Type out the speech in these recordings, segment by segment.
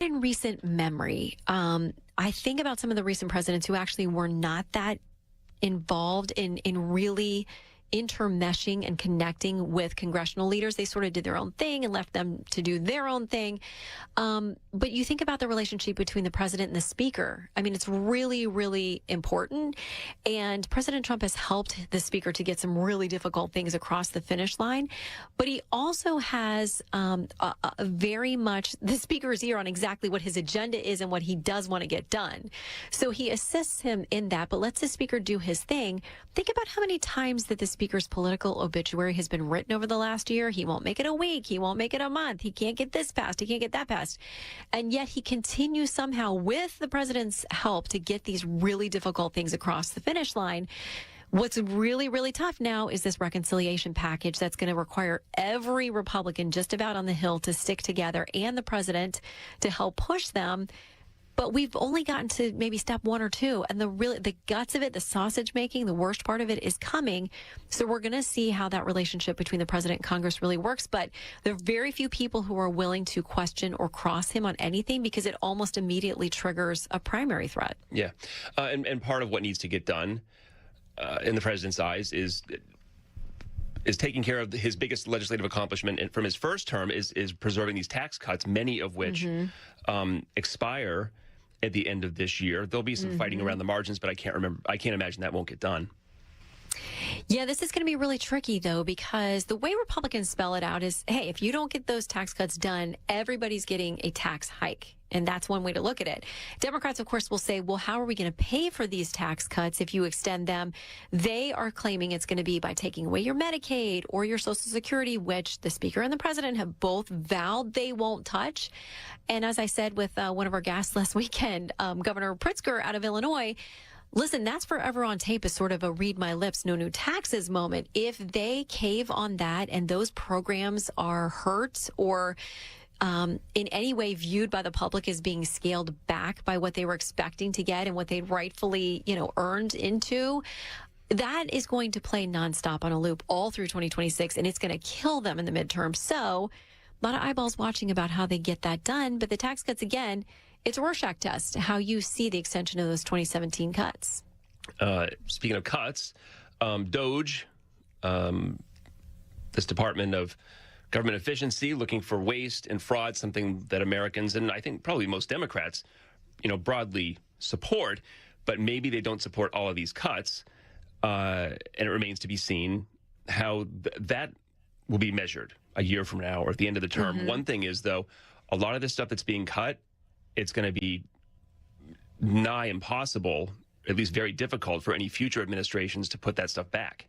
In recent memory, I think about some of the recent presidents who actually were not that involved in really intermeshing and connecting with congressional leaders. They sort of did their own thing and left them to do their own thing. But you think about the relationship between the president and the speaker. I mean, it's really, really important. And President Trump has helped the speaker to get some really difficult things across the finish line. But he also has a very much the speaker's ear on exactly what his agenda is and what he does want to get done. So he assists him in that, but lets the speaker do his thing. Think about how many times that the speaker's political obituary has been written over the last year. He won't make it a week. He won't make it a month. He can't get this passed. He can't get that passed. And yet he continues somehow with the president's help to get these really difficult things across the finish line. What's really, really tough now is this reconciliation package that's going to require every Republican just about on the Hill to stick together and the president to help push them. But we've only gotten to maybe step 1 or 2. And the guts of it, the sausage making, the worst part of it is coming. So we're going to see how that relationship between the president and Congress really works. But there are very few people who are willing to question or cross him on anything because it almost immediately triggers a primary threat. Yeah. And part of what needs to get done in the president's eyes is taking care of his biggest legislative accomplishment from his first term is preserving these tax cuts, many of which expire at the end of this year. There'll be some fighting around the margins, but I can't imagine that won't get done. Yeah, this is going to be really tricky, though, because the way Republicans spell it out is, hey, if you don't get those tax cuts done, everybody's getting a tax hike. And that's one way to look at it. Democrats, of course, will say, well, how are we going to pay for these tax cuts if you extend them? They are claiming it's going to be by taking away your Medicaid or your Social Security, which the Speaker and the President have both vowed they won't touch. And as I said with one of our guests last weekend, Governor Pritzker out of Illinois, listen, that's forever on tape as sort of a read my lips, no new taxes moment. If they cave on that and those programs are hurt or in any way viewed by the public as being scaled back by what they were expecting to get and what they rightfully, earned into, that is going to play nonstop on a loop all through 2026, and it's going to kill them in the midterm. So a lot of eyeballs watching about how they get that done. But the tax cuts, again, it's a Rorschach test, how you see the extension of those 2017 cuts. Speaking of cuts, DOGE, this Department of Government Efficiency, looking for waste and fraud, something that Americans and I think probably most Democrats, broadly support, but maybe they don't support all of these cuts. And it remains to be seen how that will be measured a year from now or at the end of the term. One thing is, though, a lot of this stuff that's being cut, it's going to be nigh impossible, at least very difficult for any future administrations to put that stuff back.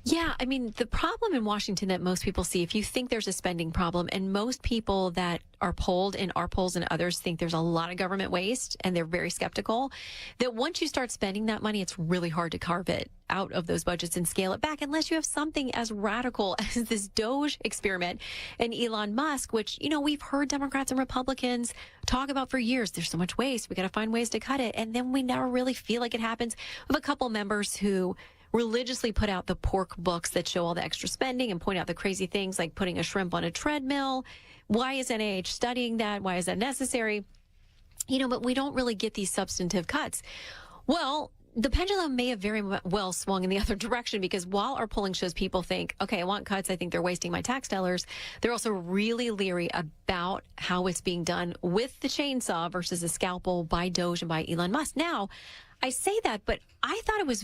Yeah, I mean, the problem in Washington that most people see, if you think there's a spending problem, and most people that are polled in our polls and others think there's a lot of government waste, and they're very skeptical, that once you start spending that money, it's really hard to carve it out of those budgets and scale it back unless you have something as radical as this DOGE experiment and Elon Musk, which, we've heard Democrats and Republicans talk about for years. There's so much waste. We got to find ways to cut it. And then we never really feel like it happens. We have a couple members who religiously put out the pork books that show all the extra spending and point out the crazy things like putting a shrimp on a treadmill. Why is NIH studying that? Why is that necessary? But we don't really get these substantive cuts. Well, the pendulum may have very well swung in the other direction because while our polling shows people think, okay, I want cuts, I think they're wasting my tax dollars, they're also really leery about how it's being done with the chainsaw versus the scalpel by DOGE and by Elon Musk. Now, I say that, but I thought it was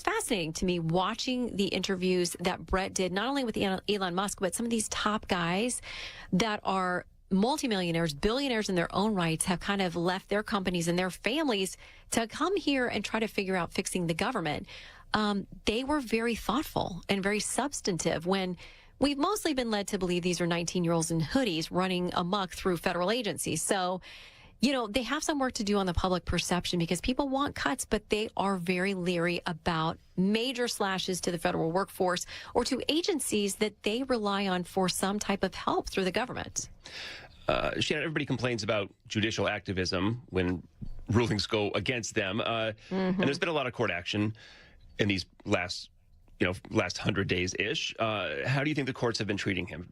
fascinating to me watching the interviews that Brett did, not only with Elon Musk, but some of these top guys that are multimillionaires, billionaires in their own rights, have kind of left their companies and their families to come here and try to figure out fixing the government. They were very thoughtful and very substantive when we've mostly been led to believe these are 19-year-olds in hoodies running amok through federal agencies. So they have some work to do on the public perception because people want cuts, but they are very leery about major slashes to the federal workforce or to agencies that they rely on for some type of help through the government. Shannon, everybody complains about judicial activism when rulings go against them. And there's been a lot of court action in these last 100 days-ish. How do you think the courts have been treating him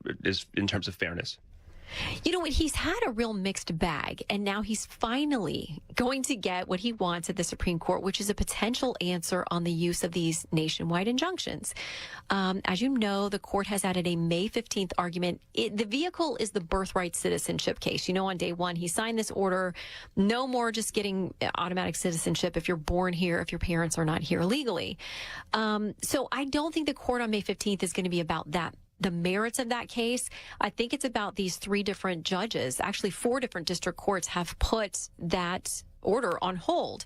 in terms of fairness? You know what? He's had a real mixed bag, and now he's finally going to get what he wants at the Supreme Court, which is a potential answer on the use of these nationwide injunctions. As you know, the court has added a May 15th argument. The vehicle is the birthright citizenship case. You know, on day one, he signed this order. No more just getting automatic citizenship if you're born here, if your parents are not here legally. So I don't think the court on May 15th is going to be about that. The merits of that case, I think it's about these 3 different judges. Actually, 4 different district courts have put that order on hold.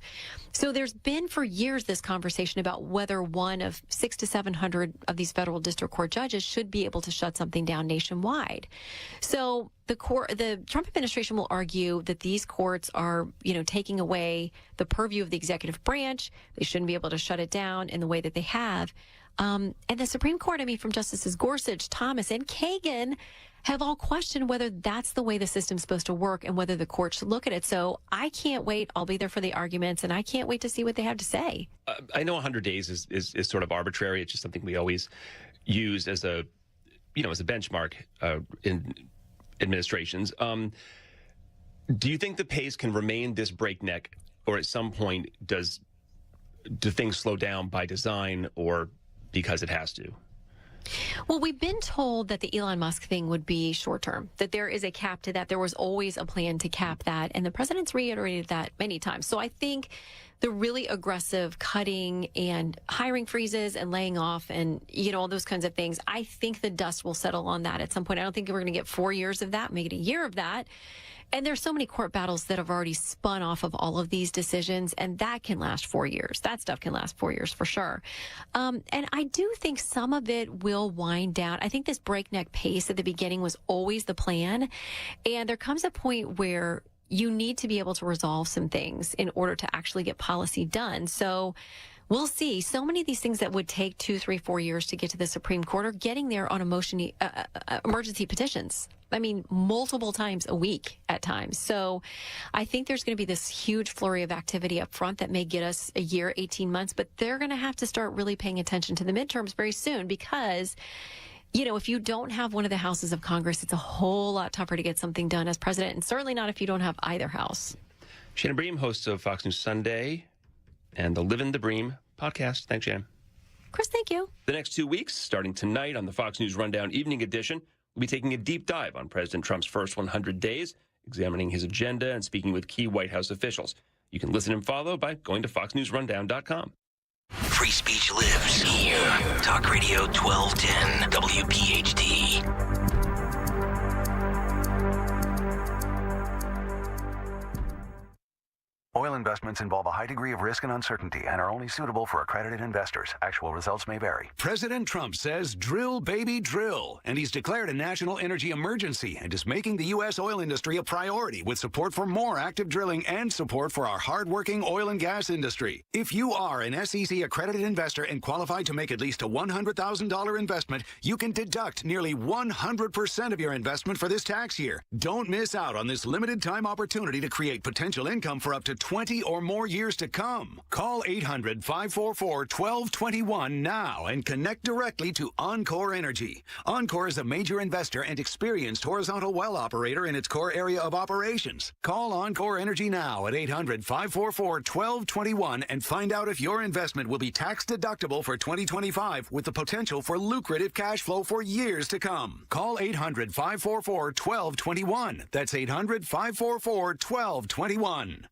So there's been for years this conversation about whether one of 600 to 700 of these federal district court judges should be able to shut something down nationwide. So the Trump administration will argue that these courts are, taking away the purview of the executive branch. They shouldn't be able to shut it down in the way that they have. And the Supreme Court, from Justices Gorsuch, Thomas, and Kagan have all questioned whether that's the way the system's supposed to work and whether the court should look at it. So I can't wait. I'll be there for the arguments, and I can't wait to see what they have to say. I know 100 days is sort of arbitrary. It's just something we always use as a benchmark in administrations. Do you think the pace can remain this breakneck, or at some point do things slow down by design or because it has to? Well, we've been told that the Elon Musk thing would be short term, that there is a cap to that. There was always a plan to cap that. And the president's reiterated that many times. So I think the really aggressive cutting and hiring freezes and laying off and, all those kinds of things, I think the dust will settle on that at some point. I don't think we're going to get 4 years of that, make it a year of that. And there's so many court battles that have already spun off of all of these decisions, and that can last 4 years. That stuff can last 4 years for sure. And I do think some of it will wind down. I think this breakneck pace at the beginning was always the plan. And there comes a point where you need to be able to resolve some things in order to actually get policy done. So we'll see. So many of these things that would take 2, 3, 4 years to get to the Supreme Court are getting there on emergency petitions. Multiple times a week at times. So I think there's going to be this huge flurry of activity up front that may get us a year, 18 months, but they're going to have to start really paying attention to the midterms very soon because, if you don't have one of the houses of Congress, it's a whole lot tougher to get something done as president, and certainly not if you don't have either house. Shannon Bream, host of Fox News Sunday and the Livin' the Bream podcast. Thanks, Shannon. Chris, thank you. The next 2 weeks, starting tonight on the Fox News Rundown Evening Edition, we'll be taking a deep dive on President Trump's first 100 days, examining his agenda and speaking with key White House officials. You can listen and follow by going to foxnewsrundown.com. Free speech lives here. Talk Radio 1210 WPHT. Oil investments involve a high degree of risk and uncertainty and are only suitable for accredited investors. Actual results may vary. President Trump says, drill, baby, drill. And he's declared a national energy emergency and is making the U.S. oil industry a priority with support for more active drilling and support for our hardworking oil and gas industry. If you are an SEC accredited investor and qualified to make at least a $100,000 investment, you can deduct nearly 100% of your investment for this tax year. Don't miss out on this limited time opportunity to create potential income for up to 20 or more years to come. Call 800-544-1221 now and connect directly to Encore Energy. Encore is a major investor and experienced horizontal well operator in its core area of operations. Call Encore Energy now at 800-544-1221 and find out if your investment will be tax deductible for 2025 with the potential for lucrative cash flow for years to come. Call 800-544-1221. That's 800-544-1221.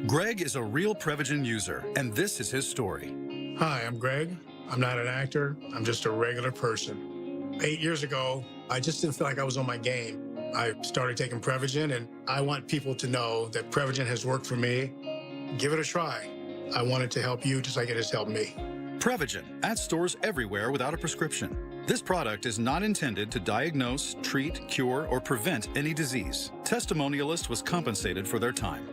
Greg is a real Prevagen user, and this is his story. Hi, I'm Greg. I'm not an actor. I'm just a regular person. 8 years ago, I just didn't feel like I was on my game. I started taking Prevagen, and I want people to know that Prevagen has worked for me. Give it a try. I want it to help you just like it has helped me. Prevagen, at stores everywhere without a prescription. This product is not intended to diagnose, treat, cure, or prevent any disease. Testimonialist was compensated for their time.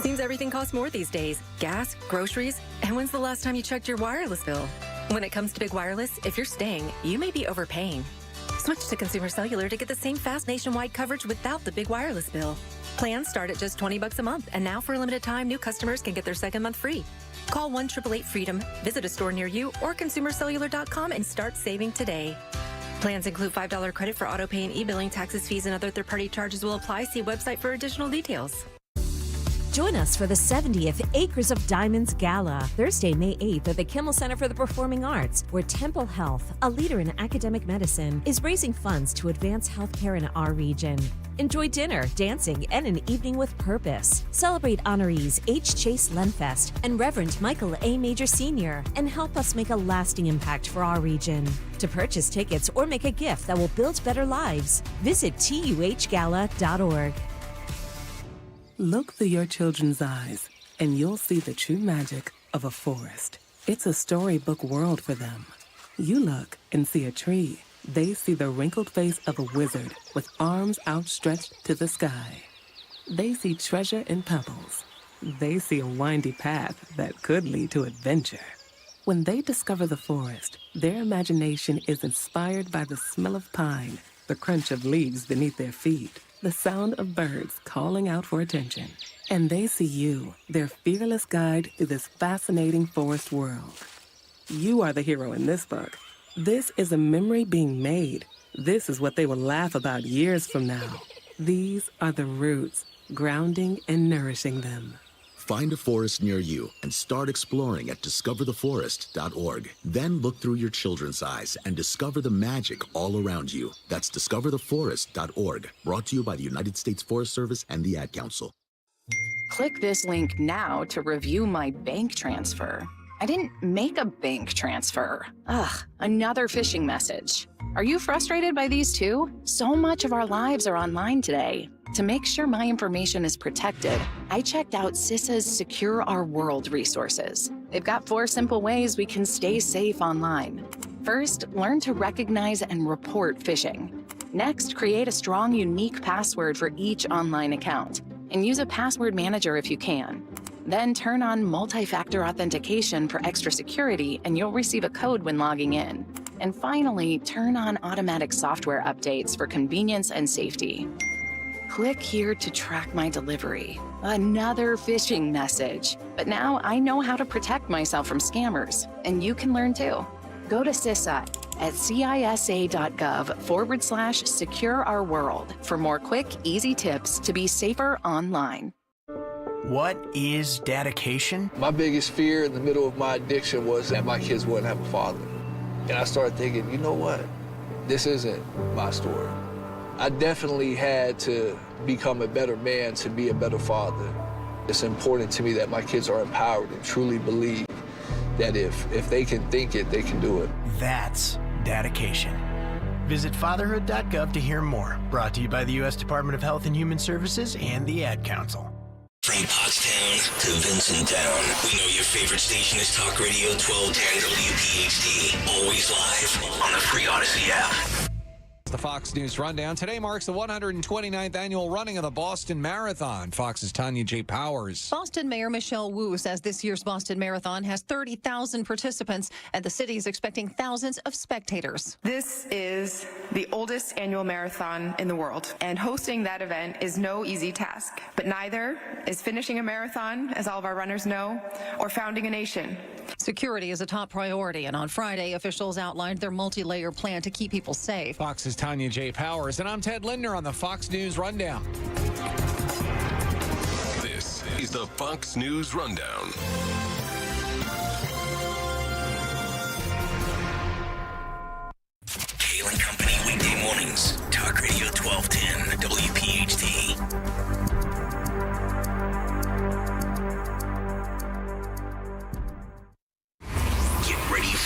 Seems everything costs more these days. Gas, groceries, and when's the last time you checked your wireless bill? When it comes to big wireless, if you're staying, you may be overpaying. Switch to Consumer Cellular to get the same fast nationwide coverage without the big wireless bill. Plans start at just $20 a month, and now for a limited time, new customers can get their second month free. Call 1-888-FREEDOM, visit a store near you, or consumercellular.com and start saving today. Plans include $5 credit for auto pay and e-billing. Taxes, fees, and other third-party charges will apply. See website for additional details. Join us for the 70th Acres of Diamonds Gala, Thursday, May 8th at the Kimmel Center for the Performing Arts, where Temple Health, a leader in academic medicine, is raising funds to advance healthcare in our region. Enjoy dinner, dancing, and an evening with purpose. Celebrate honorees H. Chase Lenfest and Reverend Michael A. Major Sr. and help us make a lasting impact for our region. To purchase tickets or make a gift that will build better lives, visit tuhgala.org. Look through your children's eyes, and you'll see the true magic of a forest. It's a storybook world for them. You look and see a tree. They see the wrinkled face of a wizard with arms outstretched to the sky. They see treasure in pebbles. They see a windy path that could lead to adventure. When they discover the forest, their imagination is inspired by the smell of pine, the crunch of leaves beneath their feet, the sound of birds calling out for attention. And they see you, their fearless guide through this fascinating forest world. You are the hero in this book. This is a memory being made. This is what they will laugh about years from now. These are the roots, grounding and nourishing them. Find a forest near you and start exploring at discovertheforest.org. Then look through your children's eyes and discover the magic all around you. That's discovertheforest.org. Brought to you by the United States Forest Service and the Ad Council. Click this link now to review my bank transfer. I didn't make a bank transfer. Ugh, another phishing message. Are you frustrated by these too? So much of our lives are online today. To make sure my information is protected, I checked out CISA's Secure Our World resources. They've got 4 simple ways we can stay safe online. First, learn to recognize and report phishing. Next, create a strong, unique password for each online account, and use a password manager if you can. Then turn on multi-factor authentication for extra security, and you'll receive a code when logging in. And finally, turn on automatic software updates for convenience and safety. Click here to track my delivery. Another phishing message. But now I know how to protect myself from scammers, and you can learn too. Go to CISA at cisa.gov/Secure Our World for more quick, easy tips to be safer online. What is dedication? My biggest fear in the middle of my addiction was that my kids wouldn't have a father. And I started thinking, you know what? This isn't my story. I definitely had to become a better man to be a better father. It's important to me that my kids are empowered and truly believe that if they can think it, they can do it. That's dedication. Visit fatherhood.gov to hear more. Brought to you by the U.S. Department of Health and Human Services and the Ad Council. From Pottstown to Vincenttown, we know your favorite station is Talk Radio 1210 WPHT. Always live on the free Odyssey app. The Fox News Rundown. Today marks the 129th annual running of the Boston Marathon. Fox's Tanya J. Powers. Boston Mayor Michelle Wu says this year's Boston Marathon has 30,000 participants, and the city is expecting thousands of spectators. This is the oldest annual marathon in the world, and hosting that event is no easy task. But neither is finishing a marathon, as all of our runners know, or founding a nation. Security is a top priority, and on Friday, officials outlined their multi-layer plan to keep people safe. Fox's Tanya J. Powers, and I'm Ted Lindner on the Fox News Rundown. This is the Fox News Rundown. Kayal and Company, weekday mornings. Talk Radio 1210 WPHT.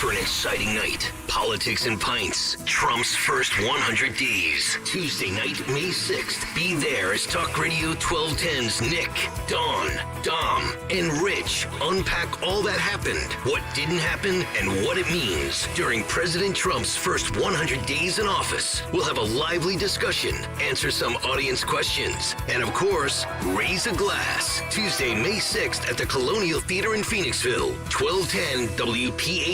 For an exciting night. Politics and Pints. Trump's first 100 days. Tuesday night, May 6th. Be there as Talk Radio 1210's Nick, Dawn, Dom, and Rich unpack all that happened, what didn't happen, and what it means during President Trump's first 100 days in office. We'll have a lively discussion, answer some audience questions, and of course, raise a glass. Tuesday, May 6th at the Colonial Theater in Phoenixville. 1210 WPHT.com.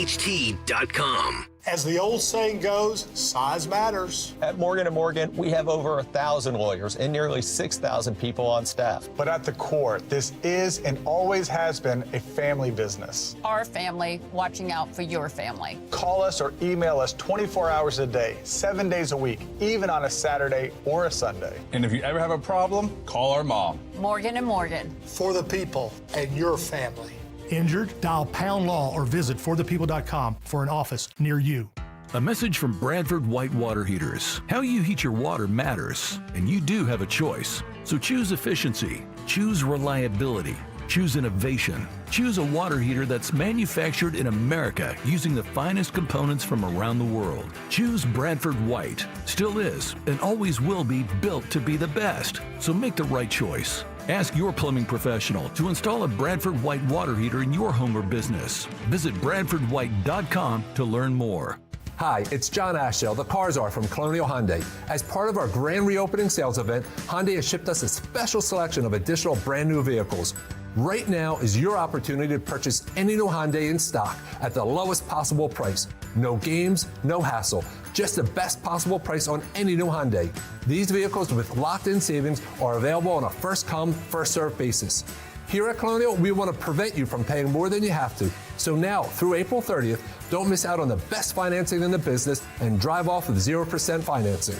As the old saying goes, size matters. At Morgan & Morgan, we have over 1,000 lawyers and nearly 6,000 people on staff. But at the core, this is and always has been a family business. Our family watching out for your family. Call us or email us 24 hours a day, 7 days a week, even on a Saturday or a Sunday. And if you ever have a problem, call our mom. Morgan & Morgan. For the people and your family. Injured? Dial Pound Law or visit forthepeople.com for an office near you. A message from Bradford White Water Heaters. How you heat your water matters, and you do have a choice. So choose efficiency, choose reliability, choose innovation, choose a water heater that's manufactured in America using the finest components from around the world. Choose Bradford White. Still is and always will be built to be the best. So make the right choice. Ask your plumbing professional to install a Bradford White water heater in your home or business. Visit BradfordWhite.com to learn more. Hi, it's John Ashell, the Car Czar from Colonial Hyundai. As part of our grand reopening sales event, Hyundai has shipped us a special selection of additional brand new vehicles. Right now is your opportunity to purchase any new Hyundai in stock at the lowest possible price. No games, no hassle, just the best possible price on any new Hyundai. These vehicles with locked-in savings are available on a first-come, first-served basis. Here at Colonial, we want to prevent you from paying more than you have to. So now, through April 30th, don't miss out on the best financing in the business and drive off with 0% financing.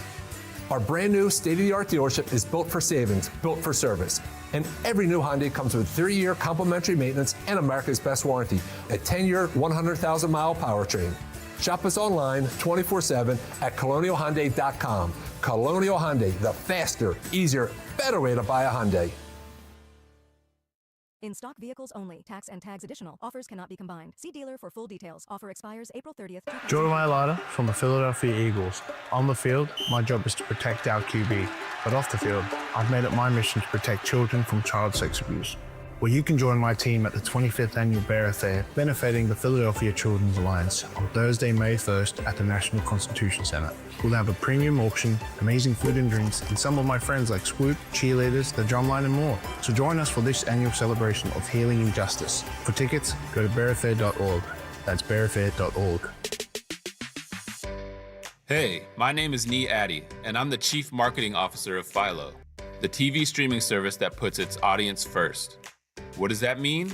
Our brand new state-of-the-art dealership is built for savings, built for service. And every new Hyundai comes with 3-year complimentary maintenance and America's best warranty, a 10-year, 100,000-mile powertrain. Shop us online 24/7 at colonialhyundai.com. Colonial Hyundai, the faster, easier, better way to buy a Hyundai. In stock vehicles only. Tax and tags additional. Offers cannot be combined. See dealer for full details. Offer expires April 30th. Jordan Mailata from the Philadelphia Eagles. On the field, my job is to protect our QB. But off the field, I've made it my mission to protect children from child sex abuse. Well, you can join my team at the 25th Annual Bear Fair, benefiting the Philadelphia Children's Alliance on Thursday, May 1st at the National Constitution Center. We'll have a premium auction, amazing food and drinks, and some of my friends like Swoop, cheerleaders, the drumline, and more. So join us for this annual celebration of healing and justice. For tickets, go to bearaffair.org. That's bearaffair.org. Hey, my name is Nee Addy, and I'm the Chief Marketing Officer of Philo, the TV streaming service that puts its audience first. What does that mean?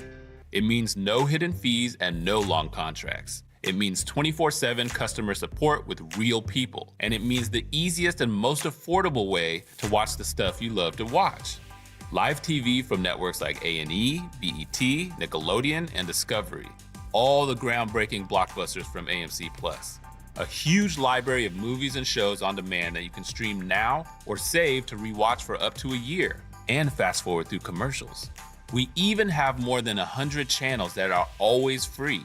It means no hidden fees and no long contracts. It means 24/7 customer support with real people. And it means the easiest and most affordable way to watch the stuff you love to watch. Live TV from networks like A&E, BET, Nickelodeon, and Discovery. All the groundbreaking blockbusters from AMC+. A huge library of movies and shows on demand that you can stream now or save to rewatch for up to a year. And fast forward through commercials. We even have more than 100 channels that are always free,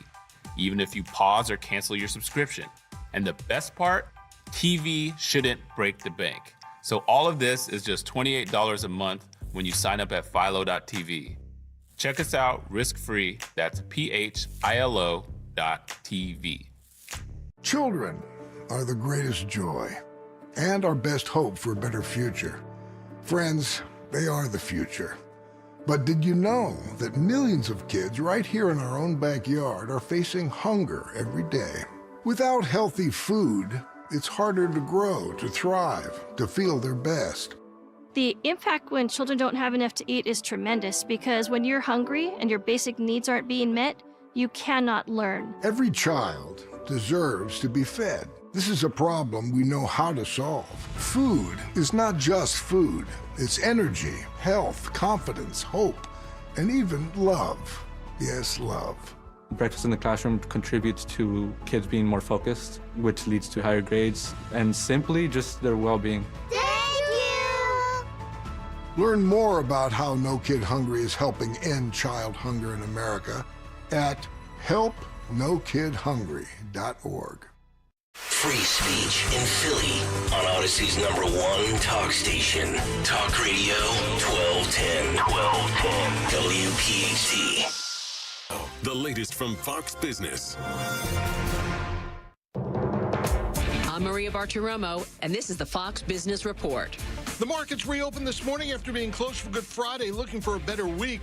even if you pause or cancel your subscription. And the best part, TV shouldn't break the bank. So all of this is just $28 a month when you sign up at philo.tv. Check us out risk-free, that's philo.tv. Children are the greatest joy and our best hope for a better future. Friends, they are the future. But did you know that millions of kids right here in our own backyard are facing hunger every day? Without healthy food, it's harder to grow, to thrive, to feel their best. The impact when children don't have enough to eat is tremendous because when you're hungry and your basic needs aren't being met, you cannot learn. Every child deserves to be fed. This is a problem we know how to solve. Food is not just food. It's energy, health, confidence, hope, and even love. Yes, love. Breakfast in the classroom contributes to kids being more focused, which leads to higher grades, and simply just their well-being. Thank you! Learn more about how No Kid Hungry is helping end child hunger in America at helpnokidhungry.org. Free speech in Philly on Odyssey's #1 talk station. Talk Radio 1210. WPHT. The latest from Fox Business. I'm Maria Bartiromo, and this is the Fox Business Report. The markets reopened this morning after being closed for Good Friday, looking for a better week.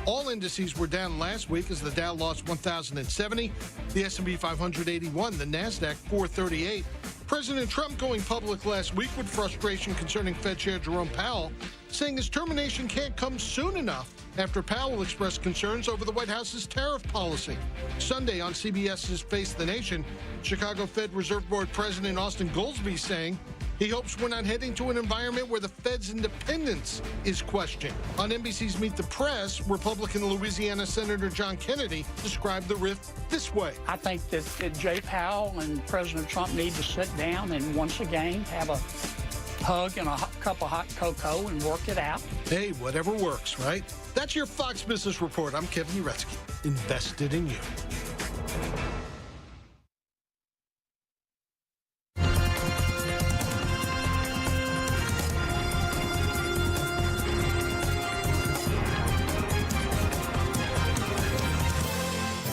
All indices were down last week as the Dow lost 1,070, the S&P 581, the Nasdaq 438. President Trump going public last week with frustration concerning Fed Chair Jerome Powell, saying his termination can't come soon enough after Powell expressed concerns over the White House's tariff policy. Sunday on CBS's Face the Nation, Chicago Fed Reserve Board President Austin Goolsbee saying he hopes we're not heading to an environment where the Fed's independence is questioned. On NBC's Meet the Press, Republican Louisiana Senator John Kennedy described the rift this way. I think that Jay Powell and President Trump need to sit down and once again have a hug and a cup of hot cocoa and work it out. Hey, whatever works, right? That's your Fox Business Report. I'm Kevin Uretsky, invested in you.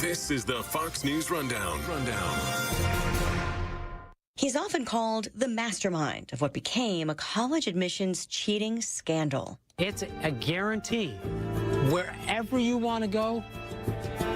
This is the Fox News Rundown. He's often called the mastermind of what became a college admissions cheating scandal. It's a guarantee. Wherever you want to go,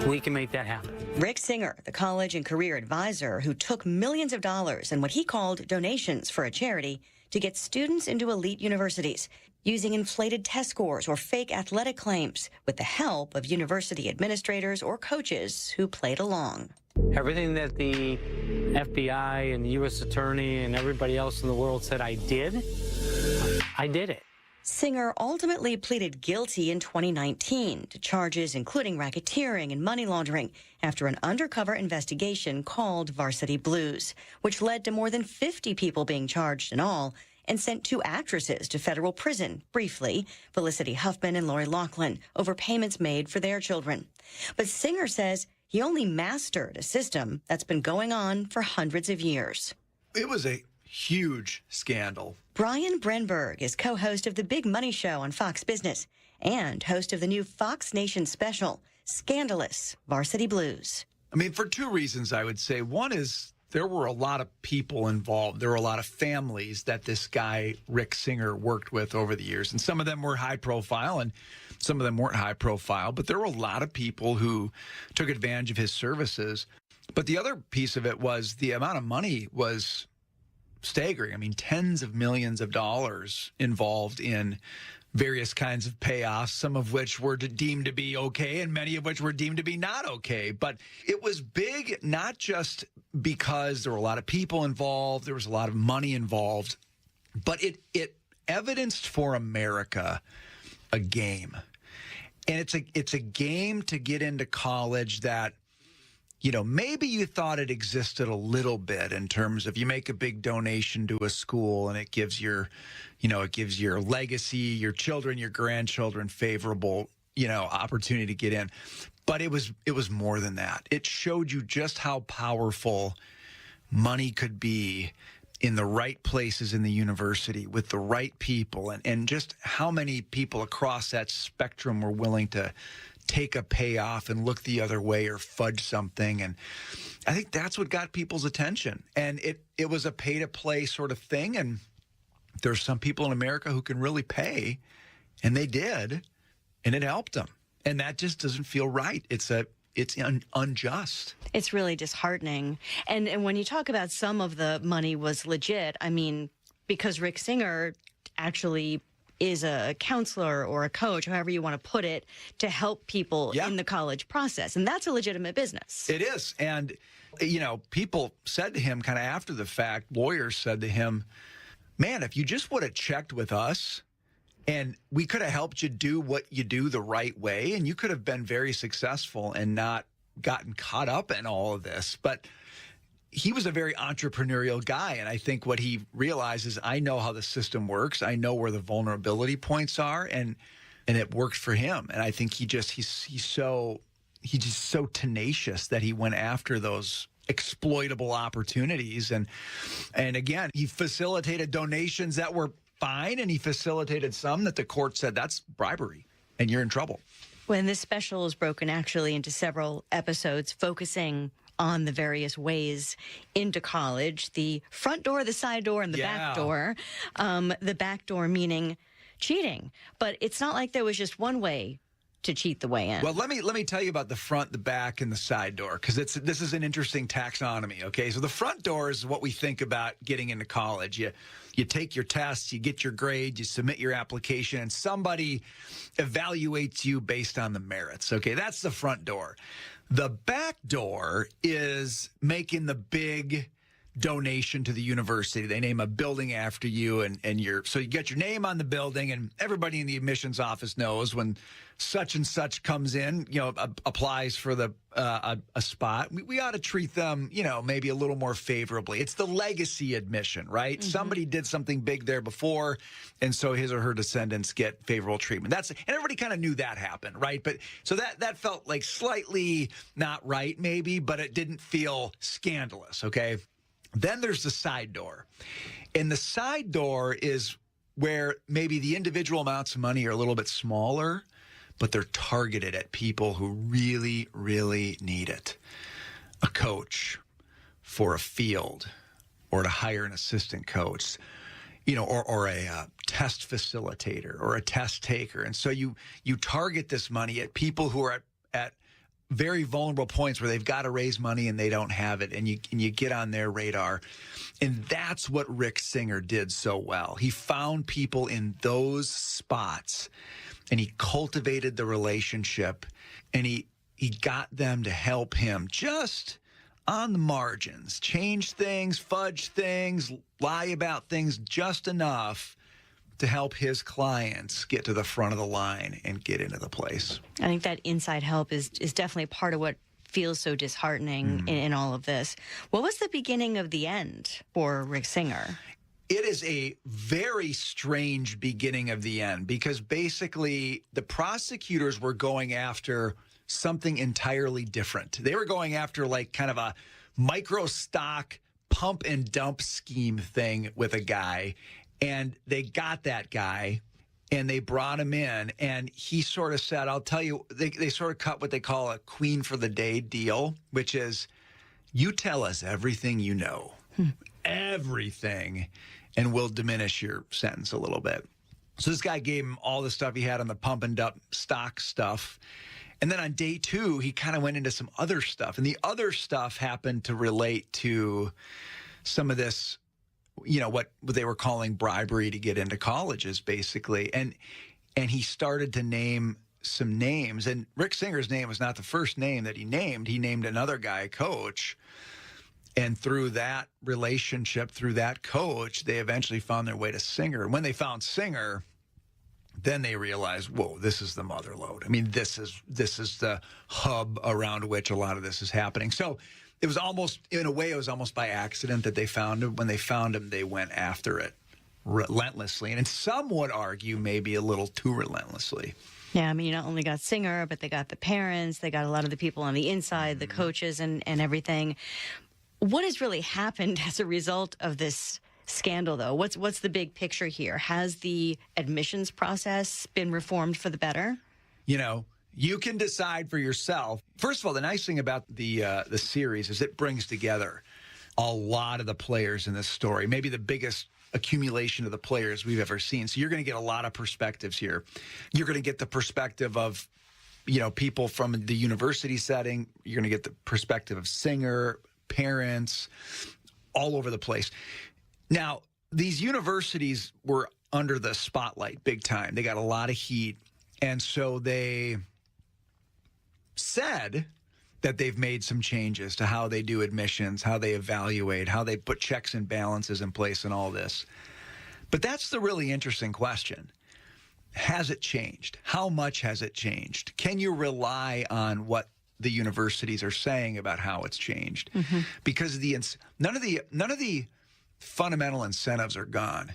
we can make that happen. Rick Singer, the college and career advisor who took millions of dollars in what he called donations for a charity to get students into elite universities, using inflated test scores or fake athletic claims with the help of university administrators or coaches who played along. Everything that the FBI and the U.S. Attorney and everybody else in the world said I did it. Singer ultimately pleaded guilty in 2019 to charges including racketeering and money laundering after an undercover investigation called Varsity Blues, which led to more than 50 people being charged in all and sent 2 actresses to federal prison, briefly, Felicity Huffman and Lori Loughlin, over payments made for their children. But Singer says he only mastered a system that's been going on for hundreds of years. It was a huge scandal. Brian Brenberg is co-host of The Big Money Show on Fox Business and host of the new Fox Nation special, Scandalous Varsity Blues. I mean, for 2 reasons, I would say. One is there were a lot of people involved. There were a lot of families that this guy, Rick Singer, worked with over the years. And some of them were high profile and some of them weren't high profile. But there were a lot of people who took advantage of his services. But the other piece of it was the amount of money was staggering. I mean, tens of millions of dollars involved in various kinds of payoffs, some of which were deemed to be okay and many of which were deemed to be not okay. But it was big, not just because there were a lot of people involved, there was a lot of money involved, but it evidenced for America a game. And it's a game to get into college that, you know, maybe you thought it existed a little bit in terms of you make a big donation to a school and it gives your legacy, your children, your grandchildren favorable, opportunity to get in. But it was more than that. It showed you just how powerful money could be in the right places in the university with the right people and just how many people across that spectrum were willing to take a payoff and look the other way or fudge something. And I think that's what got people's attention. And it was a pay-to-play sort of thing. And there's some people in America who can really pay, and they did, and it helped them. And that just doesn't feel right. It's unjust. It's really disheartening. And when you talk about some of the money was legit, I mean, because Rick Singer actually is a counselor or a coach, however you want to put it, to help people in the college process. And that's a legitimate business. It is. And, people said to him kind of after the fact, lawyers said to him, man, if you just would have checked with us and we could have helped you do what you do the right way, and you could have been very successful and not gotten caught up in all of this. But he was a very entrepreneurial guy, and I think what he realizes, I know how the system works. I know where the vulnerability points are, and it worked for him. And I think he's just so tenacious that he went after those exploitable opportunities. And again, he facilitated donations that were fine, and he facilitated some that the court said that's bribery, and you're in trouble. When this special is broken actually into several episodes focusing on the various ways into college, the front door, the side door, and the back door. The back door meaning cheating. But it's not like there was just one way to cheat the way in. Well, let me tell you about the front, the back, and the side door, because this is an interesting taxonomy, okay? So the front door is what we think about getting into college. You take your tests, you get your grade, you submit your application, and somebody evaluates you based on the merits, okay? That's the front door. The back door is making the big donation to the university. They name a building after you, and so you get your name on the building, and everybody in the admissions office knows when such and such comes in, applies for a spot. We ought to treat them, maybe a little more favorably. It's the legacy admission, right? Mm-hmm. Somebody did something big there before, and so his or her descendants get favorable treatment. And everybody kind of knew that happened, right? But so that felt like slightly not right, maybe, but it didn't feel scandalous, okay? Then there's the side door. And the side door is where maybe the individual amounts of money are a little bit smaller, but they're targeted at people who really, really need it. A coach for a field, or to hire an assistant coach, or a test facilitator or a test taker. And so you target this money at people who are at very vulnerable points where they've got to raise money and they don't have it, and you get on their radar. And that's what Rick Singer did so well. He found people in those spots, and he cultivated the relationship, and he got them to help him just on the margins, change things, fudge things, lie about things just enough to help his clients get to the front of the line and get into the place. I think that inside help is definitely part of what feels so disheartening in all of this. What was the beginning of the end for Rick Singer? It is a very strange beginning of the end, because basically the prosecutors were going after something entirely different. They were going after like kind of a micro stock pump and dump scheme thing with a guy. And they got that guy, and they brought him in, and he sort of said, I'll tell you, they sort of cut what they call a queen for the day deal, which is, you tell us everything you know, everything, and we'll diminish your sentence a little bit. So this guy gave him all the stuff he had on the pump and dump stock stuff. And then on day 2, he kind of went into some other stuff. And the other stuff happened to relate to some of this, what they were calling bribery to get into colleges, basically. And he started to name some names. And Rick Singer's name was not the first name that he named. He named another guy coach. And through that relationship, through that coach, they eventually found their way to Singer. And when they found Singer, then they realized, whoa, this is the mother lode. I mean, this is the hub around which a lot of this is happening. So it was almost, in a way, it was almost by accident that they found him. When they found him, they went after it relentlessly. And some would argue maybe a little too relentlessly. Yeah, I mean, you not only got Singer, but they got the parents, they got a lot of the people on the inside, the coaches and everything. What has really happened as a result of this scandal, though? What's the big picture here? Has the admissions process been reformed for the better? You can decide for yourself. First of all, the nice thing about the series is it brings together a lot of the players in this story, maybe the biggest accumulation of the players we've ever seen. So you're going to get a lot of perspectives here. You're going to get the perspective of, people from the university setting. You're going to get the perspective of Singer, parents, all over the place. Now, these universities were under the spotlight big time. They got a lot of heat. And so they said that they've made some changes to how they do admissions, how they evaluate, how they put checks and balances in place and all this. But that's the really interesting question. Has it changed? How much has it changed? Can you rely on what the universities are saying about how it's changed? Mm-hmm. Because none of the fundamental incentives are gone.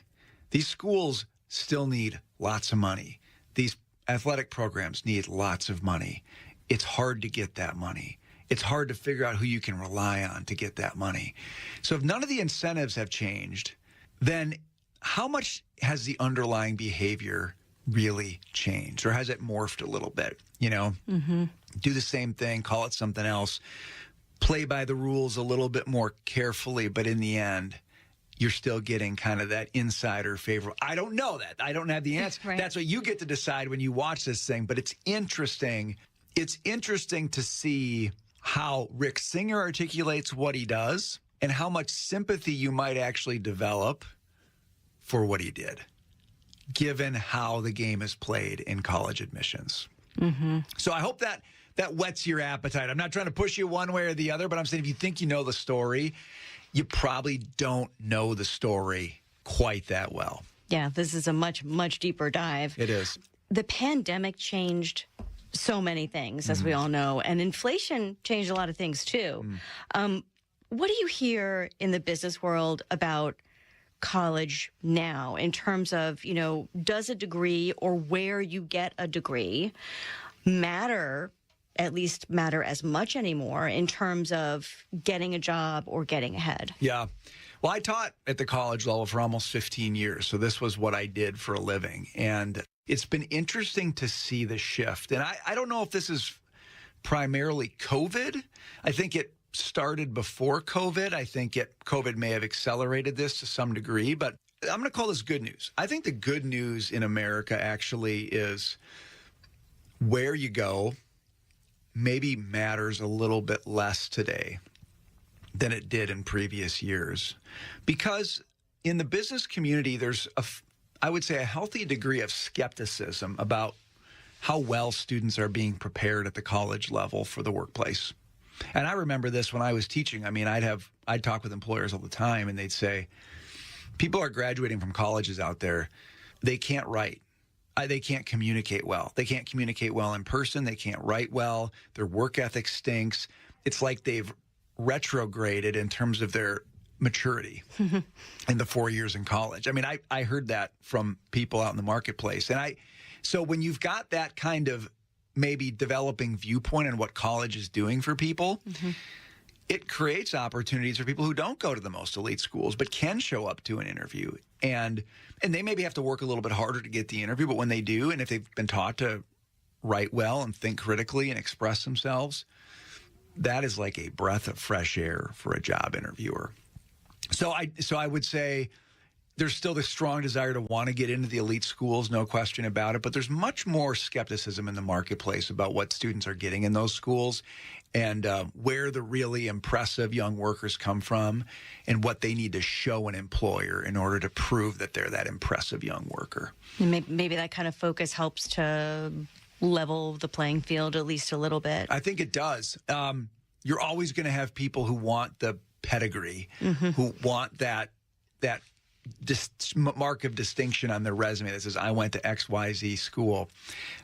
These schools still need lots of money. These athletic programs need lots of money. It's hard to get that money. It's hard to figure out who you can rely on to get that money. So if none of the incentives have changed, then how much has the underlying behavior really changed? Or has it morphed a little bit? Do the same thing, call it something else. play by the rules a little bit more carefully, but in the end, you're still getting kind of that insider favor. I don't know that. I don't have the answer. Right. That's what you get to decide when you watch this thing. But it's interesting. It's interesting to see how Rick Singer articulates what he does and how much sympathy you might actually develop for what he did, given how the game is played in college admissions. Mm-hmm. So I hope that whets your appetite. I'm not trying to push you one way or the other, but I'm saying if you think you know the story, you probably don't know the story quite that well. Yeah, this is a much, much deeper dive. It is. The pandemic changed so many things, as we all know, and inflation changed a lot of things too. What do you hear in the business world about college now in terms of, does a degree or where you get a degree matter as much anymore in terms of getting a job or getting ahead? Yeah. Well, I taught at the college level for almost 15 years, so this was what I did for a living. And it's been interesting to see the shift. And I don't know if this is primarily COVID. I think it started before COVID. I think COVID may have accelerated this to some degree, but I'm going to call this good news. I think the good news in America actually is where you go maybe matters a little bit less today than it did in previous years. Because in the business community, there's I would say a healthy degree of skepticism about how well students are being prepared at the college level for the workplace. And I remember this when I was teaching. I mean, I'd talk with employers all the time, and they'd say, people are graduating from colleges out there, they can't write. They can't communicate well. They can't communicate well in person. They can't write well. Their work ethic stinks. It's like they've retrograded in terms of their maturity in the 4 years in college. I mean, I heard that from people out in the marketplace. And so when you've got that kind of maybe developing viewpoint on what college is doing for people, it creates opportunities for people who don't go to the most elite schools but can show up to an interview. And they maybe have to work a little bit harder to get the interview, but when they do, and if they've been taught to write well and think critically and express themselves, that is like a breath of fresh air for a job interviewer. So I would say there's still this strong desire to want to get into the elite schools, no question about it, but there's much more skepticism in the marketplace about what students are getting in those schools and where the really impressive young workers come from and what they need to show an employer in order to prove that they're that impressive young worker. And maybe that kind of focus helps to level the playing field at least a little bit. I think it does. You're always going to have people who want the pedigree, who want that mark of distinction on their resume that says, I went to XYZ school.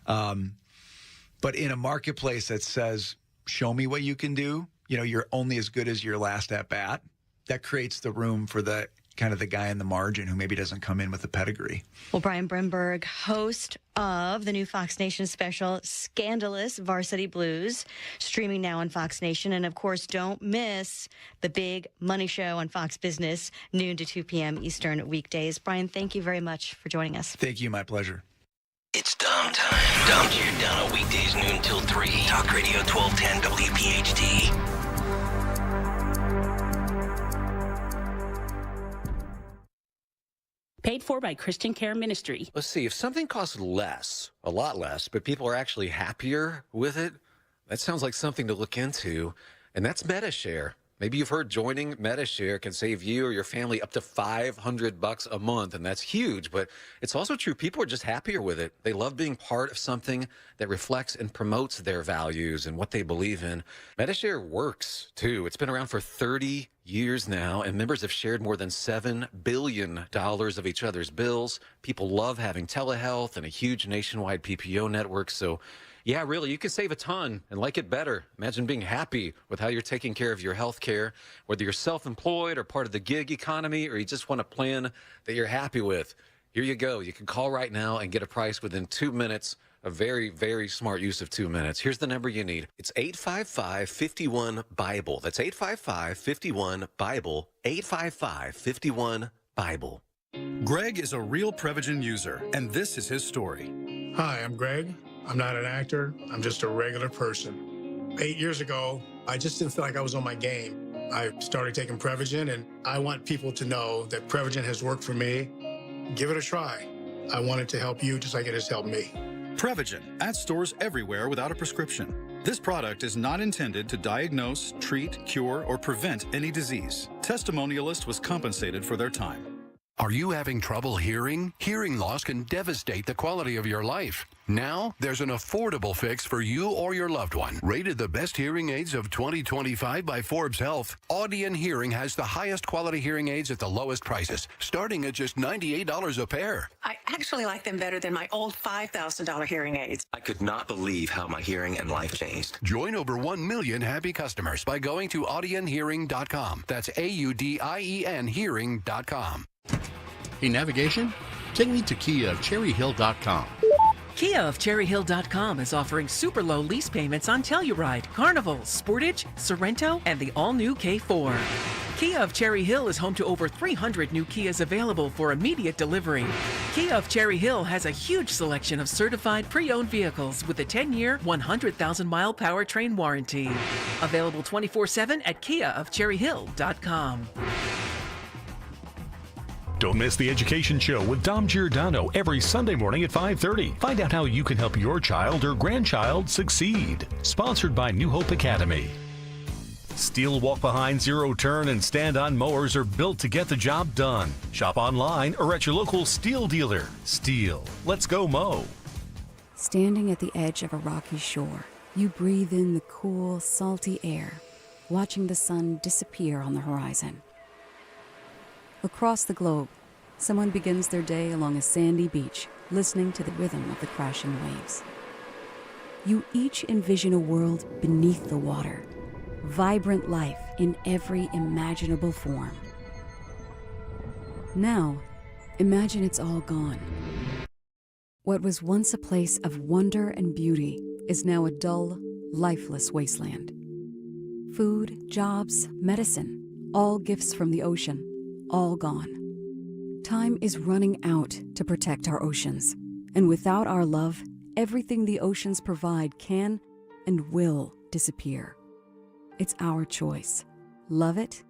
But in a marketplace that says, show me what you can do, you're only as good as your last at bat, that creates the room for the kind of the guy in the margin who maybe doesn't come in with a pedigree. Well, Brian Brimberg, host of the new Fox Nation special, Scandalous Varsity Blues, streaming now on Fox Nation. And, of course, don't miss the big money show on Fox Business, noon to 2 p.m. Eastern weekdays. Brian, thank you very much for joining us. Thank you. My pleasure. It's Dom time. Dom Giordano, weekdays noon till 3. Talk Radio 1210 WPHT. Paid for by Christian Care Ministry. Let's see, if something costs less, a lot less, but people are actually happier with it, that sounds like something to look into, and that's MetaShare. Maybe you've heard joining MetaShare can save you or your family up to $500 a month, and that's huge, but it's also true. People are just happier with it. They love being part of something that reflects and promotes their values and what they believe in. MetaShare works, too. It's been around for 30 years now, and members have shared more than $7 billion of each other's bills. People love having telehealth and a huge nationwide PPO network, so yeah, really, you can save a ton and like it better. Imagine being happy with how you're taking care of your health care, whether you're self-employed or part of the gig economy, or you just want a plan that you're happy with. Here you go. You can call right now and get a price within 2 minutes. A very, very smart use of 2 minutes. Here's the number you need. It's 855-51-BIBLE. That's 855-51-BIBLE. 855-51-BIBLE. Greg is a real Prevagen user, and this is his story. Hi, I'm Greg. I'm not an actor. I'm just a regular person. 8 years ago, I just didn't feel like I was on my game. I started taking Prevagen, and I want people to know that Prevagen has worked for me. Give it a try. I want it to help you just like it has helped me. Prevagen at stores everywhere without a prescription. This product is not intended to diagnose, treat, cure, or prevent any disease. Testimonialist was compensated for their time. Are you having trouble hearing? Hearing loss can devastate the quality of your life. Now, there's an affordable fix for you or your loved one. Rated the best hearing aids of 2025 by Forbes Health, Audion Hearing has the highest quality hearing aids at the lowest prices, starting at just $98 a pair. I actually like them better than my old $5,000 hearing aids. I could not believe how my hearing and life changed. Join over 1 million happy customers by going to audionhearing.com. That's AUDIEN hearing.com. Hey, navigation? Take me to Kia of CherryHill.com. Kia of CherryHill.com is offering super low lease payments on Telluride, Carnival, Sportage, Sorrento, and the all-new K4. Kia of Cherry Hill is home to over 300 new Kias available for immediate delivery. Kia of Cherry Hill has a huge selection of certified pre-owned vehicles with a 10-year, 100,000-mile powertrain warranty. Available 24/7 at KiaofCherryHill.com. Don't miss the Education Show with Dom Giordano every Sunday morning at 5:30. Find out how you can help your child or grandchild succeed. Sponsored by New Hope Academy. Steel walk-behind, zero-turn, and stand-on mowers are built to get the job done. Shop online or at your local Steel dealer. Steel. Let's go mow. Standing at the edge of a rocky shore, you breathe in the cool, salty air, watching the sun disappear on the horizon. Across the globe, someone begins their day along a sandy beach, listening to the rhythm of the crashing waves. You each envision a world beneath the water, vibrant life in every imaginable form. Now, imagine it's all gone. What was once a place of wonder and beauty is now a dull, lifeless wasteland. Food, jobs, medicine, all gifts from the ocean, all gone. Time is running out to protect our oceans, and without our love, everything the oceans provide can and will disappear. It's our choice. Love it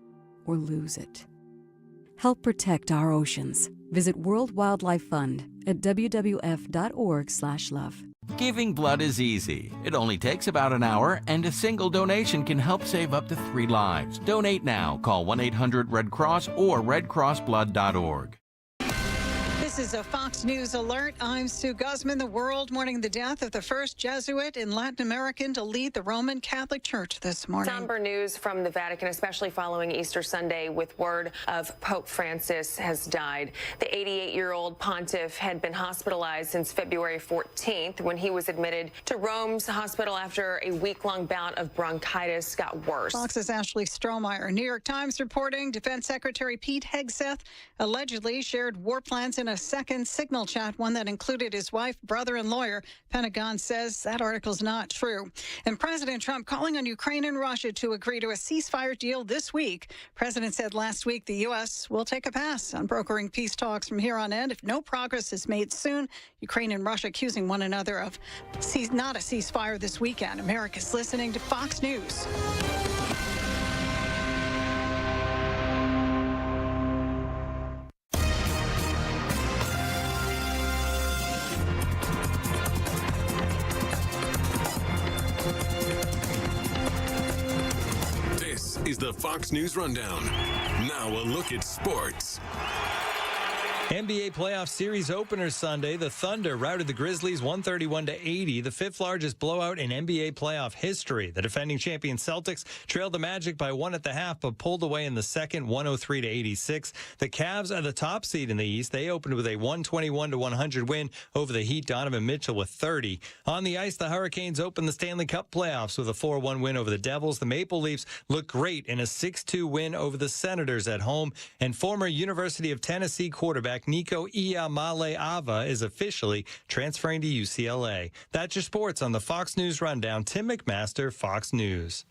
or lose it. Help protect our oceans. Visit World Wildlife Fund at wwf.org/love. Giving blood is easy. It only takes about an hour, and a single donation can help save up to 3 lives. Donate now. Call 1-800-RED-CROSS or redcrossblood.org. This is a Fox News alert. I'm Sue Guzman. The world mourning the death of the first Jesuit in Latin America to lead the Roman Catholic Church this morning. Somber news from the Vatican, especially following Easter Sunday, with word of Pope Francis has died. The 88-year-old pontiff had been hospitalized since February 14th when he was admitted to Rome's hospital after a week-long bout of bronchitis got worse. Fox's Ashley Strohmeyer. New York Times reporting Defense Secretary Pete Hegseth allegedly shared war plans in a second signal chat, one that included his wife, brother, and lawyer. Pentagon says that article's not true. And President Trump calling on Ukraine and Russia to agree to a ceasefire deal this week. President said last week the U.S. will take a pass on brokering peace talks from here on in if no progress is made soon. Ukraine and Russia accusing one another of not a ceasefire this weekend. America's listening to Fox News. Is the Fox News Rundown. Now a look at sports. NBA playoff series opener Sunday, the Thunder routed the Grizzlies 131-80, the 5th largest blowout in NBA playoff history. The defending champion Celtics trailed the Magic by 1 at the half, but pulled away in the second, 103-86. The Cavs are the top seed in the East. They opened with a 121-100 win over the Heat. Donovan Mitchell with 30. On the ice, the Hurricanes opened the Stanley Cup playoffs with a 4-1 win over the Devils. The Maple Leafs look great in a 6-2 win over the Senators at home. And former University of Tennessee quarterback Nico Iamaleava is officially transferring to UCLA. That's your sports on the Fox News Rundown. Tim McMaster, Fox News.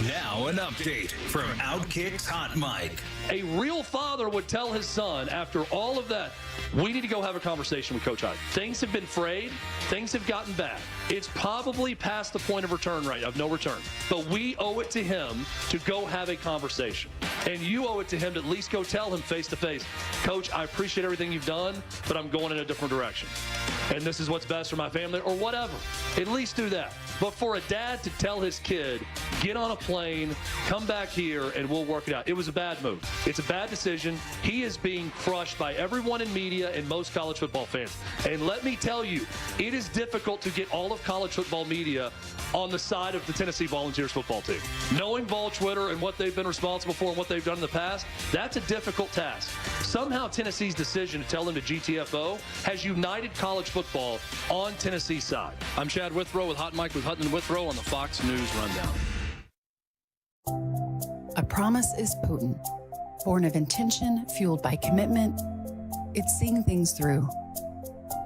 Now an update from Outkick's Hot Mic. A real father would tell his son, after all of that, we need to go have a conversation with Coach Hyde. Things have been frayed. Things have gotten bad. It's probably past the point of return, right, of no return. But we owe it to him to go have a conversation. And you owe it to him to at least go tell him face to face, Coach, I appreciate everything you've done, but I'm going in a different direction. And this is what's best for my family, or whatever. At least do that. But for a dad to tell his kid, get on a plane, come back here, and we'll work it out. It was a bad move. It's a bad decision. He is being crushed by everyone in media and most college football fans. And let me tell you, it is difficult to get all of college football media on the side of the Tennessee Volunteers football team. Knowing Vol Twitter and what they've been responsible for and what they've done in the past, that's a difficult task. Somehow Tennessee's decision to tell them to GTFO has united college football on Tennessee's side. I'm Chad Withrow with Hot Mike with Hutton and Withrow on the Fox News Rundown. A promise is potent, born of intention, fueled by commitment. It's seeing things through,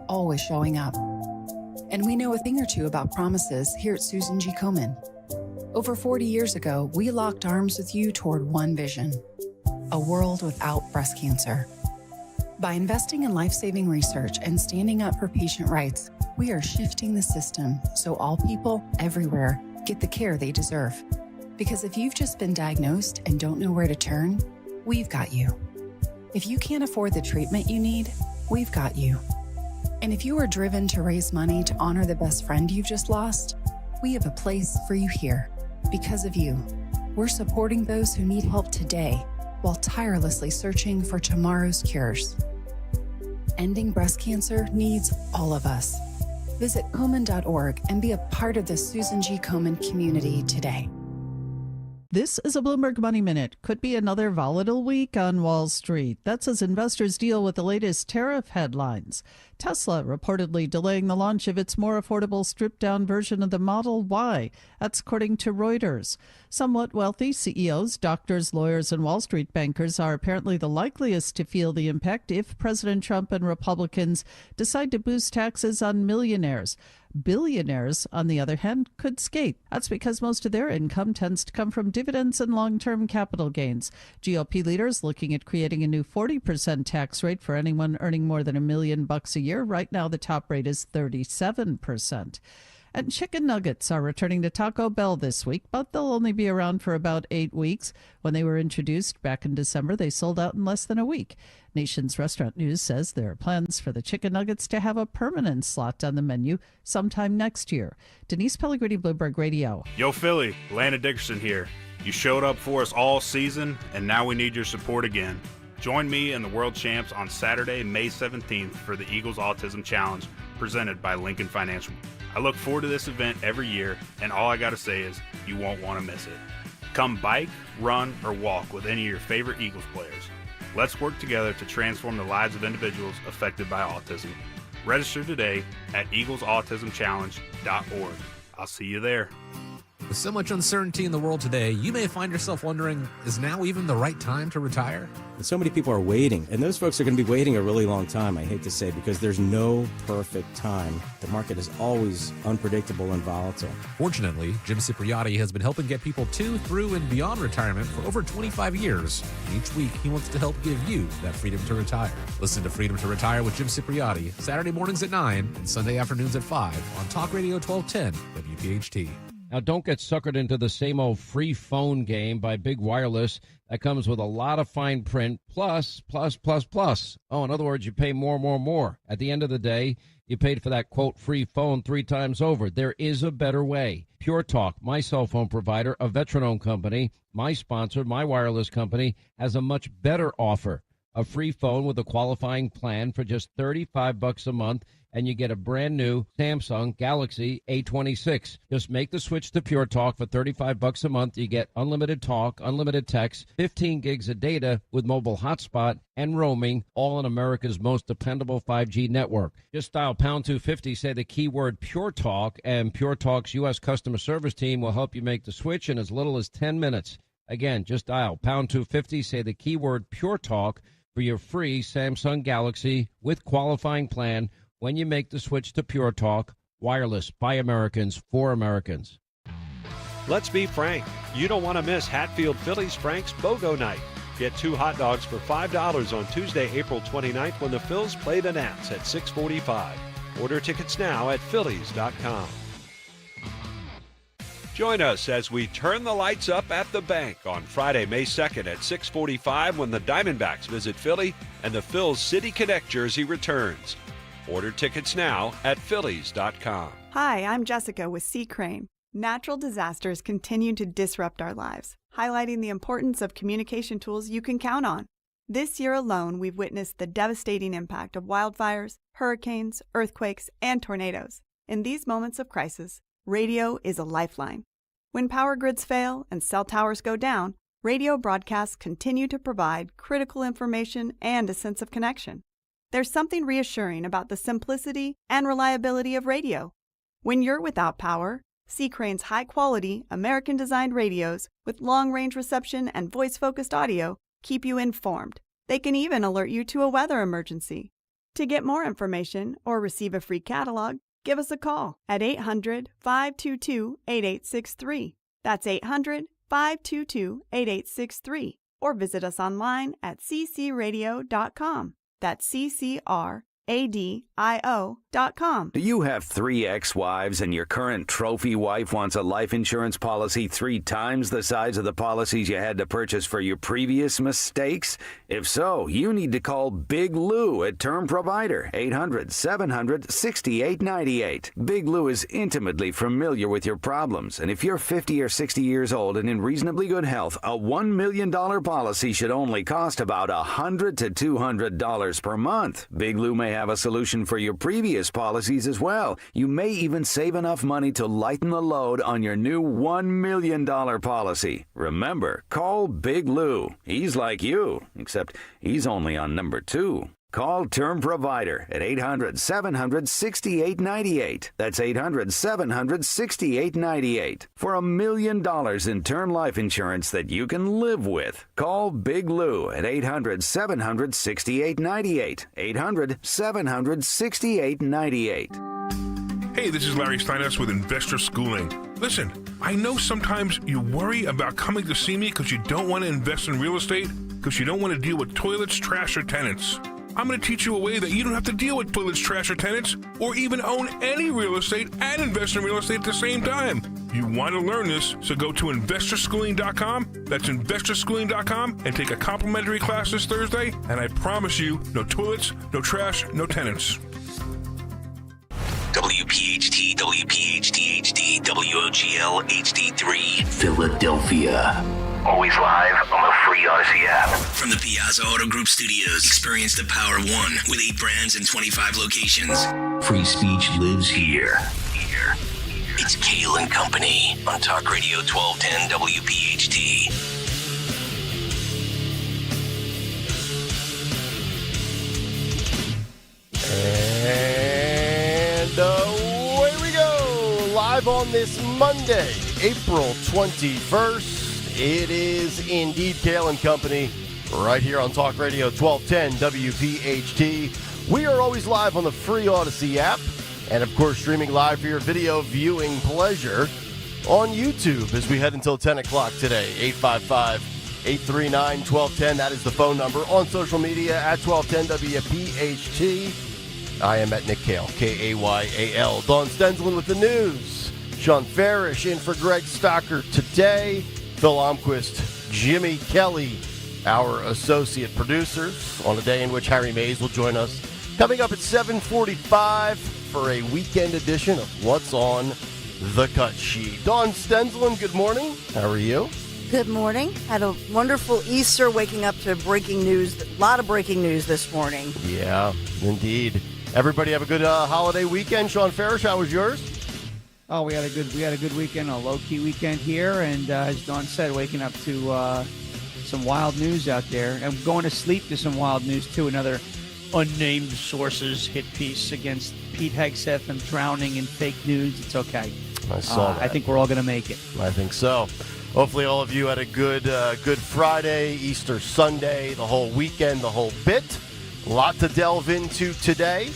always showing up. And we know a thing or two about promises here at Susan G. Komen. Over 40 years ago, we locked arms with you toward one vision: a world without breast cancer. By investing in life-saving research and standing up for patient rights, we are shifting the system so all people everywhere get the care they deserve. Because if you've just been diagnosed and don't know where to turn, we've got you. If you can't afford the treatment you need, we've got you. And if you are driven to raise money to honor the best friend you've just lost, we have a place for you here. Because of you, we're supporting those who need help today while tirelessly searching for tomorrow's cures. Ending breast cancer needs all of us. Visit Komen.org and be a part of the Susan G. Komen community today. This is a Bloomberg Money Minute. Could be another volatile week on Wall Street. That's as investors deal with the latest tariff headlines. Tesla reportedly delaying the launch of its more affordable stripped-down version of the Model Y. That's according to Reuters. Somewhat wealthy CEOs, doctors, lawyers, and Wall Street bankers are apparently the likeliest to feel the impact if President Trump and Republicans decide to boost taxes on millionaires. Billionaires, on the other hand, could skate. That's because most of their income tends to come from dividends and long-term capital gains. GOP leaders looking at creating a new 40% tax rate for anyone earning more than $1 million a year. Right now, the top rate is 37%. And chicken nuggets are returning to Taco Bell this week, but they'll only be around for about 8 weeks. When they were introduced back in December, they sold out in less than a week. Nation's Restaurant News says there are plans for the chicken nuggets to have a permanent slot on the menu sometime next year. Denise Pellegrini, Bloomberg Radio. Yo, Philly, Landon Dickerson here. You showed up for us all season, and now we need your support again. Join me and the World Champs on Saturday, May 17th for the Eagles Autism Challenge presented by Lincoln Financial. I look forward to this event every year, and all I got to say is you won't want to miss it. Come bike, run, or walk with any of your favorite Eagles players. Let's work together to transform the lives of individuals affected by autism. Register today at eaglesautismchallenge.org. I'll see you there. With so much uncertainty in the world today, you may find yourself wondering, is now even the right time to retire? And so many people are waiting, and those folks are going to be waiting a really long time, I hate to say, because there's no perfect time. The market is always unpredictable and volatile. Fortunately, Jim Cipriotti has been helping get people to, through, and beyond retirement for over 25 years. And each week, he wants to help give you that freedom to retire. Listen to Freedom to Retire with Jim Cipriotti, Saturday mornings at 9 and Sunday afternoons at 5 on Talk Radio 1210 WPHT. Now, don't get suckered into the same old free phone game by Big Wireless. That comes with a lot of fine print, plus. Oh, in other words, you pay more. At the end of the day, you paid for that, quote, free phone 3 times over. There is a better way. Pure Talk, my cell phone provider, a veteran-owned company, my sponsor, my wireless company, has a much better offer. A free phone with a qualifying plan for just $35 a month, and you get a brand new Samsung Galaxy A26. Just make the switch to Pure Talk for $35 a month. You get unlimited talk, unlimited text, 15 gigs of data with mobile hotspot and roaming, all on America's most dependable 5G network. Just dial pound 250, say the keyword Pure Talk, and Pure Talk's U.S. customer service team will help you make the switch in as little as 10 minutes. Again, just dial pound 250, say the keyword Pure Talk for your free Samsung Galaxy with qualifying plan when you make the switch to Pure Talk, wireless by Americans for Americans. Let's be frank, you don't want to miss Hatfield Phillies Frank's BOGO Night. Get 2 hot dogs for $5 on Tuesday, April 29th when the Phils play the Nats at 6:45. Order tickets now at Phillies.com. Join us as we turn the lights up at the bank on Friday, May 2nd at 6:45 when the Diamondbacks visit Philly and the Phils City Connect jersey returns. Order tickets now at Phillies.com. Hi, I'm Jessica with Sea Crane. Natural disasters continue to disrupt our lives, highlighting the importance of communication tools you can count on. This year alone, we've witnessed the devastating impact of wildfires, hurricanes, earthquakes, and tornadoes. In these moments of crisis, radio is a lifeline. When power grids fail and cell towers go down, radio broadcasts continue to provide critical information and a sense of connection. There's something reassuring about the simplicity and reliability of radio. When you're without power, Sea Crane's high-quality, American-designed radios with long-range reception and voice-focused audio keep you informed. They can even alert you to a weather emergency. To get more information or receive a free catalog, give us a call at 800-522-8863. That's 800-522-8863. Or visit us online at ccradio.com. That's ccradio.com. Do you have 3 ex-wives and your current trophy wife wants a life insurance policy 3 times the size of the policies you had to purchase for your previous mistakes? If so, you need to call Big Lou at Term Provider, 800-700-6898. Big Lou is intimately familiar with your problems, and if you're 50 or 60 years old and in reasonably good health, a $1 million policy should only cost about $100 to $200 per month. Big Lou may have a solution for your previous policies as well. You may even save enough money to lighten the load on your new $1 million policy. Remember, call Big Lou. He's like you, except he's only on number 2. Call Term Provider at 800-700-6898. That's 800-700-6898. For $1 million in term life insurance that you can live with. Call Big Lou at 800-700-6898. 800-700-6898. Hey, this is Larry Steinhaus with Investor Schooling. Listen, I know sometimes you worry about coming to see me because you don't want to invest in real estate, because you don't want to deal with toilets, trash, or tenants. I'm going to teach you a way that you don't have to deal with toilets, trash, or tenants, or even own any real estate and invest in real estate at the same time. You want to learn this, so go to investorschooling.com. That's investorschooling.com and take a complimentary class this Thursday, and I promise you, no toilets, no trash, no tenants. WPHT, WPHT HD, WOGL HD3, Philadelphia. Always live on the free Odyssey app. From the Piazza Auto Group Studios, experience the power of one with 8 brands and 25 locations. Free speech lives here. It's Kayal and Company on Talk Radio 1210 WPHT. And away we go. Live on this Monday, April 21st. It is indeed Kayal and Company right here on Talk Radio 1210 WPHT. We are always live on the free Odyssey app and, of course, streaming live for your video viewing pleasure on YouTube as we head until 10 o'clock today. 855-839-1210. That is the phone number. On social media at 1210 WPHT. I am at Nick Kayal, K-A-Y-A-L. Dawn Stensland with the news. Sean Farish in for Greg Stocker today. Phil Almquist, Jimmy Kelly, our associate producers, on a day in which Harry Mays will join us. Coming up at 7:45 for a weekend edition of What's on the Cut Sheet. Dawn Stensland, good morning. How are you? Good morning. Had a wonderful Easter, waking up to breaking news. A lot of breaking news this morning. Yeah, indeed. Everybody have a good holiday weekend. Sean Farish, how was yours? Oh, we had a good weekend, a low-key weekend here, and as Dawn said, waking up to some wild news out there, and going to sleep to some wild news too. Another unnamed sources hit piece against Pete Hegseth and drowning in fake news. It's okay. I saw that. I think we're all going to make it. I think so. Hopefully, all of you had a good Friday, Easter Sunday, the whole weekend, the whole bit. A lot to delve into today.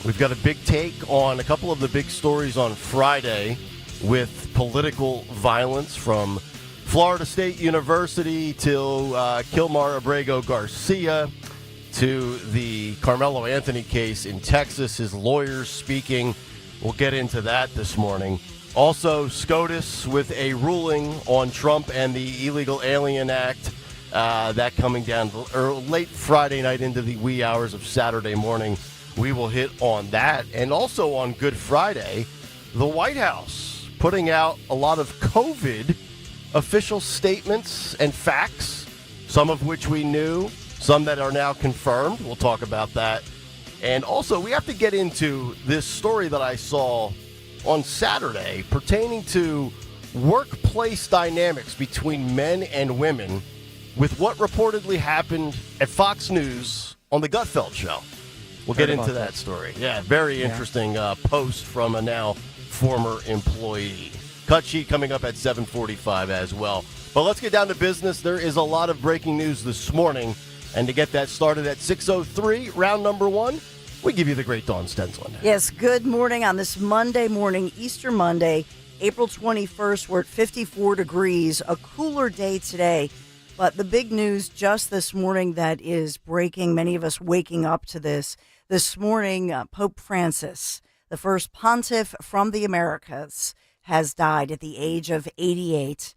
We've got a big take on a couple of the big stories on Friday. with political violence from Florida State University to Kilmar Abrego Garcia to the Carmelo Anthony case in Texas. His lawyers speaking. We'll get into that this morning. Also, SCOTUS with a ruling on Trump and the Illegal Alien Act. That coming down late Friday night into the wee hours of Saturday morning. We will hit on that. And also on Good Friday, the White House putting out a lot of COVID official statements and facts, some of which we knew, some that are now confirmed. We'll talk about that. And also, we have to get into this story that I saw on Saturday pertaining to workplace dynamics between men and women with what reportedly happened at Fox News on the Gutfeld show. We'll get into that story. Yeah, very interesting post from a now former employee. Cut sheet coming up at 7:45 as well. But let's get down to business. There is a lot of breaking news this morning. And to get that started at 6:03, round number one, we give you the great Dawn Stensland. Yes, good morning on this Monday morning, Easter Monday, April 21st. We're at 54 degrees, a cooler day today. But the big news just this morning that is breaking, many of us waking up to this morning, Pope Francis, the first pontiff from the Americas, has died at the age of 88.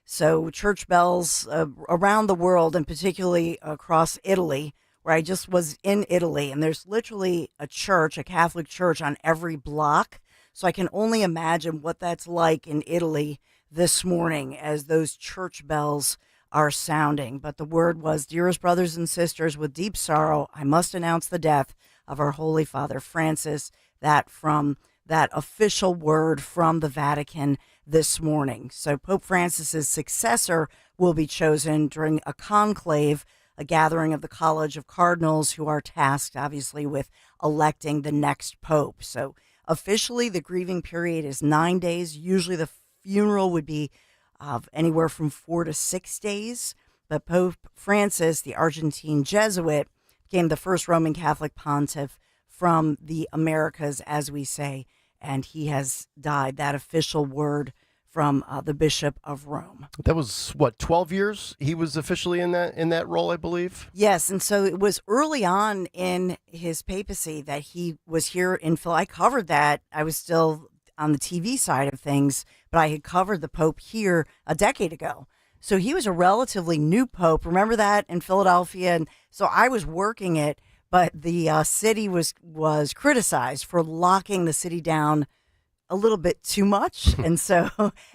So church bells around the world, and particularly across Italy, where I just was in Italy, and there's literally a church, a Catholic church on every block. So I can only imagine what that's like in Italy this morning as those church bells are sounding. But the word was, dearest brothers and sisters, with deep sorrow, I must announce the death of our Holy Father Francis, that from that official word from the Vatican this morning. So Pope Francis's successor will be chosen during a conclave, a gathering of the College of Cardinals, who are tasked, obviously, with electing the next pope. So officially, the grieving period is 9 days. Usually the funeral would be anywhere from 4 to 6 days. But Pope Francis, the Argentine Jesuit, became the first Roman Catholic pontiff from the Americas, as we say, and he has died. That official word from the Bishop of Rome. That was, 12 years he was officially in that role, I believe? Yes, and so it was early on in his papacy that he was here in Philly. I covered that. I was still on the TV side of things, but I had covered the Pope here a decade ago. So he was a relatively new Pope. Remember that in Philadelphia? And so I was working it, but the city was criticized for locking the city down a little bit too much. And so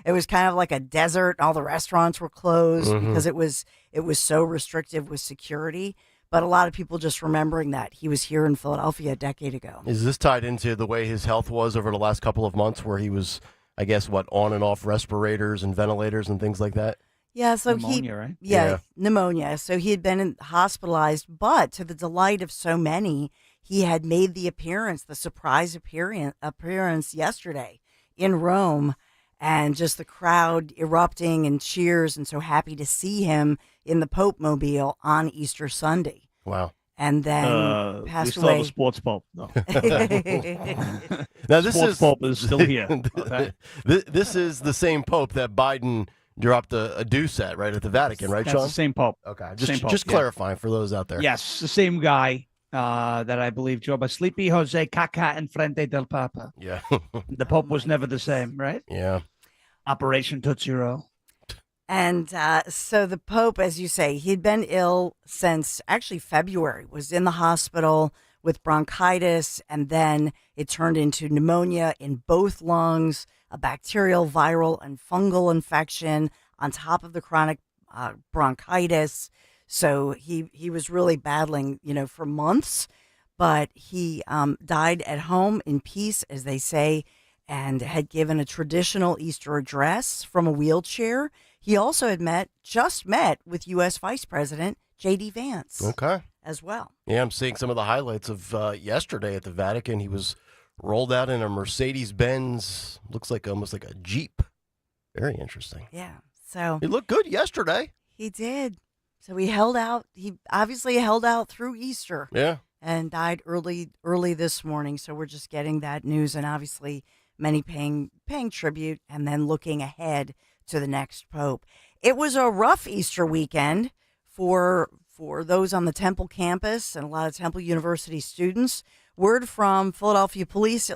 it was kind of like a desert. All the restaurants were closed because it was so restrictive with security. But a lot of people just remembering that he was here in Philadelphia a decade ago. Is this tied into the way his health was over the last couple of months, where he was, I guess, on and off respirators and ventilators and things like that? Yeah, so pneumonia, right? Yeah, pneumonia. So he had been hospitalized, but to the delight of so many, he had made the surprise appearance yesterday in Rome, and just the crowd erupting and cheers, and so happy to see him in the Pope Mobile on Easter Sunday. Wow. And then passed away. We still have a sports Pope. No. Now, this Pope is still here. Okay? This is the same Pope that Biden dropped a deuce at, right, at the Vatican, right, Sean? That's the same Pope. Okay, just clarifying for those out there. Yes, the same guy that I believe drove a sleepy Jose Caca en frente del Papa. Yeah. The Pope was never the same, right? Yeah. Operation Tootsie Roll. And so the Pope, as you say, he'd been ill since actually February, was in the hospital with bronchitis, and then it turned into pneumonia in both lungs, a bacterial, viral, and fungal infection on top of the chronic bronchitis. So he was really battling, for months, but he died at home in peace, as they say, and had given a traditional Easter address from a wheelchair. He also had just met with U.S. Vice President J.D. Vance. Okay. As well. Yeah, I'm seeing some of the highlights of yesterday at the Vatican. He was rolled out in a Mercedes-Benz, looks like almost like a Jeep. Very interesting. Yeah. So he looked good yesterday. He did. So he held out. He obviously held out through Easter. Yeah. And died early this morning. So we're just getting that news, and obviously many paying tribute and then looking ahead to the next pope. It was a rough Easter weekend for those on the Temple campus and a lot of Temple University students. Word from Philadelphia police,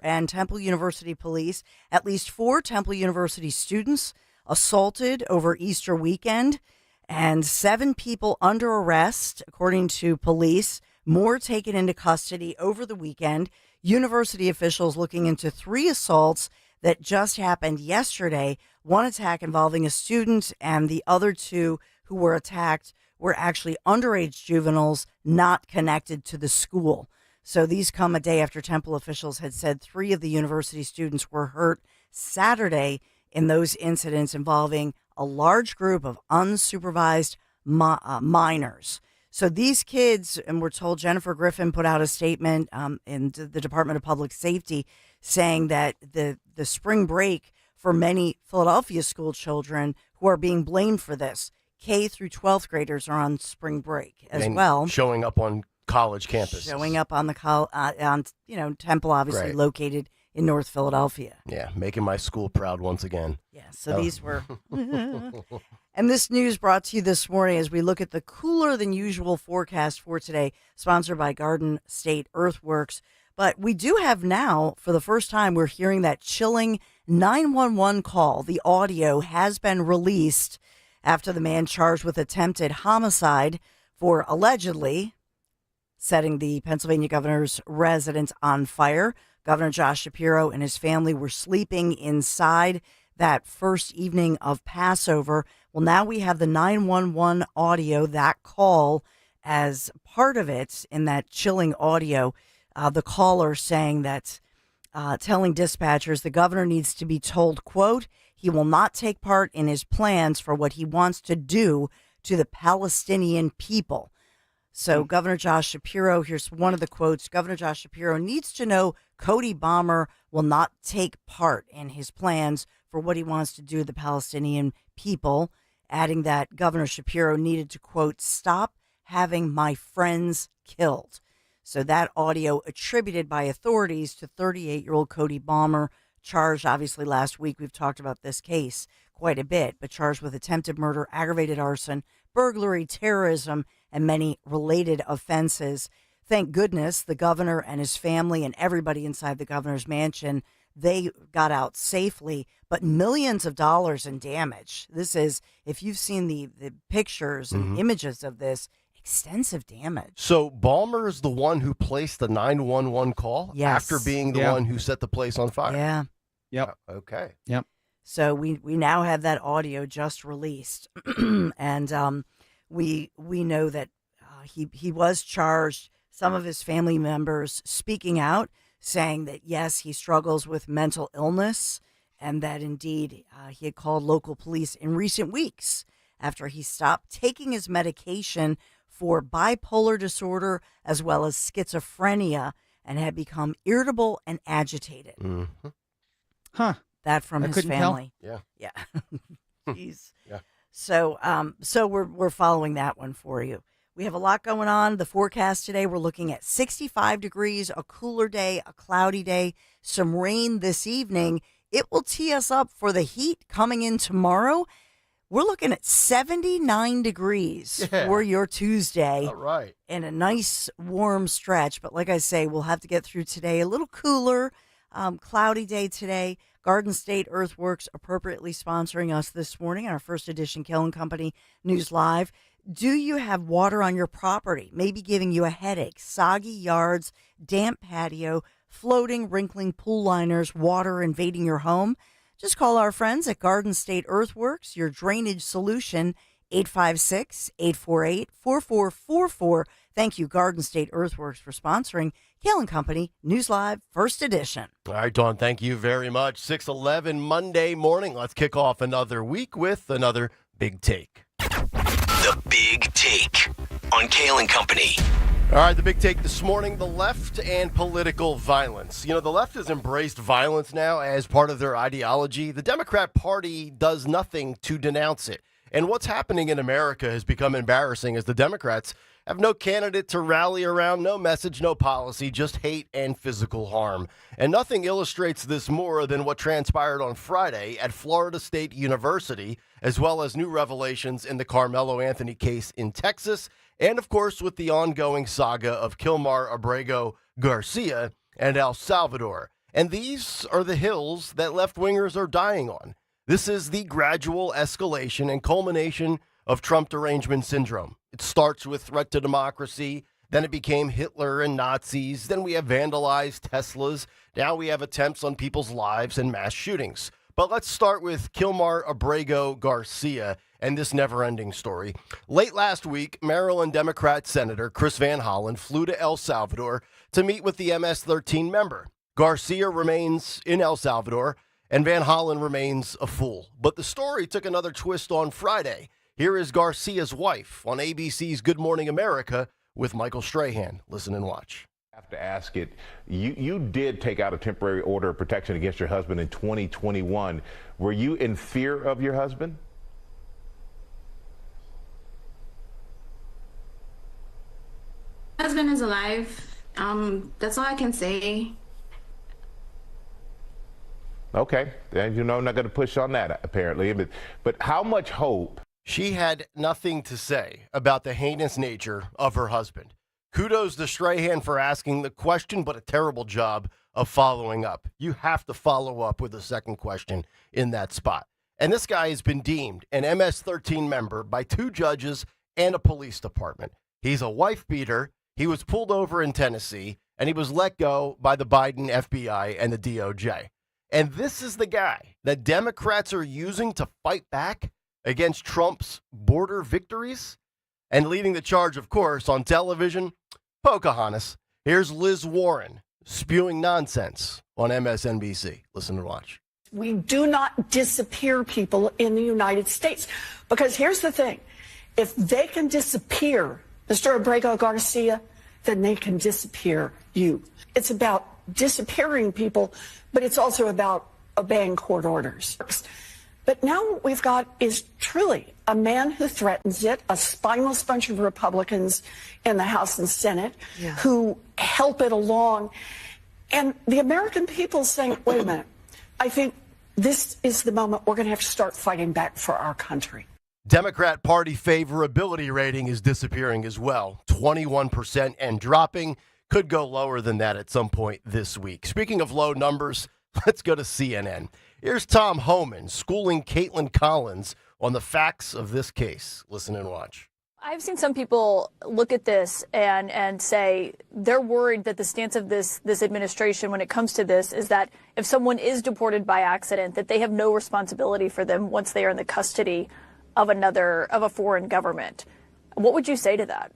and Temple University police, at least 4 Temple University students assaulted over Easter weekend, and 7 people under arrest, according to police. More taken into custody over the weekend. University officials looking into 3 assaults that just happened yesterday. One attack involving a student, and the other 2 who were attacked were actually underage juveniles not connected to the school. So these come a day after Temple officials had said 3 of the university students were hurt Saturday in those incidents involving a large group of unsupervised minors. So these kids, and we're told Jennifer Griffin put out a statement in the Department of Public Safety saying that the spring break for many Philadelphia school children who are being blamed for this, K through 12th graders are on spring break as well. Showing up on college campus. Showing up on the Temple, obviously located in North Philadelphia. Yeah, making my school proud once again. Yeah, so these were... And this news brought to you this morning as we look at the cooler than usual forecast for today, sponsored by Garden State Earthworks. But we do have now, for the first time, we're hearing that chilling 911 call. The audio has been released after the man charged with attempted homicide for allegedly setting the Pennsylvania governor's residence on fire. Governor Josh Shapiro and his family were sleeping inside that first evening of Passover. Well, now we have the 911 audio, that call, as part of it in that chilling audio. The caller saying that, telling dispatchers the governor needs to be told, quote, he will not take part in his plans for what he wants to do to the Palestinian people. So Governor Josh Shapiro, here's one of the quotes. Governor Josh Shapiro needs to know Cody Bomber will not take part in his plans for what he wants to do to the Palestinian people, adding that Governor Shapiro needed to, quote, stop having my friends killed. So that audio attributed by authorities to 38-year-old Cody Bomber, charged obviously last week. We've talked about this case quite a bit, but charged with attempted murder, aggravated arson, burglary, terrorism, and many related offenses. Thank goodness the governor and his family and everybody inside the governor's mansion, they got out safely, but millions of dollars in damage. This is, if you've seen the pictures and images of this, extensive damage. So Balmer is the one who placed the 911 call after being the one who set the place on fire? Yeah. Yep. Okay. Yep. So we now have that audio just released, and we know that he was charged. Some of his family members speaking out, saying that yes, he struggles with mental illness, and that indeed he had called local police in recent weeks after he stopped taking his medication for bipolar disorder as well as schizophrenia, and had become irritable and agitated. Mm-hmm. Huh. That from I his couldn't family. Yeah. Yeah. Jeez. Yeah. So we're following that one for you. We have a lot going on. The forecast today, we're looking at 65 degrees, a cooler day, a cloudy day, some rain this evening. It will tee us up for the heat coming in tomorrow. We're looking at 79 degrees for your Tuesday. All right. And a nice warm stretch. But like I say, we'll have to get through today. A little cooler, cloudy day today. Garden State Earthworks appropriately sponsoring us this morning on our first edition Kayal Company News Live. Do you have water on your property, maybe giving you a headache, soggy yards, damp patio, floating, wrinkling pool liners, water invading your home? Just call our friends at Garden State Earthworks, your drainage solution, 856-848-4444. Thank you, Garden State Earthworks, for sponsoring Kayal Company News Live First Edition. All right, Dawn, thank you very much. 6:11 Monday morning. Let's kick off another week with another Big Take. The Big Take on Kayal Company. All right, the big take this morning, the left and political violence. You know, the left has embraced violence now as part of their ideology. The Democrat Party does nothing to denounce it. And what's happening in America has become embarrassing as the Democrats have no candidate to rally around, no message, no policy, just hate and physical harm. And nothing illustrates this more than what transpired on Friday at Florida State University, as well as new revelations in the Carmelo Anthony case in Texas, and of course with the ongoing saga of Kilmar Abrego Garcia and El Salvador. And these are the hills that left-wingers are dying on. This is the gradual escalation and culmination of Trump derangement syndrome. It starts with threat to democracy, then it became Hitler and Nazis, then we have vandalized Teslas, now we have attempts on people's lives and mass shootings. But let's start with Kilmar Abrego Garcia and this never-ending story. Late last week, Maryland Democrat Senator Chris Van Hollen flew to El Salvador to meet with the MS-13 member. Garcia remains in El Salvador, and Van Hollen remains a fool. But the story took another twist on Friday. Here is Garcia's wife on ABC's Good Morning America with Michael Strahan. Listen and watch. I have to ask it. You did take out a temporary order of protection against your husband in 2021. Were you in fear of your husband? My husband is alive. That's all I can say. Okay, and I'm not going to push on that apparently. But how much hope? She had nothing to say about the heinous nature of her husband. Kudos to Strahan for asking the question, but a terrible job of following up. You have to follow up with a second question in that spot. And this guy has been deemed an MS-13 member by 2 judges and a police department. He's a wife beater. He was pulled over in Tennessee, and he was let go by the Biden FBI and the DOJ. And this is the guy that Democrats are using to fight back against Trump's border victories. And leading the charge, of course, on television, Pocahontas. Here's Liz Warren spewing nonsense on MSNBC. Listen and watch. We do not disappear people in the United States. Because here's the thing. If they can disappear Mr. Abrego Garcia, then they can disappear you. It's about disappearing people, but it's also about obeying court orders. But now what we've got is truly a man who threatens it, a spineless bunch of Republicans in the House and Senate who help it along. And the American people saying, wait a minute, I think this is the moment we're going to have to start fighting back for our country. Democrat Party favorability rating is disappearing as well, 21% and dropping. Could go lower than that at some point this week. Speaking of low numbers, let's go to CNN. Here's Tom Homan schooling Caitlin Collins on the facts of this case. Listen and watch. I've seen some people look at this and say they're worried that the stance of this administration when it comes to this is that if someone is deported by accident, that they have no responsibility for them once they are in the custody of a foreign government. What would you say to that?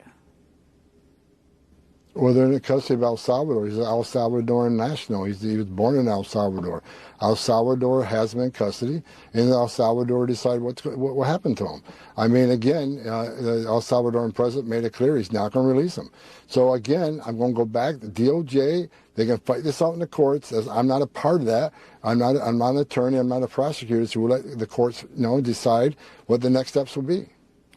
Well, they're in the custody of El Salvador. He's an El Salvadoran national. He was born in El Salvador. El Salvador has him in custody, and El Salvador decide what happened to him. I mean, again, the El Salvadoran president made it clear he's not going to release him. So, again, I'm going to go back. The DOJ, they can fight this out in the courts. I'm not a part of that. I'm not an attorney. I'm not a prosecutor. So we'll let the courts decide what the next steps will be.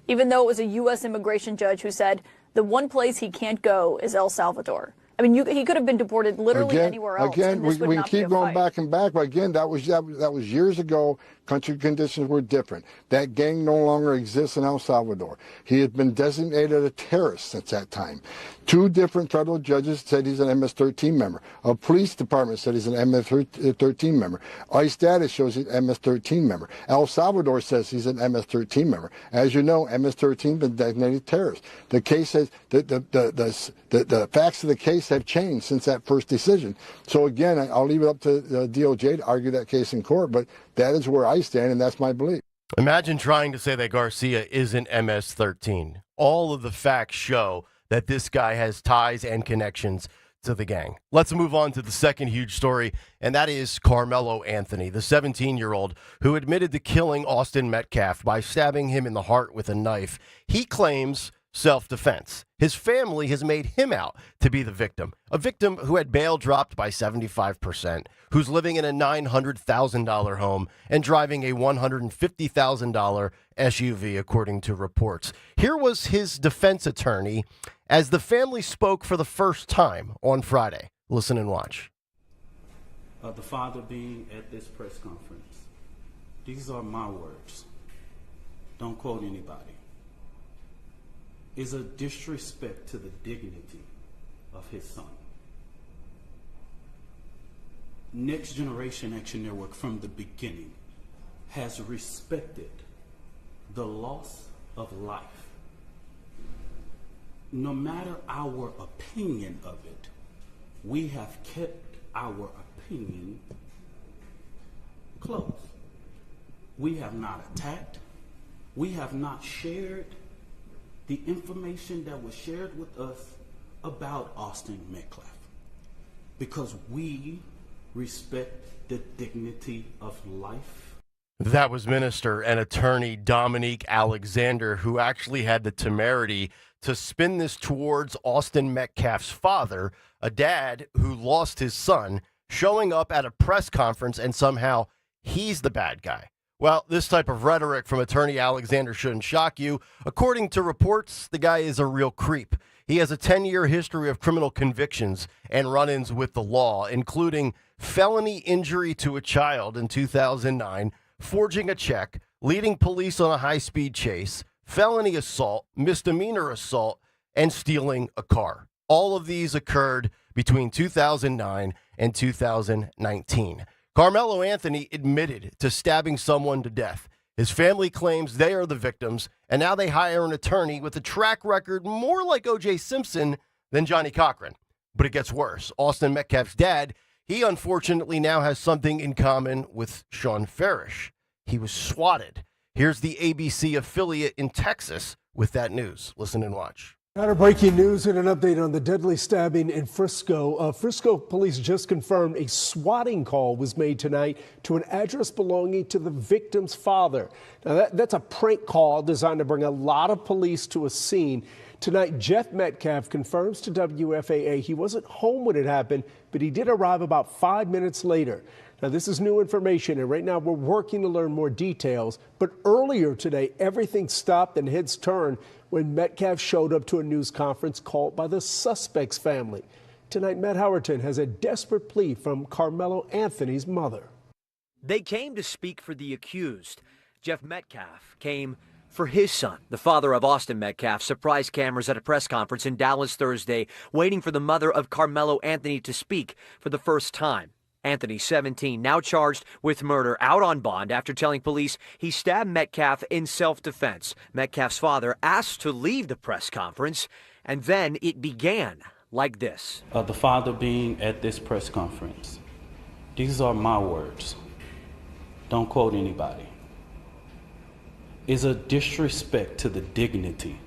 Even though it was a U.S. immigration judge who said the one place he can't go is El Salvador. I mean, he could have been deported literally anywhere else. Again, we can keep going back and back, but again, that was years ago. Country conditions were different. That gang no longer exists in El Salvador. He had been designated a terrorist since that time. 2 different federal judges said he's an MS-13 member. A police department said he's an MS-13 member. ICE data shows he's an MS-13 member. El Salvador says he's an MS-13 member. As you know, MS-13 has been designated terrorist. The case has the facts of the case have changed since that first decision. So again, I'll leave it up to the DOJ to argue that case in court, but that is where I stand, and that's my belief. Imagine trying to say that Garcia isn't MS-13. All of the facts show that this guy has ties and connections to the gang. Let's move on to the second huge story, and that is Carmelo Anthony, the 17-year-old who admitted to killing Austin Metcalf by stabbing him in the heart with a knife. He claims self-defense. His family has made him out to be the victim, a victim who had bail dropped by 75%, who's living in a $900,000 home and driving a $150,000 SUV, according to reports. Here was his defense attorney as the family spoke for the first time on Friday. Listen and watch. The father being at this press conference. These are my words. Don't quote anybody. Is a disrespect to the dignity of his son. Next Generation Action Network from the beginning has respected the loss of life. No matter our opinion of it, we have kept our opinion close. We have not attacked. We have not shared the information that was shared with us about Austin Metcalf, because we respect the dignity of life. That was Minister and Attorney Dominique Alexander, who actually had the temerity to spin this towards Austin Metcalf's father, a dad who lost his son, showing up at a press conference and somehow he's the bad guy. Well, this type of rhetoric from Attorney Alexander shouldn't shock you. According to reports, the guy is a real creep. He has a 10-year history of criminal convictions and run-ins with the law, including felony injury to a child in 2009, forging a check, leading police on a high-speed chase, felony assault, misdemeanor assault, and stealing a car. All of these occurred between 2009 and 2019. Carmelo Anthony admitted to stabbing someone to death. His family claims they are the victims, and now they hire an attorney with a track record more like O.J. Simpson than Johnny Cochran. But it gets worse. Austin Metcalf's dad, he unfortunately now has something in common with Sean Farish. He was swatted. Here's the ABC affiliate in Texas with that news. Listen and watch. Out breaking news and an update on the deadly stabbing in Frisco. Frisco police just confirmed a swatting call was made tonight to an address belonging to the victim's father. Now that's a prank call designed to bring a lot of police to a scene. Tonight, Jeff Metcalf confirms to WFAA he wasn't home when it happened, but he did arrive about 5 minutes later. Now, this is new information, and right now we're working to learn more details. But earlier today, everything stopped and heads turned when Metcalf showed up to a news conference called by the suspect's family. Tonight, Matt Howerton has a desperate plea from Carmelo Anthony's mother. They came to speak for the accused. Jeff Metcalf came for his son. The father of Austin Metcalf surprised cameras at a press conference in Dallas Thursday, waiting for the mother of Carmelo Anthony to speak for the first time. Anthony, 17, now charged with murder, out on bond after telling police he stabbed Metcalf in self-defense. Metcalf's father asked to leave the press conference, and then it began like this. The father being at this press conference. These are my words. Don't quote anybody. Is a disrespect to the dignity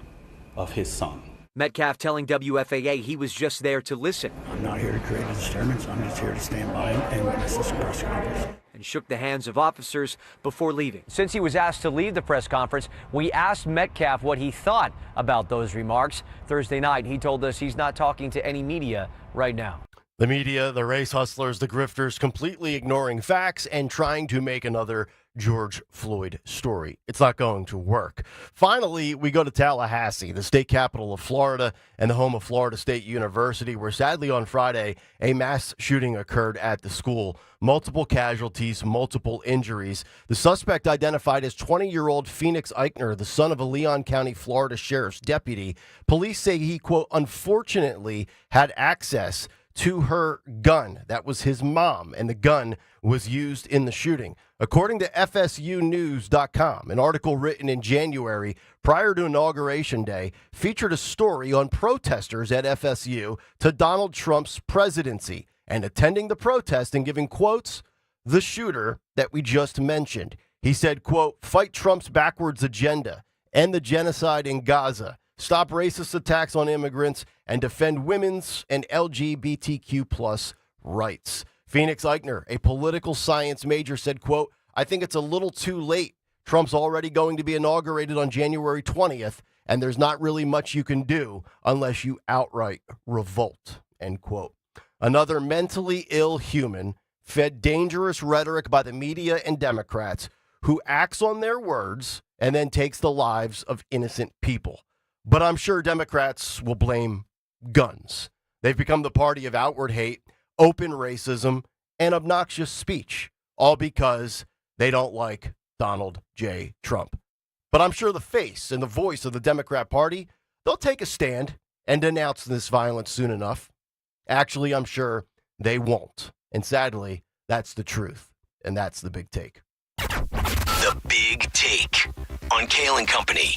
of his son. Metcalf telling WFAA he was just there to listen. I'm not here to create a disturbance. I'm just here to stand by and witness this press conference. And shook the hands of officers before leaving. Since he was asked to leave the press conference, we asked Metcalf what he thought about those remarks. Thursday night, he told us he's not talking to any media right now. The media, the race hustlers, the grifters, completely ignoring facts and trying to make another George Floyd story. It's not going to work. Finally, we go to Tallahassee, the state capital of Florida and the home of Florida State University, where sadly on Friday, a mass shooting occurred at the school. Multiple casualties, multiple injuries. The suspect identified as 20-year-old Phoenix Eichner, the son of a Leon County, Florida sheriff's deputy. Police say he, quote, unfortunately had access to her gun. That was his mom, and the gun was used in the shooting. According to FSUnews.com, an article written in January prior to Inauguration Day featured a story on protesters at FSU to Donald Trump's presidency and attending the protest and giving quotes, the shooter that we just mentioned. He said, quote, fight Trump's backwards agenda, end the genocide in Gaza, stop racist attacks on immigrants, and defend women's and LGBTQ plus rights. Phoenix Eichner, a political science major, said, quote, I think it's a little too late. Trump's already going to be inaugurated on January 20th, and there's not really much you can do unless you outright revolt, end quote. Another mentally ill human fed dangerous rhetoric by the media and Democrats who acts on their words and then takes the lives of innocent people. But I'm sure Democrats will blame guns. They've become the party of outward hate, open racism, and obnoxious speech, all because they don't like Donald J. Trump. But I'm sure the face and the voice of the Democrat Party, they'll take a stand and denounce this violence soon enough. Actually, I'm sure they won't. And sadly, that's the truth. And that's the big take. The Big Take on Kayal and Company.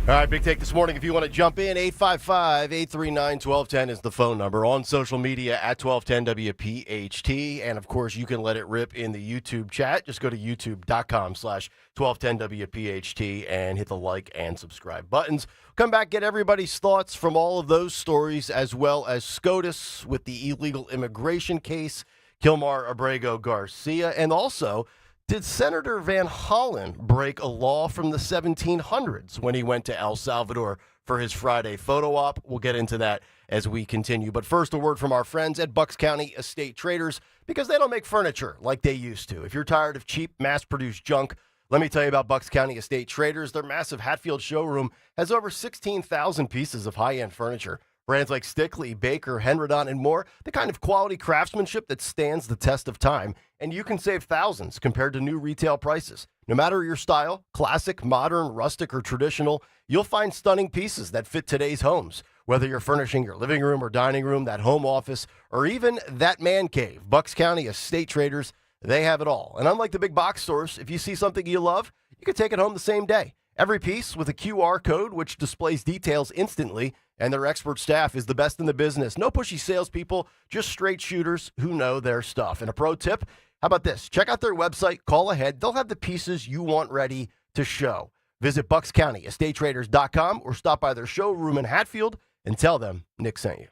All right, big take this morning. If you want to jump in, 855-839-1210 is the phone number. On social media at 1210 WPHT. And, of course, you can let it rip in the YouTube chat. Just go to youtube.com/1210 WPHT and hit the like and subscribe buttons. Come back, get everybody's thoughts from all of those stories, as well as SCOTUS with the illegal immigration case, Kilmar Abrego Garcia, and also, did Senator Van Hollen break a law from the 1700s when he went to El Salvador for his Friday photo op? We'll get into that as we continue. But first, a word from our friends at Bucks County Estate Traders, because they don't make furniture like they used to. If you're tired of cheap, mass-produced junk, let me tell you about Bucks County Estate Traders. Their massive Hatfield showroom has over 16,000 pieces of high-end furniture. Brands like Stickley, Baker, Henredon, and more, the kind of quality craftsmanship that stands the test of time. And you can save thousands compared to new retail prices. No matter your style, classic, modern, rustic, or traditional, you'll find stunning pieces that fit today's homes. Whether you're furnishing your living room or dining room, that home office, or even that man cave, Bucks County Estate Traders, they have it all. And unlike the big box stores, if you see something you love, you can take it home the same day. Every piece with a QR code which displays details instantly, and their expert staff is the best in the business. No pushy salespeople, just straight shooters who know their stuff. And a pro tip, how about this? Check out their website, call ahead. They'll have the pieces you want ready to show. Visit BucksCountyEstateTraders.com or stop by their showroom in Hatfield and tell them Nick sent you.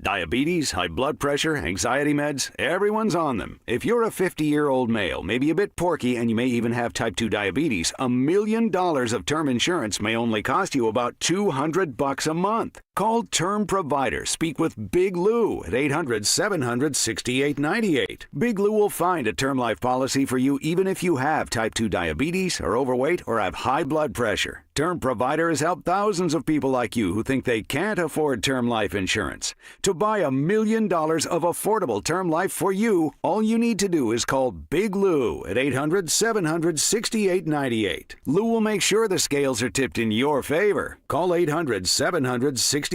Diabetes, high blood pressure, anxiety meds, everyone's on them. If you're a 50-year-old male, maybe a bit porky, and you may even have type 2 diabetes, $1 million of term insurance may only cost you about $200 a month. Call Term Provider. Speak with Big Lou at 800-700-6898. Big Lou will find a term life policy for you even if you have type 2 diabetes, are overweight, or have high blood pressure. Term Provider has helped thousands of people like you who think they can't afford term life insurance. To buy $1 million of affordable term life for you, all you need to do is call Big Lou at 800-700-6898. Lou will make sure the scales are tipped in your favor. Call 800-700-6898.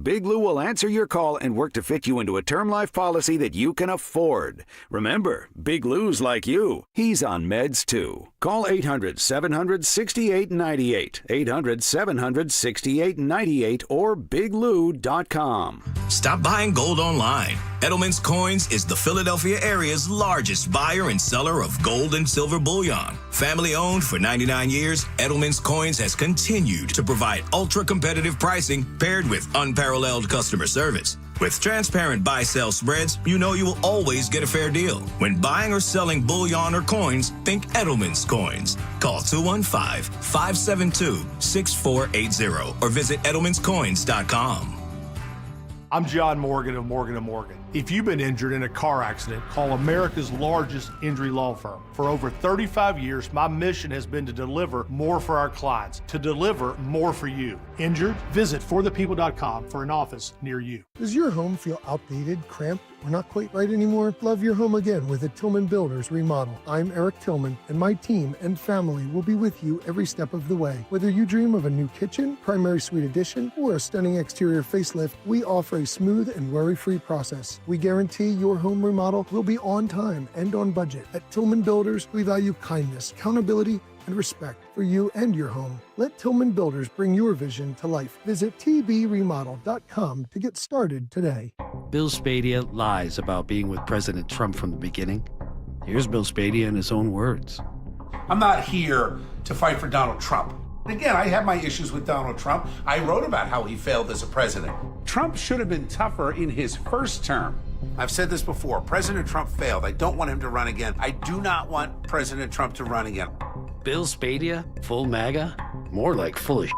Big Lou will answer your call and work to fit you into a term life policy that you can afford. Remember, Big Lou's like you. He's on meds too. Call 800-700-6898. 800-700-6898 or biglou.com. Stop buying gold online. Edelman's Coins is the Philadelphia area's largest buyer and seller of gold and silver bullion. Family owned for 99 years, Edelman's Coins has continued to provide ultra-competitive pricing paired with unparalleled customer service. With transparent buy-sell spreads, you know you will always get a fair deal. When buying or selling bullion or coins, think Edelman's Coins. Call 215-572-6480 or visit edelmanscoins.com. I'm John Morgan of Morgan & Morgan. If you've been injured in a car accident, call America's largest injury law firm. For over 35 years, my mission has been to deliver more for our clients, to deliver more for you. Injured? Visit forthepeople.com for an office near you. Does your home feel outdated, cramped, or not quite right anymore? Love your home again with a Tillman Builders remodel. I'm Eric Tillman, and my team and family will be with you every step of the way. Whether you dream of a new kitchen, primary suite addition, or a stunning exterior facelift, we offer a smooth and worry-free process. We guarantee your home remodel will be on time and on budget. At Tillman Builders, we value kindness, accountability, and respect for you and your home. Let Tillman Builders bring your vision to life. Visit tbremodel.com to get started today. Bill Spadia lies about being with President Trump from the beginning. Here's Bill Spadia in his own words. I'm not here to fight for Donald Trump. Again, I have my issues with Donald Trump. I wrote about how he failed as a president. Trump should have been tougher in his first term. I've said this before. President Trump failed. I don't want him to run again. I do not want President Trump to run again. Bill Spadia, full MAGA? More like full of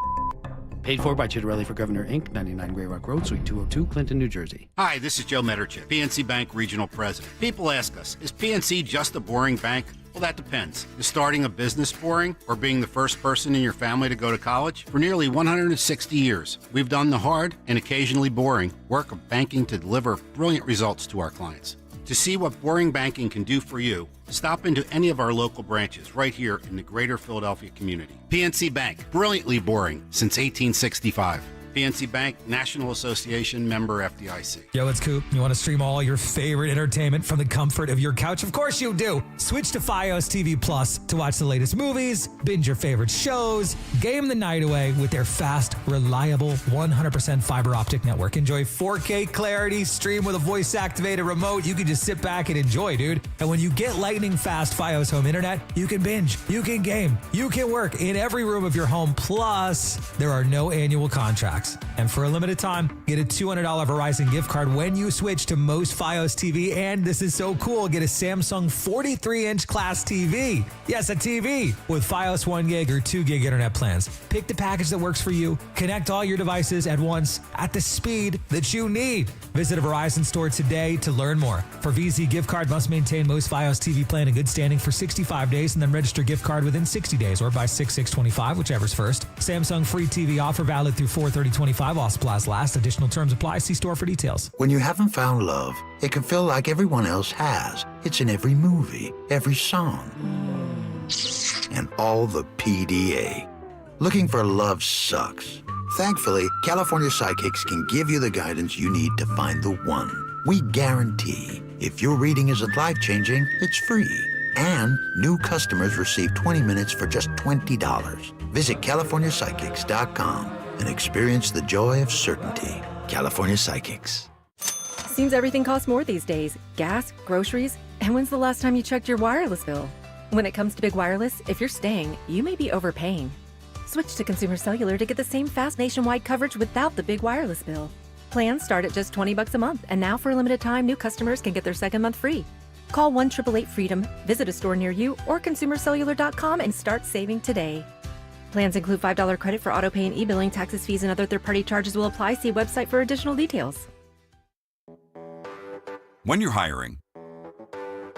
Paid for by Chitterelli for Governor, Inc., 99 Grey Rock Road, Suite 202, Clinton, New Jersey. Hi, this is Joe Mederchik, PNC Bank Regional President. People ask us, is PNC just a boring bank? Well, that depends. Is starting a business boring or being the first person in your family to go to college? For nearly 160 years, we've done the hard and occasionally boring work of banking to deliver brilliant results to our clients. To see what boring banking can do for you, stop into any of our local branches right here in the greater Philadelphia community. PNC Bank, brilliantly boring since 1865. PNC Bank, National Association, member FDIC. Yo, it's Coop. You want to stream all your favorite entertainment from the comfort of your couch? Of course you do. Switch to Fios TV Plus to watch the latest movies, binge your favorite shows, game the night away with their fast, reliable, 100% fiber optic network. Enjoy 4K clarity, stream with a voice-activated remote. You can just sit back and enjoy, dude. And when you get lightning fast Fios home internet, you can binge, you can game, you can work in every room of your home. Plus, there are no annual contracts. And for a limited time, get a $200 Verizon gift card when you switch to most Fios TV. And this is so cool, get a Samsung 43-inch class TV. Yes, a TV with Fios 1 gig or 2 gig internet plans. Pick the package that works for you. Connect all your devices at once at the speed that you need. Visit a Verizon store today to learn more. For VZ gift card, must maintain most Fios TV plan in good standing for 65 days and then register gift card within 60 days or by 6/6/25, whichever's first. Samsung free TV offer valid through 4/30/25. All supplies last. Additional terms apply. See store for details. When you haven't found love, it can feel like everyone else has. It's in every movie, every song, and all the PDA. Looking for love sucks. Thankfully, California Psychics can give you the guidance you need to find the one. We guarantee if your reading isn't life-changing, it's free. And new customers receive 20 minutes for just $20. Visit CaliforniaPsychics.com and experience the joy of certainty. California Psychics. Seems everything costs more these days. Gas, groceries, and when's the last time you checked your wireless bill? When it comes to big wireless, if you're staying, you may be overpaying. Switch to Consumer Cellular to get the same fast nationwide coverage without the big wireless bill. Plans start at just $20 a month, and now for a limited time, new customers can get their second month free. Call 1-888-FREEDOM, visit a store near you, or ConsumerCellular.com and start saving today. Plans include $5 credit for autopay and e-billing. Taxes, fees, and other third-party charges will apply. See website for additional details. When you're hiring,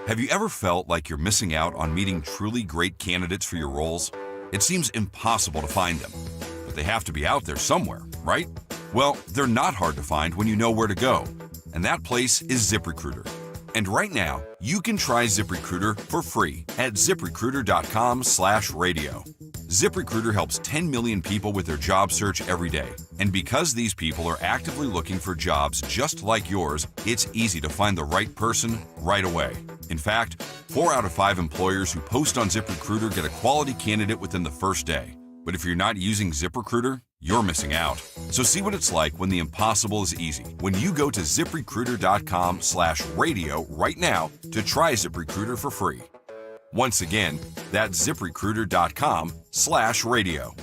have you ever felt like you're missing out on meeting truly great candidates for your roles? It seems impossible to find them, but they have to be out there somewhere, right? Well, they're not hard to find when you know where to go, and that place is ZipRecruiter. And right now, you can try ZipRecruiter for free at ZipRecruiter.com/radio. ZipRecruiter helps 10 million people with their job search every day. And because these people are actively looking for jobs just like yours, it's easy to find the right person right away. In fact, 4 out of 5 employers who post on ZipRecruiter get a quality candidate within the first day. But if you're not using ZipRecruiter, you're missing out. So see what it's like when the impossible is easy. When you go to ZipRecruiter.com/radio right now to try ZipRecruiter for free. Once again, that's ZipRecruiter.com/radio.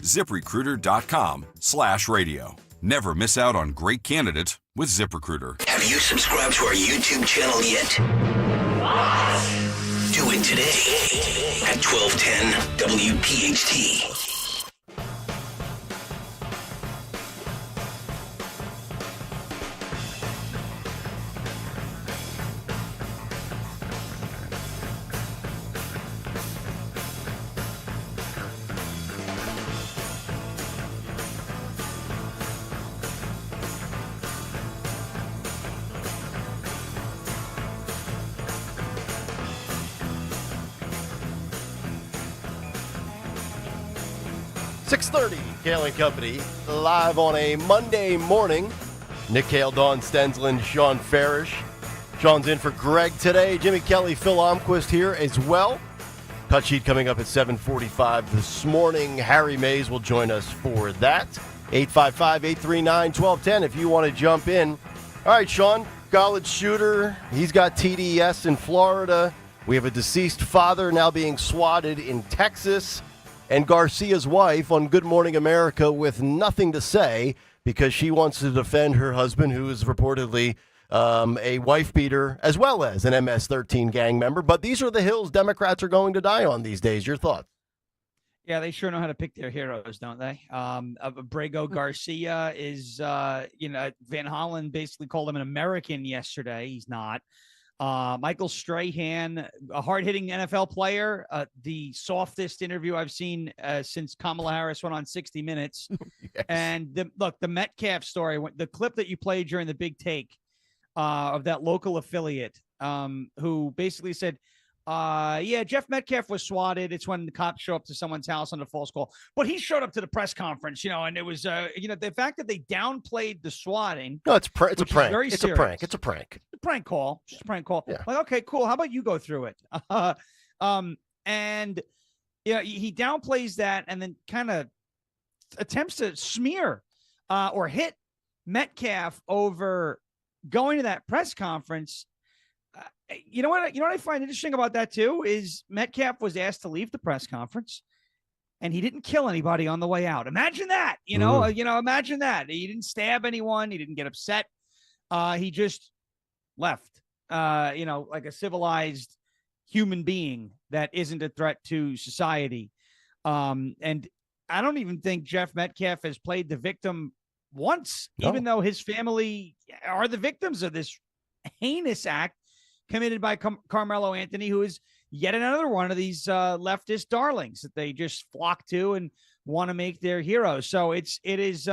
ZipRecruiter.com/radio. Never miss out on great candidates with ZipRecruiter. Have you subscribed to our YouTube channel yet? Do it today at 1210 WPHT. Kayal and Company, live on a Monday morning. Nick Kayal, Dawn Stensland, Sean Farish. Sean's in for Greg today. Jimmy Kelly, Phil Almquist here as well. Cut sheet coming up at 7:45 this morning. Harry Mays will join us for that. 855-839-1210 if you want to jump in. All right, Sean, college shooter. He's got TDS in Florida. We have a deceased father now being swatted in Texas. And Garcia's wife on Good Morning America with nothing to say because she wants to defend her husband, who is reportedly a wife beater as well as an MS-13 gang member. But these are the hills Democrats are going to die on these days. Your thoughts? Yeah, they sure know how to pick their heroes, don't they? Abrego Garcia is, Van Hollen basically called him an American yesterday. He's not. Michael Strahan, a hard-hitting NFL player, the softest interview I've seen since Kamala Harris went on 60 Minutes. Yes. And the Metcalf story, the clip that you played during the big take of that local affiliate, who basically said, Jeff Metcalf was swatted. It's when the cops show up to someone's house on a false call. But he showed up to the press conference, and it was, the fact that they downplayed the swatting. No, it's a prank. It's a prank. It's a prank. Prank call. Just a prank call. Yeah. Like, okay, cool. How about you go through it? And he downplays that and then kind of attempts to smear or hit Metcalf over going to that press conference. You know what I find interesting about that too is Metcalf was asked to leave the press conference and he didn't kill anybody on the way out. Imagine that, imagine that. He didn't stab anyone. He didn't get upset. He just left, like a civilized human being that isn't a threat to society. And I don't even think Jeff Metcalf has played the victim once, even though his family are the victims of this heinous act committed by Carmelo Anthony, who is yet another one of these leftist darlings that they just flock to and want to make their heroes. So it is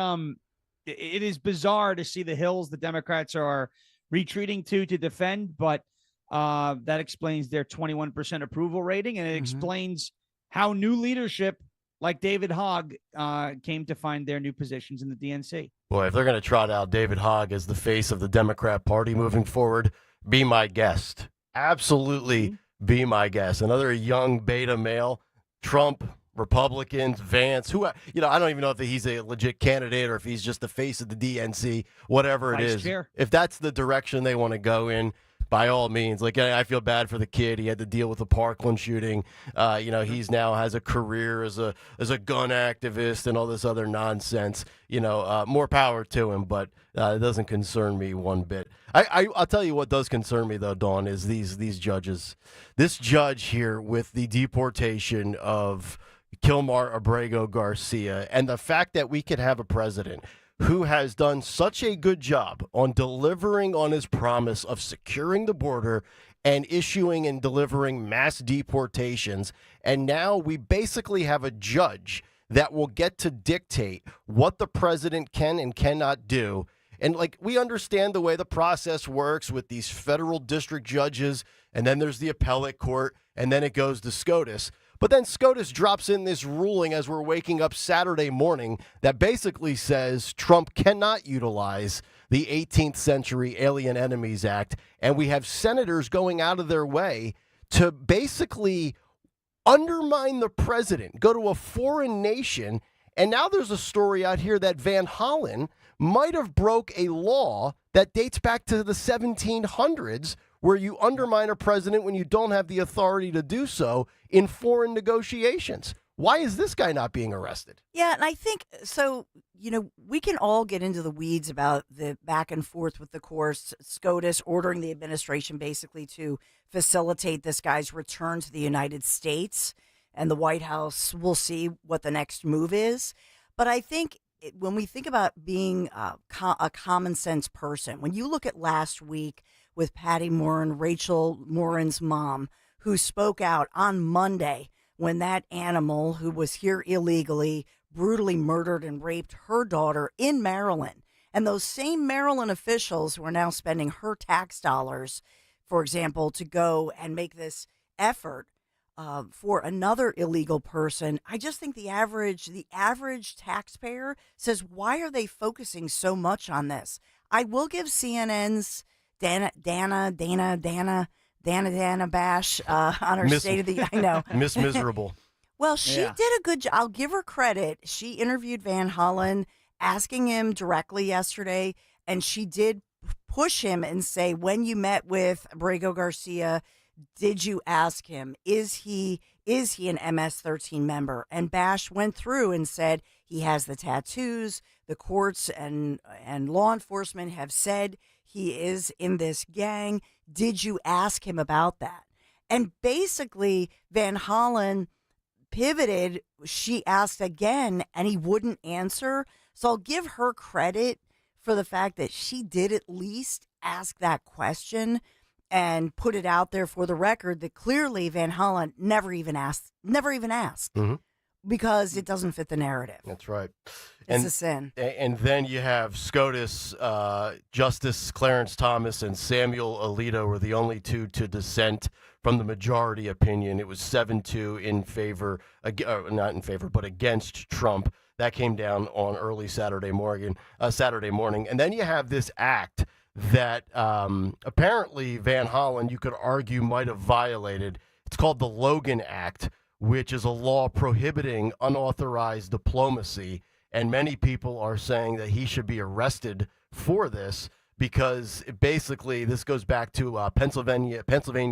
bizarre to see the hills the Democrats are retreating to defend, but that explains their 21% approval rating, and it explains how new leadership like David Hogg came to find their new positions in the DNC. Boy, if they're going to trot out David Hogg as the face of the Democrat Party moving forward, be my guest. Absolutely be my guest. Another young beta male, Trump, Republicans, Vance, who, I don't even know if he's a legit candidate or if he's just the face of the DNC, whatever it Vice is. chair. If that's the direction they want to go in, by all means. Like, I feel bad for the kid. He had to deal with the Parkland shooting. He's now has a career as a gun activist and all this other nonsense. More power to him, but it doesn't concern me one bit. I'll tell you what does concern me, though, Dawn, is these judges. This judge here with the deportation of Kilmar Abrego Garcia and the fact that we could have a president who has done such a good job on delivering on his promise of securing the border and issuing and delivering mass deportations. And now we basically have a judge that will get to dictate what the president can and cannot do. And we understand the way the process works with these federal district judges, and then there's the appellate court, and then it goes to SCOTUS. But then SCOTUS drops in this ruling as we're waking up Saturday morning that basically says Trump cannot utilize the 18th Century Alien Enemies Act. And we have senators going out of their way to basically undermine the president, go to a foreign nation. And now there's a story out here that Van Hollen might have broke a law that dates back to the 1700s, where you undermine a president when you don't have the authority to do so in foreign negotiations. Why is this guy not being arrested? Yeah, and I think so. We can all get into the weeds about the back and forth with the courts, SCOTUS ordering the administration basically to facilitate this guy's return to the United States, and the White House will see what the next move is. But I think when we think about being a common sense person, when you look at last week with Patty Morin, Rachel Morin's mom, who spoke out on Monday when that animal who was here illegally brutally murdered and raped her daughter in Maryland. And those same Maryland officials who are now spending her tax dollars, for example, to go and make this effort for another illegal person. I just think the average taxpayer says, why are they focusing so much on this? I will give CNN's Dana Bash on her State of the, I know. Miss Miserable. Well, she did a good job. I'll give her credit. She interviewed Van Hollen, asking him directly yesterday, and she did push him and say, when you met with Abrego Garcia, did you ask him, is he an MS-13 member? And Bash went through and said he has the tattoos. The courts and law enforcement have said he is in this gang. Did you ask him about that? And basically, Van Hollen pivoted, she asked again, and he wouldn't answer. So I'll give her credit for the fact that she did at least ask that question and put it out there for the record that clearly Van Hollen never even asked, because it doesn't fit the narrative. That's right. It's a sin. And then you have SCOTUS, Justice Clarence Thomas and Samuel Alito were the only two to dissent from the majority opinion. It was 7-2 in favor, not in favor, but against Trump. That came down on early Saturday morning. And then you have this act that apparently Van Hollen, you could argue, might have violated. It's called the Logan Act, which is a law prohibiting unauthorized diplomacy. And many people are saying that he should be arrested for this because basically this goes back to Pennsylvania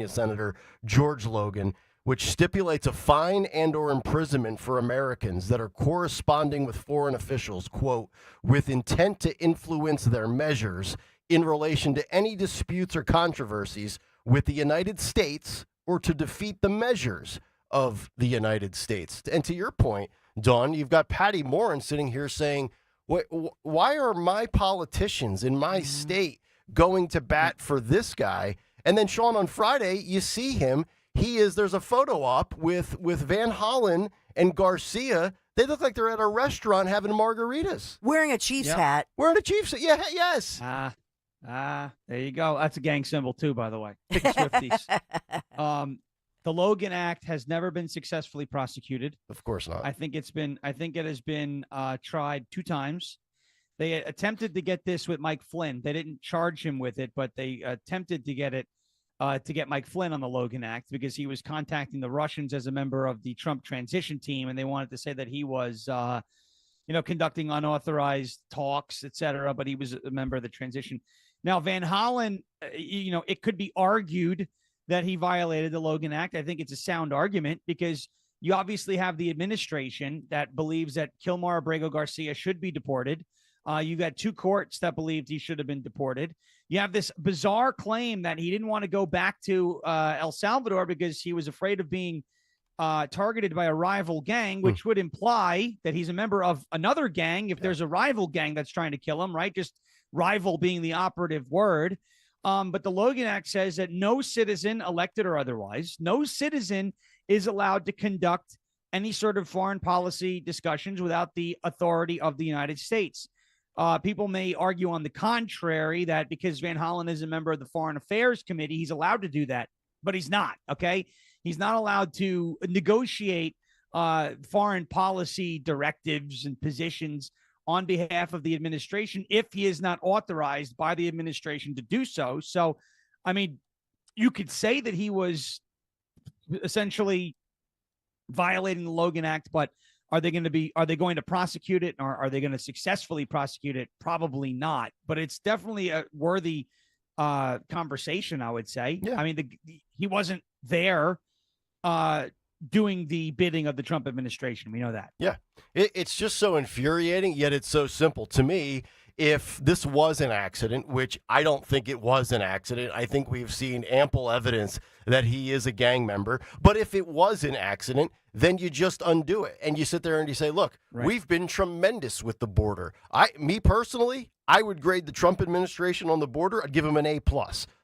Senator George Logan, which stipulates a fine and or imprisonment for Americans that are corresponding with foreign officials, quote, with intent to influence their measures in relation to any disputes or controversies with the United States or to defeat the measures of the United States. And to your point, Dawn, you've got Patty Morin sitting here saying, why are my politicians in my state going to bat for this guy? And then, Sean, on Friday, you see him. There's a photo op with Van Hollen and Garcia. They look like they're at a restaurant having margaritas. Wearing a Chiefs hat. Wearing a Chiefs hat. Yeah, yes. There you go. That's a gang symbol too, by the way. Big Swifties. The Logan Act has never been successfully prosecuted. Of course not. I think it has been tried 2 times. They attempted to get this with Mike Flynn. They didn't charge him with it, but they attempted to get it to get Mike Flynn on the Logan Act because he was contacting the Russians as a member of the Trump transition team, and they wanted to say that he was, conducting unauthorized talks, et cetera, but he was a member of the transition. Now, Van Hollen, it could be argued that he violated the Logan Act. I think it's a sound argument because you obviously have the administration that believes that Kilmar Abrego Garcia should be deported. You got 2 courts that believed he should have been deported. You have this bizarre claim that he didn't want to go back to El Salvador because he was afraid of being targeted by a rival gang, which would imply that he's a member of another gang if there's a rival gang that's trying to kill him, right? Just rival being the operative word. But the Logan Act says that no citizen, elected or otherwise, no citizen is allowed to conduct any sort of foreign policy discussions without the authority of the United States. People may argue on the contrary that because Van Hollen is a member of the Foreign Affairs Committee, he's allowed to do that, but he's not, okay? He's not allowed to negotiate foreign policy directives and positions on behalf of the administration if he is not authorized by the administration to do so. So, I mean, you could say that he was essentially violating the Logan Act, but are they going to prosecute it, or are they going to successfully prosecute it? Probably not, but it's definitely a worthy conversation, I would say. Yeah. I mean, he wasn't there doing the bidding of the Trump administration. We know that. Yeah. It's just so infuriating, yet it's so simple. To me, if this was an accident, which I don't think it was an accident, I think we've seen ample evidence that he is a gang member. But if it was an accident, then you just undo it. And you sit there and you say, look, we've been tremendous with the border. Me personally, I would grade the Trump administration on the border. I'd give him an A+.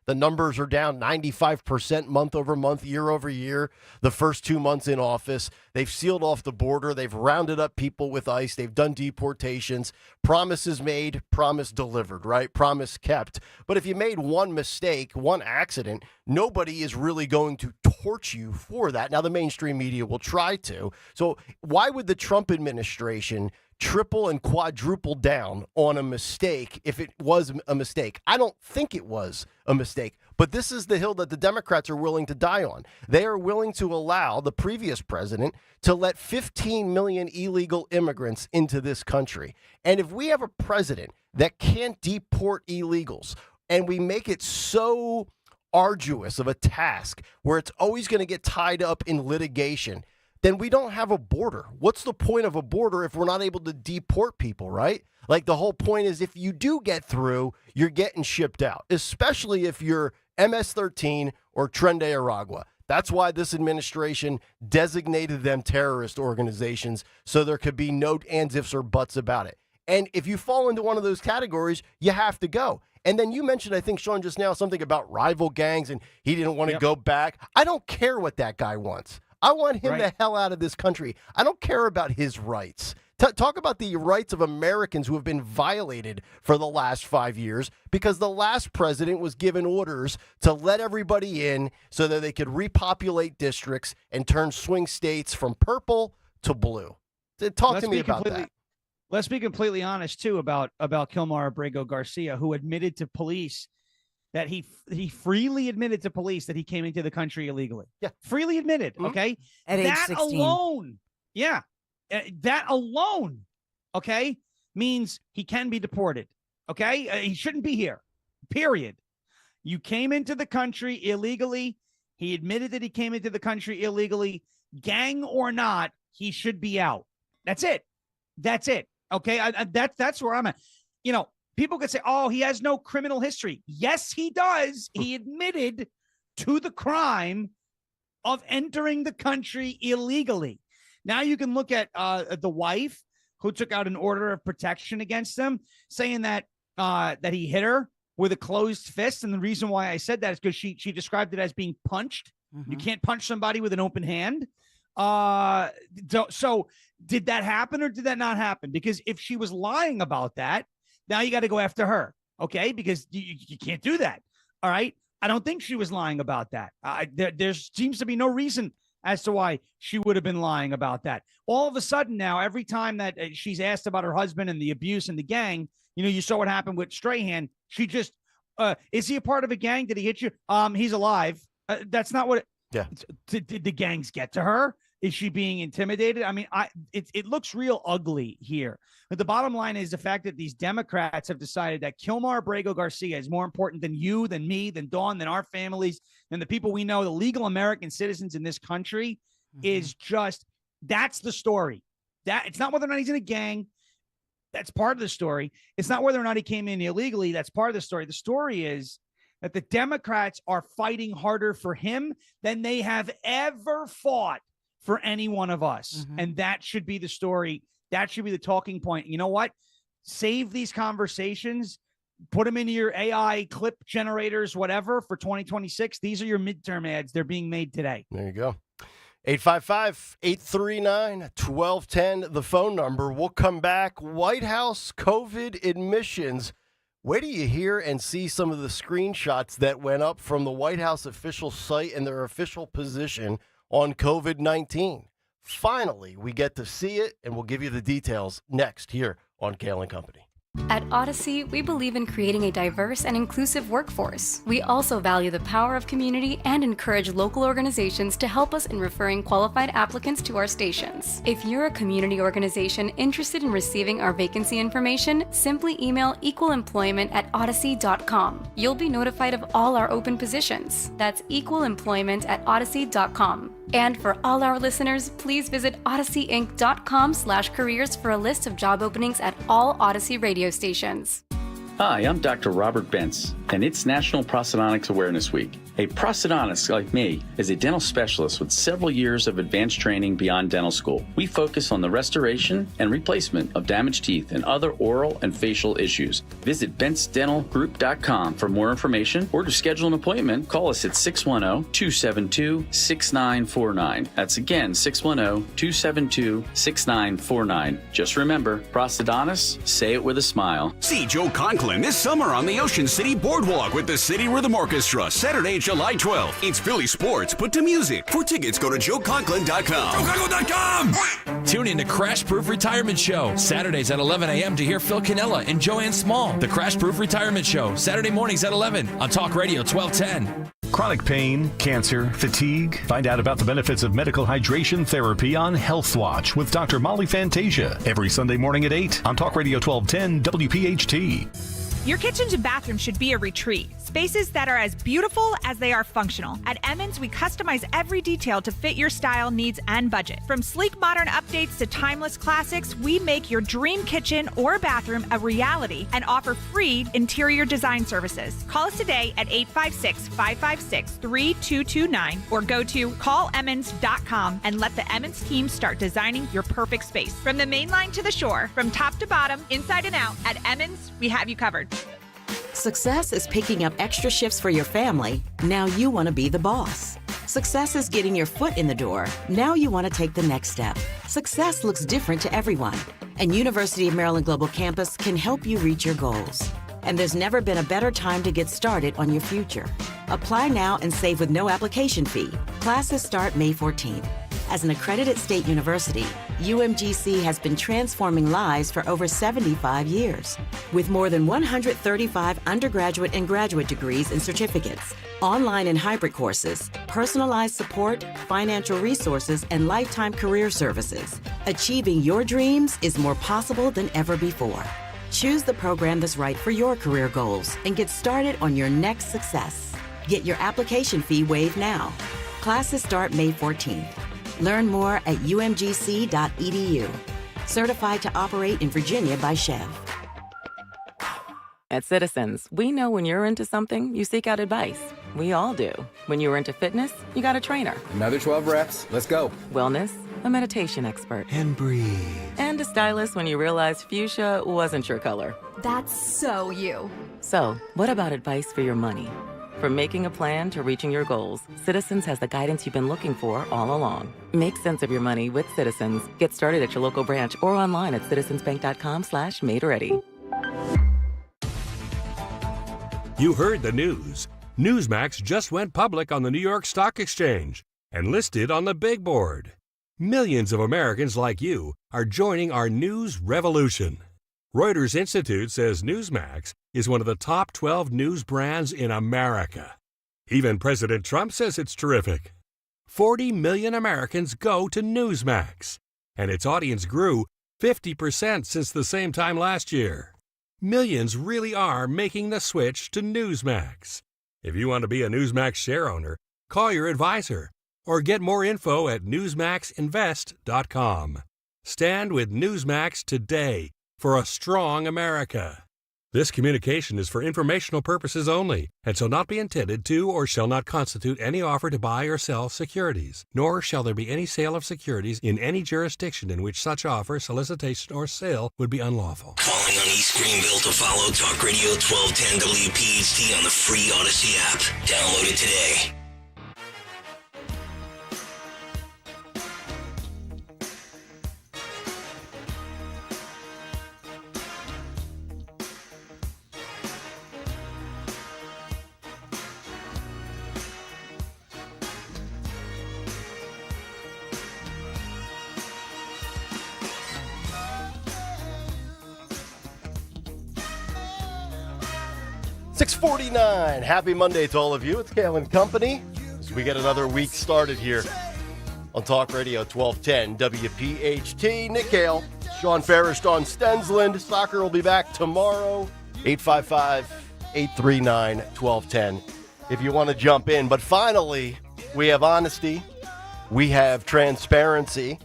The numbers are down 95% month over month, year over year. The first 2 months in office, they've sealed off the border. They've rounded up people with ICE. They've done deportations. Promises made, promise delivered, right? Promise kept. But if you made one mistake, one accident, nobody is really going to torch you for that. Now, the mainstream media will try to. So why would the Trump administration triple and quadruple down on a mistake if it was a mistake? I don't think it was a mistake, but this is the hill that the Democrats are willing to die on. They are willing to allow the previous president to let 15 million illegal immigrants into this country. And if we have a president that can't deport illegals, and we make it so arduous of a task where it's always going to get tied up in litigation, then we don't have a border. What's the point of a border if we're not able to deport people, right? Like, the whole point is if you do get through, you're getting shipped out, especially if you're MS-13 or Tren de Aragua. That's why this administration designated them terrorist organizations, so there could be no ands, ifs, or buts about it. And if you fall into one of those categories, you have to go. And then you mentioned, I think, Sean, just now, something about rival gangs, and he didn't want to go back. I don't care what that guy wants. I want him the hell out of this country. I don't care about his rights. Talk about the rights of Americans who have been violated for the last 5 years because the last president was given orders to let everybody in so that they could repopulate districts and turn swing states from purple to blue. Talk to me about that. Let's be completely honest, too, about Kilmar Abrego Garcia, who admitted to police that he freely admitted to police that he came into the country illegally. Yeah. Freely admitted, okay? At age that 16. alone, that alone, okay, means he can be deported, okay? He shouldn't be here, period. You came into the country illegally. He admitted that he came into the country illegally. Gang or not, he should be out. That's it. That's it, okay? That's where I'm at. You know, people could say, oh, he has no criminal history. Yes, he does. He admitted to the crime of entering the country illegally. Now you can look at the wife who took out an order of protection against him, saying that that he hit her with a closed fist. And the reason why I said that is because she described it as being punched. You can't punch somebody with an open hand. So did that happen or did that not happen? Because if she was lying about that, now you got to go after her, okay? Because you can't do that, all right? I don't think she was lying about that. There seems to be no reason as to why she would have been lying about that. All of a sudden now, every time that she's asked about her husband and the abuse and the gang, you know, you saw what happened with Strahan. She just, is he a part of a gang? Did he hit you? He's alive. That's not what did the gangs get to her? Is she being intimidated? I mean, it looks real ugly here. But the bottom line is the fact that these Democrats have decided that Kilmar Abrego Garcia is more important than you, than me, than Dawn, than our families, than the people we know, the legal American citizens in this country is just, that's the story. That it's not whether or not he's in a gang. That's part of the story. It's not whether or not he came in illegally. That's part of the story. The story is that the Democrats are fighting harder for him than they have ever fought for any one of us. And that should be the story. That should be the talking point. You know what? Save these conversations, put them into your AI clip generators, whatever, for 2026. These are your midterm ads. They're being made today. There you go. 855-839-1210, the phone number. We'll come back. White House COVID admissions. Where do you hear and see some of the screenshots that went up from the White House official site and their official position on COVID-19? Finally, we get to see it, and we'll give you the details next here on Kayal & Company. At Odyssey, we believe in creating a diverse and inclusive workforce. We also value the power of community and encourage local organizations to help us in referring qualified applicants to our stations. If you're a community organization interested in receiving our vacancy information, simply email equalemployment@odyssey.com. You'll be notified of all our open positions. That's equalemployment@odyssey.com. And for all our listeners, please visit odysseyinc.com/careers for a list of job openings at all Odyssey radio stations. Hi, I'm Dr. Robert Bentz, and it's National Prosthodontics Awareness Week. A prosthodontist like me is a dental specialist with several years of advanced training beyond dental school. We focus on the restoration and replacement of damaged teeth and other oral and facial issues. Visit bentzdentalgroup.com for more information, or to schedule an appointment, call us at 610-272-6949. That's again, 610-272-6949. Just remember, prosthodontists, say it with a smile. See Joe Conklin this summer on the Ocean City Boardwalk with the City Rhythm Orchestra, Saturday, July 12th. It's Philly sports, put to music. For tickets, go to joeconklin.com. JoeConklin.com! Tune in to Crash Proof Retirement Show, Saturdays at 11 a.m. to hear Phil Cannella and Joanne Small. The Crash Proof Retirement Show, Saturday mornings at 11 on Talk Radio 1210. Chronic pain, cancer, fatigue. Find out about the benefits of medical hydration therapy on Health Watch with Dr. Molly Fantasia every Sunday morning at 8 on Talk Radio 1210 WPHT. Your kitchens and bathrooms should be a retreat. Spaces that are as beautiful as they are functional. At Emmons, we customize every detail to fit your style, needs, and budget. From sleek modern updates to timeless classics, we make your dream kitchen or bathroom a reality and offer free interior design services. Call us today at 856-556-3229 or go to callemmons.com and let the Emmons team start designing your perfect space. From the main line to the shore, from top to bottom, inside and out, at Emmons, we have you covered. Success is picking up extra shifts for your family. Now you want to be the boss. Success is getting your foot in the door. Now you want to take the next step. Success looks different to everyone, and University of Maryland Global Campus can help you reach your goals. And there's never been a better time to get started on your future. Apply now and save with no application fee. Classes start May 14th. As an accredited state university, UMGC has been transforming lives for over 75 years. With more than 135 undergraduate and graduate degrees and certificates, online and hybrid courses, personalized support, financial resources, and lifetime career services, achieving your dreams is more possible than ever before. Choose the program that's right for your career goals and get started on your next success. Get your application fee waived now. Classes start May 14th. Learn more at umgc.edu. Certified to operate in Virginia by Chev. At Citizens, we know when you're into something, you seek out advice. We all do. When you're into fitness, you got a trainer. Another 12 reps. Let's go. Wellness, a meditation expert. And breathe. And a stylist when you realized fuchsia wasn't your color. That's so you. So, what about advice for your money? From making a plan to reaching your goals, Citizens has the guidance you've been looking for all along. Make sense of your money with Citizens. Get started at your local branch or online at citizensbank.com/made-ready. You heard the news. Newsmax just went public on the New York Stock Exchange and listed on the big board. Millions of Americans like you are joining our news revolution. Reuters Institute says Newsmax is one of the top 12 news brands in America. Even President Trump says it's terrific. 40 million Americans go to Newsmax, and its audience grew 50% since the same time last year. Millions really are making the switch to Newsmax. If you want to be a Newsmax share owner, call your advisor or get more info at newsmaxinvest.com. Stand with Newsmax today for a strong America. This communication is for informational purposes only and shall not be intended to or shall not constitute any offer to buy or sell securities, nor shall there be any sale of securities in any jurisdiction in which such offer, solicitation, or sale would be unlawful. Calling on East Greenville to follow Talk Radio 1210 WPHT on the free Odyssey app. Download it today. $6:49. Happy Monday to all of you. It's Kayal and Company as we get another week started here on Talk Radio 1210 WPHT. Nick Kayal, Sean Farish, Don Stensland. Soccer will be back tomorrow. 855-839-1210 if you want to jump in. But finally, we have honesty. We have transparency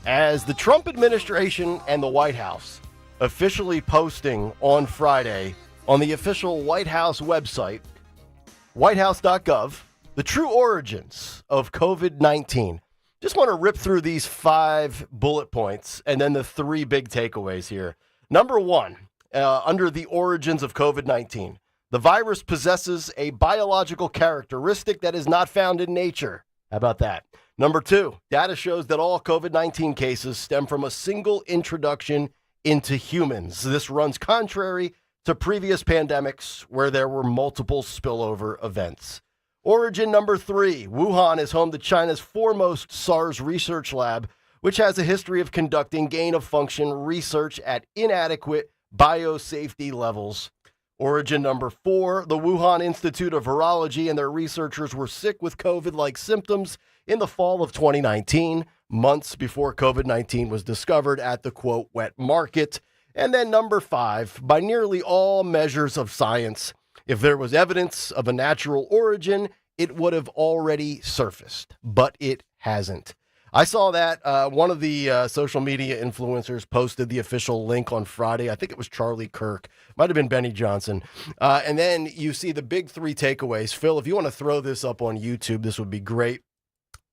as the Trump administration and the White House officially posting on Friday on the official White House website, whitehouse.gov, the true origins of COVID-19. Just want to rip through these 5 bullet points and then the 3 big takeaways here. Number 1, under the origins of COVID-19, the virus possesses a biological characteristic that is not found in nature. How about that? Number 2, data shows that all COVID-19 cases stem from a single introduction into humans. This runs contrary to previous pandemics where there were multiple spillover events. Origin number 3, Wuhan is home to China's foremost SARS research lab, which has a history of conducting gain-of-function research at inadequate biosafety levels. Origin number 4, the Wuhan Institute of Virology and their researchers were sick with COVID-like symptoms in the fall of 2019, months before COVID-19 was discovered at the, quote, wet market. And then number 5, by nearly all measures of science, if there was evidence of a natural origin, it would have already surfaced, but it hasn't. I saw that one of the social media influencers posted the official link on Friday. I think it was Charlie Kirk. Might have been Benny Johnson. And then you see the big 3 takeaways. Phil, if you want to throw this up on YouTube, this would be great.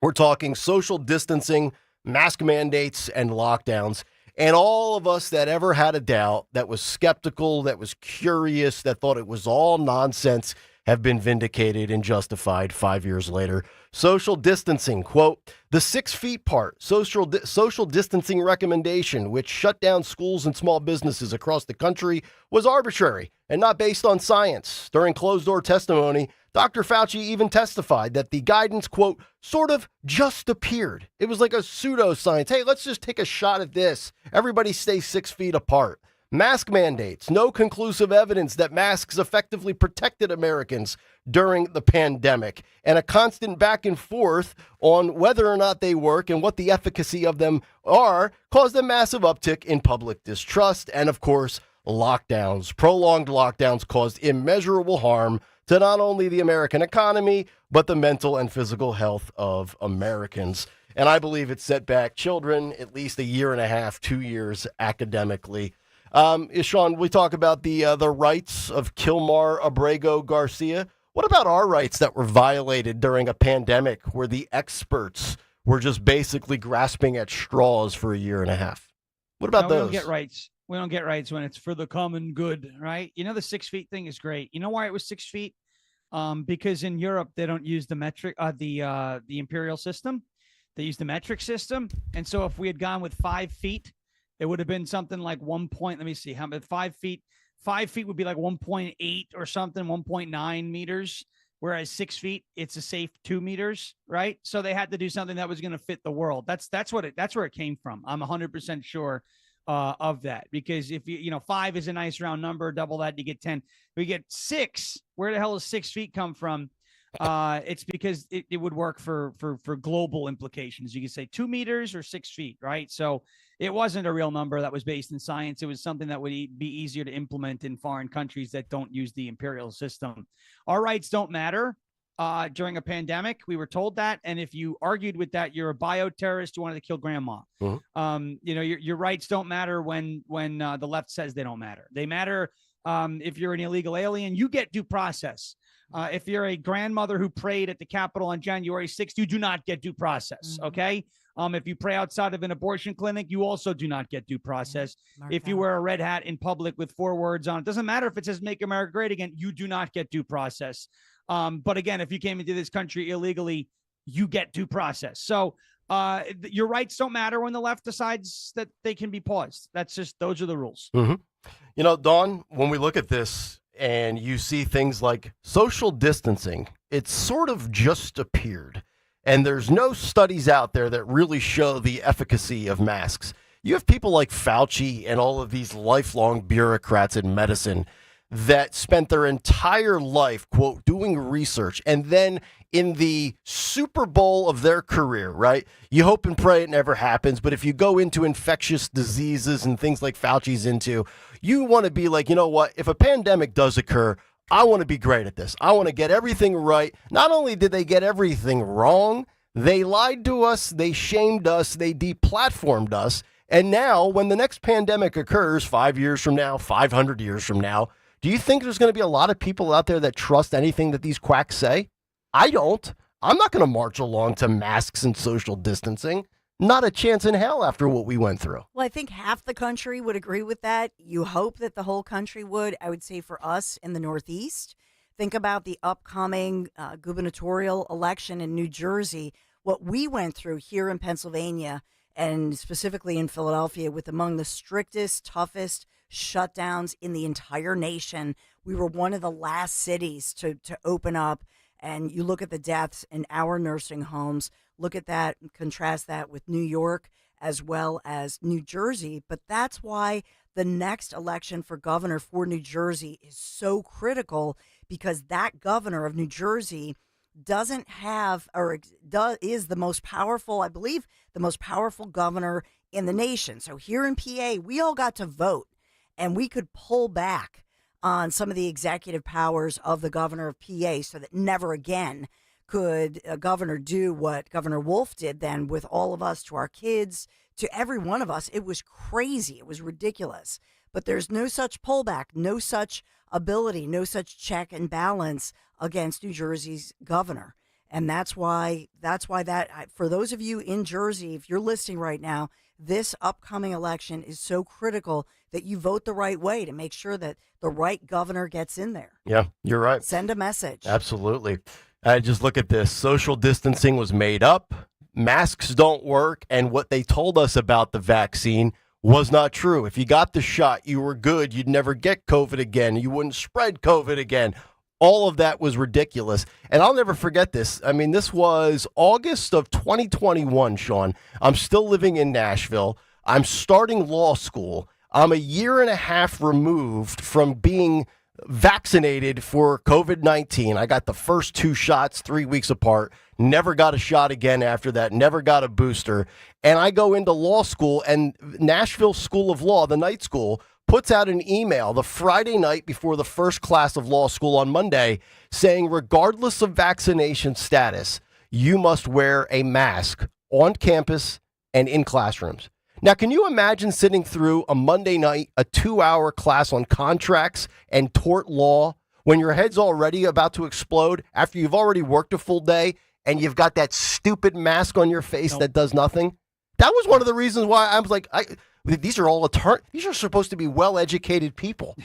We're talking social distancing, mask mandates, and lockdowns. And all of us that ever had a doubt, that was skeptical, that was curious, that thought it was all nonsense, have been vindicated and justified 5 years later. Social distancing, quote, the 6 feet part, social distancing recommendation, which shut down schools and small businesses across the country, was arbitrary and not based on science. During closed-door testimony, Dr. Fauci even testified that the guidance, quote, sort of just appeared. It was like a pseudoscience. Hey, let's just take a shot at this. Everybody stay 6 feet apart. Mask mandates. No conclusive evidence that masks effectively protected Americans during the pandemic. And a constant back and forth on whether or not they work and what the efficacy of them are caused a massive uptick in public distrust. And of course, lockdowns. Prolonged lockdowns caused immeasurable harm to not only the American economy, but the mental and physical health of Americans. And I believe it set back children at least a year and a half, 2 years academically. Sean, we talk about the rights of Kilmar Abrego Garcia. What about our rights that were violated during a pandemic where the experts were just basically grasping at straws for a year and a half? What about those? We don't get rights. We don't get rights when it's for the common good, right? You know, the 6 feet thing is great. You know why it was 6 feet? Because in Europe, they don't use the metric, the imperial system. They use the metric system. And so if we had gone with 5 feet, it would have been something like 1 point. Let me see how many 5 feet. 5 feet would be like 1.8 or something, 1.9 meters. Whereas 6 feet, it's a safe 2 meters, right? So they had to do something that was going to fit the world. That's where it came from. I'm 100% sure of that, because if you 5 is a nice round number, double that, you get 10. We get 6. Where the hell does 6 feet come from? It's because it would work for global implications. You could say 2 meters or 6 feet, right? So it wasn't a real number that was based in science. It was something that would be easier to implement in foreign countries that don't use the imperial system. Our rights don't matter during a pandemic. We were told that. And if you argued with that, you're a bioterrorist who wanted to kill grandma. Mm-hmm. Your rights don't matter when the left says they don't matter. They matter if you're an illegal alien. You get due process. If you're a grandmother who prayed at the Capitol on January 6th, you do not get due process, okay? If you pray outside of an abortion clinic, you also do not get due process. If you wear a red hat in public with 4 words on it, doesn't matter if it says "Make America Great Again," you do not get due process. But again, if you came into this country illegally, you get due process. So your rights don't matter when the left decides that they can be paused. Those are the rules. Mm-hmm. Dawn, when we look at this, and you see things like social distancing, it sort of just appeared. And there's no studies out there that really show the efficacy of masks. You have people like Fauci and all of these lifelong bureaucrats in medicine that spent their entire life, quote, doing research. And then in the Super Bowl of their career, right? You hope and pray it never happens. But if you go into infectious diseases and things like Fauci's into, you want to be like, you know what? If a pandemic does occur, I want to be great at this. I want to get everything right. Not only did they get everything wrong, they lied to us, they shamed us, they deplatformed us. And now when the next pandemic occurs 5 years from now, 500 years from now, do you think there's going to be a lot of people out there that trust anything that these quacks say? I don't. I'm not going to march along to masks and social distancing. Not a chance in hell after what we went through. Well, I think half the country would agree with that. You hope that the whole country would. I would say for us in the Northeast, think about the upcoming gubernatorial election in New Jersey. What we went through here in Pennsylvania and specifically in Philadelphia with among the strictest, toughest shutdowns in the entire nation. We were one of the last cities to open up. And you look at the deaths in our nursing homes, look at that, and contrast that with New York as well as New Jersey. But that's why the next election for governor for New Jersey is so critical, because that governor of New Jersey doesn't have, or is the most powerful, I believe, the most powerful governor in the nation. So here in PA, we all got to vote. and we could pull back on some of the executive powers of the governor of PA so that never again could a governor do what Governor Wolf did then with all of us, to our kids, to every one of us. It was crazy. It was ridiculous. But there's no such pullback, no such ability, no such check and balance against New Jersey's governor. And that's why for those of you in Jersey, if you're listening right now, this upcoming election is so critical that you vote the right way to make sure that the right governor gets in there. Yeah, you're right. Send a message. Absolutely. Just look at this. Social distancing was made up. Masks don't work. And what they told us about the vaccine was not true. If you got the shot, you were good. You'd never get COVID again. You wouldn't spread COVID again. All of that was ridiculous. And I'll never forget this. I mean, this was August of 2021, Sean. I'm still living in Nashville. I'm starting law school. I'm a year and a half removed from being vaccinated for COVID-19. I got the first 2 shots 3 weeks apart. Never got a shot again after that. Never got a booster. And I go into law school, and Nashville School of Law, the night school, puts out an email the Friday night before the first class of law school on Monday saying, regardless of vaccination status, you must wear a mask on campus and in classrooms. Now, can you imagine sitting through a Monday night, a 2-hour class on contracts and tort law when your head's already about to explode after you've already worked a full day and you've got that stupid mask on your face that does nothing? That was one of the reasons why I was like, these are all these are supposed to be well-educated people.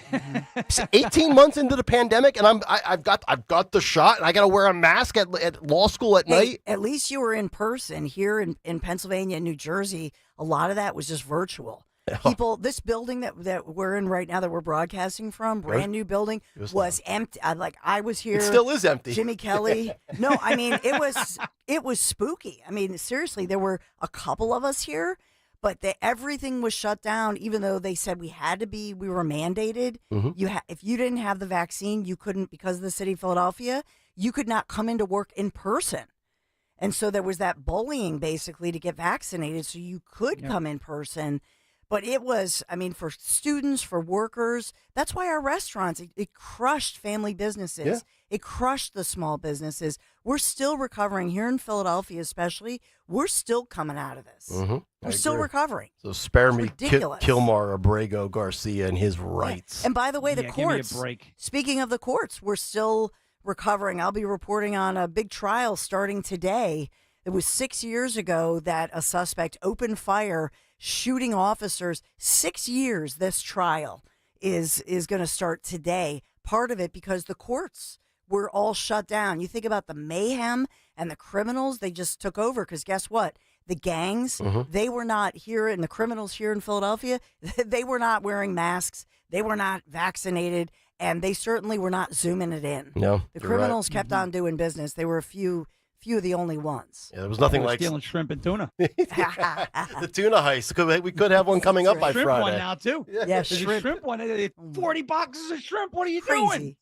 18 months into the pandemic, and I've got the shot, and I got to wear a mask at law school at night. At least you were in person. Here in Pennsylvania and New Jersey, a lot of that was just virtual. People, this building that we're in right now, that we're broadcasting from, brand new building, was empty. I was here. It still is empty. Jimmy Kelly. No, I mean, it was spooky. I mean, seriously, there were a couple of us here, but everything was shut down, even though they said we were mandated. Mm-hmm. If you didn't have the vaccine, you couldn't, because of the city of Philadelphia, you could not come into work in person. And so there was that bullying, basically, to get vaccinated so you could come in person. But it was, I mean, for students, for workers, that's why our restaurants, it crushed family businesses. Yeah. It crushed the small businesses. We're still recovering here in Philadelphia, especially. We're still coming out of this. Mm-hmm. We're still recovering. So spare me Kilmar Abrego Garcia and his rights. Yeah. And by the way, the courts, give me a break. Speaking of the courts, we're still recovering. I'll be reporting on a big trial starting today. It was 6 years ago that a suspect opened fire, shooting officers. 6 years this trial is going to start today. Part of it because the courts were all shut down. You think about the mayhem and the criminals, they just took over, because guess what? The gangs, they were not here, and the criminals here in Philadelphia, they were not wearing masks. They were not vaccinated, and they certainly were not zooming it in. No, the criminals kept on doing business. They were a few of the only ones. Yeah, there was nothing like stealing shrimp and tuna. The tuna heist. We could have one coming up by shrimp Friday. One now too. Yeah, shrimp one. 40 boxes of shrimp. What are you doing?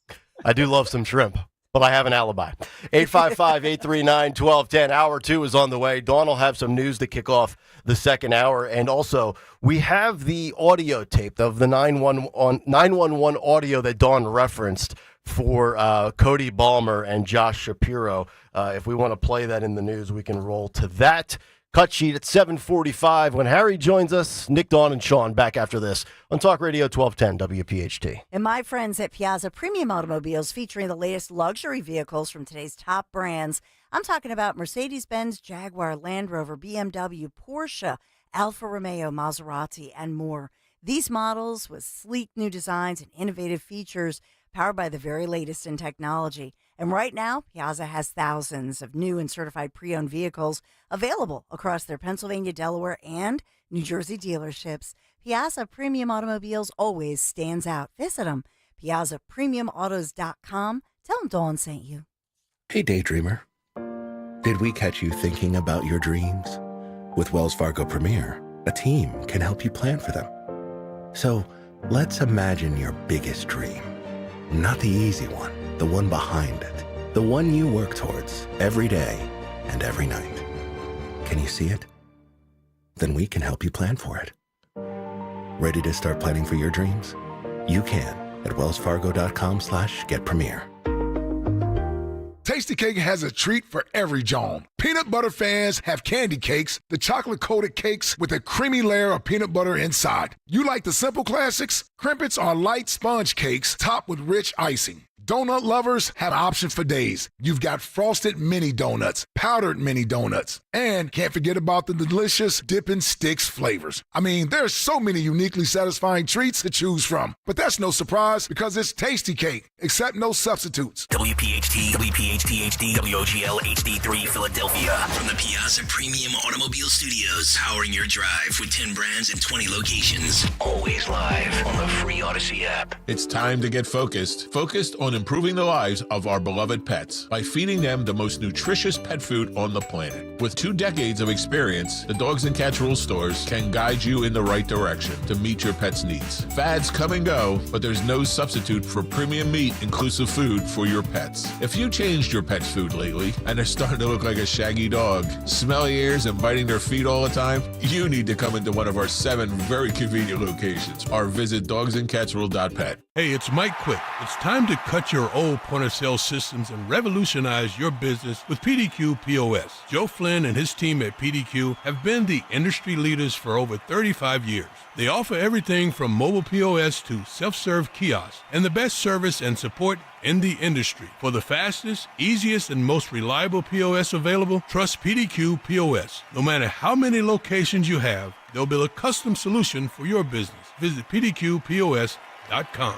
I do love some shrimp, but I have an alibi. 855-839-1210. Hour 2 is on the way. Dawn will have some news to kick off the second hour. And also, we have the audio tape of the 911 audio that Dawn referenced for Cody Balmer and Josh Shapiro. If we want to play that in the news, we can roll to that. Cut sheet at 7:45. When Harry joins us, Nick, Dawn, and Sean back after this on Talk Radio 1210 WPHT. And my friends at Piazza Premium Automobiles, featuring the latest luxury vehicles from today's top brands. I'm talking about Mercedes-Benz, Jaguar, Land Rover, BMW, Porsche, Alfa Romeo, Maserati, and more. These models with sleek new designs and innovative features powered by the very latest in technology. And right now, Piazza has thousands of new and certified pre-owned vehicles available across their Pennsylvania, Delaware, and New Jersey dealerships. Piazza Premium Automobiles always stands out. Visit them, PiazzaPremiumAutos.com. Tell them Dawn sent you. Hey, Daydreamer. Did we catch you thinking about your dreams? With Wells Fargo Premier, a team can help you plan for them. So let's imagine your biggest dream. Not the easy one, the one behind it. The one you work towards every day and every night. Can you see it? Then we can help you plan for it. Ready to start planning for your dreams? You can at wellsfargo.com/getpremier. Tasty Cake has a treat for every Joan. Peanut butter fans have candy cakes, the chocolate-coated cakes with a creamy layer of peanut butter inside. You like the simple classics? Crimpets are light sponge cakes topped with rich icing. Donut lovers have options for days. You've got frosted mini donuts, powdered mini donuts, and can't forget about the delicious Dippin' Sticks flavors. I mean, there's so many uniquely satisfying treats to choose from. But that's no surprise because it's Tasty Cake, except no substitutes. WPHT, WPHT HD, WOGL HD3 Philadelphia. From the Piazza Premium Automobile Studios, powering your drive with 10 brands and 20 locations. Always live on the free Odyssey app. It's time to get focused. Focused on improving the lives of our beloved pets by feeding them the most nutritious pet food on the planet. With 2 decades of experience, the Dogs and Cats Rules stores can guide you in the right direction to meet your pet's needs. Fads come and go, but there's no substitute for premium meat inclusive food for your pets. If you changed your pet's food lately and they're starting to look like a shaggy dog, smelly ears and biting their feet all the time, you need to come into one of our 7 very convenient locations or visit dogsandcatsrule.pet. Hey, it's Mike Quick. It's time to cut your old point-of-sale systems and revolutionize your business with PDQ POS. Joe Flynn and his team at PDQ have been the industry leaders for over 35 years. They offer everything from mobile POS to self-serve kiosks and the best service and support in the industry. For the fastest, easiest, and most reliable POS available, trust PDQ POS. No matter how many locations you have, they'll build a custom solution for your business. Visit pdqpos.com.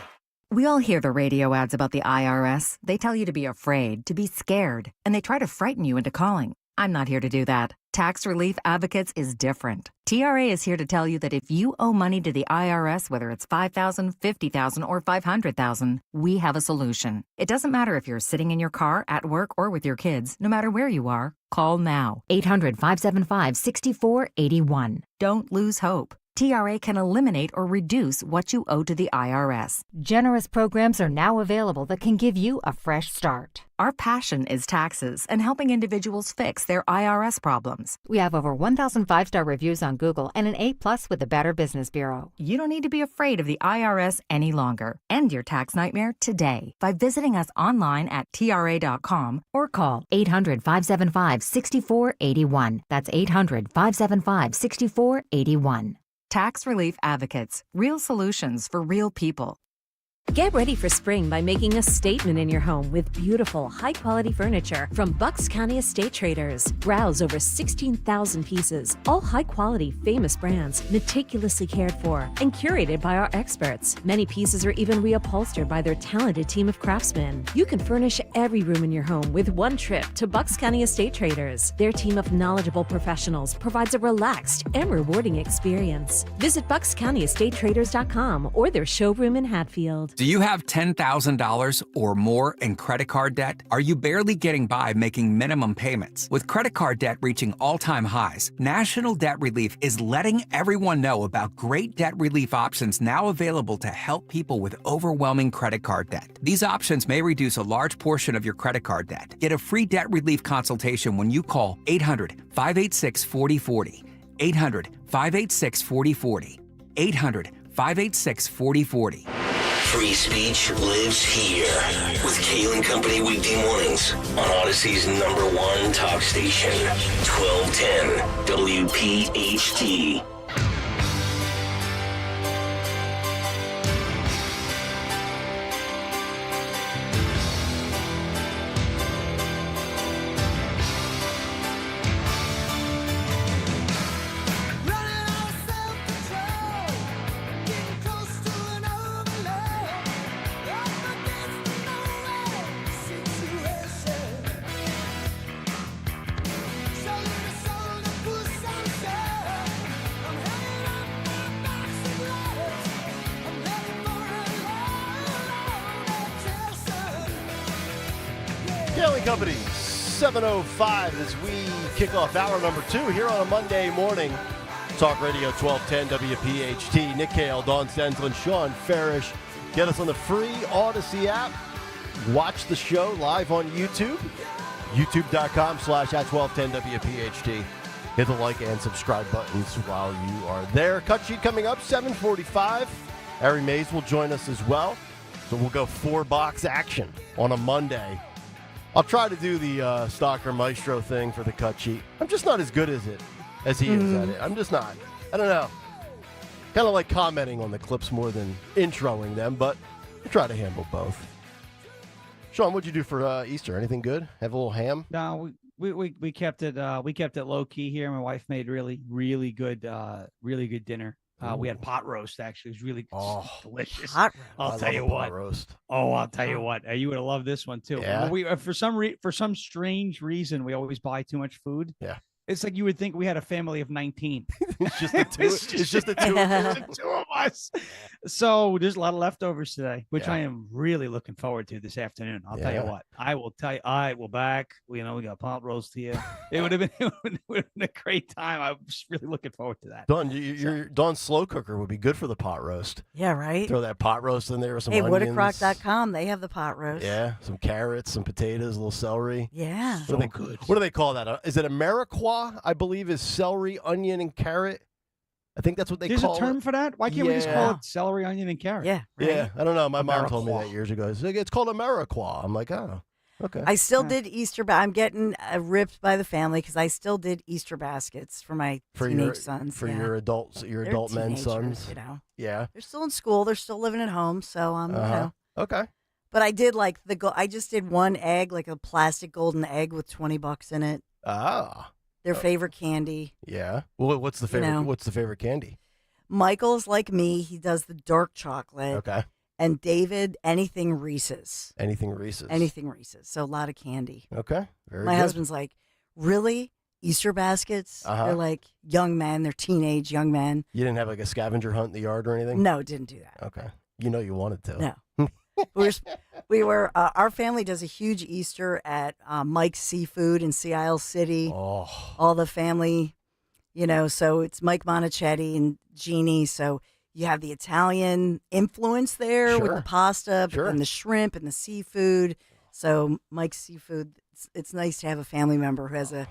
We all hear the radio ads about the IRS. They tell you to be afraid, to be scared, and they try to frighten you into calling. I'm not here to do that. Tax Relief Advocates is different. TRA is here to tell you that if you owe money to the IRS, whether it's $5,000, $50,000, or $500,000, we have a solution. It doesn't matter if you're sitting in your car, at work, or with your kids. No matter where you are, call now. 800-575-6481. Don't lose hope. TRA can eliminate or reduce what you owe to the IRS. Generous programs are now available that can give you a fresh start. Our passion is taxes and helping individuals fix their IRS problems. We have over 1,000 5-star reviews on Google and an A+ with the Better Business Bureau. You don't need to be afraid of the IRS any longer. End your tax nightmare today by visiting us online at TRA.com or call 800-575-6481. That's 800-575-6481. Tax Relief Advocates. Real solutions for real people. Get ready for spring by making a statement in your home with beautiful, high-quality furniture from Bucks County Estate Traders. Browse over 16,000 pieces, all high-quality, famous brands, meticulously cared for and curated by our experts. Many pieces are even reupholstered by their talented team of craftsmen. You can furnish every room in your home with one trip to Bucks County Estate Traders. Their team of knowledgeable professionals provides a relaxed and rewarding experience. Visit BucksCountyEstateTraders.com or their showroom in Hatfield. Do you have $10,000 or more in credit card debt? Are you barely getting by making minimum payments? With credit card debt reaching all-time highs, National Debt Relief is letting everyone know about great debt relief options now available to help people with overwhelming credit card debt. These options may reduce a large portion of your credit card debt. Get a free debt relief consultation when you call 800-586-4040. 800-586-4040. 800-586-4040. Free speech lives here with Kayal and Company weekday mornings on Odyssey's #1 talk station, 1210 WPHT. Kayal and Company, 7:05 as we kick off hour number 2 here on a Monday morning. Talk Radio 1210 WPHT. Nick Kayal, Dawn Stenzel, and Sean Farish. Get us on the free Odyssey app. Watch the show live on YouTube. YouTube.com/@1210 WPHT. Hit the like and subscribe buttons while you are there. Cut sheet coming up, 7:45. Harry Mays will join us as well. So we'll go 4-box action on a Monday. I'll try to do the Stalker Maestro thing for the cut sheet. I'm just not as good as he is at it. I'm just not. I don't know. Kind of like commenting on the clips more than introing them, but I'll try to handle both. Sean, what'd you do for Easter? Anything good? Have a little ham? No, we kept it low key here. My wife made really good dinner. We had pot roast, actually. It was really delicious. Pot roast. I'll tell you what. Roast. Oh, I'll tell you what. You would have loved this one too. Yeah. We for some strange reason we always buy too much food. Yeah. It's like you would think we had a family of 19. It's just the two. It's just the two. The two of us. So there's a lot of leftovers today, which I am really looking forward to this afternoon. I'll tell you what. I will tell you. I will back. We got pot roast here. It would have been a great time. I'm just really looking forward to that. Your Dawn's slow cooker would be good for the pot roast. Yeah, right. Throw that pot roast in there with some Hey, onions. Woodercrock.com, they have the pot roast. Yeah, some carrots, some potatoes, a little celery. Yeah. What do they call that? Is it Ameriqua? I believe is celery, onion, and carrot. I think that's what they call it. There's a term for that? Why can't we just call it celery, onion, and carrot? Yeah. Right. Yeah, I don't know. My mom told me that years ago. It's called Ameriqua. I'm like, oh, okay. I still did Easter. I'm getting ripped by the family because I still did Easter baskets for my teenage sons. For your adult men sons. Yeah. They're still in school. They're still living at home. So Okay. But I did I just did one egg, like a plastic golden egg with $20 in it. Ah. Their favorite candy. Yeah. Well, what's the favorite? What's the favorite candy? Michael's like me. He does the dark chocolate. Okay. And David, anything Reese's. Anything Reese's. Anything Reese's. So a lot of candy. Okay. Very My good. husband's like, really? Easter baskets? Uh-huh. They're like young men. They're teenage young men. You didn't have like a scavenger hunt in the yard or anything? No, didn't do that. Okay. You wanted to. No. we were our family does a huge Easter at Mike's Seafood in Sea Isle City. Oh. All the family, so it's Mike Monachetti and Jeannie. So you have the Italian influence there with the pasta and the shrimp and the seafood. So Mike's Seafood, it's nice to have a family member who has a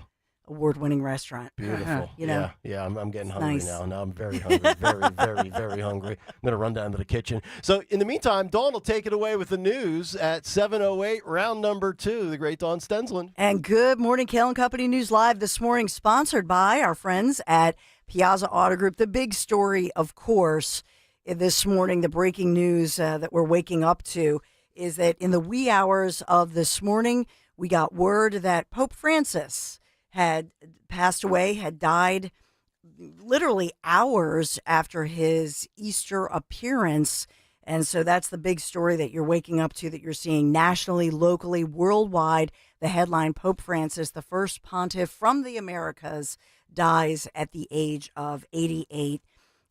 award-winning restaurant. Beautiful. Yeah, I'm getting hungry nice. now. Now I'm very hungry. Very, very, very hungry. I'm going to run down to the kitchen. So in the meantime, Dawn will take it away with the news at 7:08, round number 2, the great Dawn Stensland. And good morning, Kayal and Company News Live this morning, sponsored by our friends at Piazza Auto Group. The big story, of course, this morning, the breaking news that we're waking up to is that in the wee hours of this morning, we got word that Pope Francis had passed away, had died literally hours after his Easter appearance. And so that's the big story that you're waking up to, that you're seeing nationally, locally, worldwide. The headline, Pope Francis, the first pontiff from the Americas, dies at the age of 88.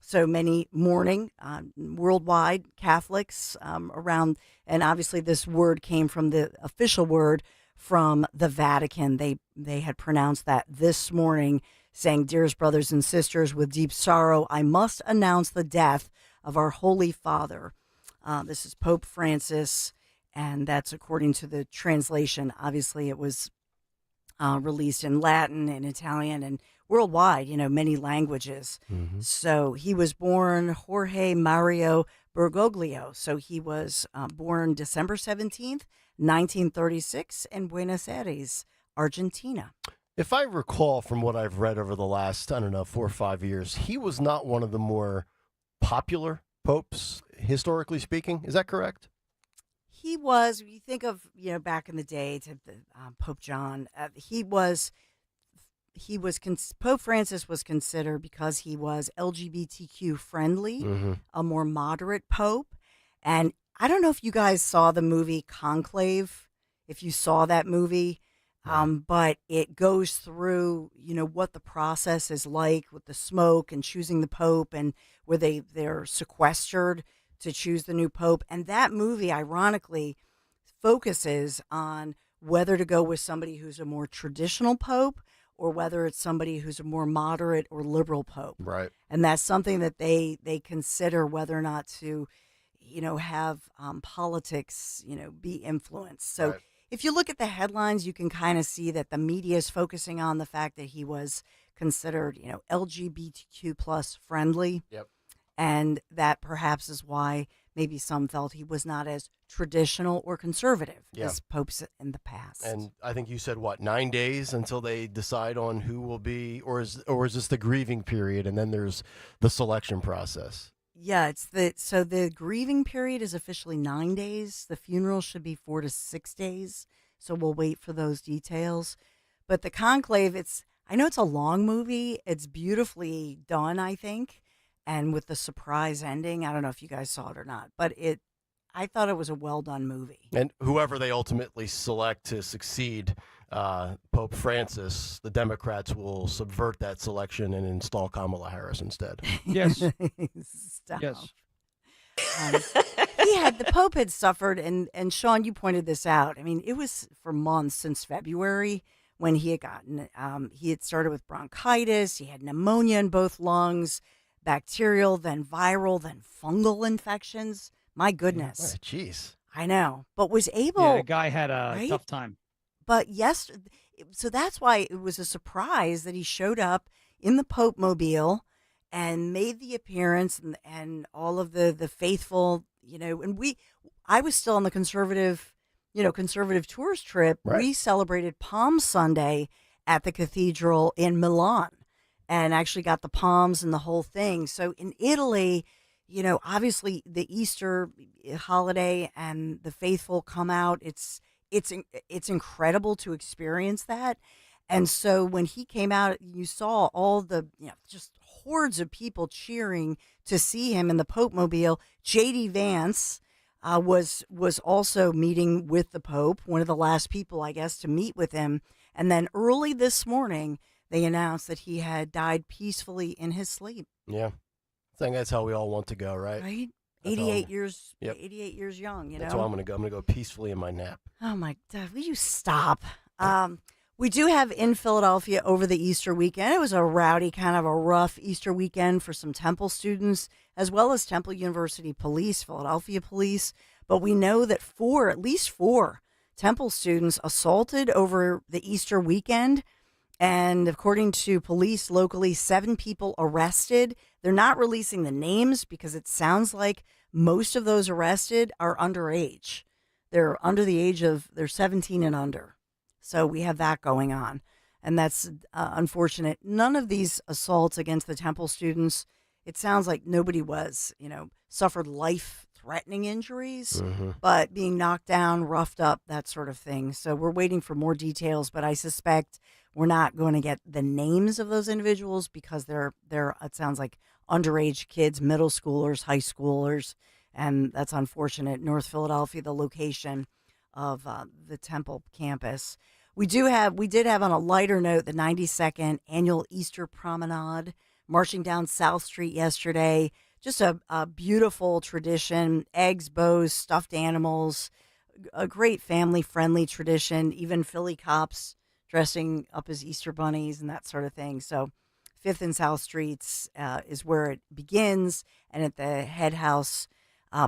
So many mourning worldwide, Catholics around. And obviously this word came from the official word from the Vatican. They had pronounced that this morning, saying, "Dearest brothers and sisters, with deep sorrow, I must announce the death of our Holy Father." This is Pope Francis, and that's according to the translation. Obviously, it was released in Latin and Italian and worldwide, many languages. Mm-hmm. So he was born Jorge Mario Bergoglio. So he was born December 17th, 1936 in Buenos Aires, Argentina. If I recall from what I've read over the last, 4 or 5 years, he was not one of the more popular popes, historically speaking. Is that correct? He was, you think of, back in the day to Pope John, Pope Francis was considered, because he was LGBTQ friendly, a more moderate pope. And I don't know if you guys saw the movie Conclave, if you saw that movie, but it goes through, what the process is like with the smoke and choosing the pope, and where they're sequestered to choose the new pope. And that movie, ironically, focuses on whether to go with somebody who's a more traditional pope or whether it's somebody who's a more moderate or liberal pope. Right. And that's something that they consider, whether or not to, have politics, be influenced. So if you look at the headlines, you can kind of see that the media is focusing on the fact that he was considered, LGBTQ plus friendly. Yep. And that perhaps is why maybe some felt he was not as traditional or conservative as popes in the past. And I think you said, 9 days until they decide on who will be, or is this the grieving period, and then there's the selection process? Yeah, so the grieving period is officially 9 days. The funeral should be 4 to 6 days. So we'll wait for those details. But the conclave, I know it's a long movie. It's beautifully done, I think. And with the surprise ending, I don't know if you guys saw it or not, but I thought it was a well done movie. And whoever they ultimately select to succeed Pope Francis, the Democrats will subvert that selection and install Kamala Harris instead. Yes. Stop. Yes. The Pope had suffered, and Sean, you pointed this out. I mean, it was for months since February when he had started with bronchitis. He had pneumonia in both lungs, bacterial, then viral, then fungal infections. My goodness. Jeez. I know, but was able. Yeah, the guy had a tough time. But yes, so that's why it was a surprise that he showed up in the Pope mobile and made the appearance, and all of the faithful, and I was still on the conservative tourist trip. Right. We celebrated Palm Sunday at the cathedral in Milan and actually got the palms and the whole thing. So in Italy, obviously the Easter holiday and the faithful come out. It's incredible to experience that. And so when he came out, you saw all the, just hordes of people cheering to see him in the Pope mobile. J.D. Vance was also meeting with the Pope, one of the last people, I guess, to meet with him. And then early this morning, they announced that he had died peacefully in his sleep. Yeah. I think that's how we all want to go, right? Right? That's 88 years, Yep. 88 years young, That's how I'm going to go. I'm going to go peacefully in my nap. Oh, my God. Will you stop? We do have in Philadelphia over the Easter weekend. It was a rowdy, kind of a rough Easter weekend for some Temple students, as well as Temple University Police, Philadelphia Police. But we know that at least four Temple students assaulted over the Easter weekend. And according to police locally, 7 people arrested. They're not releasing the names because it sounds like most of those arrested are underage. They're under the age they're 17 and under. So we have that going on. And that's unfortunate. None of these assaults against the Temple students, it sounds like nobody suffered life-threatening injuries, but being knocked down, roughed up, that sort of thing. So we're waiting for more details, but I suspect we're not going to get the names of those individuals because they're it sounds like underage kids, middle schoolers, high schoolers, and that's unfortunate. North Philadelphia, the location of the Temple campus. We did have on a lighter note the 92nd annual Easter Promenade marching down South Street yesterday. Just a beautiful tradition, eggs, bows, stuffed animals, a great family-friendly tradition, even Philly cops dressing up as Easter bunnies and that sort of thing. So 5th and South Streets is where it begins, and at the Head House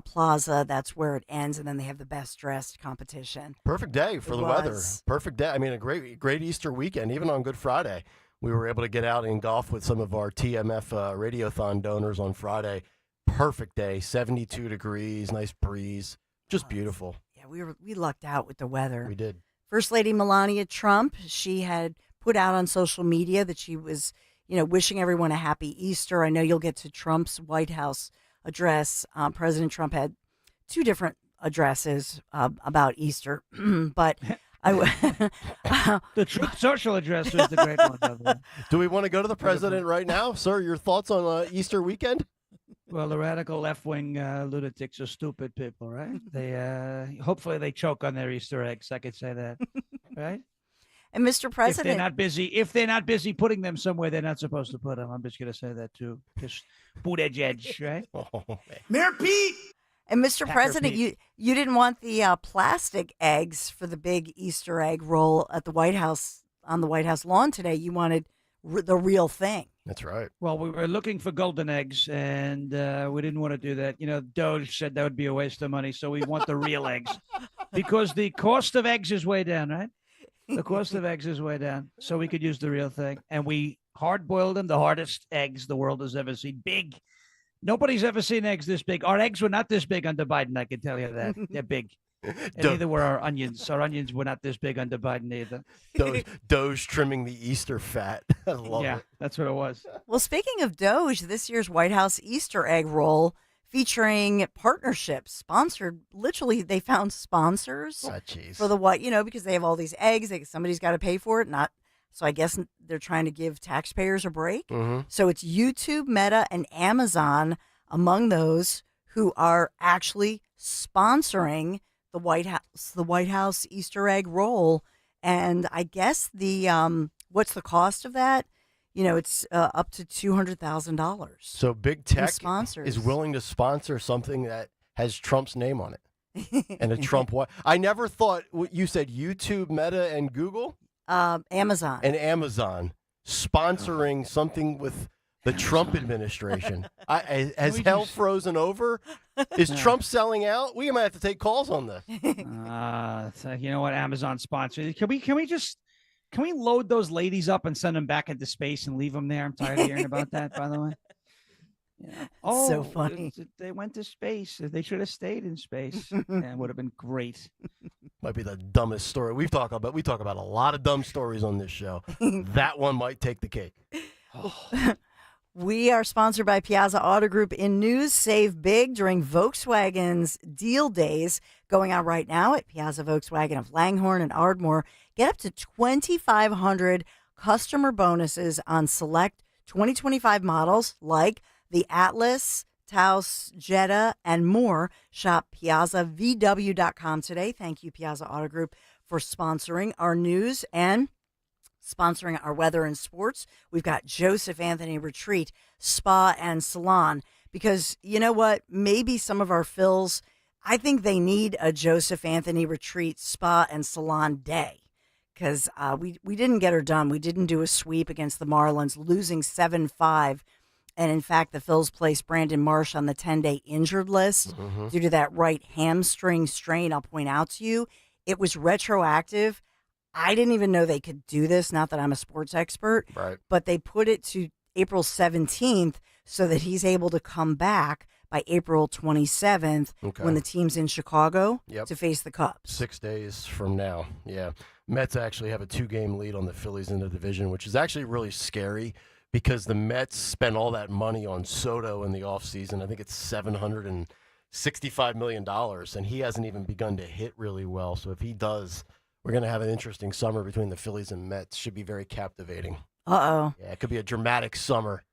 Plaza, that's where it ends, and then they have the best dressed competition. Perfect day for the weather. Perfect day. I mean, a great Easter weekend. Even on Good Friday, we were able to get out and golf with some of our TMF Radiothon donors on Friday. Perfect day, 72 degrees, nice breeze, just beautiful. Yeah, we lucked out with the weather. We did. First Lady Melania Trump, she had put out on social media that she was, wishing everyone a happy Easter. I know you'll get to Trump's White House address. President Trump had 2 different addresses about Easter, but the Truth Social address was the great one. Do we want to go to the president right now, sir? Your thoughts on Easter weekend? Well, the radical left-wing lunatics are stupid people, right? They hopefully they choke on their Easter eggs. I could say that, right? And Mr. President, if they're not busy putting them somewhere they're not supposed to put them, I'm just going to say that too. Just Buttigieg, right? Mayor Pete. And Mr. Pepper President, Pete. you didn't want the plastic eggs for the big Easter egg roll at the White House on the White House lawn today. You wanted the real thing. That's right. Well, we were looking for golden eggs, and we didn't want to do that. Doge said that would be a waste of money, so we want the real eggs because the cost of eggs is way down, right? The cost of eggs is way down, so we could use the real thing. And we hard-boiled them, the hardest eggs the world has ever seen. Big. Nobody's ever seen eggs this big. Our eggs were not this big under Biden, I can tell you that. They're big. And neither were our onions. Our onions were not this big under Biden either. Doge trimming the Easter fat. I love it. That's what it was. Well, speaking of Doge, this year's White House Easter egg roll featuring partnerships, sponsored. Literally, they found sponsors for the what, because they have all these eggs. Somebody's got to pay for it. So I guess they're trying to give taxpayers a break. Mm-hmm. So it's YouTube, Meta, and Amazon among those who are actually sponsoring the White House Easter egg roll. And I guess what's the cost of that? It's up to $200,000. So big tech sponsors is willing to sponsor something that has Trump's name on it. And a Trump what? I never thought you said YouTube, Meta, and Google? Amazon. And Amazon sponsoring something with the Trump administration. Has hell frozen over? Is Trump selling out? We might have to take calls on this. So you know what? Amazon sponsored. Can we load those ladies up and send them back into space and leave them there? I'm tired of hearing about that, by the way. Yeah. Oh, so funny. They went to space. They should have stayed in space. It would have been great. Might be the dumbest story. We talk about a lot of dumb stories on this show. That one might take the cake. We are sponsored by Piazza Auto Group in news. Save big during Volkswagen's deal days going on right now at Piazza Volkswagen of Langhorne and Ardmore. Get up to 2,500 customer bonuses on select 2025 models like the Atlas, Taos, Jetta, and more. Shop PiazzaVW.com today. Thank you, Piazza Auto Group, for sponsoring our news and sponsoring our weather and sports. We've got Joseph Anthony Retreat, Spa and Salon, because you know what? Maybe some of our fills, I think they need a Joseph Anthony Retreat, Spa and Salon day, because we didn't get her done. We didn't do a sweep against the Marlins, losing 7-5. And in fact, the Phils placed Brandon Marsh on the 10-day injured list due to that right hamstring strain. I'll point out to you, it was retroactive. I didn't even know they could do this, not that I'm a sports expert, right? But they put it to April 17th so that he's able to come back by April 27th when the team's in Chicago to face the Cubs. 6 days from now, yeah. Mets actually have a 2-game lead on the Phillies in the division, which is actually really scary because the Mets spent all that money on Soto in the offseason. I think it's $765 million, and he hasn't even begun to hit really well. So if he does, we're going to have an interesting summer between the Phillies and Mets. Should be very captivating. Uh-oh. Yeah, it could be a dramatic summer.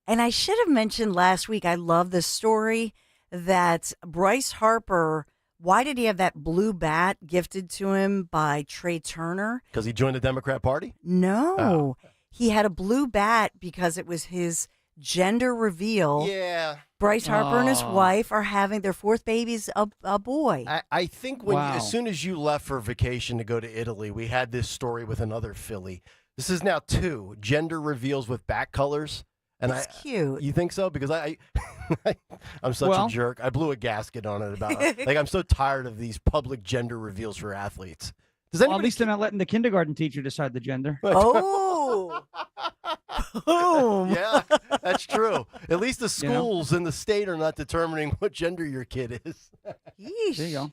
And I should have mentioned last week, I love this story that Bryce Harper, why did he have that blue bat gifted to him by Trey Turner? Because he joined the Democrat Party? No. Oh. He had a blue bat because it was his gender reveal. Yeah. Bryce Harper and his wife are having their fourth baby's a boy. I think as soon as you left for vacation to go to Italy, we had this story with another Philly. This is now 2 gender reveals with bat colors. And That's cute. You think so? Because I'm such a jerk. I blew a gasket on it about I'm so tired of these public gender reveals for athletes. At least they're not letting the kindergarten teacher decide the gender. Oh. Boom. Yeah, that's true. At least the schools in the state are not determining what gender your kid is. Yeesh. There you go.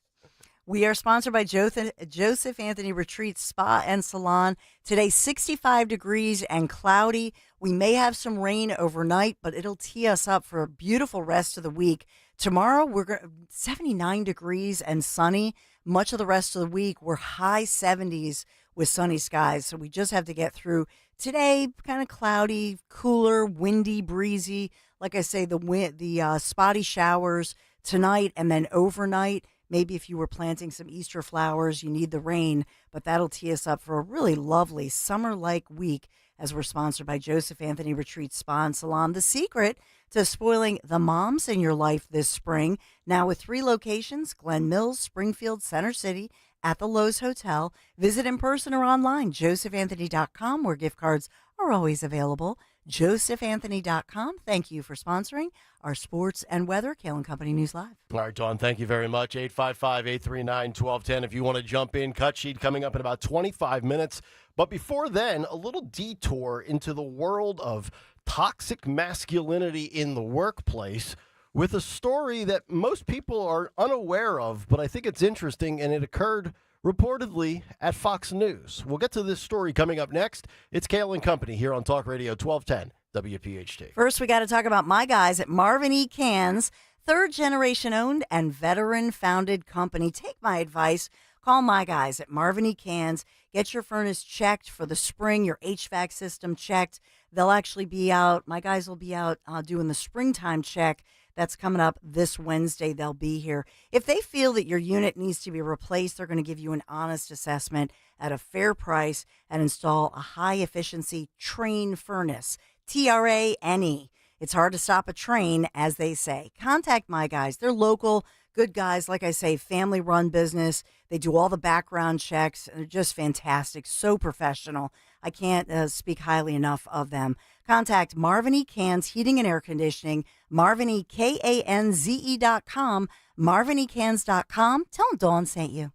We are sponsored by Joseph Anthony Retreat Spa and Salon. Today, 65 degrees and cloudy. We may have some rain overnight, but it'll tee us up for a beautiful rest of the week. Tomorrow, we're 79 degrees and sunny. Much of the rest of the week, we're high 70s with sunny skies. So we just have to get through today, kind of cloudy, cooler, windy, breezy. Like I say, the spotty showers tonight and then overnight. Maybe if you were planting some Easter flowers, you need the rain, but that'll tee us up for a really lovely summer-like week as we're sponsored by Joseph Anthony Retreat Spa and Salon. The secret to spoiling the moms in your life this spring, now with 3 locations, Glen Mills, Springfield, Center City, at the Lowe's Hotel. Visit in person or online, josephanthony.com, where gift cards are always available. JosephAnthony.com. Thank you for sponsoring our sports and weather. Kayal and Company News Live. All right, Dawn, thank you very much. 855-839-1210 if you want to jump in. Cut sheet coming up in about 25 minutes. But before then, a little detour into the world of toxic masculinity in the workplace with a story that most people are unaware of, but I think it's interesting, and it occurred reportedly at Fox News. We'll get to this story coming up next. It's Kayal and Company here on Talk Radio 1210 WPHT. First, we got to talk about my guys at Marvin E. Cans, third-generation owned and veteran-founded company. Take my advice. Call my guys at Marvin E. Cans. Get your furnace checked for the spring, your HVAC system checked. They'll actually be out. My guys will be out doing the springtime check. That's coming up this Wednesday. They'll be here. If they feel that your unit needs to be replaced, they're going to give you an honest assessment at a fair price and install a high-efficiency train furnace. TRANE. It's hard to stop a train, as they say. Contact my guys. They're local, good guys. Like I say, family-run business. They do all the background checks. They're just fantastic, so professional. I can't speak highly enough of them. Contact Marvin E. Cans Heating and Air Conditioning, MarvinEKanze.com, MarvinECans.com. Tell them Dawn sent you.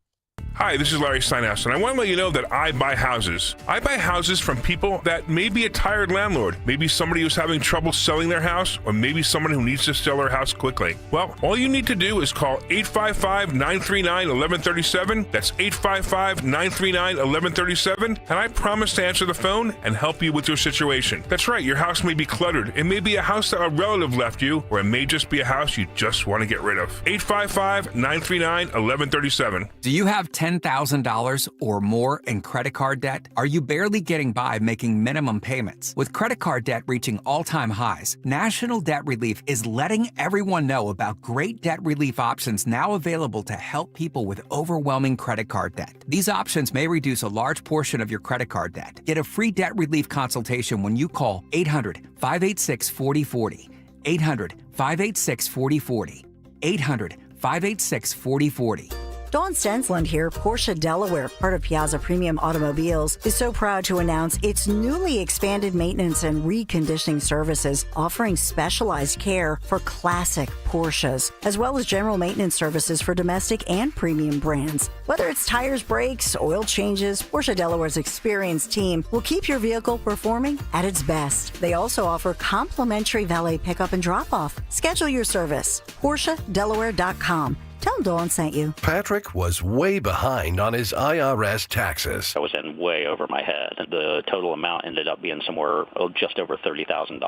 Hi, this is Larry Steinhaus, and I want to let you know that I buy houses. I buy houses from people that may be a tired landlord, maybe somebody who's having trouble selling their house, or maybe someone who needs to sell their house quickly. Well, all you need to do is call 855-939-1137. That's 855-939-1137, and I promise to answer the phone and help you with your situation. That's right, your house may be cluttered. It may be a house that a relative left you, or it may just be a house you just want to get rid of. 855-939-1137. Do you have $10,000 or more in credit card debt? Are you barely getting by making minimum payments? With credit card debt reaching all-time highs, National Debt Relief is letting everyone know about great debt relief options now available to help people with overwhelming credit card debt. These options may reduce a large portion of your credit card debt. Get a free debt relief consultation when you call 800-586-4040. 800-586-4040. 800-586-4040. Dawn Stensland here. Porsche Delaware, part of Piazza Premium Automobiles, is so proud to announce its newly expanded maintenance and reconditioning services, offering specialized care for classic Porsches, as well as general maintenance services for domestic and premium brands. Whether it's tires, brakes, oil changes, Porsche Delaware's experienced team will keep your vehicle performing at its best. They also offer complimentary valet pickup and drop-off. Schedule your service. PorscheDelaware.com. Tell them Dawn sent you. Patrick was way behind on his IRS taxes. I was in way over my head. The total amount ended up being somewhere just over $30,000.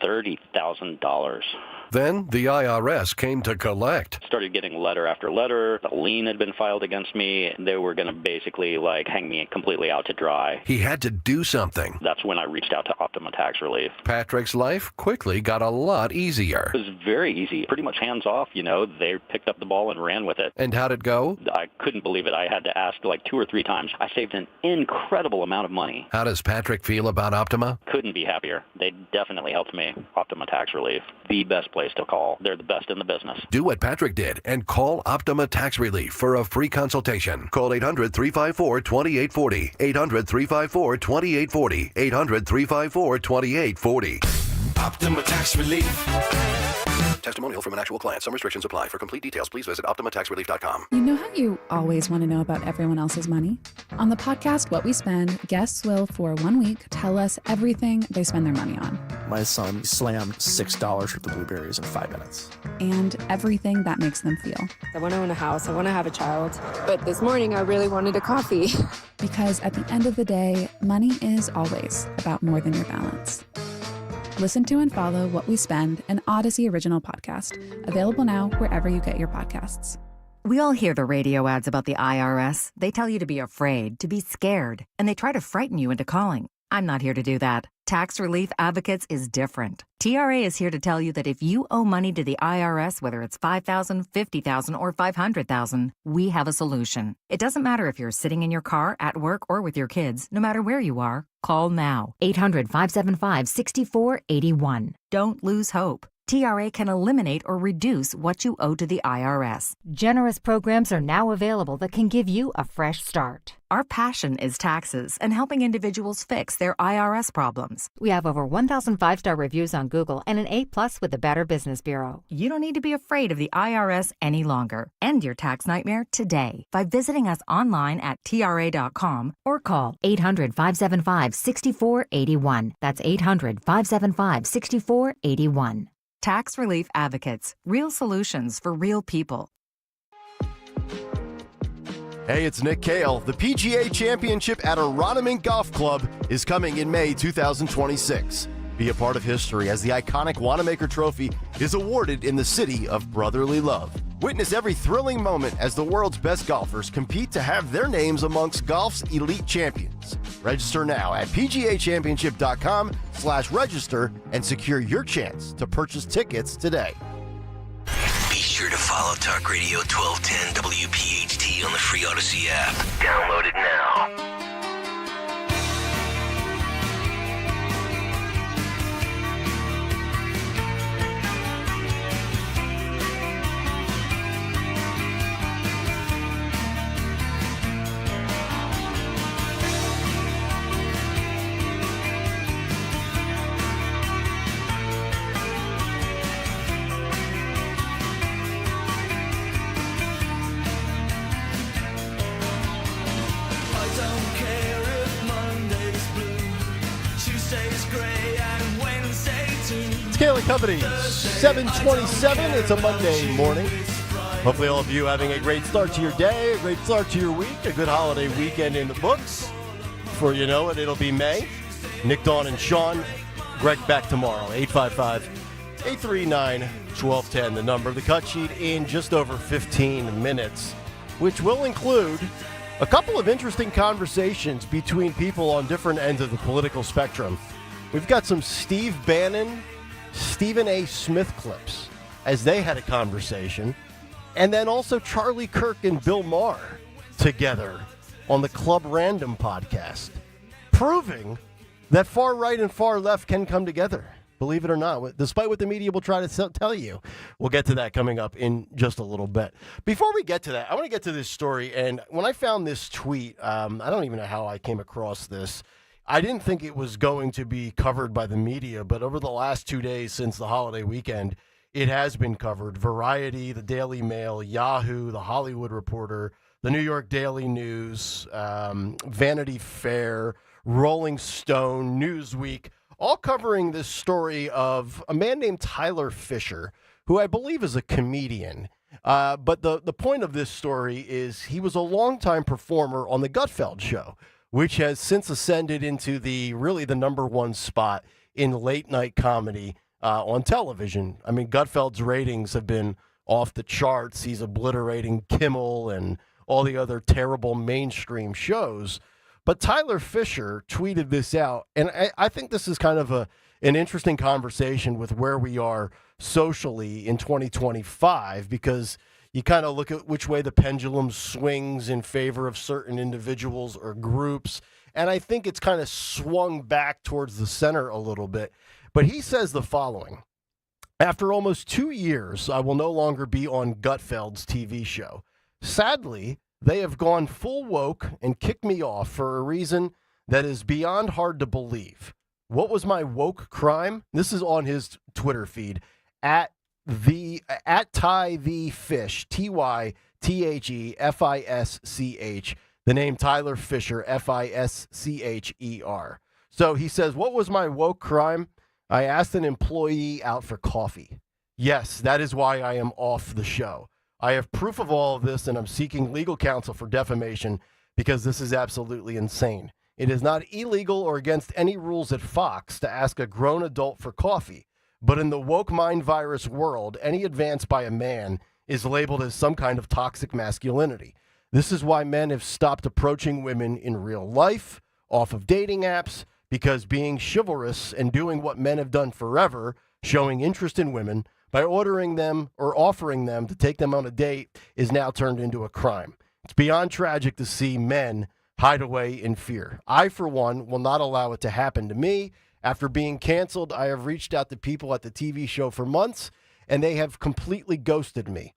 $30,000. Then the IRS came to collect. Started getting letter after letter. A lien had been filed against me. They were going to basically hang me completely out to dry. He had to do something. That's when I reached out to Optima Tax Relief. Patrick's life quickly got a lot easier. It was very easy. Pretty much hands off, They picked up the ball and ran with it. And how'd it go? I couldn't believe it. I had to ask 2 or 3 times. I saved an incredible amount of money. How does Patrick feel about Optima? Couldn't be happier. They definitely helped me. Optima Tax Relief. The best place to call. They're the best in the business. Do what Patrick did and call Optima Tax Relief for a free consultation. Call 800-354-2840. 800-354-2840. 800-354-2840. Optima Tax Relief. Testimonial from an actual client. Some restrictions apply. For complete details, please visit OptimaTaxRelief.com. You know how you always want to know about everyone else's money? On the podcast What We Spend, guests will, for 1 week, tell us everything they spend their money on. My son slammed $6 worth of blueberries in 5 minutes. And everything that makes them feel. I want to own a house. I want to have a child. But this morning, I really wanted a coffee. Because at the end of the day, money is always about more than your balance. Listen to and follow What We Spend, an Odyssey original podcast. Available now wherever you get your podcasts. We all hear the radio ads about the IRS. They tell you to be afraid, to be scared, and they try to frighten you into calling. I'm not here to do that. Tax Relief Advocates is different. TRA is here to tell you that if you owe money to the IRS, whether it's $5,000, $50,000, or $500,000, we have a solution. It doesn't matter if you're sitting in your car, at work, or with your kids. No matter where you are, call now. 800-575-6481. Don't lose hope. TRA can eliminate or reduce what you owe to the IRS. Generous programs are now available that can give you a fresh start. Our passion is taxes and helping individuals fix their IRS problems. We have over 1,000 5-star reviews on Google and an A+ with the Better Business Bureau. You don't need to be afraid of the IRS any longer. End your tax nightmare today by visiting us online at TRA.com or call 800-575-6481. That's 800-575-6481. Tax Relief Advocates. Real solutions for real people. Hey, it's Nick Kayal. The PGA Championship at Aronimink Golf Club is coming in May 2026. Be a part of history as the iconic Wanamaker Trophy is awarded in the city of brotherly love. Witness every thrilling moment as the world's best golfers compete to have their names amongst golf's elite champions. Register now at pgachampionship.com/register and secure your chance to purchase tickets today. Be sure to follow Talk Radio 1210 WPHT on the free Odyssey app. Download it now. Kayal Company, 7:27. It's a Monday morning. Hopefully all of you having a great start to your day, a great start to your week, a good holiday weekend in the books. Before you know it, it'll be May. Nick, Dawn, and Sean. Greg back tomorrow, 855-839-1210, the number. The cut sheet in just over 15 minutes, which will include a couple of interesting conversations between people on different ends of the political spectrum. We've got some Steve Bannon, Stephen A. Smith clips as they had a conversation, and then also Charlie Kirk and Bill Maher together on the Club Random podcast, proving that far right and far left can come together, believe it or not, despite what the media will try to tell you. We'll get to that coming up in just a little bit. Before we get to that, I want to get to this story, and when I found this tweet, I don't even know how I came across this. I didn't think it was going to be covered by the media, but over the last 2 days since the holiday weekend, it has been covered. Variety, the Daily Mail, Yahoo, the Hollywood Reporter, the New York Daily News, Vanity Fair, Rolling Stone, Newsweek, all covering this story of a man named Tyler Fisher, who I believe is a comedian. But the point of this story is he was a longtime performer on the Gutfeld Show, which has since ascended into the number one spot in late night comedy on television. I mean, Gutfeld's ratings have been off the charts. He's obliterating Kimmel and all the other terrible mainstream shows. But Tyler Fisher tweeted this out, and I think this is kind of an interesting conversation with where we are socially in 2025, because you kind of look at which way the pendulum swings in favor of certain individuals or groups. And I think it's kind of swung back towards the center a little bit. But he says the following: after almost 2 years, I will no longer be on Gutfeld's TV show. Sadly, they have gone full woke and kicked me off for a reason that is beyond hard to believe. What was my woke crime? This is on his Twitter feed, at Ty the Fish, TYTHEFISCH, the name Tyler Fisher, FISCHER. So he says, what was my woke crime? I asked an employee out for coffee. Yes, that is why I am off the show. I have proof of all of this, and I'm seeking legal counsel for defamation because this is absolutely insane. It is not illegal or against any rules at Fox to ask a grown adult for coffee. But in the woke mind virus world, any advance by a man is labeled as some kind of toxic masculinity. This is why men have stopped approaching women in real life, off of dating apps, because being chivalrous and doing what men have done forever, showing interest in women by ordering them or offering them to take them on a date, is now turned into a crime. It's beyond tragic to see men hide away in fear. I, for one, will not allow it to happen to me, After being canceled, I have reached out to people at the TV show for months, and they have completely ghosted me.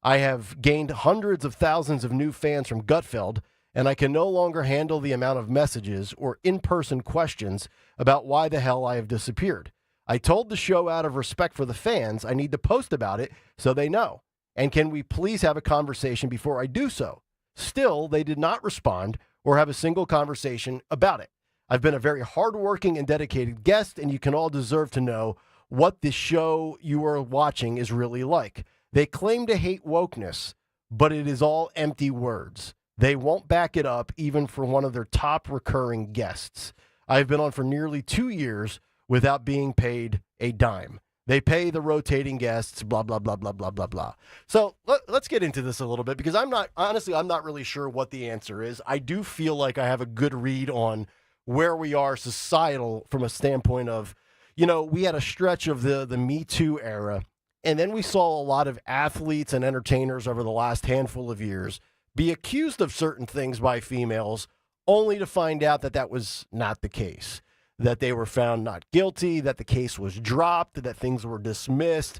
I have gained hundreds of thousands of new fans from Gutfeld, and I can no longer handle the amount of messages or in-person questions about why the hell I have disappeared. I told the show out of respect for the fans I need to post about it so they know. And can we please have a conversation before I do so? Still, they did not respond or have a single conversation about it. I've been a very hardworking and dedicated guest, and you can all deserve to know what the show you are watching is really like. They claim to hate wokeness, but it is all empty words. They won't back it up even for one of their top recurring guests. I've been on for nearly 2 years without being paid a dime. They pay the rotating guests, blah, blah, blah, blah, blah, blah, blah. So let's get into this a little bit because I'm not really sure what the answer is. I do feel like I have a good read on where we are societal from a standpoint of, we had a stretch of the Me Too era, and then we saw a lot of athletes and entertainers over the last handful of years be accused of certain things by females only to find out that that was not the case, that they were found not guilty, that the case was dropped, that things were dismissed.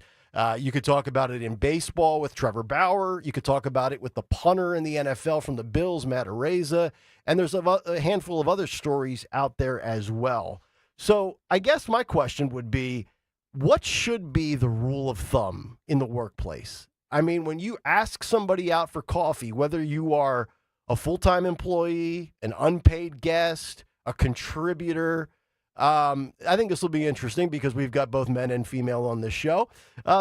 You could talk about it in baseball with Trevor Bauer. You could talk about it with the punter in the NFL from the Bills, Matt Araiza. And there's a handful of other stories out there as well. So I guess my question would be, what should be the rule of thumb in the workplace? I mean, when you ask somebody out for coffee, whether you are a full-time employee, an unpaid guest, a contributor, I think this will be interesting because we've got both men and female on this show.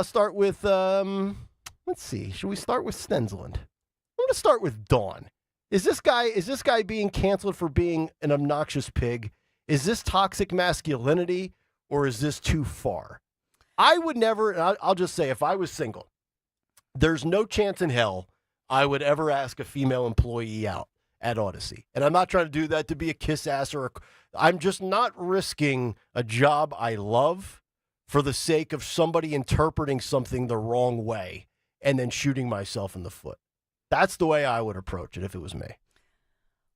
Start with, let's see, should we start with Stensland? I'm going to start with Dawn. Is this guy being canceled for being an obnoxious pig? Is this toxic masculinity, or is this too far? I would never, and I'll just say, if I was single, there's no chance in hell I would ever ask a female employee out at Odyssey. And I'm not trying to do that to be a kiss ass I'm just not risking a job I love for the sake of somebody interpreting something the wrong way and then shooting myself in the foot. That's the way I would approach it if it was me.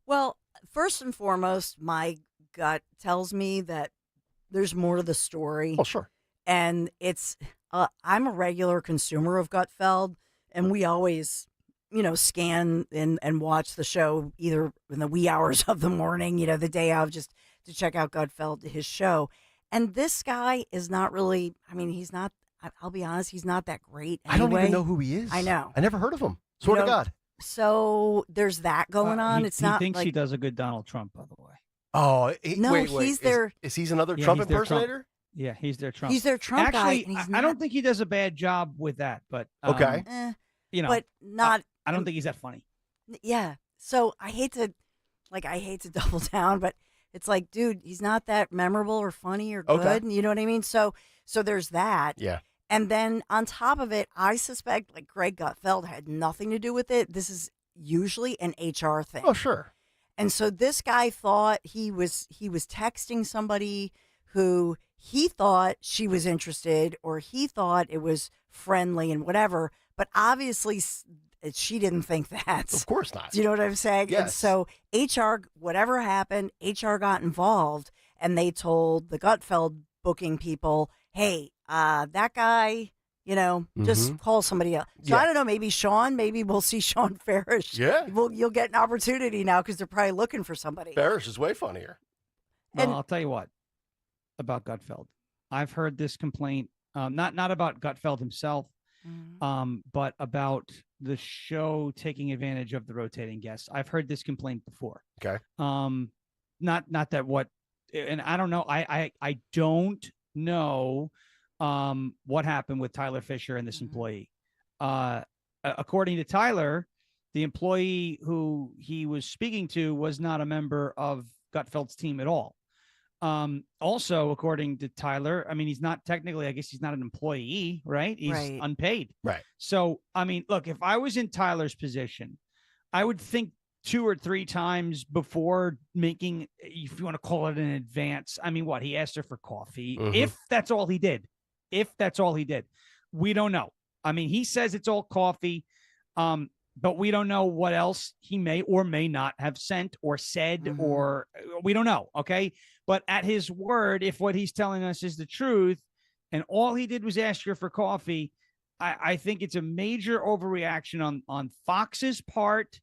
Well, first and foremost, my gut tells me that there's more to the story. Oh, sure. And it's, I'm a regular consumer of Gutfeld, and we always, scan and watch the show either in the wee hours of the morning, the day of, just to check out Gutfeld, his show. And this guy is not really, he's not, I'll be honest, he's not that great anyway. I don't even know who he is. I know. I never heard of him. Swear to God. So there's that going on. He thinks he does a good Donald Trump, by the way. Oh, wait. He's their. Is he another Trump impersonator? Yeah, he's their Trump. He's their Trump Actually, guy. I don't think he does a bad job with that, but okay. But not. I don't think he's that funny. Yeah. So I hate to double down, but it's like, dude, he's not that memorable or funny or good. Okay. You know what I mean? So there's that. Yeah. And then on top of it, I suspect like Greg Gutfeld had nothing to do with it. This is usually an HR thing. Oh, sure. And so this guy thought he was texting somebody who he thought she was interested, or he thought it was friendly and whatever. But obviously she didn't think that. Of course not. Do you know what I'm saying? Yes. And so HR, whatever happened, HR got involved, and they told the Gutfeld booking people, hey, that guy, just call somebody else. So I don't know, maybe Sean, maybe we'll see Sean Farish. Yeah. You'll get an opportunity now because they're probably looking for somebody. Farish is way funnier. Well, I'll tell you what about Gutfeld. I've heard this complaint, not about Gutfeld himself, but about the show taking advantage of the rotating guests. I've heard this complaint before. Okay. Not that what, and I don't know. I don't know what happened with Tyler Fisher and this employee. According to Tyler, the employee who he was speaking to was not a member of Gutfeld's team at all. Also, according to Tyler, he's not technically, I guess he's not an employee, right? He's unpaid. Right. So, look, if I was in Tyler's position, I would think 2 or 3 times before making, if you want to call it an advance. He asked her for coffee. If that's all he did. We don't know. He says it's all coffee. but we don't know what else he may or may not have sent or said, or we don't know. Okay. But at his word, if what he's telling us is the truth, and all he did was ask her for coffee, I think it's a major overreaction on Fox's part,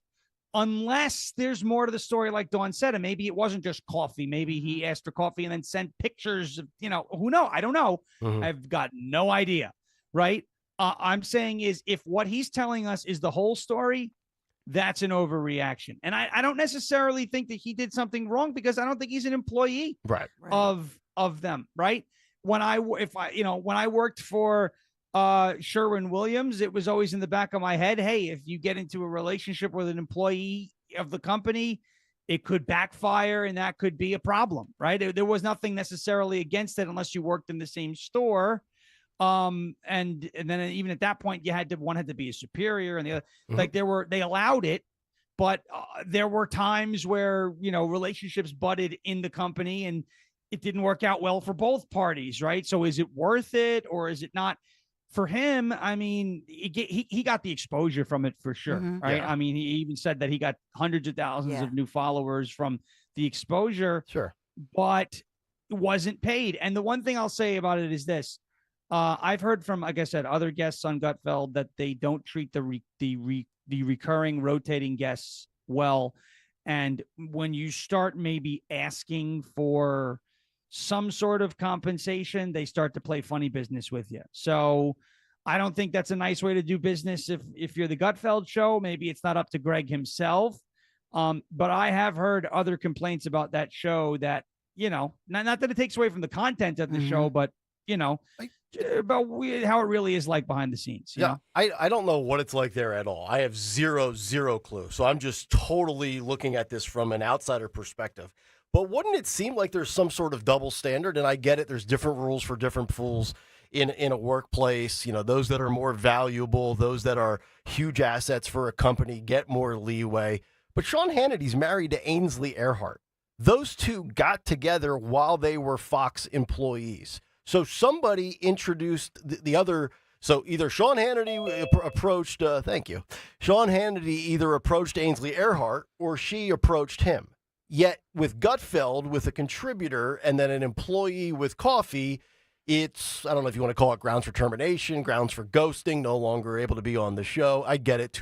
unless there's more to the story, like Dawn said, and maybe it wasn't just coffee. Maybe he asked for coffee and then sent pictures of, who knows? I don't know. I've got no idea. Right. I'm saying is, if what he's telling us is the whole story, that's an overreaction. And I don't necessarily think that he did something wrong, because I don't think he's an employee of them. Right. When I worked for Sherwin-Williams, it was always in the back of my head, hey, if you get into a relationship with an employee of the company, it could backfire and that could be a problem. Right. There was nothing necessarily against it unless you worked in the same store. And then even at that point, one had to be a superior, and the other, they allowed it, but there were times where, relationships butted in the company and it didn't work out well for both parties. Right. So is it worth it, or is it not? For him, I mean, he got the exposure from it for sure. Right. Yeah. I mean, he even said that he got hundreds of thousands of new followers from the exposure. Sure. But wasn't paid. And the one thing I'll say about it is this. I've heard from, like I said, other guests on Gutfeld that they don't treat the recurring rotating guests well. And when you start maybe asking for some sort of compensation, they start to play funny business with you. So I don't think that's a nice way to do business. If you're the Gutfeld show, maybe it's not up to Greg himself. But I have heard other complaints about that show that, not that it takes away from the content of the show, but, about how it really is like behind the scenes. You know? I don't know what it's like there at all. I have zero clue. So I'm just totally looking at this from an outsider perspective. But wouldn't it seem like there's some sort of double standard? And I get it. There's different rules for different pools in a workplace. Those that are more valuable, those that are huge assets for a company get more leeway. But Sean Hannity's married to Ainsley Earhart. Those two got together while they were Fox employees. So somebody introduced the other. So either Sean Hannity approached, Sean Hannity either approached Ainsley Earhart or she approached him. Yet with Gutfeld, with a contributor and then an employee with coffee, it's, I don't know if you want to call it grounds for termination, grounds for ghosting, no longer able to be on the show. I get it.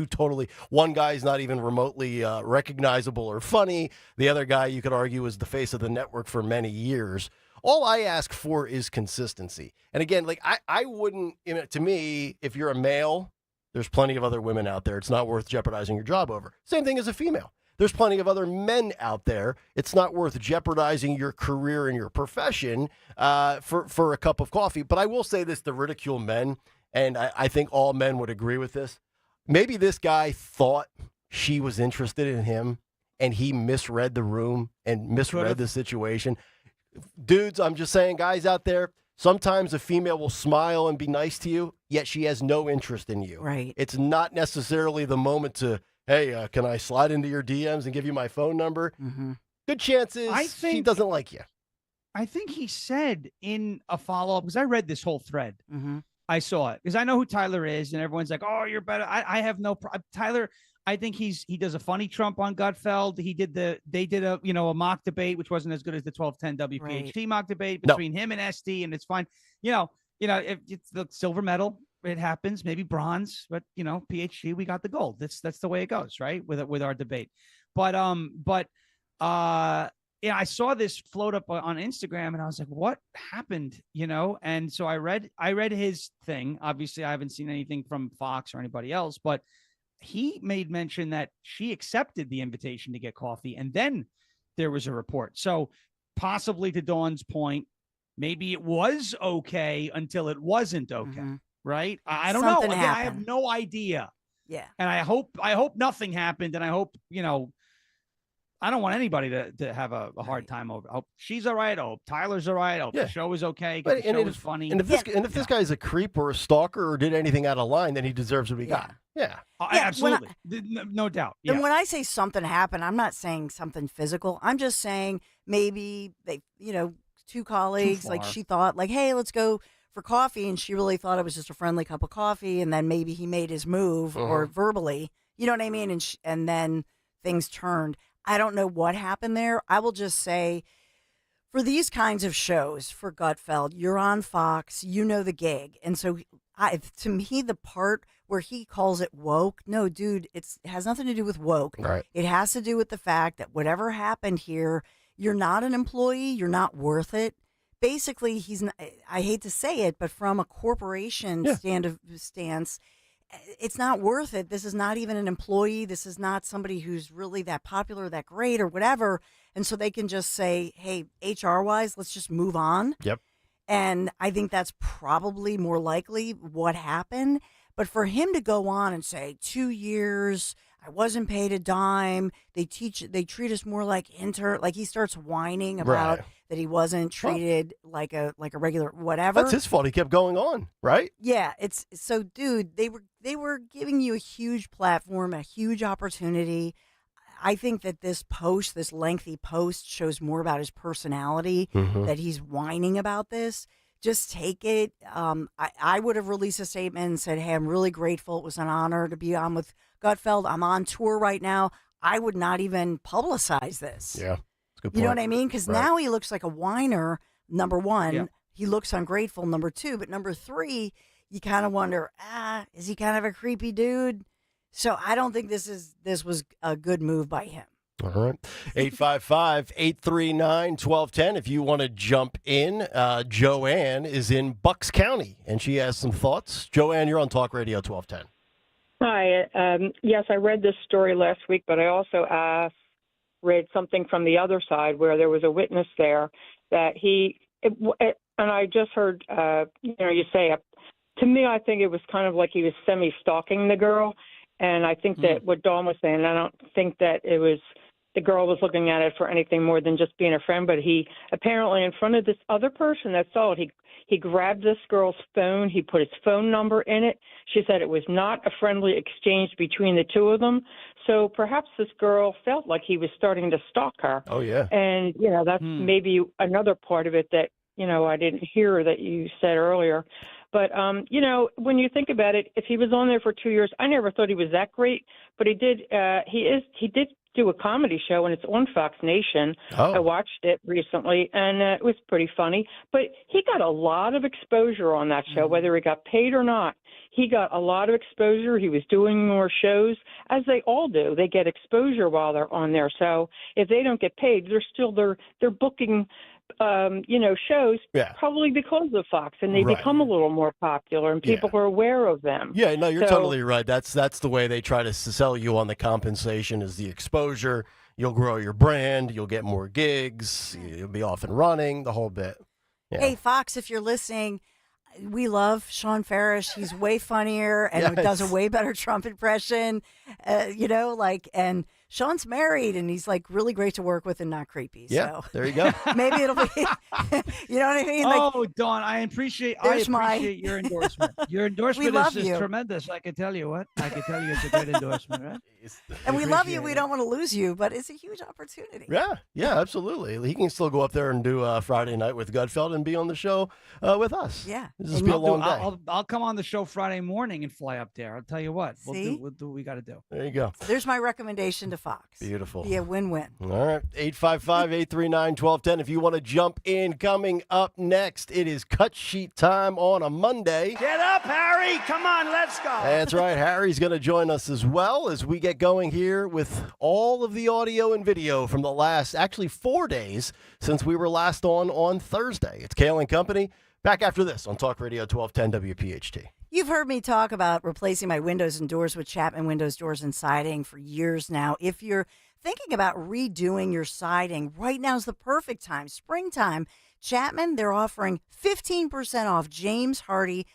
One guy's not even remotely recognizable or funny. The other guy, you could argue, is the face of the network for many years. All I ask for is consistency. And again, I wouldn't, to me, if you're a male, there's plenty of other women out there. It's not worth jeopardizing your job over. Same thing as a female. There's plenty of other men out there. It's not worth jeopardizing your career and your profession for a cup of coffee. But I will say this to ridicule men, and I think all men would agree with this. Maybe this guy thought she was interested in him, and he misread the room and misread the situation. Dudes, I'm just saying, guys out there, sometimes a female will smile and be nice to you, yet she has no interest in you. Right. It's not necessarily the moment to, hey, can I slide into your DMs and give you my phone number? Good chances she doesn't like you. I think he said in a follow-up, because I read this whole thread. I saw it because I know who Tyler is, and everyone's like, oh, you're better. I have no problem. Tyler, I think he does a funny Trump on Gutfeld. They did a mock debate, which wasn't as good as the 1210 WPHT mock debate between him and SD, and it's fine. If it's the silver medal, it happens, maybe bronze, but PhD, we got the gold. That's the way it goes, right? With our debate. But I saw this float up on Instagram, and I was like, what happened? And so I read his thing. Obviously, I haven't seen anything from Fox or anybody else, but he made mention that she accepted the invitation to get coffee, and then there was a report. So possibly, to Dawn's point, maybe it was okay until it wasn't okay, right? I don't know. Again, I have no idea. Yeah. And I hope nothing happened, and I hope, I don't want anybody to have a hard time over. I hope she's all right. I hope Tyler's all right. I hope the show is okay. The show is funny. And if this guy's a creep or a stalker or did anything out of line, then he deserves what he got. Yeah. Absolutely. No doubt. Yeah. And when I say something happened, I'm not saying something physical. I'm just saying maybe they, two colleagues, like she thought, like, hey, let's go for coffee, and she really thought it was just a friendly cup of coffee, and then maybe he made his move or verbally. You know what I mean? And then things turned. I don't know what happened there. I will just say, for these kinds of shows, for Gutfeld, you're on Fox, you know the gig. And so to me, the part where he calls it woke, no, dude, it has nothing to do with woke. Right. It has to do with the fact that whatever happened here, you're not an employee, you're not worth it. Basically, he's not, I hate to say it, but from a corporation stance, it's not worth it. This is not even an employee. This is not somebody who's really that popular, that great, or whatever. And so they can just say, hey, HR-wise, let's just move on. Yep. And I think that's probably more likely what happened. But for him to go on and say 2 years, I wasn't paid a dime. They treat us more like like he starts whining about that he wasn't treated like a regular whatever. That's his fault. He kept going on, right? Yeah, it's so, dude. They were giving you a huge platform, a huge opportunity. I think that this lengthy post, shows more about his personality, that he's whining about this. Just take it. I would have released a statement and said, hey, I'm really grateful. It was an honor to be on with Gutfeld. I'm on tour right now. I would not even publicize this. Yeah, that's a good point. You know what I mean? Because now he looks like a whiner, number one. Yeah. He looks ungrateful, number two. But number three, you kind of wonder, is he kind of a creepy dude? So I don't think this was a good move by him. All right. 855-839-1210. If you want to jump in, Joanne is in Bucks County, and she has some thoughts. Joanne, you're on Talk Radio 1210. Hi. Yes, I read this story last week, but I also read something from the other side where there was a witness there that and I just heard, you say, to me, I think it was kind of like he was semi-stalking the girl. And I think that what Dawn was saying, I don't think that it was the girl was looking at it for anything more than just being a friend, but he apparently in front of this other person that saw it, he grabbed this girl's phone, he put his phone number in it. She said it was not a friendly exchange between the two of them. So perhaps this girl felt like he was starting to stalk her. Oh, yeah. And, that's maybe another part of it that, I didn't hear that you said earlier. But, when you think about it, if he was on there for 2 years, I never thought he was that great. But he did do a comedy show, and it's on Fox Nation. Oh. I watched it recently, and it was pretty funny. But he got a lot of exposure on that show, whether he got paid or not. He got a lot of exposure. He was doing more shows, as they all do. They get exposure while they're on there. So if they don't get paid, they're booking shows probably because of Fox, and they become a little more popular, and people are aware of them. Yeah, no, you're totally right. That's the way they try to sell you on the compensation is the exposure. You'll grow your brand. You'll get more gigs. You'll be off and running, the whole bit. Yeah. Hey, Fox, if you're listening, we love Sean Farish. He's way funnier and does a way better Trump impression, and Sean's married and he's really great to work with and not creepy. Yeah, so there you go. Maybe it'll be, you know what I mean? Oh, Dawn, I appreciate your endorsement. Your endorsement is tremendous. I can tell you it's a great endorsement, right? And we love you. We don't want to lose you, but it's a huge opportunity. Yeah, absolutely. He can still go up there and do Friday night with Gutfeld and be on the show with us. Yeah. This will be a long day. I'll come on the show Friday morning and fly up there. I'll tell you what. See? We'll do what we got to do. There you go. There's my recommendation to Fox. Beautiful. Be a win-win. All right. 855-839-1210. If you want to jump in, coming up next, it is cut sheet time on a Monday. Get up, Harry. Come on, let's go. That's right. Harry's going to join us as well as we get going here with all of the audio and video from the last, 4 days since we were last on Thursday. It's Kayal and Company. Back after this on Talk Radio 1210 WPHT. You've heard me talk about replacing my windows and doors with Chapman Windows, Doors, and Siding for years now. If you're thinking about redoing your siding, right now is the perfect time. Springtime. Chapman, they're offering 15% off James Hardy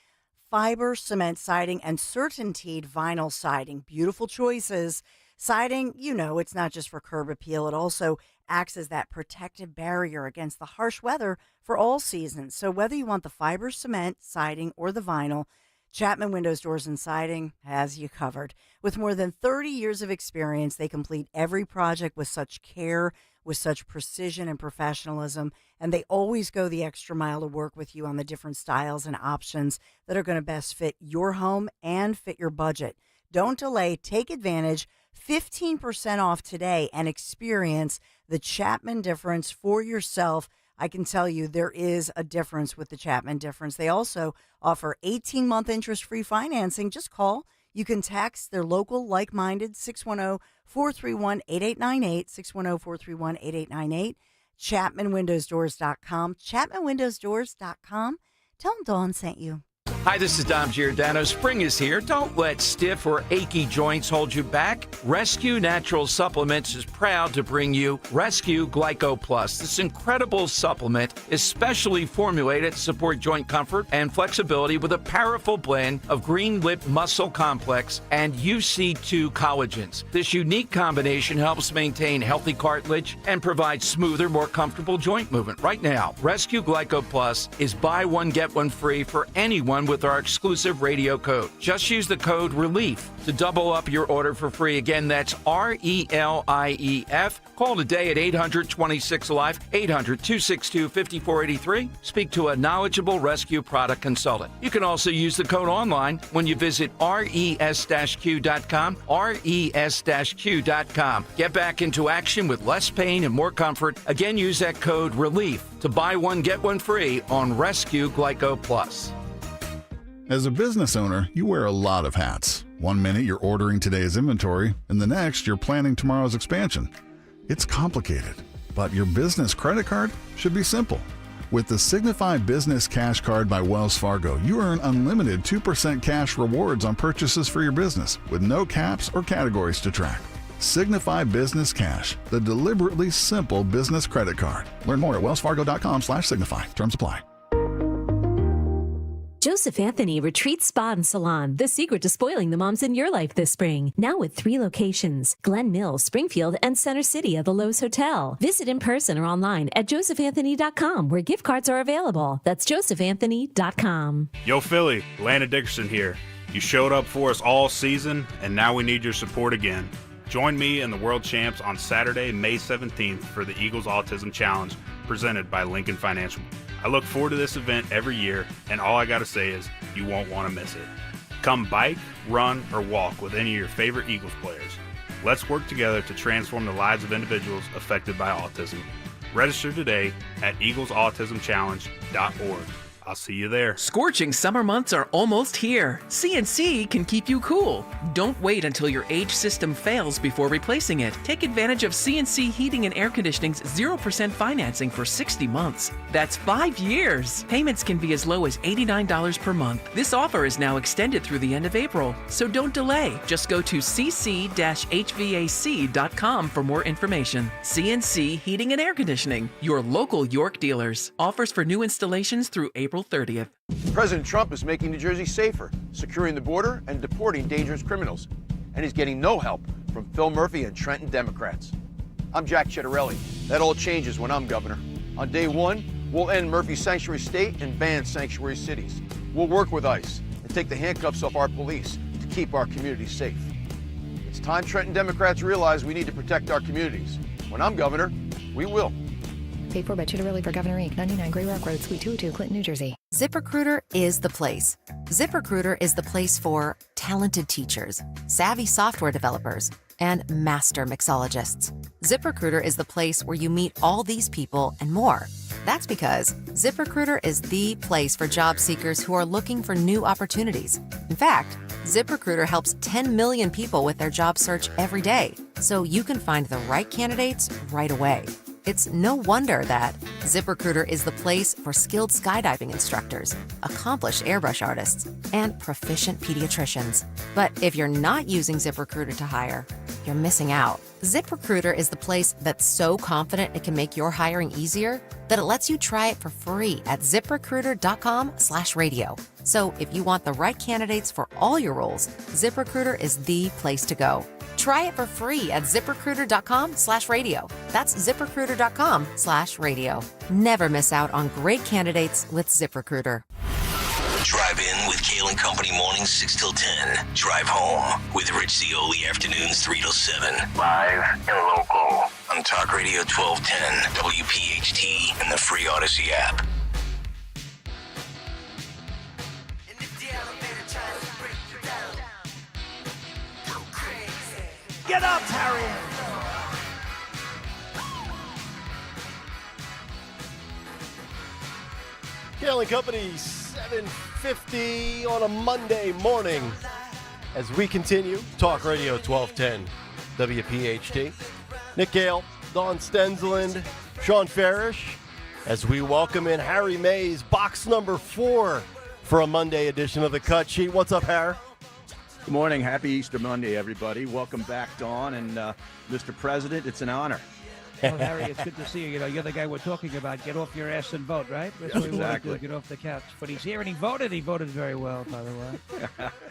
fiber cement siding and Certainteed vinyl siding. Beautiful choices. Siding, it's not just for curb appeal. It also acts as that protective barrier against the harsh weather for all seasons. So whether you want the fiber cement siding or the vinyl, Chapman Windows, Doors, and Siding has you covered. With more than 30 years of experience, they complete every project with such care, with such precision and professionalism, and they always go the extra mile to work with you on the different styles and options that are going to best fit your home and fit your budget. Don't delay. Take advantage. 15% off today and experience the Chapman difference for yourself. I can tell you there is a difference with the Chapman difference. They also offer 18-month interest-free financing. Just call. You can text their local like-minded 610-431-8898, 610-431-8898, ChapmanWindowsDoors.com, ChapmanWindowsDoors.com. Tell them Dawn sent you. Hi, this is Dom Giordano. Spring is here. Don't let stiff or achy joints hold you back. Rescue Natural Supplements is proud to bring you Rescue Glyco Plus. This incredible supplement is specially formulated to support joint comfort and flexibility with a powerful blend of green lip muscle complex and UC2 collagens. This unique combination helps maintain healthy cartilage and provides smoother, more comfortable joint movement. Right now, Rescue Glyco Plus is buy one, get one free for anyone with our exclusive radio code. Just use the code RELIEF to double up your order for free. Again, that's RELIEF. Call today at 800-26-ALIVE, 800-262-5483. Speak to a knowledgeable rescue product consultant. You can also use the code online when you visit res-q.com, res-q.com. Get back into action with less pain and more comfort. Again, use that code RELIEF to buy one, get one free on Rescue Glyco Plus. As a business owner, you wear a lot of hats. One minute you're ordering today's inventory, and the next you're planning tomorrow's expansion. It's complicated, but your business credit card should be simple. With the Signify Business Cash Card by Wells Fargo, you earn unlimited 2% cash rewards on purchases for your business, with no caps or categories to track. Signify Business Cash, the deliberately simple business credit card. Learn more at wellsfargo.com/signify. Terms apply. Joseph Anthony Retreat Spa and Salon, the secret to spoiling the moms in your life this spring. Now with 3 locations, Glen Mills, Springfield, and Center City at the Lowe's Hotel. Visit in person or online at josephanthony.com, where gift cards are available. That's josephanthony.com. Yo, Philly, Landon Dickerson here. You showed up for us all season, and now we need your support again. Join me and the World Champs on Saturday, May 17th for the Eagles Autism Challenge, presented by Lincoln Financial. I look forward to this event every year, and all I gotta say is you won't want to miss it. Come bike, run, or walk with any of your favorite Eagles players. Let's work together to transform the lives of individuals affected by autism. Register today at eaglesautismchallenge.org. I'll see you there. Scorching summer months are almost here. CNC can keep you cool. Don't wait until your age system fails before replacing it. Take advantage of CNC Heating and Air Conditioning's 0% financing for 60 months. That's 5 years. Payments can be as low as $89 per month. This offer is now extended through the end of April, so don't delay. Just go to cc-hvac.com for more information. CNC Heating and Air Conditioning, your local York dealers. Offers for new installations through April 30th. President Trump is making New Jersey safer, securing the border and deporting dangerous criminals. And he's getting no help from Phil Murphy and Trenton Democrats. I'm Jack Chittarelli. That all changes when I'm governor. On day one, we'll end Murphy's sanctuary state and ban sanctuary cities. We'll work with ICE and take the handcuffs off our police to keep our communities safe. It's time Trenton Democrats realize we need to protect our communities. When I'm governor, we will. Paid for by Chitterelli for Governor Inc., 99 Gray Rock Road, Suite 202, Clinton, New Jersey. ZipRecruiter is the place. ZipRecruiter is the place for talented teachers, savvy software developers, and master mixologists. ZipRecruiter is the place where you meet all these people and more. That's because ZipRecruiter is the place for job seekers who are looking for new opportunities. In fact, ZipRecruiter helps 10 million people with their job search every day, so you can find the right candidates right away. It's no wonder that ZipRecruiter is the place for skilled skydiving instructors, accomplished airbrush artists, and proficient pediatricians. But if you're not using ZipRecruiter to hire, you're missing out. ZipRecruiter is the place that's so confident it can make your hiring easier that it lets you try it for free at ZipRecruiter.com/radio. So if you want the right candidates for all your roles, ZipRecruiter is the place to go. Try it for free at ZipRecruiter.com/radio. That's ZipRecruiter.com/radio. Never miss out on great candidates with ZipRecruiter. Drive in with Kayal and Company mornings 6 till 10. Drive home with Rich Zioli afternoons 3 till 7. Live and local on Talk Radio 1210, WPHT, and the free Odyssey app. it up, Harriet. Kayal Company, 7:50 on a Monday morning as we continue. Talk Radio 1210 WPHT. Nick Kayal, Dawn Stensland, Sean Farish, as we welcome in Harry Mays, box number 4 for a Monday edition of the Cut Sheet. What's up, Harry? Good morning. Happy Easter Monday, everybody. Welcome back, Dawn. And Mr. President, it's an honor. Well, Harry, it's good to see you. You know, you're the guy we're talking about. Get off your ass and vote, right? That's what we want to do, get off the couch. But he's here and he voted. He voted very well, by the way.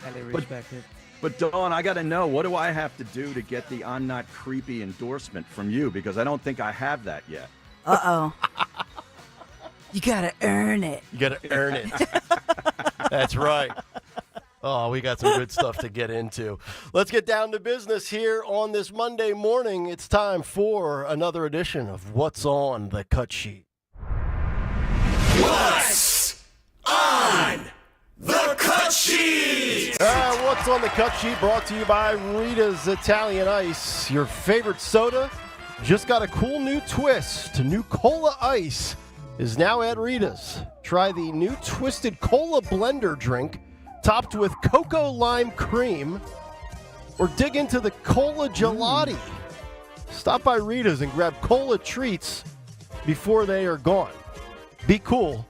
Highly respected. But Dawn, I got to know, what do I have to do to get the I'm Not Creepy endorsement from you? Because I don't think I have that yet. Uh-oh. You got to earn it. You got to earn it. That's right. Oh, we got some good stuff to get into. Let's get down to business here on this Monday morning. It's time for another edition of What's on the Cut Sheet. What's on the Cut Sheet? What's on the Cut Sheet brought to you by Rita's Italian Ice. Your favorite soda just got a cool new twist. New Cola Ice is now at Rita's. Try the new Twisted Cola Blender drink topped with cocoa lime cream, or dig into the Cola Gelati. Stop by Rita's and grab Cola treats before they are gone. Be cool.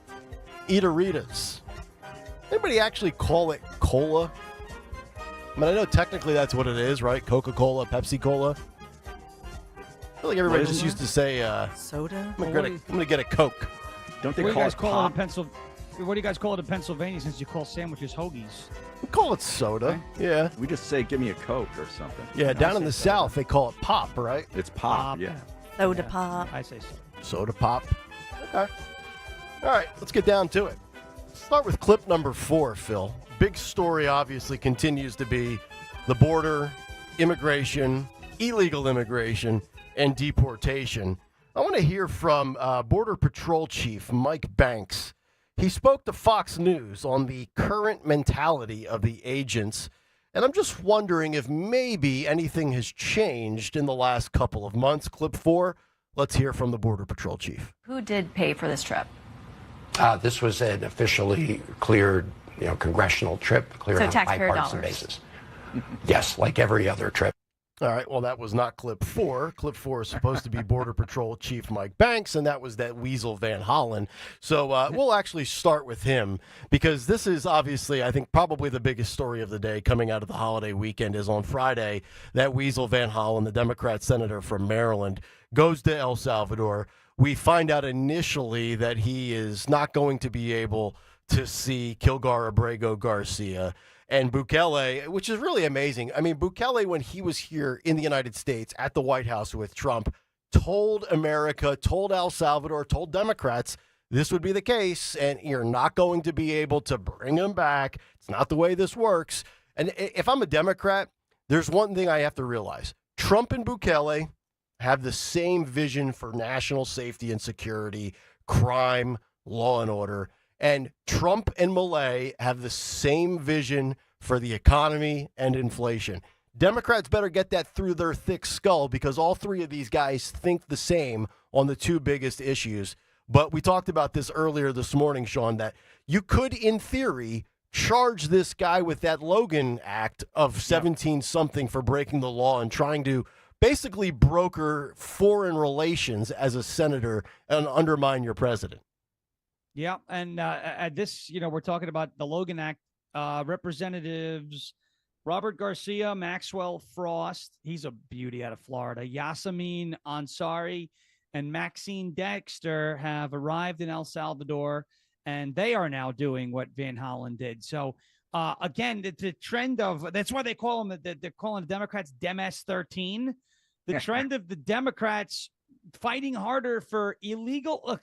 Eat a Rita's. Anybody actually call it cola? I mean, I know technically that's what it is, right? Coca-Cola, Pepsi-Cola. I feel like everybody just used to say, soda? I'm going to get a Coke. Don't they What do you call guys it call it pop? in Pennsylvania? What do you guys call it in Pennsylvania since you call sandwiches hoagies? We call it soda. Okay. Yeah. We just say, give me a Coke or something. Yeah, I down in say the soda. South, they call it pop, right? It's pop, yeah. Soda pop. I say so. Soda pop. Okay. All right, let's get down to it. Start with clip number 4, Phil. Big story obviously continues to be the border, immigration, illegal immigration, and deportation. I want to hear from Border Patrol Chief Mike Banks. He spoke to Fox News on the current mentality of the agents, and I'm just wondering if maybe anything has changed in the last couple of months. Clip 4, let's hear from the Border Patrol Chief. Who did pay for this trip? This was an officially cleared, congressional trip, cleared So on a taxpayer bipartisan dollars. basis. Yes, like every other trip. All right, well, that was not clip 4. Clip 4 is supposed to be Border Patrol Chief Mike Banks, and that was that weasel Van Hollen. So we'll actually start with him because this is obviously, I think, probably the biggest story of the day coming out of the holiday weekend is on Friday, that weasel Van Hollen, the Democrat senator from Maryland, goes to El Salvador. We find out initially that he is not going to be able to see Kilgar Abrego Garcia and Bukele, which is really amazing. I mean, Bukele, when he was here in the United States at the White House with Trump, told America, told El Salvador, told Democrats this would be the case, and you're not going to be able to bring him back. It's not the way this works. And if I'm a Democrat, there's one thing I have to realize. Trump and Bukele have the same vision for national safety and security, crime, law and order. And Trump and Milei have the same vision for the economy and inflation. Democrats better get that through their thick skull because all three of these guys think the same on the two biggest issues. But we talked about this earlier this morning, Sean, that you could, in theory, charge this guy with that Logan Act of 17-something for breaking the law and trying to basically broker foreign relations as a senator and undermine your president. Yeah, and this, we're talking about the Logan Act. Representatives Robert Garcia, Maxwell Frost, he's a beauty out of Florida, Yasemin Ansari, and Maxine Dexter have arrived in El Salvador, and they are now doing what Van Hollen did. So, again, the trend of, that's why they call them, they're calling the Democrats Dems 13. The trend of the Democrats fighting harder for illegal, look,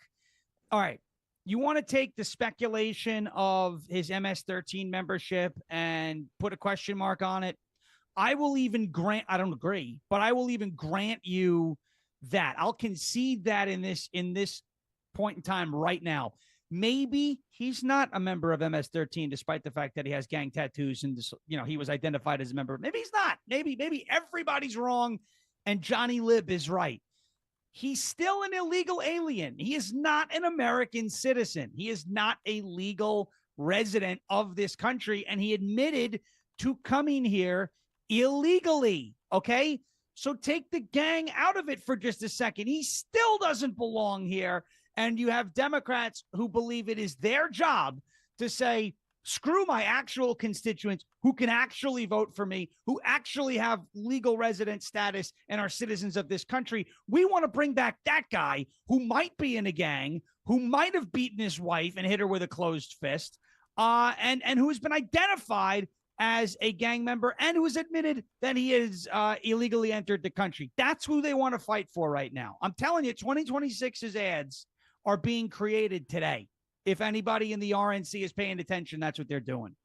all right. You want to take the speculation of his MS-13 membership and put a question mark on it? I will even grant, I don't agree, but I will even grant you that. I'll concede that in this point in time right now. maybe he's not a member of MS-13, despite the fact that he has gang tattoos and he was identified as a member. Maybe he's not. Maybe everybody's wrong, and Johnny Lib is right. He's still an illegal alien. He is not an American citizen. He is not a legal resident of this country, and he admitted to coming here illegally. Okay, so take the gang out of it for just a second. He still doesn't belong here. And you have Democrats who believe it is their job to say, screw my actual constituents who can actually vote for me, who actually have legal resident status and are citizens of this country. We want to bring back that guy who might be in a gang, who might have beaten his wife and hit her with a closed fist, and who has been identified as a gang member and who has admitted that he is illegally entered the country. That's who they want to fight for right now. I'm telling you, 2026's ads are being created today. If anybody in the RNC is paying attention, that's what they're doing.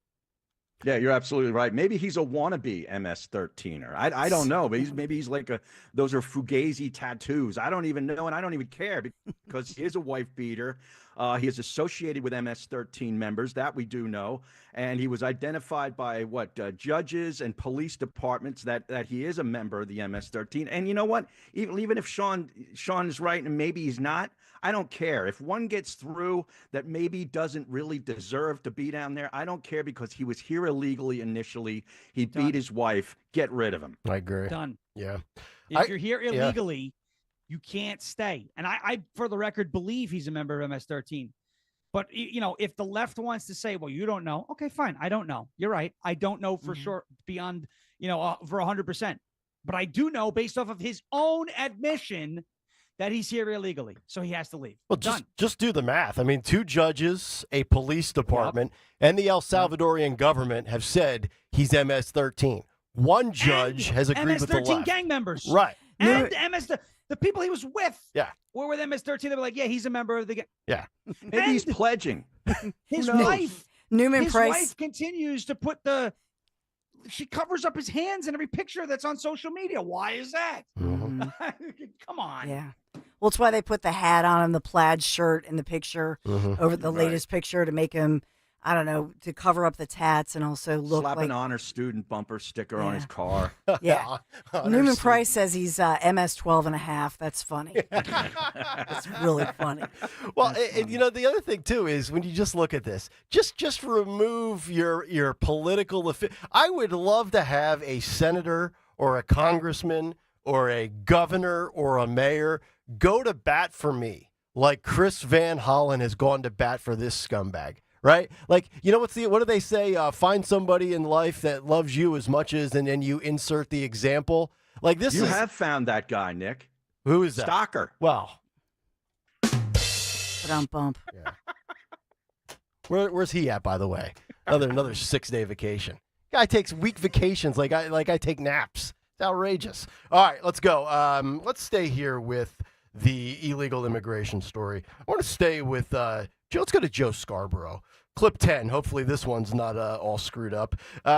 Yeah, you're absolutely right. Maybe he's a wannabe MS-13er. I don't know, but maybe he's like those are Fugazi tattoos. I don't even know, and I don't even care because he is a wife beater. He is associated with MS-13 members, that we do know, and he was identified by judges and police departments that he is a member of the MS-13. And you know what? Even if Sean is right and maybe he's not, I don't care. If one gets through that maybe doesn't really deserve to be down there, I don't care because he was here illegally initially. He beat his wife. Get rid of him. I agree. Done. Yeah. If you're here illegally, you can't stay. And I, for the record, believe he's a member of MS-13. But, if the left wants to say, well, you don't know. Okay, fine. I don't know. You're right. I don't know for sure beyond, for 100%. But I do know based off of his own admission that he's here illegally, so he has to leave. Well, just do the math. I mean, 2 judges, a police department, and the El Salvadorian government have said he's MS-13. One judge has agreed with the left. MS-13 gang members. Right. And the people he was with were with MS-13. They were like, yeah, he's a member of the gang. Yeah. Maybe he's pledging. His wife, Newman his Price. wife continues to put she covers up his hands in every picture that's on social media. Why is that? Come on. Yeah. Well, it's why they put the hat on him, the plaid shirt in the picture over the latest picture to make him, I don't know, to cover up the tats and also look Slap like an honor student bumper sticker on his car. Yeah. Newman Price says he's MS-12 and a half. That's funny. It's really funny. Well, and the other thing too is when you just look at this, just remove your political. I would love to have a senator or a congressman or a governor or a mayor go to bat for me like Chris Van Hollen has gone to bat for this scumbag. Right? Like, what do they say? Find somebody in life that loves you as much as, and then you insert the example. Like this You have found that guy, Nick. Who is that? Stalker. Well. Bump. Yeah. Where's he at, by the way? Another 6-day vacation. Guy takes week vacations like I take naps. It's outrageous. All right, let's go. Let's stay here with the illegal immigration story. I want to stay with let's go to Joe Scarborough. Clip 10. Hopefully this one's not all screwed up.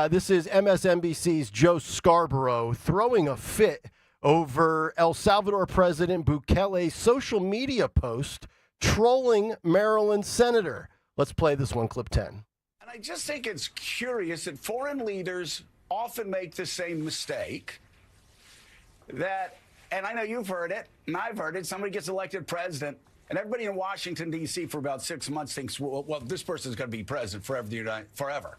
This is MSNBC's Joe Scarborough throwing a fit over El Salvador President Bukele's social media post trolling Maryland senator. Let's play this one, clip 10. And I just think it's curious that foreign leaders often make the same mistake that, and I know you've heard it, and I've heard it, somebody gets elected president, and everybody in Washington, D.C. for about 6 months thinks, well, this person's going to be president forever.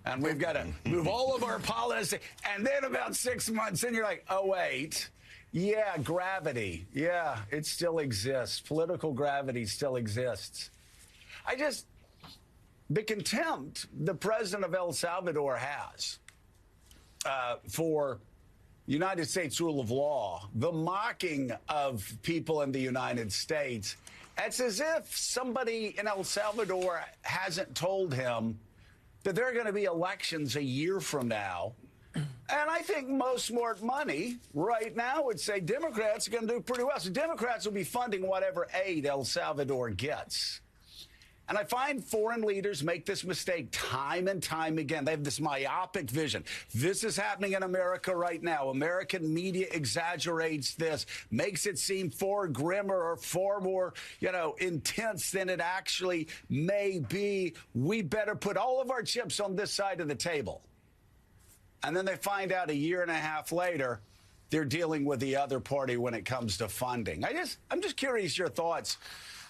And we've got to move all of our policy. And then about 6 months in, you're like, oh, wait. Yeah, gravity. Yeah, it still exists. Political gravity still exists. The contempt the president of El Salvador has for United States rule of law, the mocking of people in the United States, it's as if somebody in El Salvador hasn't told him that there are going to be elections a year from now. And I think most smart money right now would say Democrats are going to do pretty well. So Democrats will be funding whatever aid El Salvador gets. And I find foreign leaders make this mistake time and time again. They have this myopic vision. This is happening in America right now. American media exaggerates this, makes it seem far grimmer or far more, intense than it actually may be. We better put all of our chips on this side of the table. And then they find out a year and a half later, they're dealing with the other party when it comes to funding. I'm just curious your thoughts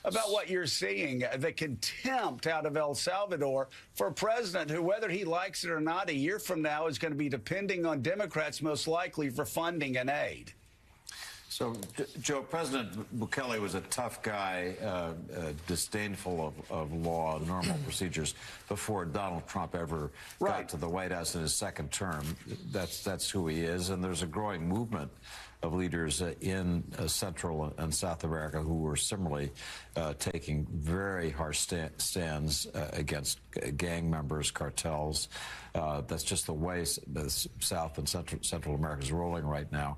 about what you're seeing, the contempt out of El Salvador for a president who, whether he likes it or not, a year from now is going to be depending on Democrats most likely for funding and aid. So, Joe, President Bukele was a tough guy, disdainful of law, normal procedures, before Donald Trump ever got to the White House in his second term. That's who he is, and there's a growing movement of leaders in Central and South America who were similarly taking very harsh stands against gang members, cartels. That's just the way the South and Central America is rolling right now.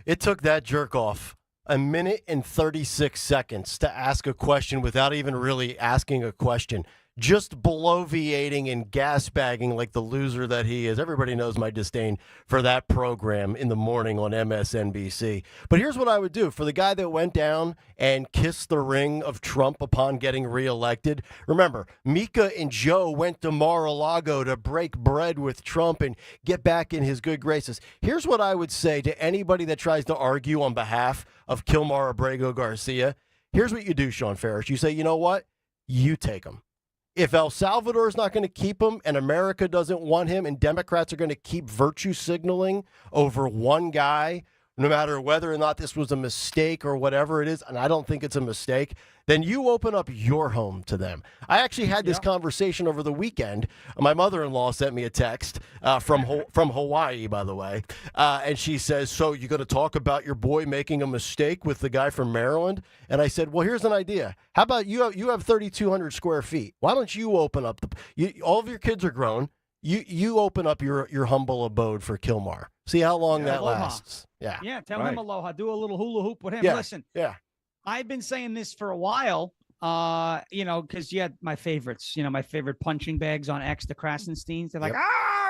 It took that jerk off a minute and 36 seconds to ask a question without even really asking a question. Just bloviating and gas-bagging like the loser that he is. Everybody knows my disdain for that program in the morning on MSNBC. But here's what I would do. For the guy that went down and kissed the ring of Trump upon getting reelected, remember, Mika and Joe went to Mar-a-Lago to break bread with Trump and get back in his good graces. Here's what I would say to anybody that tries to argue on behalf of Kilmar Abrego Garcia. Here's what you do, Sean Farish. You say, you know what? You take him. If El Salvador is not going to keep him and America doesn't want him and Democrats are going to keep virtue signaling over one guy, no matter whether or not this was a mistake or whatever it is, and I don't think it's a mistake, then you open up your home to them. I actually had this conversation over the weekend. My mother-in-law sent me a text from Hawaii, by the way, and she says, so you're going to talk about your boy making a mistake with the guy from Maryland? And I said, well, here's an idea. How about you have 3,200 square feet. Why don't you open up all of your kids are grown. You open up your humble abode for Kilmar. See how long that lasts. Yeah. Yeah. Tell him aloha. Do a little hula hoop with him. Yeah. Listen. Yeah. I've been saying this for a while, because you had my favorites, my favorite punching bags on X, the Krasensteins. They're like,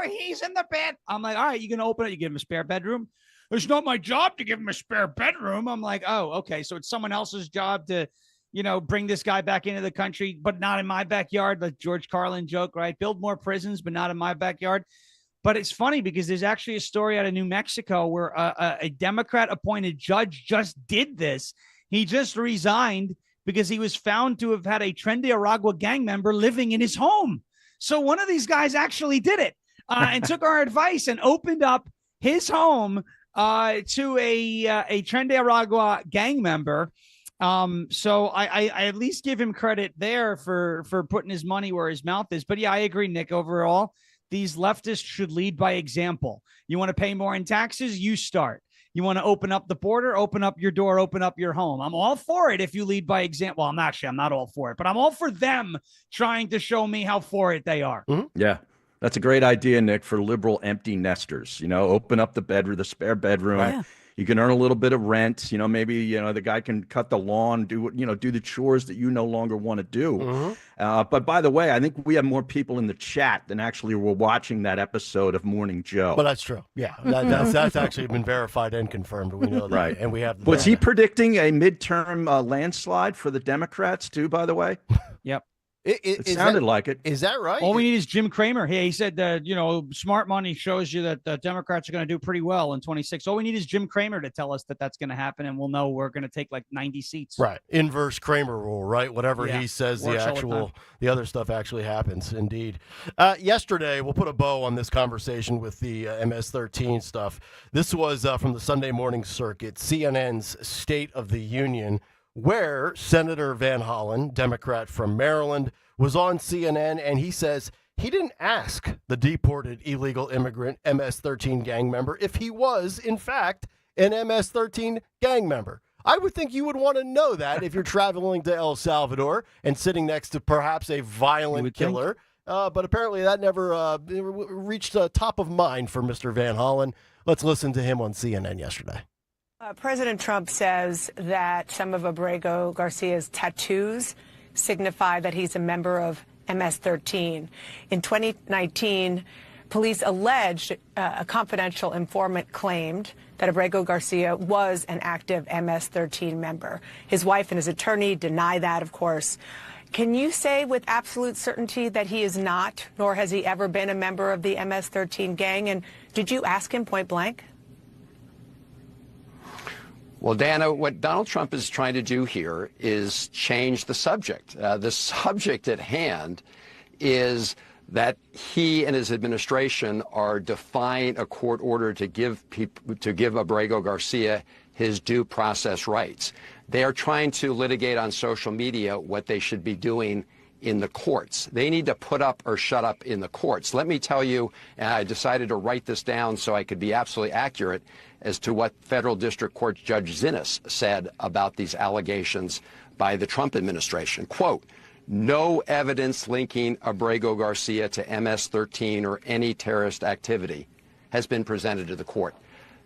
he's in the bed. I'm like, all right, you're going to open it. You give him a spare bedroom. It's not my job to give him a spare bedroom. I'm like, oh, okay. So it's someone else's job to, bring this guy back into the country, but not in my backyard. The George Carlin joke, right? Build more prisons, but not in my backyard. But it's funny because there's actually a story out of New Mexico where a Democrat appointed judge just did this. He just resigned because he was found to have had a Tren de Aragua gang member living in his home. So one of these guys actually did it and took our advice and opened up his home to a Tren de Aragua gang member. So I at least give him credit there for putting his money where his mouth is. But yeah, I agree, Nick. Overall, these leftists should lead by example. You want to pay more in taxes? You start. You want to open up the border, open up your door, open up your home. I'm all for it if you lead by example. Well, I'm not all for it, but I'm all for them trying to show me how for it they are. Mm-hmm. Yeah. That's a great idea, Nick, for liberal empty nesters. Open up the spare bedroom. Yeah. You can earn a little bit of rent. Maybe, the guy can cut the lawn, do the chores that you no longer want to do. Mm-hmm. But by the way, I think we have more people in the chat than actually were watching that episode of Morning Joe. Well, that's true. Yeah, that's actually been verified and confirmed. We know that. Right. And we have. Was he predicting a midterm landslide for the Democrats too, by the way? Yep. It sounded like it. Is that right? All we need is Jim Cramer. He said that, smart money shows you that the Democrats are going to do pretty well in 26. All we need is Jim Cramer to tell us that that's going to happen, and we'll know we're going to take like 90 seats. Right. Inverse Cramer rule, right? Whatever he says, the other stuff actually happens. Indeed. Yesterday, we'll put a bow on this conversation with the MS-13 stuff. This was from the Sunday morning circuit, CNN's State of the Union, where Senator Van Hollen, Democrat from Maryland, was on CNN, and he says he didn't ask the deported illegal immigrant MS-13 gang member if he was, in fact, an MS-13 gang member. I would think you would want to know that if you're traveling to El Salvador and sitting next to perhaps a violent killer. But apparently that never reached top of mind for Mr. Van Hollen. Let's listen to him on CNN yesterday. President Trump says that some of Abrego Garcia's tattoos signify that he's a member of MS-13. In 2019, police alleged a confidential informant claimed that Abrego Garcia was an active MS-13 member. His wife and his attorney deny that, of course. Can you say with absolute certainty that he is not, nor has he ever been a member of the MS-13 gang? And did you ask him point blank? Well, Dana, what Donald Trump is trying to do here is change the subject. The subject at hand is that he and his administration are defying a court order to give Abrego Garcia his due process rights. They are trying to litigate on social media what they should be doing in the courts. They need to put up or shut up in the courts. Let me tell you, and I decided to write this down so I could be absolutely accurate as to what Federal District Court Judge Zinnes said about these allegations by the Trump administration. Quote, "No evidence linking Abrego Garcia to MS-13 or any terrorist activity has been presented to the court."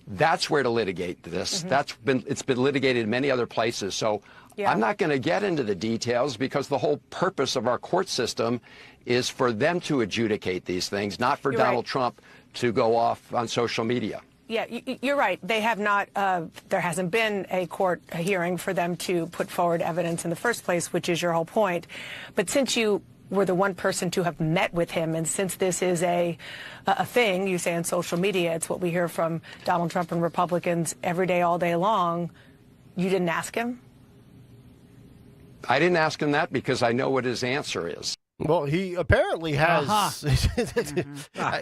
That's where to litigate this. It's been litigated in many other places. So I'm not going to get into the details because the whole purpose of our court system is for them to adjudicate these things, not for Donald Trump to go off on social media. Yeah, you're right. They have not, there hasn't been a court hearing for them to put forward evidence in the first place, which is your whole point. But since you were the one person to have met with him, and since this is a thing, you say on social media, it's what we hear from Donald Trump and Republicans every day, all day long, you didn't ask him? I didn't ask him that because I know what his answer is. Well, he apparently has.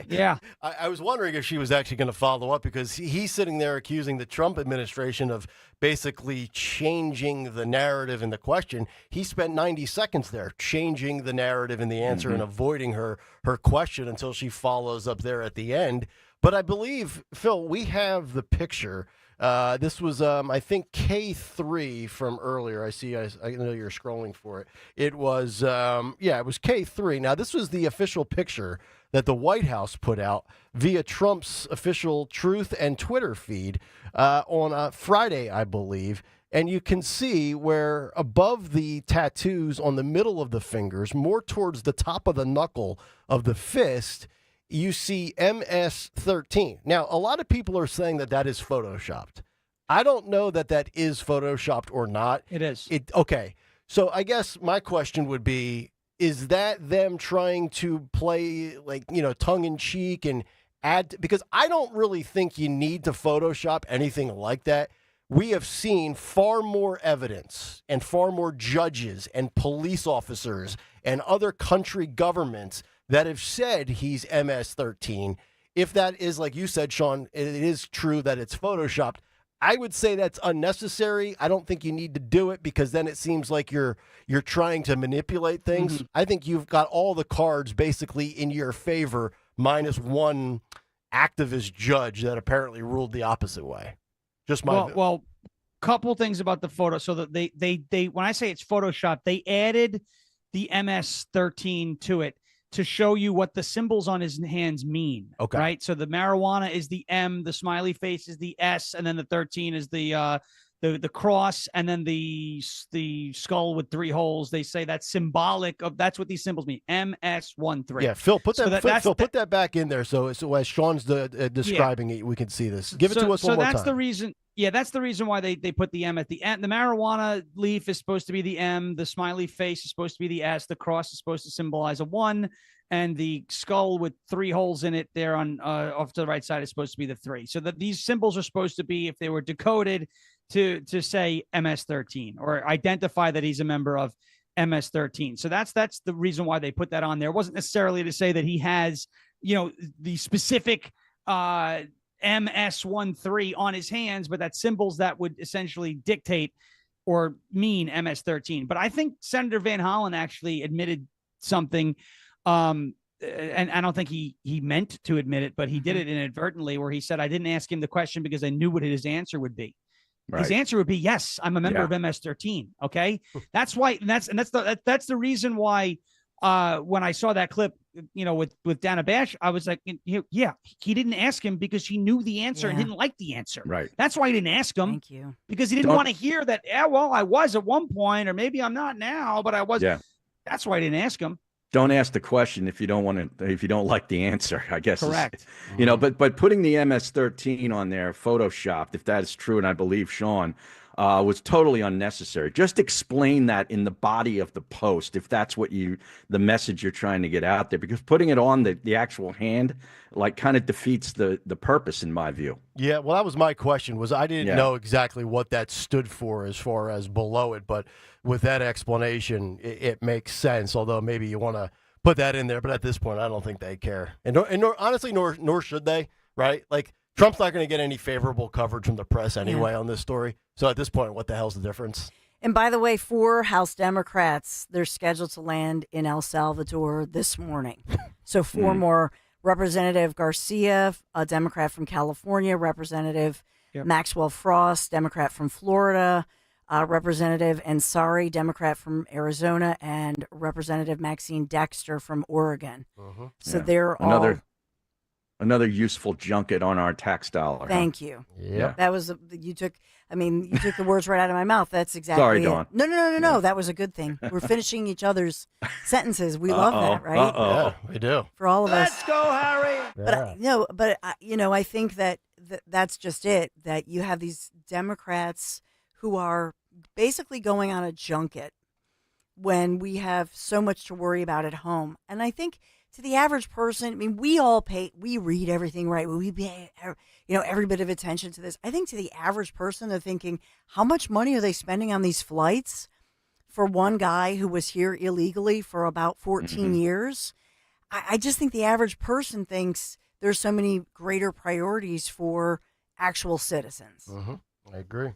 Yeah. I was wondering if she was actually going to follow up because he's sitting there accusing the Trump administration of basically changing the narrative in the question. He spent 90 seconds there changing the narrative in the answer and avoiding her question until she follows up there at the end. But I believe, Phil, we have the picture. This was, I think, K3 from earlier. I know you're scrolling for it. It was, it was K3. Now, this was the official picture that the White House put out via Trump's official Truth and Twitter feed on Friday, I believe. And you can see where above the tattoos on the middle of the fingers, more towards the top of the knuckle of the fist, you see MS-13. Now, a lot of people are saying that that is Photoshopped. I don't know that that is Photoshopped or not. It is. Okay. So I guess my question would be, is that them trying to play tongue in cheek and add, because I don't really think you need to Photoshop anything like that. We have seen far more evidence and far more judges and police officers and other country governments that have said he's MS-13. If that is, like you said, Sean, it is true that it's Photoshopped, I would say that's unnecessary. I don't think you need to do it because then it seems like you're trying to manipulate things. I think you've got all the cards basically in your favor, minus one activist judge that apparently ruled the opposite way. Just my well, couple things about the photo. So that they when I say it's Photoshopped, they added the MS-13 to it to show you what the symbols on his hands mean. Okay. Right. So the marijuana is the M, the smiley face is the S, and then the 13 is the cross, and then the skull with 3 holes. They say that's symbolic of, that's what these symbols mean. MS-13. Yeah, Phil, put that put that back in there. So as Sean's describing it, we can see this. Give it to us one more time. So that's the reason. Yeah, that's the reason why they put the M at the end. The marijuana leaf is supposed to be the M. The smiley face is supposed to be the S. The cross is supposed to symbolize a 1. And the skull with 3 holes in it there on off to the right side is supposed to be the 3. So that these symbols are supposed to be, if they were decoded, to say MS-13 or identify that he's a member of MS-13. So that's the reason why they put that on there. It wasn't necessarily to say that he has, the specific MS-13 on his hands, but that symbols that would essentially dictate or mean MS-13. But I think Senator Van Hollen actually admitted something, and I don't think he meant to admit it, but he did it inadvertently, where he said, I didn't ask him the question because I knew what his answer would be. Right. His answer would be, yes, I'm a member of MS-13. Okay. That's why, that's the reason why when I saw that clip, with Dana Bash, I was like, yeah, he didn't ask him because he knew the answer and didn't like the answer. Right. That's why he didn't ask him. Thank you. Because he didn't want to hear that. Yeah, well, I was at one point, or maybe I'm not now, but I was. Yeah. That's why I didn't ask him. Don't ask the question if you don't like the answer, I guess. Correct. But putting the MS-13 on there, photoshopped, if that is true, and I believe Sean, was totally unnecessary. Just explain that in the body of the post, if that's what the message you're trying to get out there, because putting it on the actual hand, like, kind of defeats the purpose, in my view. Yeah, well, that was my question. I didn't know exactly what that stood for as far as below it, but with that explanation, it makes sense. Although maybe you want to put that in there, but at this point, I don't think they care, and honestly, nor should they. Right? Like, Trump's not going to get any favorable coverage from the press anyway on this story. So at this point, what the hell's the difference? And by the way, 4 House Democrats, they're scheduled to land in El Salvador this morning. So 4 more. Representative Garcia, a Democrat from California, Representative Maxwell Frost, Democrat from Florida, Representative Ansari, Democrat from Arizona, and Representative Maxine Dexter from Oregon. So they're all... Another useful junket on our tax dollar. Thank you. Yeah. That was, you took the words right out of my mouth. That's exactly Sorry, it. Dawn. No. That was a good thing. We're finishing each other's sentences. We love that, right? Yeah, we do. For all of us. Let's go, Harry. But I think that that's just it, that you have these Democrats who are basically going on a junket when we have so much to worry about at home. And I think to the average person, I mean, we read everything, right? We pay, every bit of attention to this. I think to the average person, they're thinking, how much money are they spending on these flights for one guy who was here illegally for about 14 years? I just think the average person thinks there's so many greater priorities for actual citizens. I agree.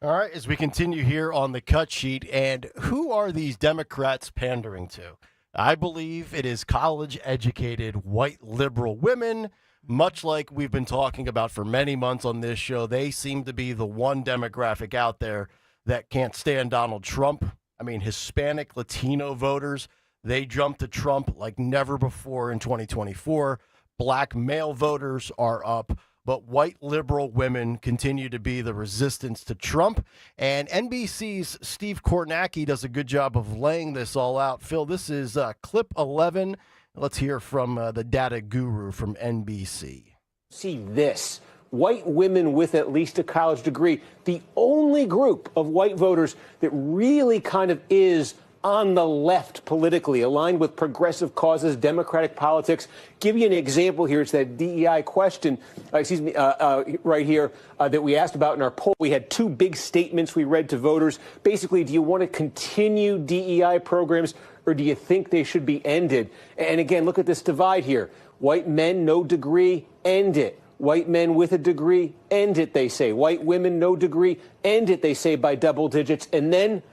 All right, as we continue here on the cut sheet, and who are these Democrats pandering to? I believe it is college-educated white liberal women, much like we've been talking about for many months on this show. They seem to be the one demographic out there that can't stand Donald Trump. I mean, Hispanic, Latino voters, they jumped to Trump like never before in 2024. Black male voters are up, but white liberal women continue to be the resistance to Trump. And NBC's Steve Kornacki does a good job of laying this all out. Phil, this is clip 11. Let's hear from the data guru from NBC. See this. White women with at least a college degree, the only group of white voters that really kind of is on the left politically, aligned with progressive causes, democratic politics. Give you an example here. It's that DEI question, right here, that we asked about in our poll. We had 2 big statements we read to voters. Basically, do you want to continue DEI programs, or do you think they should be ended? And again, look at this divide here. White men, no degree, end it. White men with a degree, end it, they say. White women, no degree, end it, they say, by double digits. And then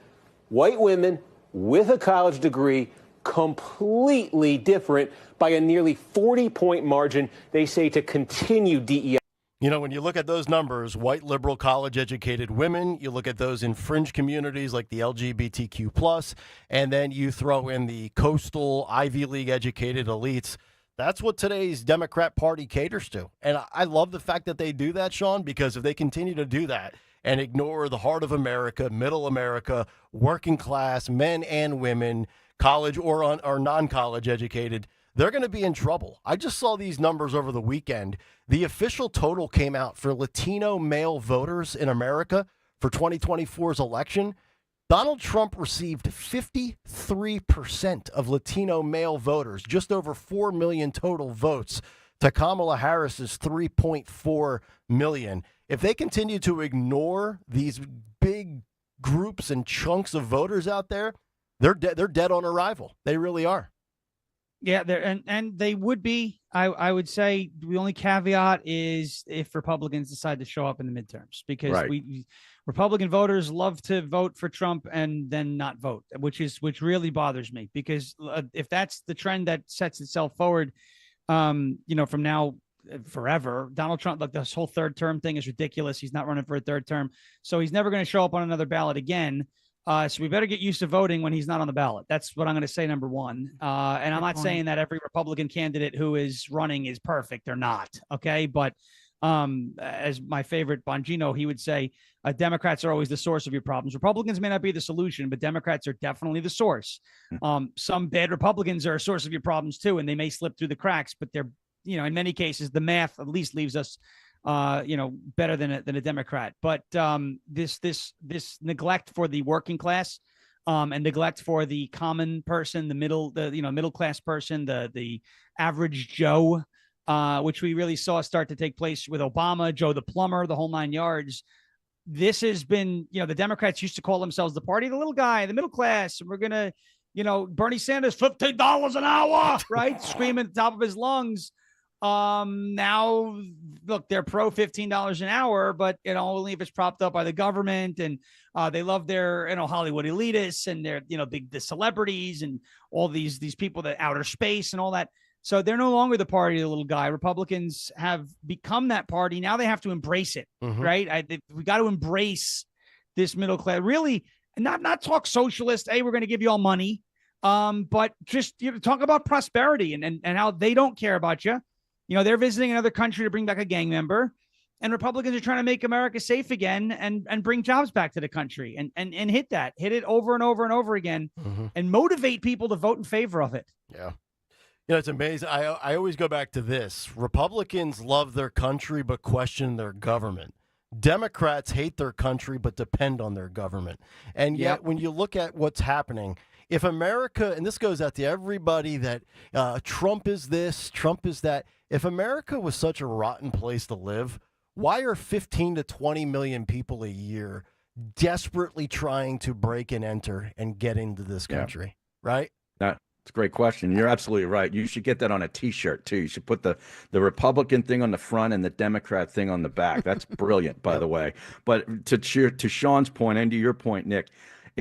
white women with a college degree, completely different by a nearly 40-point margin, they say, to continue DEI. You know, when you look at those numbers, white liberal college-educated women, you look at those in fringe communities like the LGBTQ+, and then you throw in the coastal Ivy League-educated elites. That's what today's Democrat Party caters to. And I love the fact that they do that, Sean, because if they continue to do that and ignore the heart of America, middle America, working class, men and women, college or non-college educated, they're going to be in trouble. I just saw these numbers over the weekend. The official total came out for Latino male voters in America for 2024's election. Donald Trump received 53% of Latino male voters, just over 4 million total votes, to Kamala Harris's 3.4 million. If they continue to ignore these big groups and chunks of voters out there, they're dead on arrival. They really are. Yeah, and they would be. I would say the only caveat is if Republicans decide to show up in the midterms, because Republican voters love to vote for Trump and then not vote, which really bothers me, because if that's the trend that sets itself forward, from now forever, Donald Trump, like, this whole third term thing is ridiculous. He's not running for a third term, so he's never going to show up on another ballot again. So we better get used to voting when he's not on the ballot. That's what I'm going to say, number one. And I'm not saying that every Republican candidate who is running is perfect. They're not. Okay. But as my favorite Bongino, he would say, Democrats are always the source of your problems. Republicans may not be the solution, but Democrats are definitely the source. Some bad Republicans are a source of your problems too, and they may slip through the cracks, but they're, in many cases, the math at least leaves us better than a Democrat. But this neglect for the working class, and neglect for the common person, the middle class person, the average Joe, which we really saw start to take place with Obama, Joe the plumber, the whole 9 yards. This has been, the Democrats used to call themselves the party of the little guy, the middle class, and we're gonna, Bernie Sanders, $15 an hour, right, screaming at the top of his lungs. Now look, they're pro $15 an hour, but only if it's propped up by the government, and they love their Hollywood elitists and their the celebrities and all these people that outer space and all that. So they're no longer the party of the little guy. Republicans have become that party. Now they have to embrace it, right? We got to embrace this middle class, really, and not talk socialist. Hey, we're going to give you all money, but just talk about prosperity and how they don't care about you. They're visiting another country to bring back a gang member, and Republicans are trying to make America safe again and bring jobs back to the country and hit it over and over and over again, and motivate people to vote in favor of it. Yeah. It's amazing. I always go back to this. Republicans love their country but question their government. Democrats hate their country but depend on their government. And yet when you look at what's happening, if America, and this goes out to everybody that Trump is this, Trump is that. If America was such a rotten place to live, why are 15 to 20 million people a year desperately trying to break and enter and get into this country, right? That's a great question. You're absolutely right. You should get that on a T-shirt, too. You should put the Republican thing on the front and the Democrat thing on the back. That's brilliant, by the way. But to Sean's point and to your point, Nick,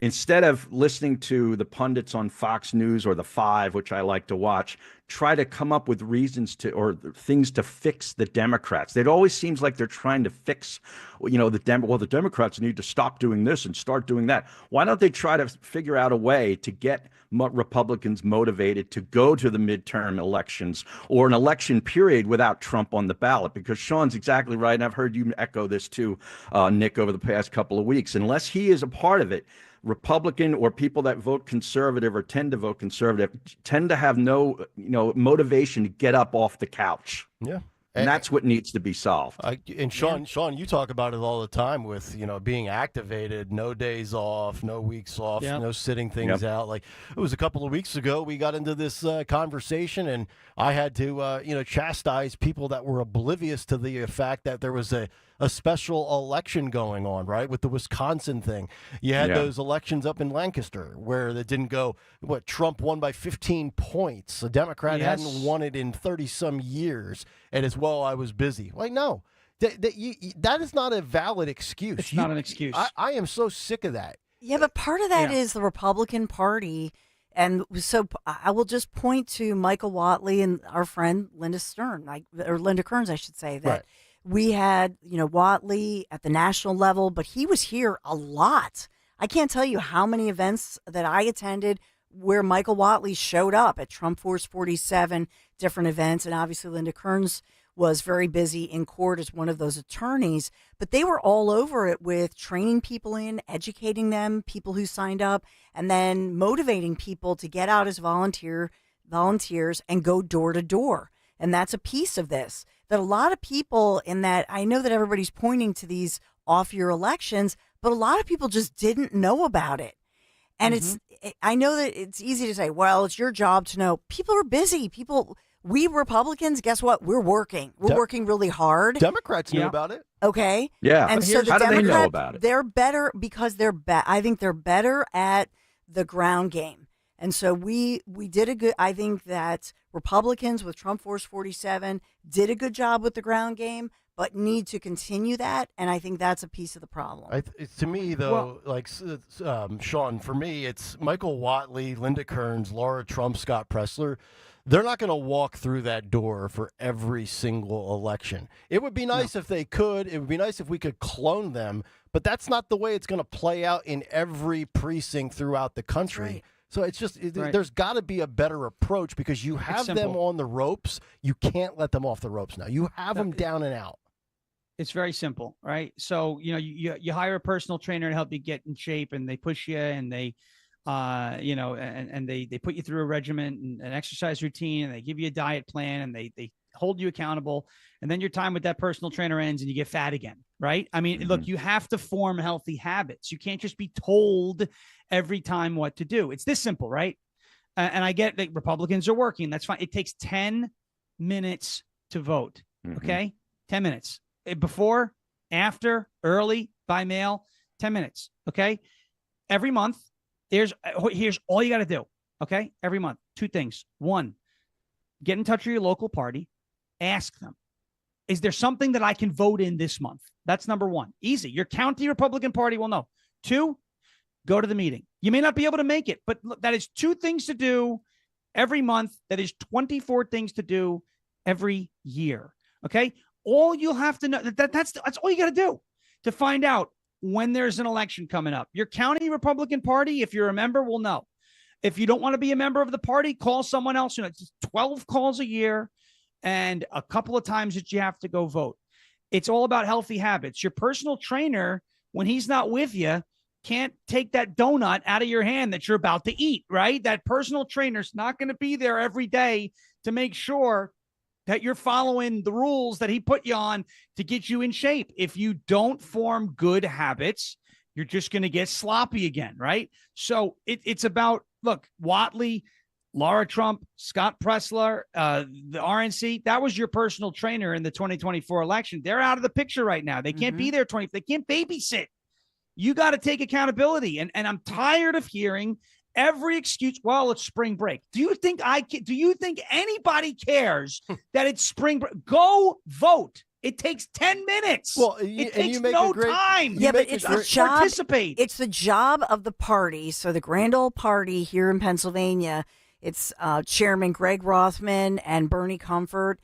instead of listening to the pundits on Fox News or the Five, which I like to watch, try to come up with reasons or things to fix the Democrats. It always seems like they're trying to fix, the Democrats need to stop doing this and start doing that. Why don't they try to figure out a way to get Republicans motivated to go to the midterm elections or an election period without Trump on the ballot? Because Sean's exactly right, and I've heard you echo this too, Nick, over the past couple of weeks. Unless he is a part of it, Republican or people that vote conservative or tend to vote conservative tend to have no, motivation to get up off the couch. Yeah. And that's what needs to be solved. And Sean, you talk about it all the time with, being activated, no days off, no weeks off, no sitting things out. Like it was a couple of weeks ago, we got into this conversation and I had to, chastise people that were oblivious to the fact that there was a special election going on, right? With the Wisconsin thing. You had those elections up in Lancaster where they didn't go, Trump won by 15 points. A Democrat hadn't won it in 30 some years. And as well, I was busy. Like, no, that is not a valid excuse. It's not an excuse. I am so sick of that. Yeah, but part of that is the Republican Party. And so I will just point to Michael Whatley and our friend Linda Kearns, I should say, that we had, Whatley at the national level, but he was here a lot. I can't tell you how many events that I attended where Michael Whatley showed up at Trump Force 47, different events. And obviously Linda Kearns was very busy in court as one of those attorneys, but they were all over it with training people in, educating them, people who signed up, and then motivating people to get out as volunteers and go door to door. And that's a piece of this, that a lot of people in that, I know that everybody's pointing to these off-year elections, but a lot of people just didn't know about it. And I know that it's easy to say, well, it's your job to know. People are busy. We Republicans, guess what? We're working. We're working really hard. Democrats knew about it. Okay. Yeah. And so the how do Democrats, they know about it? They're better because I think they're better at the ground game. And so we did I think that Republicans with Trump Force 47 did a good job with the ground game, but need to continue that. And I think that's a piece of the problem. To me, though, Sean, for me, it's Michael Whatley, Linda Kearns, Laura Trump, Scott Pressler. They're not going to walk through that door for every single election. It would be nice if they could. It would be nice if we could clone them. but that's not the way it's going to play out in every precinct throughout the country. Right. So it's just there's got to be a better approach because you have them on the ropes. You can't let them off the ropes now. You have them down and out. It's very simple, right? So, you hire a personal trainer to help you get in shape, and they push you, and they, and they put you through a regimen and an exercise routine, and they give you a diet plan, and they hold you accountable. And then your time with that personal trainer ends and you get fat again, right? I mean, look, you have to form healthy habits. You can't just be told every time what to do. It's this simple, right? And I get that Republicans are working. That's fine. It takes 10 minutes to vote, okay? 10 minutes. Before, after, early, by mail, 10 minutes, okay? Every month, here's all you got to do, okay? Every month, 2 things. 1, get in touch with your local party. Ask them, is there something that I can vote in this month? That's number 1. Easy. Your county Republican Party will know. 2, go to the meeting. You may not be able to make it, but look, that is 2 things to do every month. That is 24 things to do every year, okay? All you'll have to know, that's all you got to do to find out when there's an election coming up. Your county Republican Party, if you're a member, will know. If you don't want to be a member of the party, call someone else. It's 12 calls a year and a couple of times that you have to go vote. It's all about healthy habits. Your personal trainer, when he's not with you, can't take that donut out of your hand that you're about to eat, right? That personal trainer's not going to be there every day to make sure that you're following the rules that he put you on to get you in shape. If you don't form good habits, you're just going to get sloppy again, right? So it's about, look, Whatley, Laura Trump, Scott Pressler, the RNC, that was your personal trainer in the 2024 election. They're out of the picture right now. They can't be there they can't babysit. You got to take accountability. And I'm tired of hearing every excuse. Well, it's spring break. Do you think anybody cares that it's spring break? Go vote. It takes 10 minutes. Well, it takes no time. Yeah, but it's the job. Participate. It's the job of the party. So the Grand Old Party here in Pennsylvania, it's Chairman Greg Rothman and Bernie Comfort.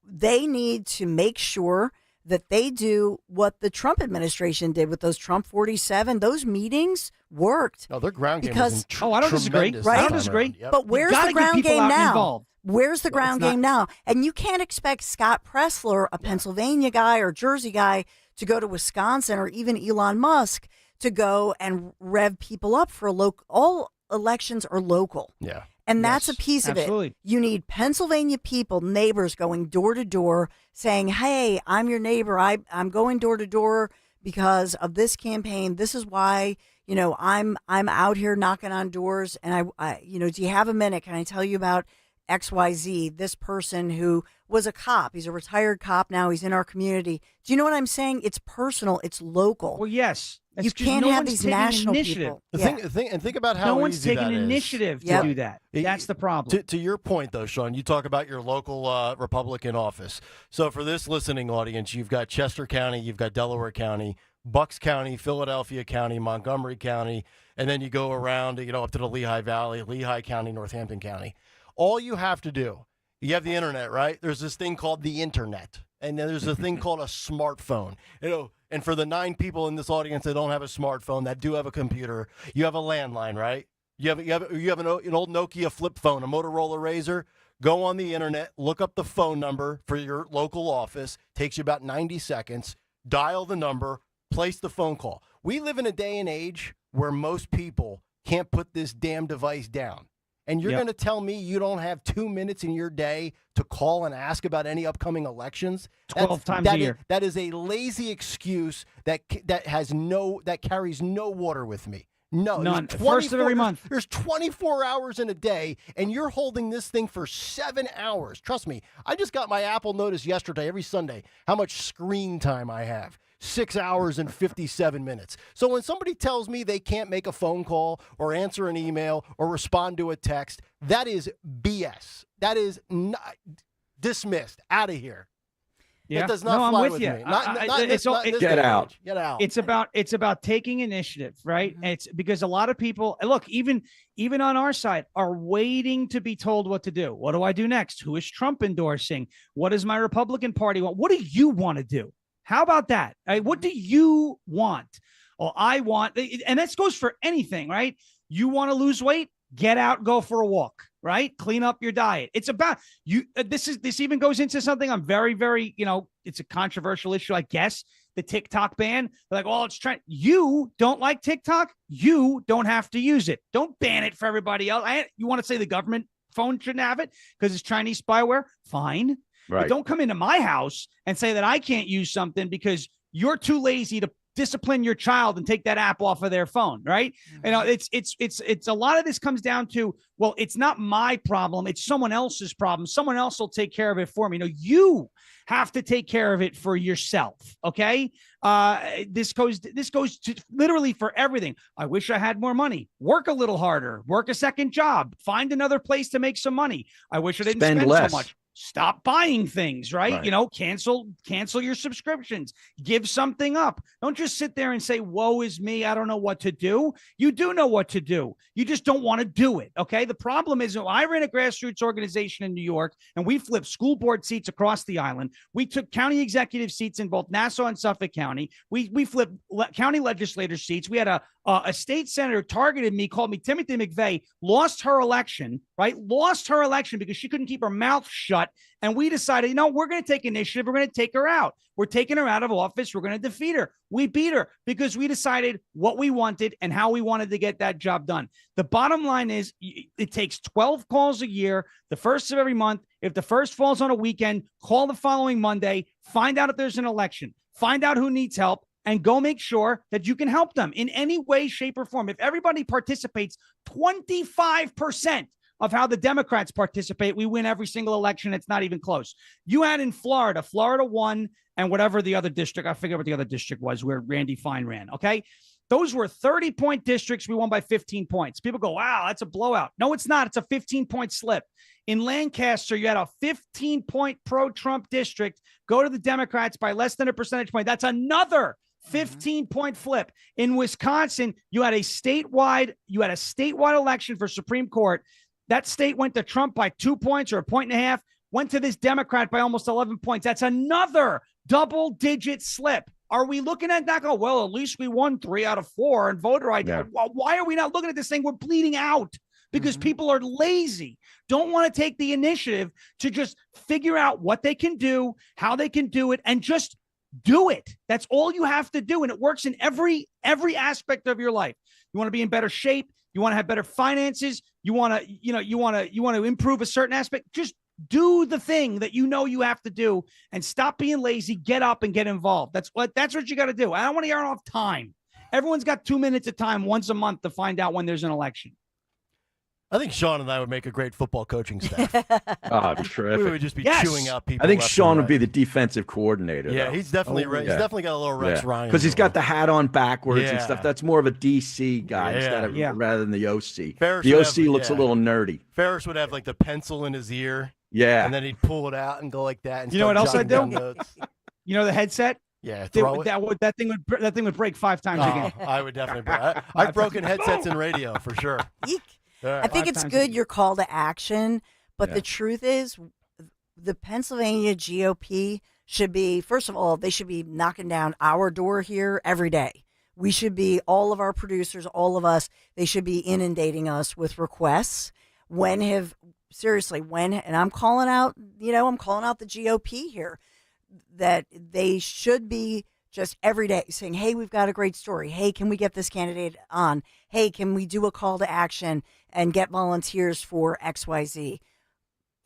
They need to make sure that they do what the Trump administration did with those Trump 47. Those meetings worked. No, their ground game because I don't disagree. Right? I don't disagree. Yep. But where's the ground game now? Involved. Where's the ground game now? And you can't expect Scott Pressler, a Pennsylvania guy or Jersey guy, to go to Wisconsin, or even Elon Musk to go and rev people up for all elections are local. Yeah. And that's a piece of it. You need Pennsylvania people, neighbors going door to door saying, hey, I'm your neighbor. I'm going door to door because of this campaign. This is why, I'm out here knocking on doors. And I do you have a minute? Can I tell you about XYZ, this person who was a cop? He's a retired cop now. He's in our community. Do you know what I'm saying? It's personal. It's local. Well, yes. You can't have these national people. Think about how no one's easy taking that is. initiative to do that. That's the problem. To your point, though, Sean, you talk about your local Republican office. So for this listening audience, you've got Chester County, you've got Delaware County, Bucks County, Philadelphia County, Montgomery County, and then you go around, up to the Lehigh Valley, Lehigh County, Northampton County. All you have to do, you have the internet, right? There's this thing called the internet, and then there's a thing called a smartphone. And for the 9 people in this audience that don't have a smartphone, that do have a computer, you have a landline, right? You have an old Nokia flip phone, a Motorola Razr. Go on the internet, look up the phone number for your local office. Takes you about 90 seconds. Dial the number, place the phone call. We live in a day and age where most people can't put this damn device down. And you're going to tell me you don't have 2 minutes in your day to call and ask about any upcoming elections? 12 times a year. That is a lazy excuse that carries no water with me. No, none. First of every month. There's 24 hours in a day, and you're holding this thing for 7 hours. Trust me, I just got my Apple notice yesterday, every Sunday, how much screen time I have. 6 hours and 57 minutes. So when somebody tells me they can't make a phone call or answer an email or respond to a text, that is BS. That is not dismissed. Out of here. Yeah. That does not fly with me. Get out. Get out. It's about taking initiative, right? Mm-hmm. It's because a lot of people, look, even on our side, are waiting to be told what to do. What do I do next? Who is Trump endorsing? What does my Republican Party want? What do you want to do? How about that? What do you want? Well, I want, and this goes for anything, right? You want to lose weight? Get out, go for a walk, right? Clean up your diet. It's about you. This even goes into something I'm very, very, it's a controversial issue, I guess. The TikTok ban. They're like, well, it's trying. You don't like TikTok. You don't have to use it. Don't ban it for everybody else. You want to say the government phone shouldn't have it because it's Chinese spyware? Fine. Right. But don't come into my house and say that I can't use something because you're too lazy to discipline your child and take that app off of their phone, right? It's a lot of this comes down to, well, it's not my problem, it's someone else's problem. Someone else will take care of it for me. You have to take care of it for yourself. Okay. This goes to literally for everything. I wish I had more money. Work a little harder, work a second job, find another place to make some money. I wish I didn't spend less. so much. Stop buying things, right? Cancel your subscriptions, give something up. Don't just sit there and say, woe is me, I don't know what to do. You do know what to do. You just don't want to do it. Okay. The problem is, I ran a grassroots organization in New York and we flipped school board seats across the island. We took county executive seats in both Nassau and Suffolk County. We flipped county legislator seats. We had a state senator targeted me, called me Timothy McVeigh, lost her election, right? Lost her election because she couldn't keep her mouth shut. And we decided, we're going to take initiative. We're going to take her out. We're taking her out of office. We're going to defeat her. We beat her because we decided what we wanted and how we wanted to get that job done. The bottom line is it takes 12 calls a year, the first of every month. If the first falls on a weekend, call the following Monday, find out if there's an election, find out who needs help, and go make sure that you can help them in any way, shape, or form. If everybody participates 25% of how the Democrats participate, we win every single election. It's not even close. You had in Florida won, and whatever the other district, I forget what the other district was where Randy Fine ran. Okay. Those were 30-point districts. We won by 15 points. People go, wow, that's a blowout. No, it's not. It's a 15-point slip. In Lancaster, you had a 15-point pro-Trump district go to the Democrats by less than a percentage point. That's another 15-point flip. In Wisconsin, you had a statewide election for Supreme Court. That state went to Trump by 2 points or a point and a half, went to this Democrat by almost 11 points. That's another double-digit slip. Are we looking at that? Well, at least we won 3 out of 4 in voter ID. Yeah. Well, why are we not looking at this thing? We're bleeding out because people are lazy, don't want to take the initiative to just figure out what they can do, how they can do it, and just do it. That's all you have to do. And it works in every aspect of your life. You want to be in better shape. You want to have better finances. You want to improve a certain aspect. Just do the thing that you have to do and stop being lazy. Get up and get involved. That's what you got to do. I don't want to hear off time. Everyone's got 2 minutes of time once a month to find out when there's an election. I think Sean and I would make a great football coaching staff. Oh, terrific. We would just be chewing out people. I think left Sean and would be right. the defensive coordinator. Yeah, though. he's definitely He's definitely got a little Rex Ryan because he's got the hat on backwards and Yeah. stuff. That's more of a DC guy rather than the OC. The OC looks a little nerdy. Ferris would have like the pencil in his ear. Yeah, and then he'd pull it out and go like that. And You know what else I'd do? Notes. You know the headset? Yeah, throw it. That thing would break 5 times again. I would definitely break. I've broken headsets in radio for sure. I think it's good your call to action, but the truth is the Pennsylvania GOP should be, first of all, they should be knocking down our door here every day. We should be, all of our producers, all of us, they should be inundating us with requests. And I'm calling out the GOP here, that they should be just every day saying, hey, we've got a great story. Hey, can we get this candidate on? Hey, can we do a call to action and get volunteers for XYZ?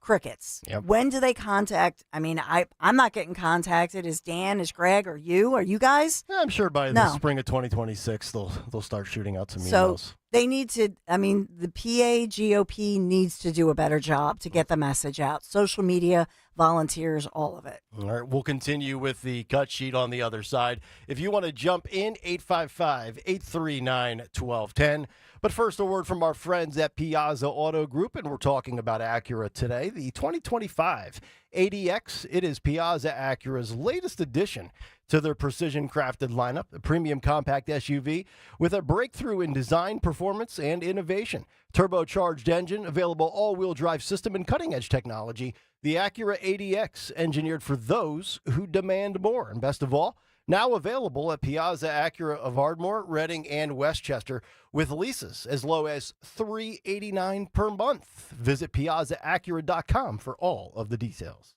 Crickets. Yep. When do they contact? I mean, I'm not getting contacted. Is Dan, is Greg, are you? Are you guys? I'm sure by the spring of 2026, they'll start shooting out some emails. So they need to, the PA GOP needs to do a better job to get the message out. Social media, volunteers, all of it. All right, we'll continue with the cut sheet on the other side. If you want to jump in, 855-839-1210. But first, a word from our friends at Piazza Auto Group, and we're talking about Acura today. The 2025 ADX, it is Piazza Acura's latest addition to their precision-crafted lineup, a premium compact SUV with a breakthrough in design, performance, and innovation. Turbocharged engine, available all-wheel drive system, and cutting-edge technology. The Acura ADX, engineered for those who demand more. And best of all, now available at Piazza Acura of Ardmore, Reading, and Westchester with leases as low as $389 per month. Visit PiazzaAcura.com for all of the details.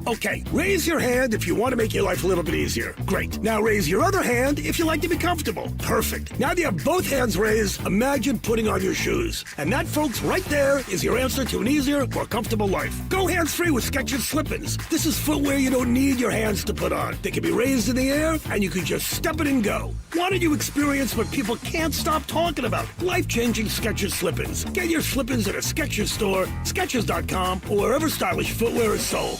Okay, raise your hand if you want to make your life a little bit easier. Great. Now raise your other hand if you like to be comfortable. Perfect. Now that you have both hands raised, imagine putting on your shoes. And that, folks, right there is your answer to an easier, more comfortable life. Go hands-free with Skechers Slip-ins. This is footwear you don't need your hands to put on. They can be raised in the air, and you can just step it and go. Why don't you experience what people can't stop talking about? Life-changing Skechers Slip-ins. Get your Slip-ins at a Skechers store, Skechers.com, or wherever stylish footwear is sold.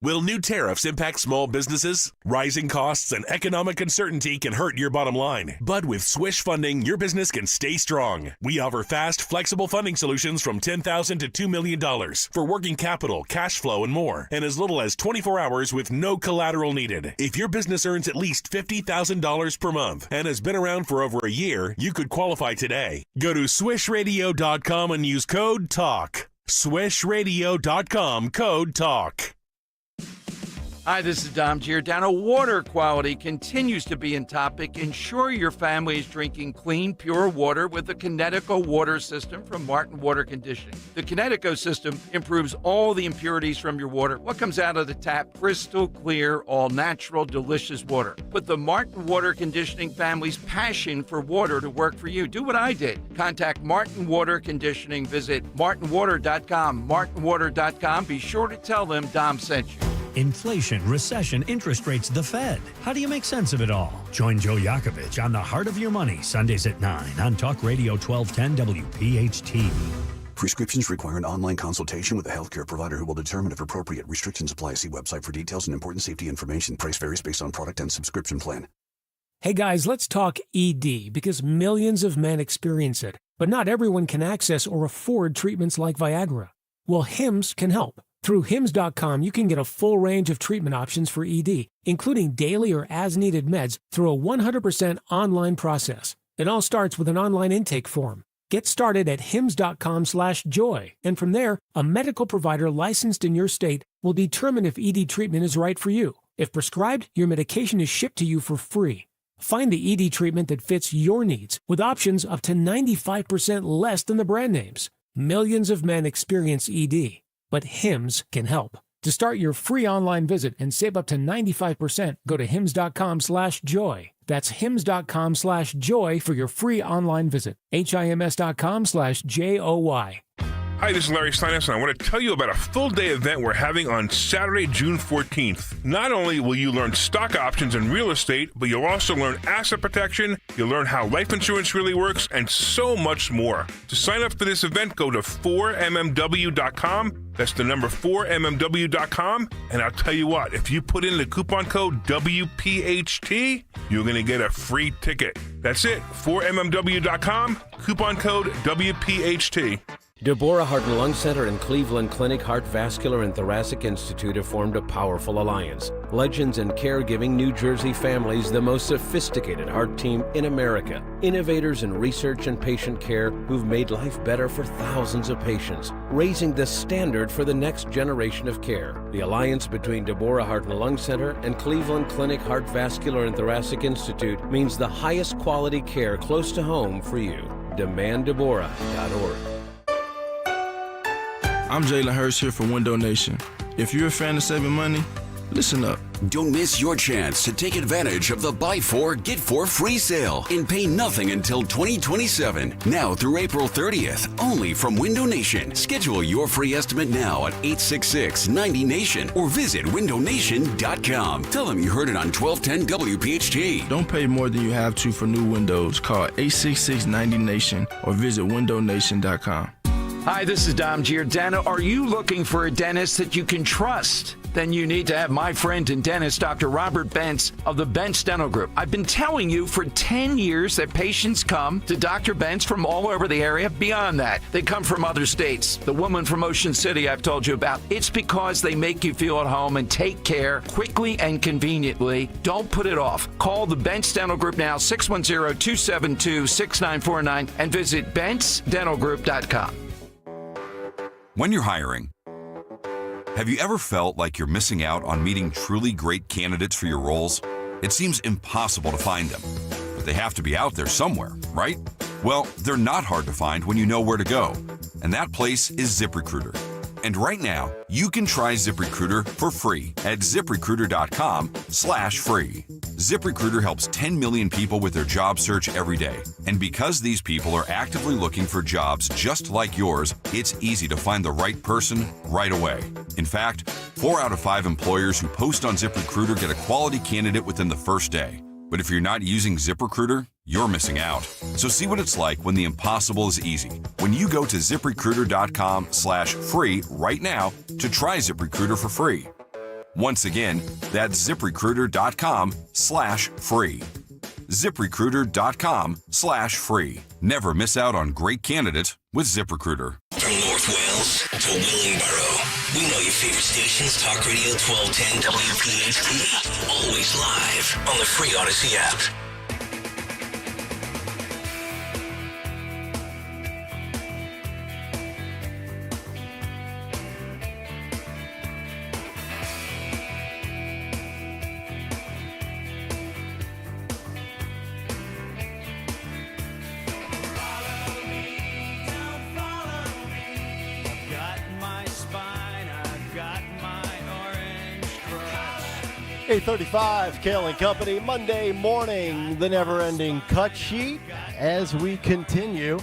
Will new tariffs impact small businesses? Rising costs and economic uncertainty can hurt your bottom line. But with Swish Funding, your business can stay strong. We offer fast, flexible funding solutions from $10,000 to $2 million for working capital, cash flow, and more, and as little as 24 hours with no collateral needed. If your business earns at least $50,000 per month and has been around for over a year, you could qualify today. Go to swishradio.com and use code TALK. Swishradio.com, code TALK. Hi, this is Dom Giordano. Water quality continues to be in topic. Ensure your family is drinking clean, pure water with the Kinetico water system from Martin Water Conditioning. The Kinetico system improves all the impurities from your water. What comes out of the tap? Crystal clear, all natural, delicious water. Put the Martin Water Conditioning family's passion for water to work for you. Do what I did. Contact Martin Water Conditioning. Visit martinwater.com. martinwater.com. Be sure to tell them Dom sent you. Inflation, recession, interest rates, the Fed. How do you make sense of it all? Join Joe Yakovich on The Heart of Your Money, Sundays at 9 on Talk Radio 1210 WPHT. Prescriptions require an online consultation with a healthcare provider who will determine if appropriate. Restrictions apply. See website for details and important safety information. Price varies based on product and subscription plan. Hey guys, let's talk ED because millions of men experience it, but not everyone can access or afford treatments like Viagra. Well, HIMS can help. Through HIMS.com, you can get a full range of treatment options for ED, including daily or as-needed meds through a 100% online process. It all starts with an online intake form. Get started at HIMS.com/joy, and from there, a medical provider licensed in your state will determine if ED treatment is right for you. If prescribed, your medication is shipped to you for free. Find the ED treatment that fits your needs with options up to 95% less than the brand names. Millions of men experience ED. But HIMS can help. To start your free online visit and save up to 95%, go to HIMS.com/joy. That's HIMS.com/joy for your free online visit. HIMS.com/JOY. Hi, this is Larry Steinhaus, and I want to tell you about a full-day event we're having on Saturday, June 14th. Not only will you learn stock options and real estate, but you'll also learn asset protection, you'll learn how life insurance really works, and so much more. To sign up for this event, go to 4mmw.com. That's the number 4mmw.com. And I'll tell you what, if you put in the coupon code WPHT, you're going to get a free ticket. That's it, 4mmw.com, coupon code WPHT. Deborah Heart and Lung Center and Cleveland Clinic Heart Vascular and Thoracic Institute have formed a powerful alliance. Legends in caregiving New Jersey families, the most sophisticated heart team in America. Innovators in research and patient care who've made life better for thousands of patients, raising the standard for the next generation of care. The alliance between Deborah Heart and Lung Center and Cleveland Clinic Heart Vascular and Thoracic Institute means the highest quality care close to home for you. DemandDeborah.org. I'm Jalen Hurst here for Window Nation. If you're a fan of saving money, listen up. Don't miss your chance to take advantage of the Buy 4, Get 4 free sale and pay nothing until 2027. Now through April 30th, only from Window Nation. Schedule your free estimate now at 866-90NATION or visit windownation.com. Tell them you heard it on 1210 WPHT. Don't pay more than you have to for new windows. Call 866-90NATION or visit windownation.com. Hi, this is Dom Giordano. Are you looking for a dentist that you can trust? then you need to have my friend and dentist, Dr. Robert Bentz of the Bentz Dental Group. I've been telling you for 10 years that patients come to Dr. Bentz from all over the area. Beyond that, they come from other states. The woman from Ocean City I've told you about. It's because they make you feel at home and take care quickly and conveniently. Don't put it off. Call the Bentz Dental Group now, 610-272-6949, and visit BentzDentalGroup.com. When you're hiring, have you ever felt like you're missing out on meeting truly great candidates for your roles? It seems impossible to find them, but they have to be out there somewhere, right? Well, they're not hard to find when you know where to go, and that place is ZipRecruiter. And right now, you can try ZipRecruiter for free at ZipRecruiter.com/free. ZipRecruiter helps 10 million people with their job search every day. And because these people are actively looking for jobs just like yours, it's easy to find the right person right away. In fact, 4 out of 5 employers who post on ZipRecruiter get a quality candidate within the first day. But if you're not using ZipRecruiter, you're missing out. So see what it's like when the impossible is easy. When you go to ZipRecruiter.com/free right now to try ZipRecruiter for free. Once again, that's ZipRecruiter.com/free. ZipRecruiter.com/free. Never miss out on great candidates with ZipRecruiter. From North Wales to Willingboro, we know your favorite stations, Talk Radio 1210 WPHT. Always live on the free Odyssey app. Eight 8:35, Kayal and Company, Monday morning, the never-ending cut sheet. As we continue,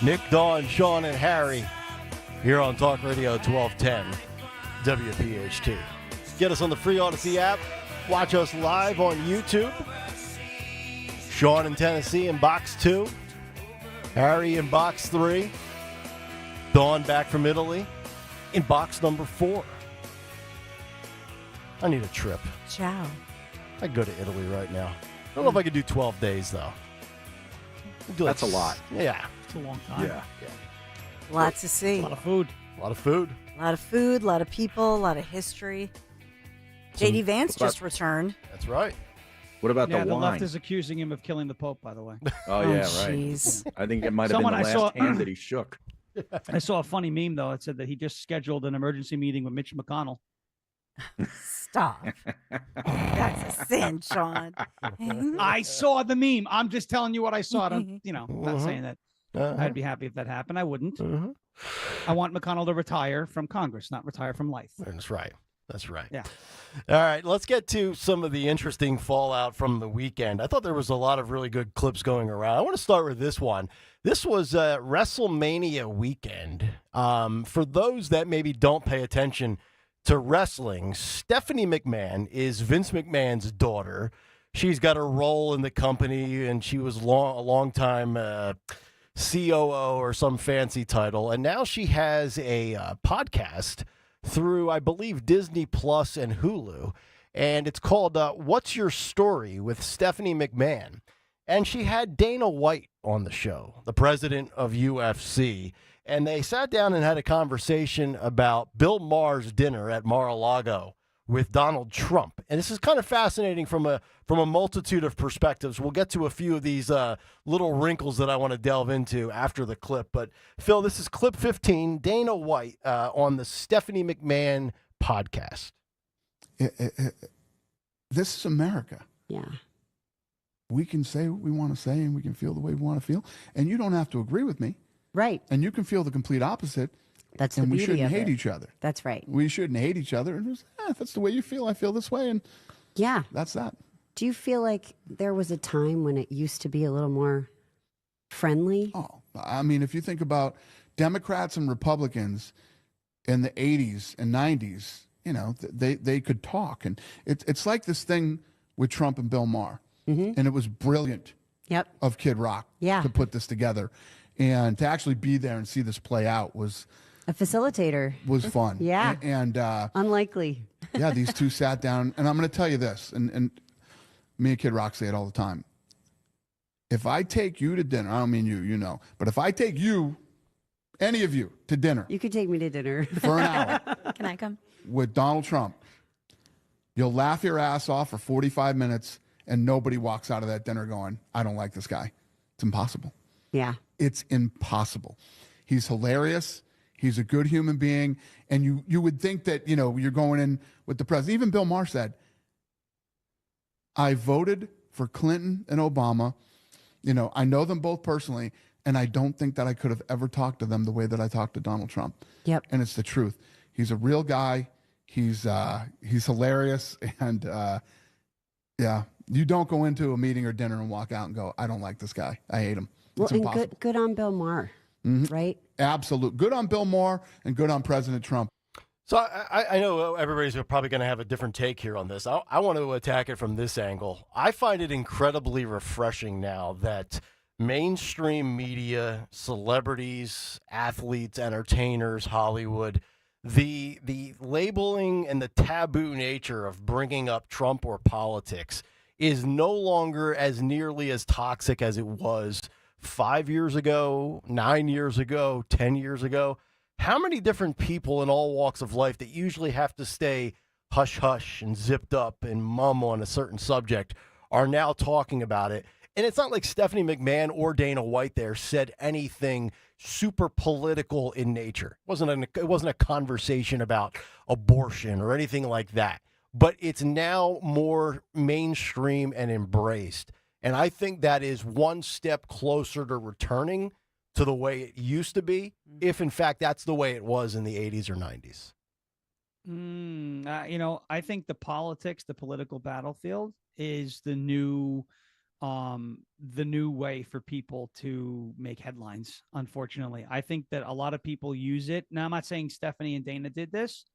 Nick, Dawn, Sean, and Harry here on Talk Radio 1210 WPHT. Get us on the free Odyssey app. Watch us live on YouTube. Sean in Tennessee in box 2. Harry in box 3. Dawn back from Italy in box number 4. I need a trip. Ciao. I could go to Italy right now. I don't know if I could do 12 days, though. That's a lot. Yeah. It's a long time. Yeah. Lots to see. A lot of food. A lot of food. A lot of food, a lot of people, a lot of history. J.D. Vance just returned. That's right. What about Yeah, the the wine? left is accusing him of killing the Pope, by the way. Oh, yeah, right. jeez. I think it might have been the last hand that he shook. I saw a funny meme, though. It said that he just scheduled an emergency meeting with Mitch McConnell. Stop. That's a sin, Sean. I saw the meme. I'm just telling you what I saw. I'm not saying that I'd be happy if that happened. I wouldn't. I want McConnell to retire from Congress, not retire from life. That's right. That's right. Yeah. All right, let's get to some of the interesting fallout from the weekend. I thought there was a lot of really good clips going around. I want to start with this one. This was WrestleMania weekend. For those that maybe don't pay attention to wrestling, Stephanie McMahon is Vince McMahon's daughter. She's got a role in the company, and she was a long time COO or some fancy title. And now she has a podcast through, I believe, Disney Plus and Hulu. And it's called What's Your Story with Stephanie McMahon. And she had Dana White on the show, the president of UFC. And they sat down and had a conversation about Bill Maher's dinner at Mar-a-Lago with Donald Trump. And this is kind of fascinating from a multitude of perspectives. We'll get to a few of these little wrinkles that I want to delve into after the clip. But, Phil, this is clip 15, Dana White on the Stephanie McMahon podcast. This is America. Yeah. We can say what we want to say and we can feel the way we want to feel. And you don't have to agree with me. Right. And you can feel the complete opposite. That's the and we beauty shouldn't of hate it. each other. That's right. We shouldn't hate each other. And just, if that's the way you feel, I feel this way. And yeah, that's that. Do you feel like there was a time when it used to be a little more friendly? Oh, I mean, if you think about Democrats and Republicans in the 80s and 90s, you know, they could talk. And it's like this thing with Trump and Bill Maher. Mm-hmm. And it was brilliant of Kid Rock to put this together. And to actually be there and see this play out was a facilitator. Was fun. Yeah. And unlikely. Yeah, these two sat down, and I'm going to tell you this, and me and Kid Rock say it all the time. If I take you to dinner, I don't mean you know, but if I take you, any of you, to dinner. You could take me to dinner. For an hour. Can I come? With Donald Trump, you'll laugh your ass off for 45 minutes, and nobody walks out of that dinner going, I don't like this guy. It's impossible. Yeah. It's impossible. He's hilarious. He's a good human being. And you would think that, you're going in with the president. Even Bill Maher said, I voted for Clinton and Obama. I know them both personally, and I don't think that I could have ever talked to them the way that I talked to Donald Trump. Yep. And it's the truth. He's a real guy. He's hilarious. And, yeah, you don't go into a meeting or dinner and walk out and go, I don't like this guy. I hate him. Well, It's and impossible. good on Bill Maher, right? Absolute. Good on Bill Maher and good on President Trump. So I know everybody's probably going to have a different take here on this. I want to attack it from this angle. I find it incredibly refreshing now that mainstream media, celebrities, athletes, entertainers, Hollywood, the labeling and the taboo nature of bringing up Trump or politics is no longer as nearly as toxic as it was 5 years ago, 9 years ago, 10 years ago. How many different people in all walks of life that usually have to stay hush-hush and zipped up and mum on a certain subject are now talking about it? And it's not like Stephanie McMahon or Dana White there said anything super political in nature. It wasn't a conversation about abortion or anything like that. But it's now more mainstream and embraced. And I think that is one step closer to returning to the way it used to be, if in fact that's the way it was in the 80s or 90s. I think the political battlefield is the new way for people to make headlines. Unfortunately, I think that a lot of people use it. Now, I'm not saying Stephanie and Dana did this,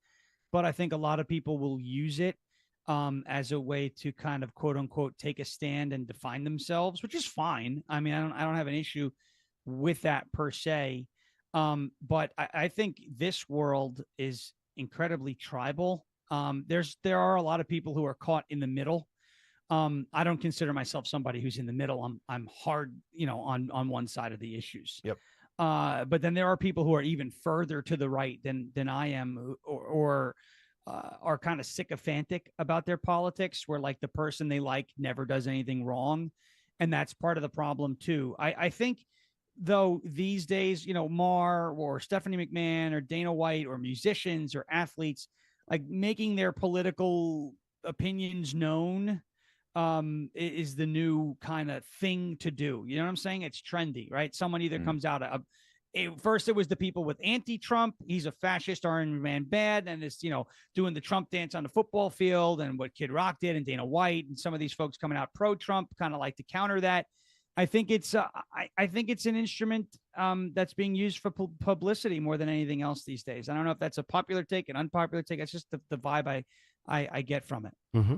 but I think a lot of people will use it as a way to kind of quote unquote take a stand and define themselves, which is fine. I mean, I don't have an issue with that per se. But I think this world is incredibly tribal. There are a lot of people who are caught in the middle. I don't consider myself somebody who's in the middle. I'm hard, on one side of the issues. Yep. But then there are people who are even further to the right than I am, or are kind of sycophantic about their politics, where like the person they like never does anything wrong. And that's part of the problem too. I think though these days, Maher or Stephanie McMahon or Dana White or musicians or athletes, like making their political opinions known is the new kind of thing to do. You know what I'm saying? It's trendy, right? Someone either comes out first it was the people with anti-Trump. He's a fascist, Iron Man bad, and it's doing the Trump dance on the football field, and what Kid Rock did, and Dana White, and some of these folks coming out pro-Trump, kind of like to counter that. I think it's an instrument that's being used for publicity more than anything else these days. I don't know if that's a popular take, an unpopular take. It's just the vibe I get from it. Mm-hmm.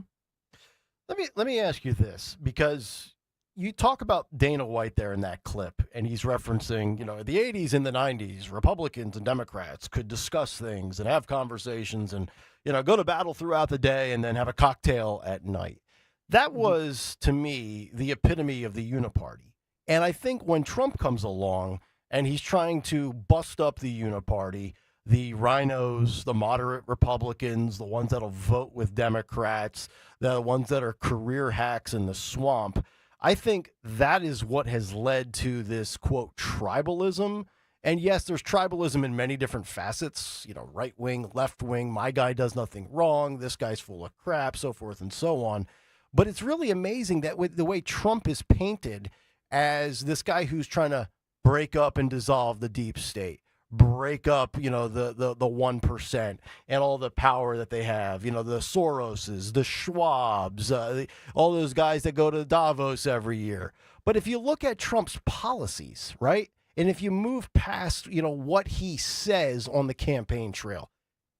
Let me ask you this, because you talk about Dana White there in that clip, and he's referencing, the 80s and the 90s, Republicans and Democrats could discuss things and have conversations and, go to battle throughout the day and then have a cocktail at night. That was, to me, the epitome of the uniparty. And I think when Trump comes along and he's trying to bust up the uniparty, the rhinos, the moderate Republicans, the ones that'll vote with Democrats, the ones that are career hacks in the swamp, I think that is what has led to this, quote, tribalism. And yes, there's tribalism in many different facets, right wing, left wing, my guy does nothing wrong, this guy's full of crap, so forth and so on. But it's really amazing that with the way Trump is painted as this guy who's trying to break up and dissolve the deep state, break up, the 1% and all the power that they have, the Soroses, the Schwabs, all those guys that go to Davos every year. But if you look at Trump's policies, right, and if you move past, what he says on the campaign trail,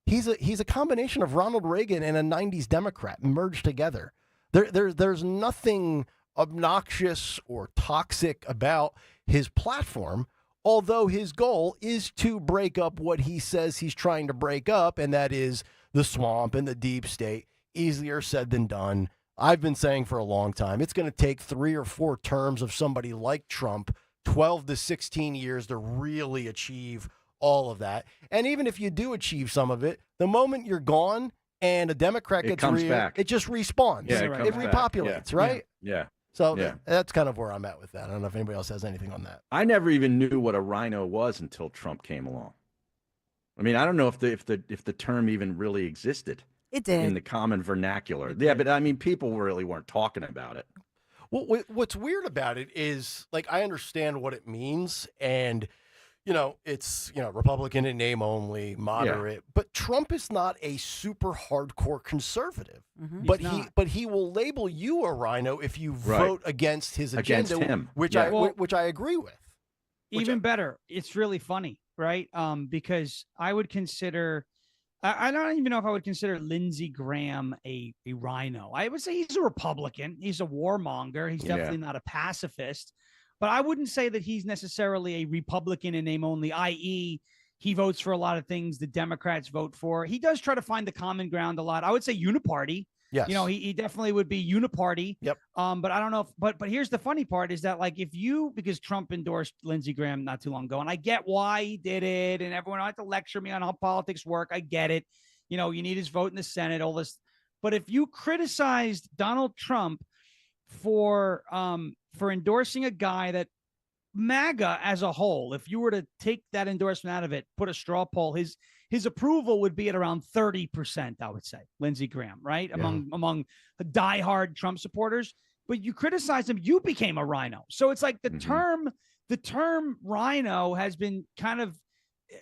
he's a combination of Ronald Reagan and a 90s Democrat merged together. There's nothing obnoxious or toxic about his platform, although his goal is to break up what he says he's trying to break up, and that is the swamp and the deep state. Easier said than done. I've been saying for a long time, it's going to take 3 or 4 terms of somebody like Trump, 12 to 16 years to really achieve all of that. And even if you do achieve some of it, the moment you're gone and a Democrat gets back. it just respawns. Yeah, it repopulates, yeah. right? Yeah. So Yeah. that's kind of where I'm at with that. I don't know if anybody else has anything on that. I never even knew what a rhino was until Trump came along. I mean, I don't know if the term even really existed. It did. In the common vernacular. Yeah, but I mean, people really weren't talking about it. Well, what's weird about it is, like, I understand what it means, and it's Republican in name only, moderate. But Trump is not a super hardcore conservative. Mm-hmm. But he will label you a rhino if you vote against his agenda, Against him. which Yeah. which I agree with. Even better, it's really funny, right? Because I would consider. I don't even know if I would consider Lindsey Graham a rhino. I would say he's a Republican. He's a warmonger. He's definitely not a pacifist. But I wouldn't say that he's necessarily a Republican in name only, i.e., he votes for a lot of things the Democrats vote for. He does try to find the common ground a lot. I would say uniparty. Yes. He definitely would be uniparty. Yep. But I don't know but here's the funny part is that, like, because Trump endorsed Lindsey Graham not too long ago, and I get why he did it, and everyone had to lecture me on how politics work. I get it. You need his vote in the Senate, all this. But if you criticized Donald Trump for endorsing a guy that MAGA as a whole, if you were to take that endorsement out of it, put a straw poll, his approval would be at around 30%, I would say, Lindsey Graham, right? Yeah. Among diehard Trump supporters. But you criticize him, you became a rhino. So it's like the term rhino has been kind of,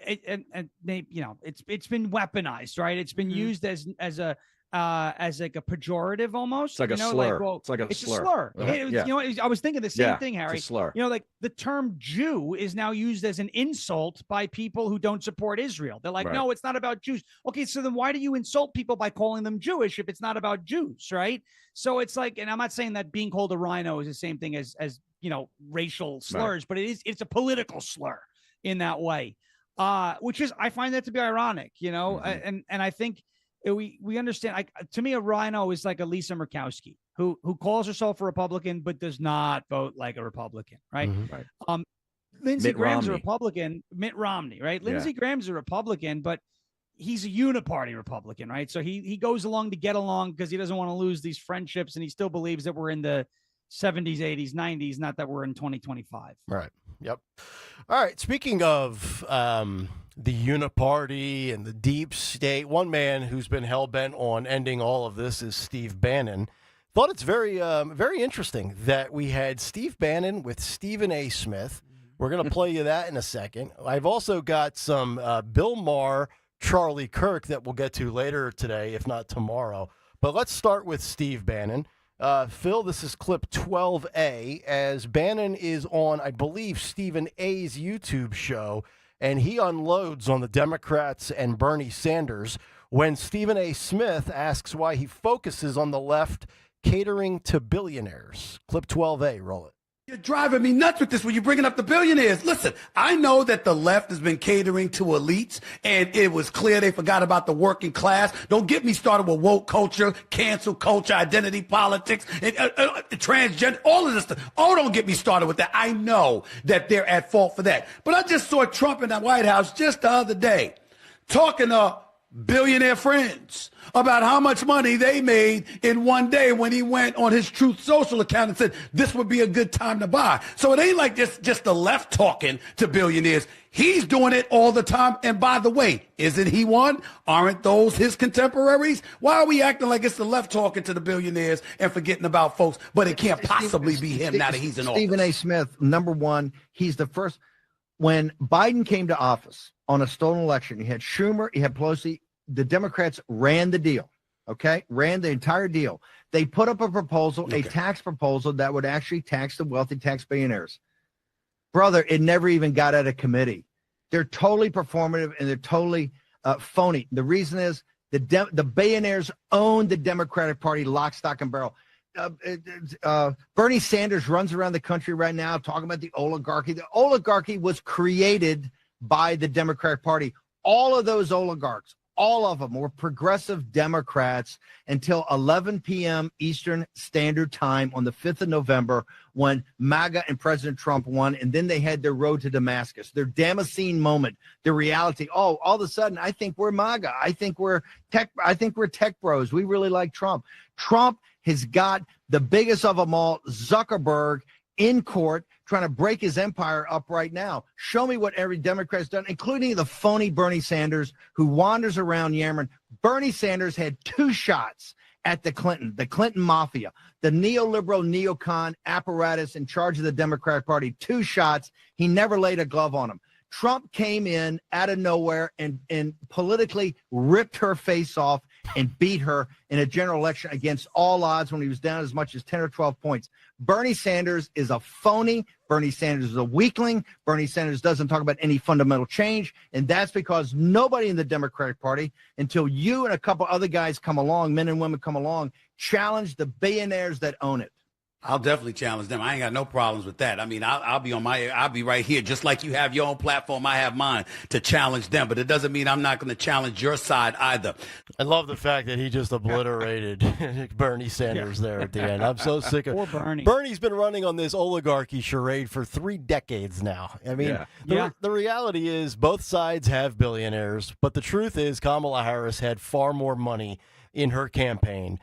it's been weaponized, right? It's been used as like a pejorative almost. It's like a slur. It's like a slur. I was thinking the same thing, Harry. It's a slur. Like the term Jew is now used as an insult by people who don't support Israel. They're like, no, it's not about Jews. Okay, so then why do you insult people by calling them Jewish if it's not about Jews, right? So it's like, and I'm not saying that being called a rhino is the same thing as racial slurs, but it's a political slur in that way, which is, I find that to be ironic, and I think we understand. To me, a rhino is like a Lisa Murkowski who calls herself a Republican but does not vote like a Republican, right? Right. Lindsey Mitt Graham's a Romney. Republican. Mitt Romney, right? Lindsey Graham's a Republican, but he's a uniparty Republican, right? So he goes along to get along because he doesn't want to lose these friendships, and he still believes that we're in the 70s, 80s, 90s, not that we're in 2025. Right. Yep. All right. Speaking of the uniparty and the deep state, one man who's been hell-bent on ending all of this is Steve Bannon. Thought it's very, very interesting that we had Steve Bannon with Stephen A. Smith. We're going to play you that in a second. I've also got some Bill Maher, Charlie Kirk that we'll get to later today, if not tomorrow. But let's start with Steve Bannon. Phil, this is clip 12A, as Bannon is on, I believe, Stephen A.'s YouTube show, and he unloads on the Democrats and Bernie Sanders when Stephen A. Smith asks why he focuses on the left catering to billionaires. Clip 12A, roll it. You're driving me nuts with this when you're bringing up the billionaires. Listen, I know that the left has been catering to elites, and it was clear they forgot about the working class. Don't get me started with woke culture, cancel culture, identity politics, and transgender, all of this stuff. Oh, don't get me started with that. I know that they're at fault for that. But I just saw Trump in the White House just the other day talking to billionaire friends about how much money they made in one day when he went on his Truth Social account and said this would be a good time to buy. So it ain't like just the left talking to billionaires. He's doing it all the time. And by the way, isn't he one? Aren't those his contemporaries? Why are we acting like it's the left talking to the billionaires and forgetting about folks? But it can't possibly be him now that he's in office. Stephen A. Smith, number one, he's the first. When Biden came to office on a stolen election, you had Schumer, you had Pelosi. The Democrats ran the deal, okay? Ran the entire deal. They put up a proposal, a tax proposal that would actually tax the wealthy tax billionaires. Brother, it never even got out of committee. They're totally performative and they're totally phony. The reason is the billionaires own the Democratic Party lock, stock, and barrel. Bernie Sanders runs around the country right now talking about the oligarchy. The oligarchy was created by the Democratic Party. All of those oligarchs, all of them were progressive Democrats until 11 p.m. Eastern Standard Time on the 5th of November when MAGA and President Trump won, and then they had their road to Damascus, their Damascene moment, their reality. Oh, all of a sudden, I think we're MAGA. I think we're tech bros. We really like Trump. Trump has got the biggest of them all, Zuckerberg, in court trying to break his empire up right now. Show me what every Democrat's done, including the phony Bernie Sanders who wanders around yammering. Bernie Sanders had 2 shots at the Clinton mafia, the neoliberal neocon apparatus in charge of the Democratic Party. 2 shots. He never laid a glove on him. Trump came in out of nowhere and politically ripped her face off and beat her in a general election against all odds when he was down as much as 10 or 12 points. Bernie Sanders is a phony. Bernie Sanders is a weakling. Bernie Sanders doesn't talk about any fundamental change. And that's because nobody in the Democratic Party, until you and a couple other guys come along, men and women come along, challenge the billionaires that own it. I'll definitely challenge them. I ain't got no problems with that. I mean, I'll be right here, just like you have your own platform. I have mine to challenge them, but it doesn't mean I'm not going to challenge your side either. I love the fact that he just obliterated Bernie Sanders there at the end. I'm so sick of Poor Bernie. Bernie's been running on this oligarchy charade for 3 decades now. I mean, the reality is both sides have billionaires, but the truth is Kamala Harris had far more money in her campaign.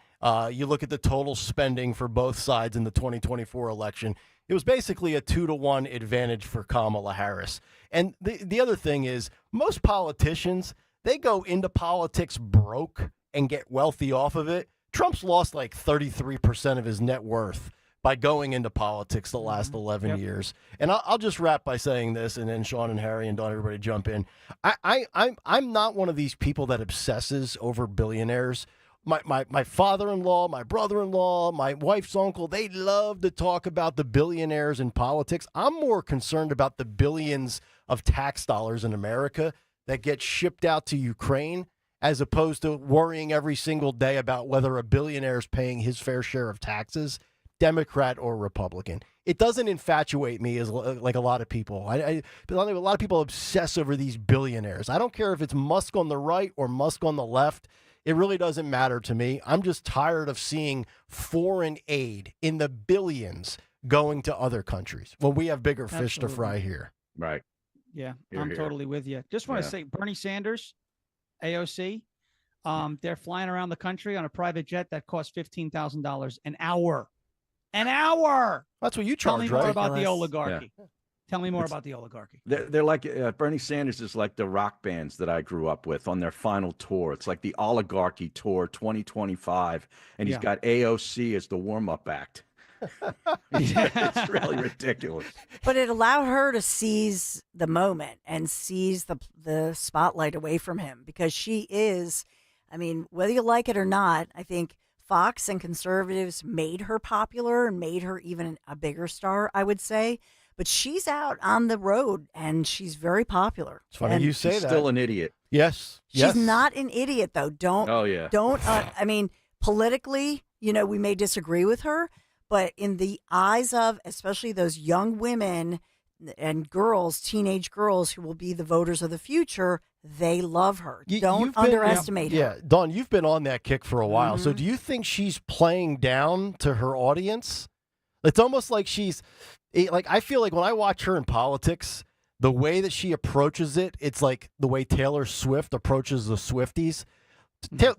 You look at the total spending for both sides in the 2024 election, it was basically a 2-to-1 advantage for Kamala Harris. And the other thing is most politicians, they go into politics broke and get wealthy off of it. Trump's lost like 33% of his net worth by going into politics the last 11 years. And I'll just wrap by saying this, and then Sean and Harry and Don, everybody jump in. I'm not one of these people that obsesses over billionaires. My father-in-law, my brother-in-law, my wife's uncle, they love to talk about the billionaires in politics. I'm more concerned about the billions of tax dollars in America that get shipped out to Ukraine, as opposed to worrying every single day about whether a billionaire is paying his fair share of taxes, Democrat or Republican. It doesn't infatuate me as like a lot of people. A lot of people obsess over these billionaires. I don't care if it's Musk on the right or Musk on the left. It really doesn't matter to me. I'm just tired of seeing foreign aid in the billions going to other countries. Well, we have bigger fish to fry here. Right. Yeah, Here, I'm here. totally with you. Just want to say Bernie Sanders, AOC, they're flying around the country on a private jet that costs $15,000 an hour. An hour. That's what you Tell charge, me more right? about the Yeah. oligarchy. Tell me more about the oligarchy. They're like Bernie Sanders is like the rock bands that I grew up with on their final tour. It's like the Oligarchy Tour 2025, and he's Yeah. got AOC as the warm-up act. It's really ridiculous. But it allowed her to seize the moment and seize the spotlight away from him, because she is, I mean, whether you like it or not, I think Fox and conservatives made her popular and made her even a bigger star, I would say. But she's out on the road and she's very popular. It's funny you say She's that. still an idiot. Yes. She's not an idiot, though. Don't. Oh, yeah. Don't. I mean, politically, we may disagree with her, but in the eyes of especially those young women and girls, teenage girls who will be the voters of the future, they love her. Don't underestimate her. Yeah, Dawn, you've been on that kick for a while. So do you think she's playing down to her audience? It's almost like I feel like when I watch her in politics, the way that she approaches it, it's like the way Taylor Swift approaches the Swifties.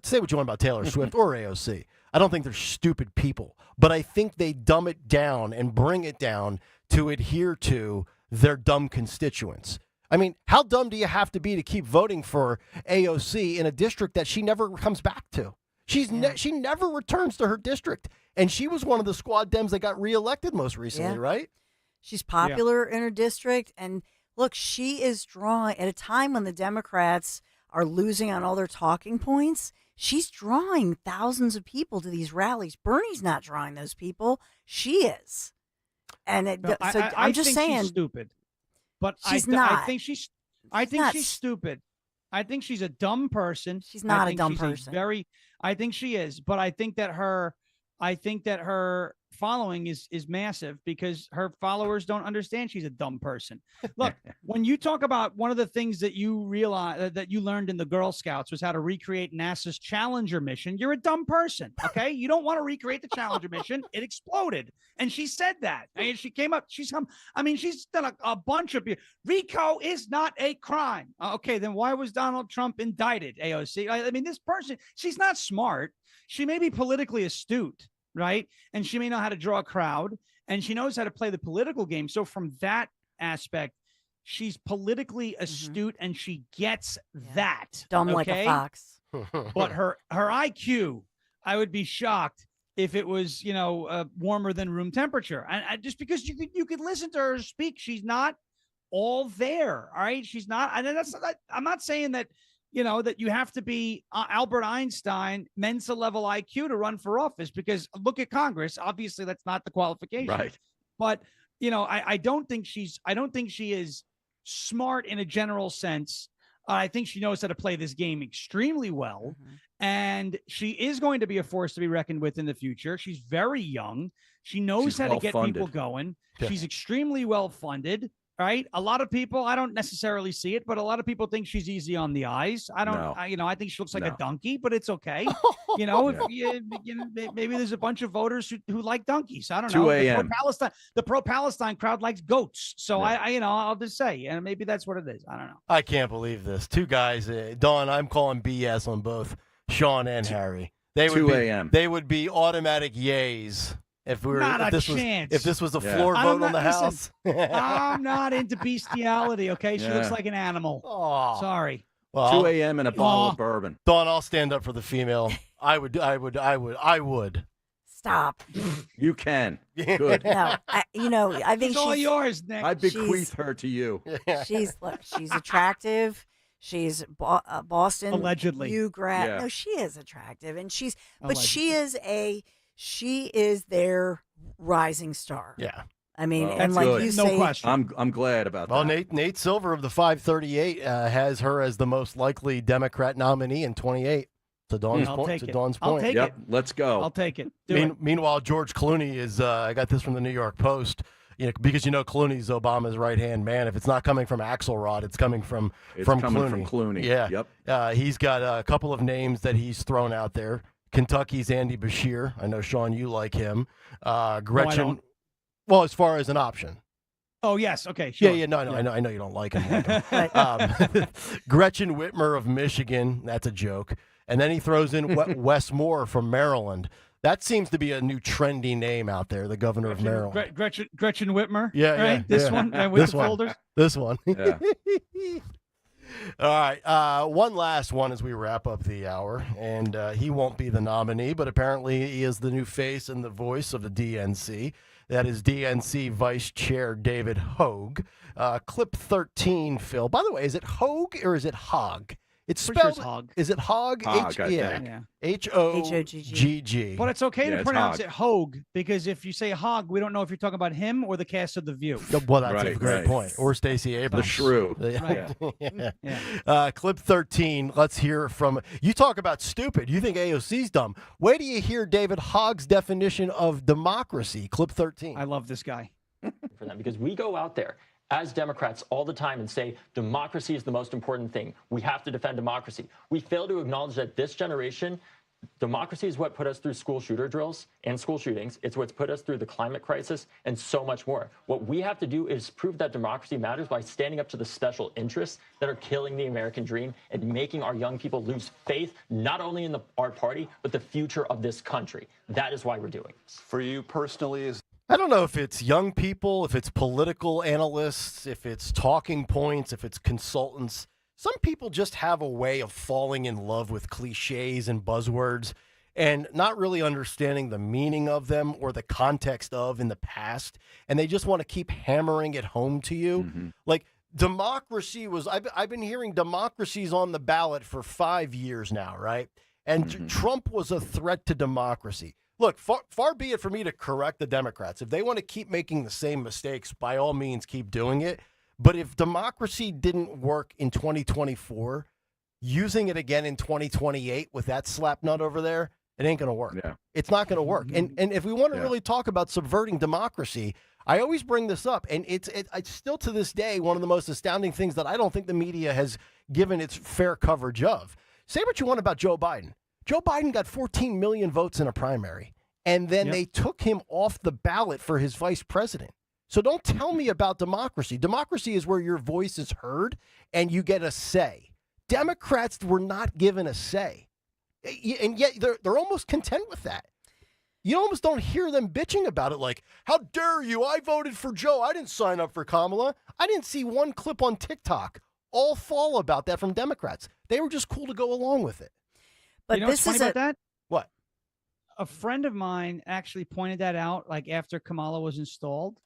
Say what you want about Taylor Swift or AOC. I don't think they're stupid people, but I think they dumb it down and bring it down to adhere to their dumb constituents. I mean, how dumb do you have to be to keep voting for AOC in a district that she never comes back to? She never returns to her district, and she was one of the squad Dems that got reelected most recently, right? She's popular in her district. And look, she is drawing at a time when the Democrats are losing on all their talking points. She's drawing thousands of people to these rallies. Bernie's not drawing those people. She is. And I'm just saying, she's stupid. But she's not. I think she's stupid. I think she's a dumb person. She's not a dumb person. I think she is, but I think that her following is massive because her followers don't understand she's a dumb person. Look, when you talk about one of the things that you realize that you learned in the Girl Scouts was how to recreate NASA's Challenger mission, you're a dumb person. Okay, you don't want to recreate the Challenger mission. It exploded, and she said that. And she came up. She's done a bunch of. RICO is not a crime. Okay, then why was Donald Trump indicted? AOC. I mean, this person, she's not smart. She may be politically astute, right? And she may know how to draw a crowd, and she knows how to play the political game. So from that aspect, she's politically astute, and she gets that. Dumb like a fox. But her IQ, I would be shocked if it was, warmer than room temperature. And just because you could listen to her speak, she's not all there. All right. She's not. And I'm not saying that, that you have to be Albert Einstein Mensa level IQ to run for office, because look at Congress. Obviously, that's not the qualification. Right. But, I don't think she is smart in a general sense. I think she knows how to play this game extremely well. And she is going to be a force to be reckoned with in the future. She's very young. She knows She's how to get well-funded. people going. Yeah. She's extremely well funded. Right. A lot of people, I don't necessarily see it, but a lot of people think she's easy on the eyes. I don't, No. I think she looks like a No. donkey, but it's okay. Maybe there's a bunch of voters who like donkeys. I don't 2 know. a.m.. The pro-Palestine crowd likes goats. So Yeah. I'll just say, and maybe that's what it is. I don't know. I can't believe this. Two guys, Dawn, I'm calling BS on both Sean and Harry. They would 2 be, a.m.. They would be automatic yays if we were Not if a this chance. was if this was a Yeah. floor vote on the listen, House. I'm not into bestiality. Okay. She looks Yeah. like an animal. Aw. Sorry. Well, 2 a.m. and a bottle of bourbon. Dawn, I'll stand up for the female. I would. Stop. You can. Good. No, I think It's all she's yours, Nick. I bequeath her to you. she's attractive. She's Boston Allegedly. U grad. Yeah. No, she is attractive, and she Allegedly. is their rising star. Yeah. I mean, Well, and that's like good. you No say, question. I'm glad about Well, that. Nate Silver of the 538 has her as the most likely Democrat nominee in 28. To Dawn's I'll point. take To it. Dawn's I'll point. take Yep. it. Let's go. I'll take it. Do it. Meanwhile, George Clooney is. I got this from the New York Post. Because Clooney's Obama's right hand man. If it's not coming from Axelrod, it's coming from Coming Clooney. from Clooney. Yeah. Yep. He's got a couple of names that he's thrown out there. Kentucky's Andy Bashir. I know, Sean, you like him. Gretchen. don't. Well, as far as an option. Oh, yes. Okay. Sure. Yeah. No. I know you don't like him. Gretchen Whitmer of Michigan. That's a joke. And then he throws in Wes Moore from Maryland. That seems to be a new trendy name out there, the governor of Maryland. Gretchen Whitmer. Yeah, right? yeah, This yeah. one with This the one. folders. This one. Yeah. All right. One last one as we wrap up the hour. And he won't be the nominee, but apparently he is the new face and the voice of the DNC. That is DNC Vice Chair David Hogue. Clip 13, Phil. By the way, is it Hogue or is it Hogg? It's Pretty sure spelled. it's Hogg. Is it Hogg? Hogg, I think. Yeah. H-O-G-G. But it's okay Yeah, to it's pronounce Hogg. it Hogue, because if you say Hogg, we don't know if you're talking about him or the cast of The View. Well, that's a Right, great right. point. Or Stacey Abrams. The shrew. Yeah. Yeah. Clip 13. Let's hear from. You talk about stupid. You think AOC's dumb. Wait till you hear David Hogg's definition of democracy. Clip 13. I love this guy. For them, because we go out there as Democrats all the time and say democracy is the most important thing. We have to defend democracy. We fail to acknowledge that this generation, democracy is what put us through school shooter drills and school shootings. It's what's put us through the climate crisis and so much more. What we have to do is prove that democracy matters by standing up to the special interests that are killing the American dream and making our young people lose faith, not only in our party, but the future of this country. That is why we're doing this. For you personally, is I don't know if it's young people, if it's political analysts, if it's talking points, if it's consultants. Some people just have a way of falling in love with cliches and buzzwords and not really understanding the meaning of them or the context of in the past. And they just want to keep hammering it home to you. Mm-hmm. Like democracy was, I've been hearing democracy's on the ballot for 5 years now, right? And Trump was a threat to democracy. Look, far be it for me to correct the Democrats. If they want to keep making the same mistakes, by all means, keep doing it. But if democracy didn't work in 2024, using it again in 2028 with that slap nut over there It ain't going to work. Yeah. It's not going to work. And if we want to really talk about subverting democracy, I always bring this up, and it's still to this day one of the most astounding things that I don't think the media has given its fair coverage of. Say what you want about Joe Biden. Joe Biden got 14 million votes in a primary, and then they took him off the ballot for his vice president. So don't tell me about democracy. Democracy is where your voice is heard and you get a say. Democrats were not given a say, and yet they're almost content with that. You almost don't hear them bitching about it like, how dare you? I voted for Joe. I didn't sign up for Kamala. I didn't see one clip on TikTok all fall about that from Democrats. They were just cool to go along with it. But you know what's funny about that? What? A friend of mine actually pointed that out, like after Kamala was installed,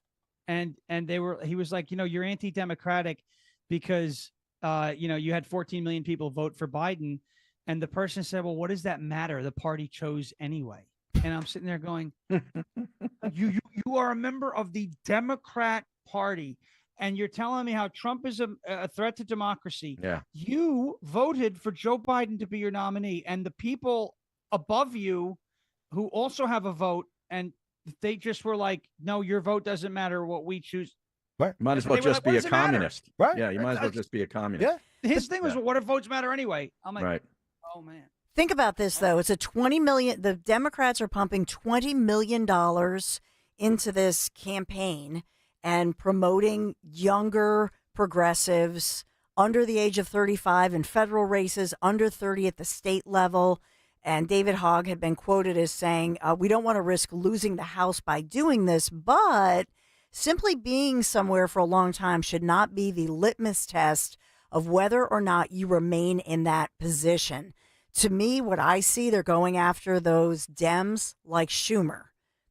and he was like, you're anti-democratic because you had 14 million people vote for Biden, and the person said, well, what does that matter? The party chose anyway. And I'm sitting there going, you are a member of the Democrat Party, and you're telling me how Trump is a threat to democracy. Yeah. You voted for Joe Biden to be your nominee, and the people above you who also have a vote, and they just were like, no, your vote doesn't matter what we choose. Right. Might as well just be a communist. Right. Yeah, you might as well just be a communist. Yeah. His thing was, well, what if votes matter anyway? I'm like, right. Oh, man. Think about this, though. It's a $20 million. The Democrats are pumping $20 million into this campaign and promoting younger progressives under the age of 35 in federal races, under 30 at the state level. And David Hogg had been quoted as saying, we don't want to risk losing the House by doing this, but simply being somewhere for a long time should not be the litmus test of whether or not you remain in that position. To me, what I see, they're going after those Dems like Schumer.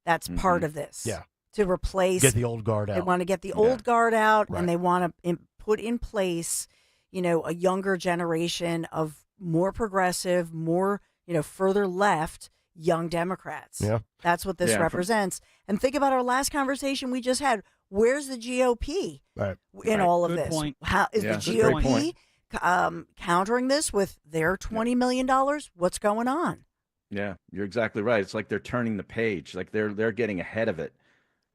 That's part of this. Yeah. To replace. Get the old guard out. They want to get the old guard out, Right. and they want to put in place, a younger generation of more progressive, more, further left young Democrats. Yeah. That's what this represents. And think about our last conversation we just had. Where's the GOP in all of this? Point. How is the GOP countering this with their $20 million? What's going on? Yeah, you're exactly right. It's like they're turning the page, like they're getting ahead of it.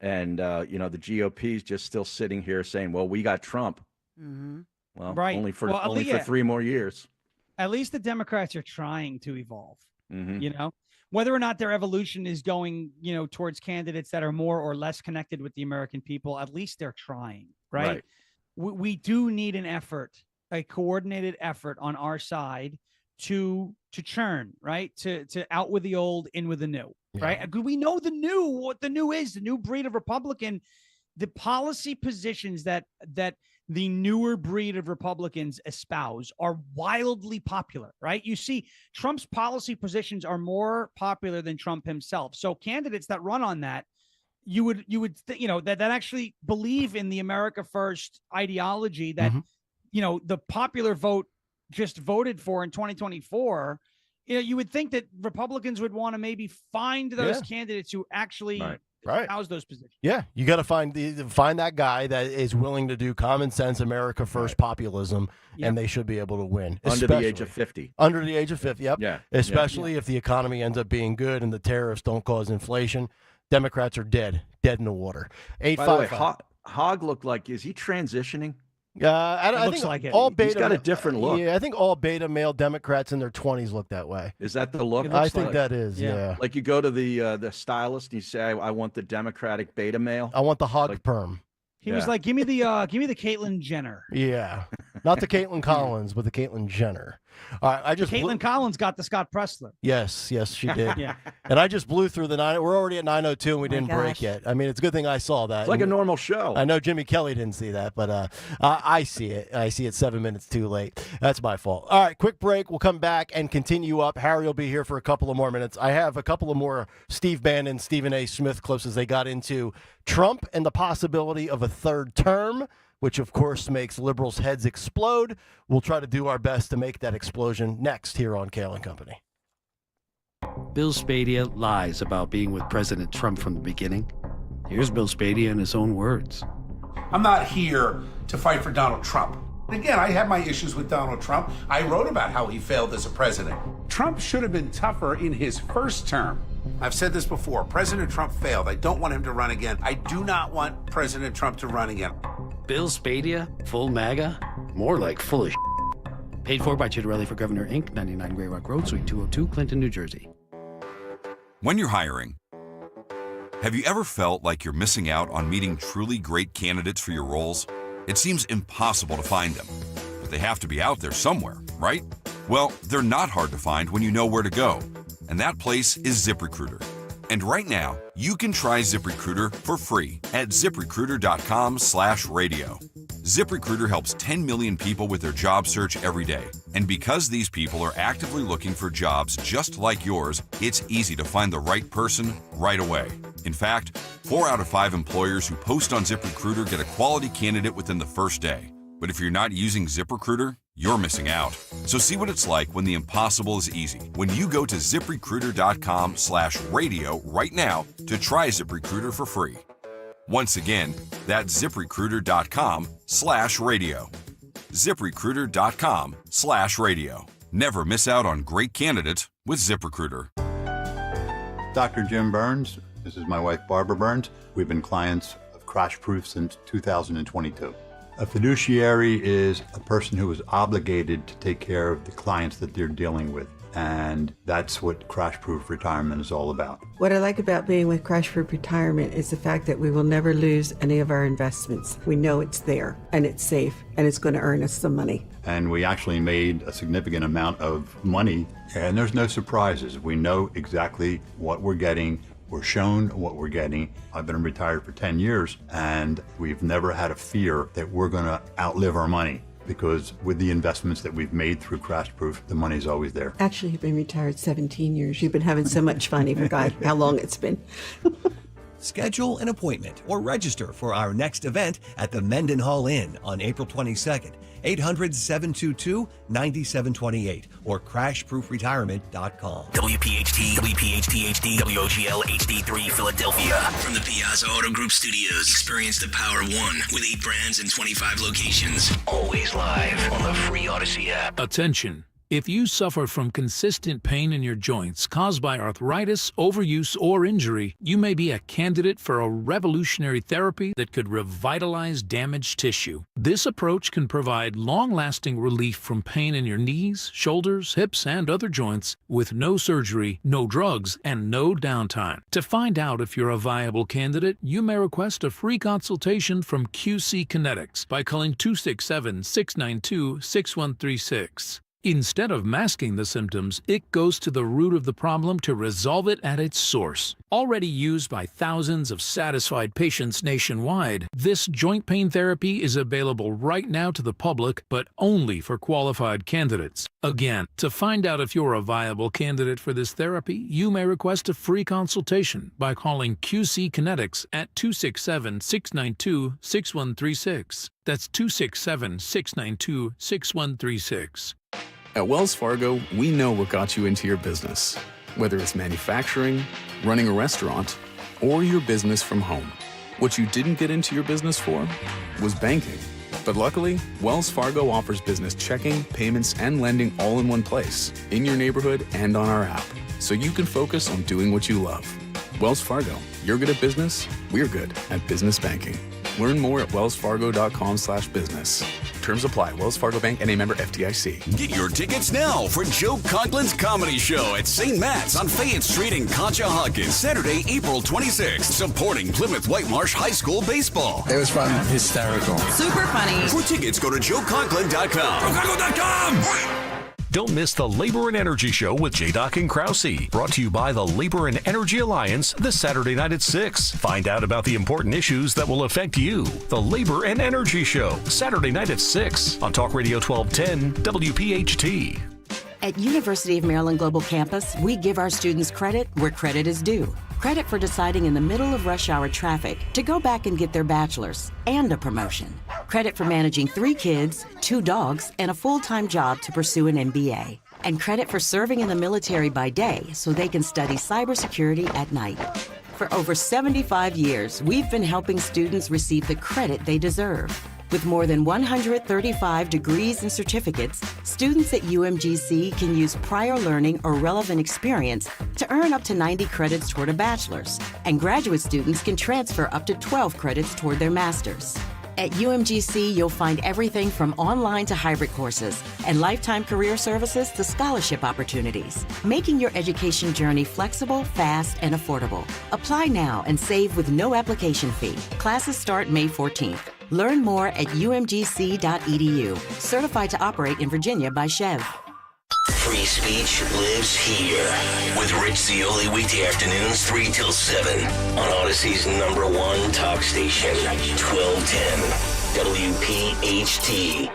And, the GOP is just still sitting here saying, well, we got Trump. Mm-hmm. Well, Right. only for Well, for 3 more years. At least the Democrats are trying to evolve, Mm-hmm. whether or not their evolution is going, towards candidates that are more or less connected with the American people. At least they're trying, right? We do need an effort, a coordinated effort on our side to churn, right? To out with the old, in with the new, right? We know what the new is, the new breed of Republican, the policy positions that the newer breed of Republicans espouse are wildly popular, right? You see, Trump's policy positions are more popular than Trump himself. So candidates that run on that, you would that actually believe in the America First ideology that, the popular vote just voted for in 2024. You would think that Republicans would want to maybe find those candidates who actually house those positions. Yeah, you got to find that guy that is willing to do common sense America First populism, and they should be able to win. Under the age of 50. Under the age of 50, yep. Yeah. Especially if the economy ends up being good and the tariffs don't cause inflation. Democrats are dead in the water. By the way, Hogg looked like, is he transitioning? I think like it. all beta. He's got a different look. Yeah, I think all beta male Democrats in their 20s look that way. Is that the look? I think that is. Yeah. Like you go to the stylist and you say, I want the Democratic beta male. I want the Hogg perm. He was like, give me the Caitlyn Jenner. Yeah, not the Caitlyn Collins, but the Caitlyn Jenner. All right, Caitlyn Collins got the Scott Pressler. Yes, she did. Yeah. And I just blew through the 9. We're already at 9:02 and we didn't break yet. I mean, it's a good thing I saw that. It's like a normal show. I know Jimmy Kelly didn't see that, but I see it. I see it 7 minutes too late. That's my fault. All right, quick break. We'll come back and continue up. Harry will be here for a couple of more minutes. I have a couple of more Steve Bannon, Stephen A. Smith clips as they got into Trump and the possibility of a third term, which of course makes liberals' heads explode. We'll try to do our best to make that explosion next here on Kayal and Company. Bill Spadia lies about being with President Trump from the beginning. Here's Bill Spadia in his own words. I'm not here to fight for Donald Trump. Again, I have my issues with Donald Trump. I wrote about how he failed as a president. Trump should have been tougher in his first term. I've said this before. President Trump failed. I don't want him to run again. I do not want President Trump to run again. Bill Spadia, full MAGA? More like full of shit. Paid for by Chitterelli for Governor, Inc., 99 Grey Rock Road, Suite 202, Clinton, New Jersey. When you're hiring, have you ever felt like you're missing out on meeting truly great candidates for your roles? It seems impossible to find them, but they have to be out there somewhere, right? Well, they're not hard to find when you know where to go, and that place is ZipRecruiter. And right now, you can try ZipRecruiter for free at ZipRecruiter.com/radio. ZipRecruiter helps 10 million people with their job search every day. And because these people are actively looking for jobs just like yours, it's easy to find the right person right away. In fact, 4 out of 5 employers who post on ZipRecruiter get a quality candidate within the first day. But if you're not using ZipRecruiter, you're missing out. So see what it's like when the impossible is easy. When you go to ZipRecruiter.com/radio right now to try ZipRecruiter for free. Once again, that's ZipRecruiter.com/radio. ZipRecruiter.com/radio. Never miss out on great candidates with ZipRecruiter. Dr. Jim Burns. This is my wife, Barbara Burns. We've been clients of Crash Proof since 2022. A fiduciary is a person who is obligated to take care of the clients that they're dealing with. And that's what Crash Proof Retirement is all about. What I like about being with Crash Proof Retirement is the fact that we will never lose any of our investments. We know it's there and it's safe and it's going to earn us some money. And we actually made a significant amount of money, and there's no surprises. We know exactly what we're getting. We're shown what we're getting. I've been retired for 10 years, and we've never had a fear that we're going to outlive our money, because with the investments that we've made through Crash Proof, the money's always there. Actually, you've been retired 17 years. You've been having so much fun, you forgot how long it's been. Schedule an appointment or register for our next event at the Mendenhall Inn on April 22nd. 800-722-9728 or crashproofretirement.com. WPHT, WPHT HD, WOGL HD3 Philadelphia. From the Piazza Auto Group Studios, experience the power of one with 8 brands and 25 locations. Always live on the free Odyssey app. Attention. If you suffer from consistent pain in your joints caused by arthritis, overuse, or injury, you may be a candidate for a revolutionary therapy that could revitalize damaged tissue. This approach can provide long-lasting relief from pain in your knees, shoulders, hips, and other joints with no surgery, no drugs, and no downtime. To find out if you're a viable candidate, you may request a free consultation from QC Kinetics by calling 267-692-6136. Instead of masking the symptoms, it goes to the root of the problem to resolve it at its source. Already used by thousands of satisfied patients nationwide, this joint pain therapy is available right now to the public, but only for qualified candidates. Again, to find out if you're a viable candidate for this therapy, you may request a free consultation by calling QC Kinetics at 267-692-6136. That's 267-692-6136. At Wells Fargo, we know what got you into your business. Whether it's manufacturing, running a restaurant, or your business from home. What you didn't get into your business for was banking. But luckily, Wells Fargo offers business checking, payments, and lending all in one place, in your neighborhood and on our app, so you can focus on doing what you love. Wells Fargo, you're good at business, we're good at business banking. Learn more at wellsfargo.com/business. Terms apply. Wells Fargo Bank and a member FDIC. Get your tickets now for Joe Conklin's comedy show at St. Matt's on Fayette Street in Conshohocken, Saturday, April 26th, supporting Plymouth Whitemarsh High School baseball. It was fun. Hysterical. Super funny. For tickets, go to joeconklin.com. joeconklin.com! Don't miss the Labor and Energy Show with J-Doc and Krause, brought to you by the Labor and Energy Alliance this Saturday night at 6. Find out about the important issues that will affect you. The Labor and Energy Show, Saturday night at 6 on Talk Radio 1210 WPHT. At University of Maryland Global Campus, we give our students credit where credit is due. Credit for deciding in the middle of rush hour traffic to go back and get their bachelor's and a promotion. Credit for managing 3 kids, 2 dogs, and a full-time job to pursue an MBA. And credit for serving in the military by day so they can study cybersecurity at night. For over 75 years, we've been helping students receive the credit they deserve. With more than 135 degrees and certificates, students at UMGC can use prior learning or relevant experience to earn up to 90 credits toward a bachelor's, and graduate students can transfer up to 12 credits toward their master's. At UMGC, you'll find everything from online to hybrid courses and lifetime career services to scholarship opportunities, making your education journey flexible, fast, and affordable. Apply now and save with no application fee. Classes start May 14th. Learn more at umgc.edu. Certified to operate in Virginia by Chev. Free speech lives here with Rich Zioli weekday afternoons 3 till 7 on Odyssey's #1 talk station, 1210 WPHT.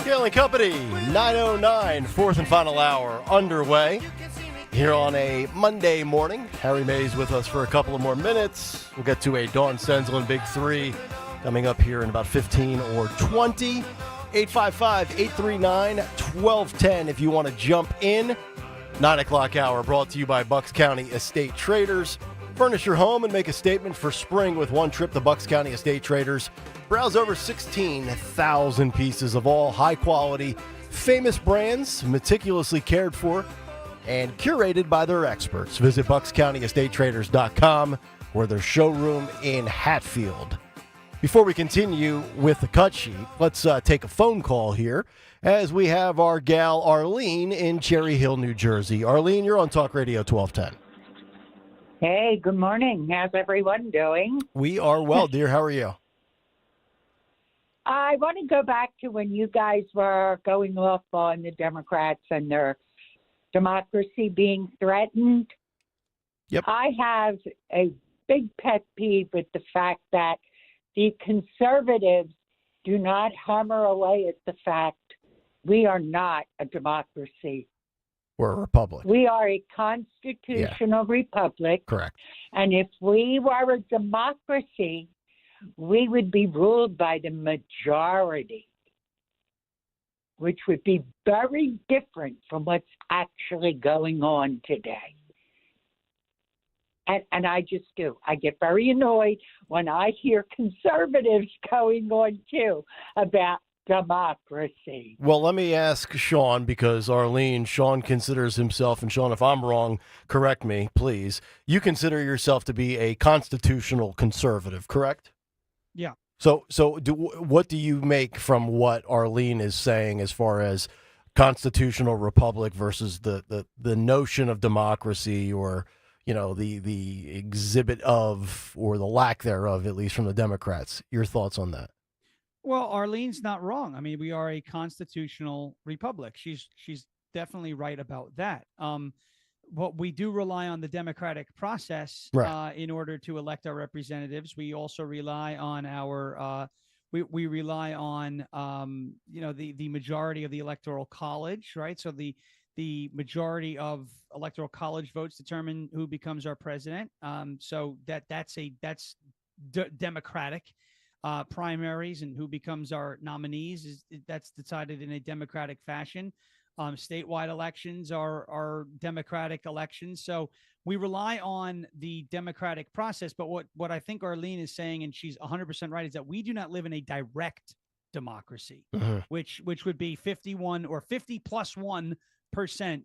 Kayal and Company, 9:09, fourth and final hour underway here on a Monday morning. Harry May's with us for a couple of more minutes. We'll get to a Dawn Senslin Big Three coming up here in about 15 or 20. 855-839-1210 if you want to jump in. 9 o'clock hour brought to you by Bucks County Estate Traders. Furnish your home and make a statement for spring with one trip to Bucks County Estate Traders. Browse over 16,000 pieces of all high-quality, famous brands, meticulously cared for and curated by their experts. Visit buckscountyestatetraders.com or their showroom in Hatfield. Before we continue with the cut sheet, let's take a phone call here as we have our gal Arlene in Cherry Hill, New Jersey. Arlene, you're on Talk Radio 1210. Hey, good morning. How's everyone doing? We are well, dear. How are you? I want to go back to when you guys were going off on the Democrats and their democracy being threatened. Yep. I have a big pet peeve with the fact that the conservatives do not hammer away at the fact we are not a democracy. We're a republic. We are a constitutional republic. Correct. And if we were a democracy, we would be ruled by the majority, which would be very different from what's actually going on today. And I just do. I get very annoyed when I hear conservatives going on, too, about democracy. Well, let me ask Sean, because Sean considers himself, and Sean, if I'm wrong, correct me, please. You consider yourself to be a constitutional conservative, correct? Yeah. So what do you make from what Arlene is saying as far as constitutional republic versus the notion of democracy, or the exhibit of, or the lack thereof, at least from the Democrats? Your thoughts on that? Well, Arlene's not wrong. I mean, we are a constitutional republic. She's definitely right about that. But we do rely on the democratic process in order to elect our representatives. We also rely on our we rely on the majority of the electoral college, right? So the majority of electoral college votes determine who becomes our president. So that's democratic. Primaries and who becomes our nominees that's decided in a democratic fashion. Statewide elections are democratic elections. So we rely on the democratic process. But what I think Arlene is saying, and she's 100% right, is that we do not live in a direct democracy, which would be 51 or 50 plus 1%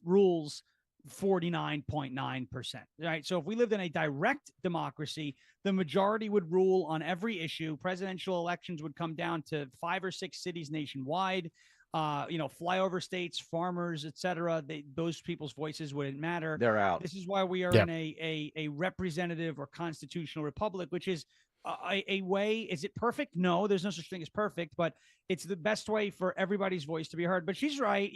rules 49.9%. Right. So if we lived in a direct democracy, the majority would rule on every issue. Presidential elections would come down to 5 or 6 cities nationwide. Flyover states, farmers, etc. Those people's voices wouldn't matter. They're out. This is why we are in a representative or constitutional republic, which is a way. Is it perfect? No, there's no such thing as perfect, but it's the best way for everybody's voice to be heard. But she's right,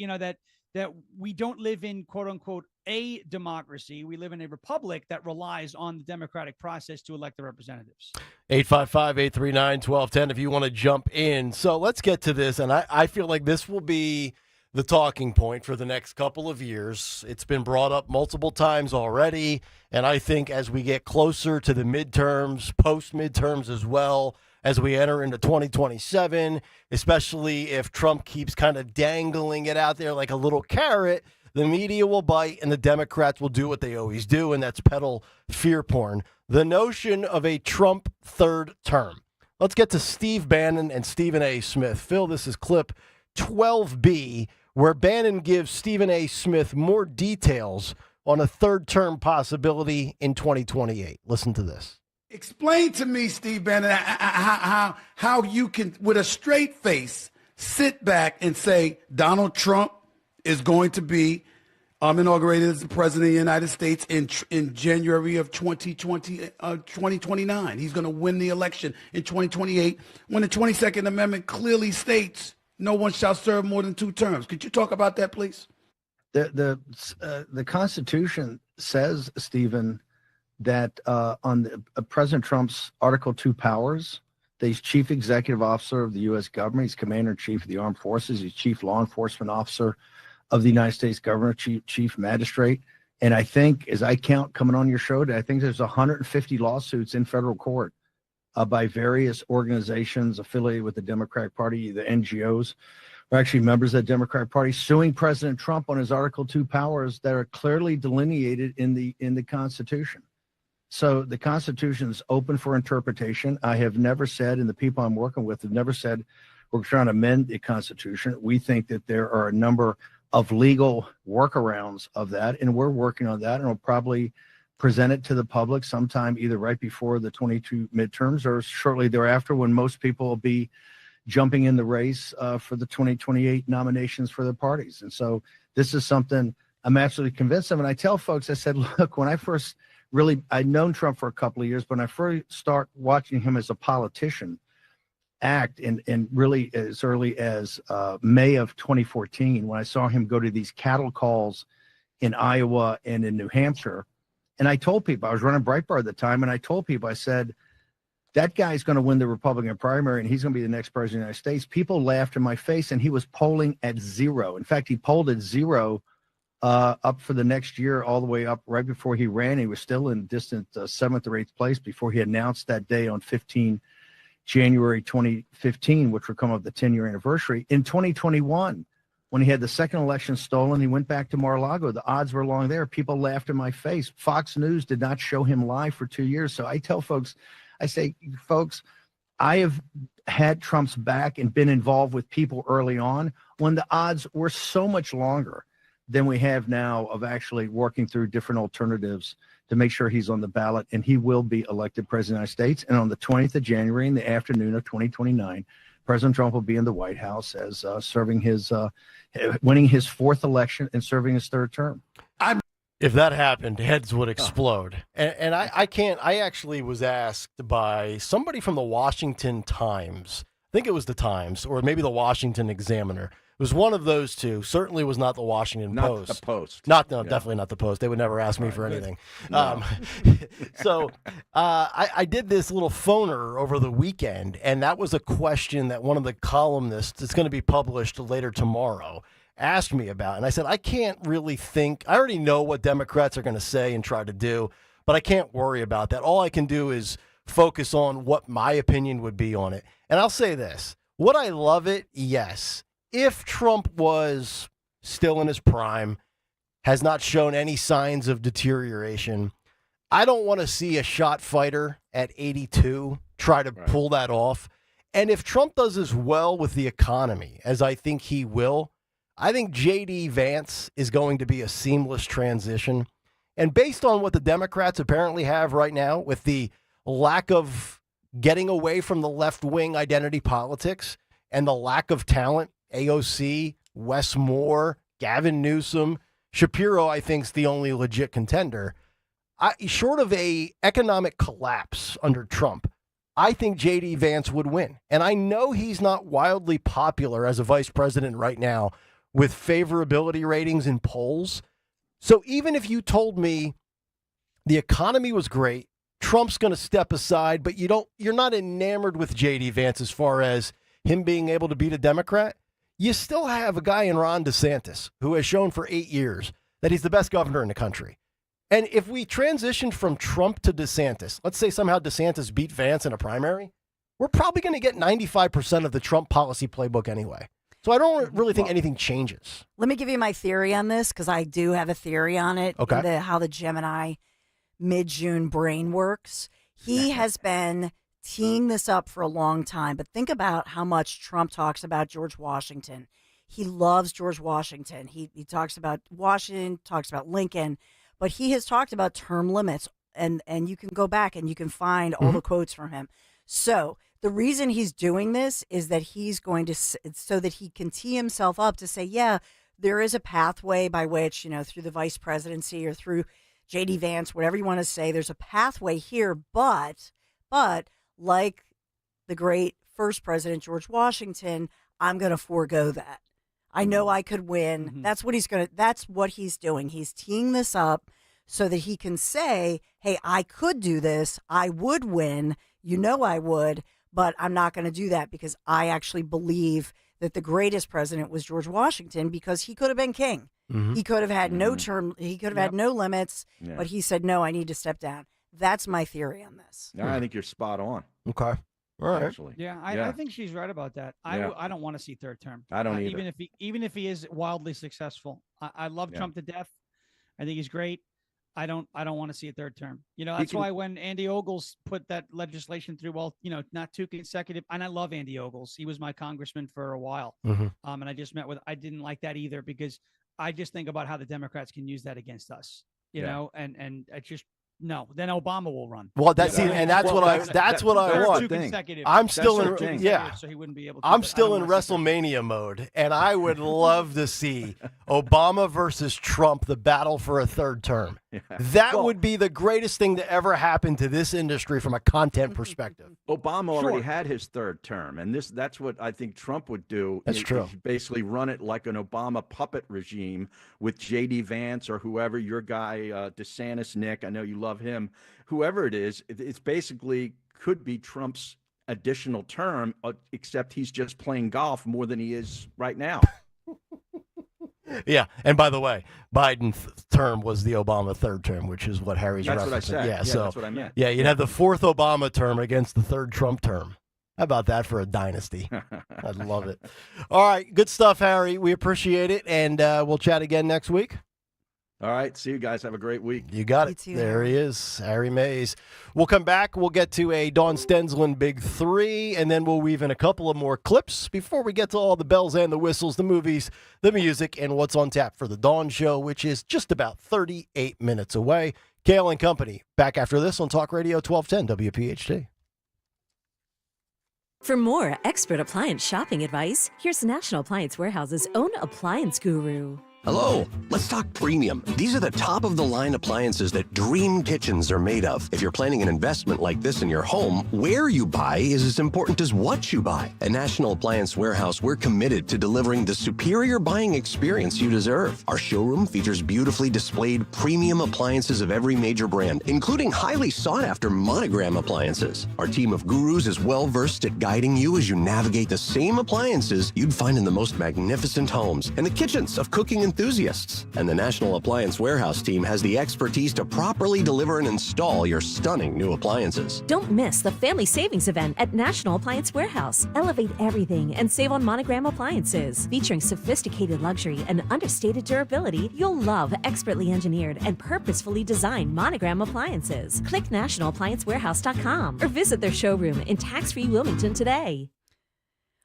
that we don't live in, quote unquote, a democracy. We live in a republic that relies on the democratic process to elect the representatives. 855-839-1210 if you want to jump in. So let's get to this, and I feel like this will be the talking point for the next couple of years. It's been brought up multiple times already, and I think as we get closer to the midterms, post-midterms as well, as we enter into 2027, especially if Trump keeps kind of dangling it out there like a little carrot, the media will bite and the Democrats will do what they always do, and that's peddle fear porn. The notion of a Trump third term. Let's get to Steve Bannon and Stephen A. Smith. Phil, this is clip 12B, where Bannon gives Stephen A. Smith more details on a third term possibility in 2028. Listen to this. Explain to me, Steve Bannon, how you can, with a straight face, sit back and say Donald Trump is going to be inaugurated as the president of the United States in January of 2029. He's going to win the election in 2028 when the 22nd Amendment clearly states no one shall serve more than 2 terms. Could you talk about that, please? The Constitution says, Stephen, that on President Trump's Article 2 powers, that he's chief executive officer of the U.S. government, he's commander-in-chief of the armed forces, he's chief law enforcement officer of the United States government, chief magistrate. And I think, as I count coming on your show today, I think there's 150 lawsuits in federal court by various organizations affiliated with the Democratic Party, the NGOs, are actually members of the Democratic Party, suing President Trump on his Article 2 powers that are clearly delineated in the Constitution. So the Constitution is open for interpretation. I have never said, and the people I'm working with have never said, we're trying to amend the Constitution. We think that there are a number of legal workarounds of that, and we're working on that, and we'll probably present it to the public sometime either right before the 22 midterms or shortly thereafter, when most people will be jumping in the race for the 2028 nominations for the parties. And so this is something I'm absolutely convinced of. And I tell folks, I said, look, when I first I'd known Trump for a couple of years, but when I first start watching him as a politician act, and really as early as May of 2014, when I saw him go to these cattle calls in Iowa and in New Hampshire. And I told people, I was running Breitbart at the time, and I told people, I said, that guy's going to win the Republican primary, and he's going to be the next president of the United States. People laughed in my face, and he was polling at 0. In fact, he polled at 0 up for the next year, all the way up right before he ran. He was still in distant 7th or 8th place before he announced that day on January 2015, which would come up the 10-year anniversary. In 2021, when he had the second election stolen, he went back to Mar-a-Lago. The odds were along there. People laughed in my face. Fox News did not show him live for 2 years. So I tell folks, I say, folks, I have had Trump's back and been involved with people early on when the odds were so much longer than we have now of actually working through different alternatives to make sure he's on the ballot, and he will be elected president of the United States. And on the 20th of January, in the afternoon of 2029, President Trump will be in the White House as serving his, winning his 4th election and serving his 3rd term. If that happened, heads would explode. And I can't, I actually was asked by somebody from the Washington Times, I think it was the Times, or maybe the Washington Examiner. It was one of those two. Certainly was not the Washington Post. Not the Post. Definitely not the Post. They would never ask me for anything. No. So I did this little phoner over the weekend, and that was a question that one of the columnists, it's going to be published later tomorrow, asked me about. And I said, I can't really think. I already know what Democrats are going to say and try to do, but I can't worry about that. All I can do is focus on what my opinion would be on it. And I'll say this. Would I love it? Yes. If Trump was still in his prime, has not shown any signs of deterioration, I don't want to see a shot fighter at 82 try to pull that off. And if Trump does as well with the economy as I think he will, I think J.D. Vance is going to be a seamless transition. And based on what the Democrats apparently have right now, with the lack of getting away from the left-wing identity politics and the lack of talent, AOC, Wes Moore, Gavin Newsom, Shapiro, I think, is the only legit contender. Short of a economic collapse under Trump, I think J.D. Vance would win. And I know he's not wildly popular as a vice president right now with favorability ratings in polls, So even if you told me the economy was great, Trump's going to step aside, but you're not enamored with J.D. Vance as far as him being able to beat a Democrat, you still have a guy in Ron DeSantis who has shown for 8 years that he's the best governor in the country. And if we transitioned from Trump to DeSantis, let's say somehow DeSantis beat Vance in a primary, we're probably going to get 95% of the Trump policy playbook anyway. So I don't really think anything changes. Let me give you my theory on this, because I do have a theory on it. Okay. How the Gemini mid-June brain works. He has been teeing this up for a long time, but think about how much Trump talks about George Washington. He loves George Washington. He talks about Washington, talks about Lincoln, but he has talked about term limits, and you can go back and you can find all the quotes from him. So the reason he's doing this is that he's going to, so that he can tee himself up to say, yeah, there is a pathway by which, through the vice presidency or through J.D. Vance, whatever you want to say, there's a pathway here, but like the great first president, George Washington, I'm going to forego that. I know I could win. That's what he's doing. He's teeing this up so that he can say, hey, I could do this. I would win. I would, but I'm not going to do that because I actually believe that the greatest president was George Washington because he could have been king. He could have had no term. He could have had no limits, but he said, no, I need to step down. That's my theory on this. Yeah, I think you're spot on. Okay. All right. Actually. Yeah, I think she's right about that. I don't want to see third term. I don't either. Even if he is wildly successful. I love Trump to death. I think he's great. I don't want to see a third term. That's why when Andy Ogles put that legislation through, not two consecutive, and I love Andy Ogles. He was my congressman for a while. And I just I didn't like that either because I just think about how the Democrats can use that against us, and I just, no, then Obama will run. Well, that's what I want. I'm still in so he wouldn't be able to. I'm still in WrestleMania mode, and I would love to see Obama versus Trump, the battle for a third term. That would be the greatest thing to ever happen to this industry from a content perspective. Obama already had his third term, and that's what I think Trump would do. That's true. Basically run it like an Obama puppet regime with J.D. Vance or whoever, your guy, DeSantis, Nick, I know you love him, whoever it is, it's basically could be Trump's additional term, except he's just playing golf more than he is right now. Yeah, and by the way, Biden's term was the Obama third term, which is what Harry's That's referencing. what I said. Yeah, so that's what I meant. Yeah, you'd have the fourth Obama term against the third Trump term. How about that for a dynasty? I'd love it. All right, good stuff, Harry. We appreciate it, and we'll chat again next week. All right. See you guys. Have a great week. You got it. too, There he is, Harry Mays. We'll come back. We'll get to a Dawn Stensland Big Three, and then we'll weave in a couple of more clips before we get to all the bells and the whistles, the movies, the music, and what's on tap for the Dawn Show, which is just about 38 minutes away. Kayal and Company, back after this on Talk Radio 1210 WPHT. For more expert appliance shopping advice, here's National Appliance Warehouse's own appliance guru. Hello, let's talk premium. These are the top-of-the-line appliances that dream kitchens are made of. If you're planning an investment like this in your home, where you buy is as important as what you buy. At National Appliance Warehouse, we're committed to delivering the superior buying experience you deserve. Our showroom features beautifully displayed premium appliances of every major brand, including highly sought-after monogram appliances. Our team of gurus is well-versed at guiding you as you navigate the same appliances you'd find in the most magnificent homes and the kitchens of cooking enthusiasts. And the National Appliance Warehouse team has the expertise to properly deliver and install your stunning new appliances. Don't miss the Family Savings event at National Appliance Warehouse. Elevate everything and save on monogram appliances. Featuring sophisticated luxury and understated durability, you'll love expertly engineered and purposefully designed monogram appliances. Click nationalappliancewarehouse.com or visit their showroom in tax-free Wilmington today.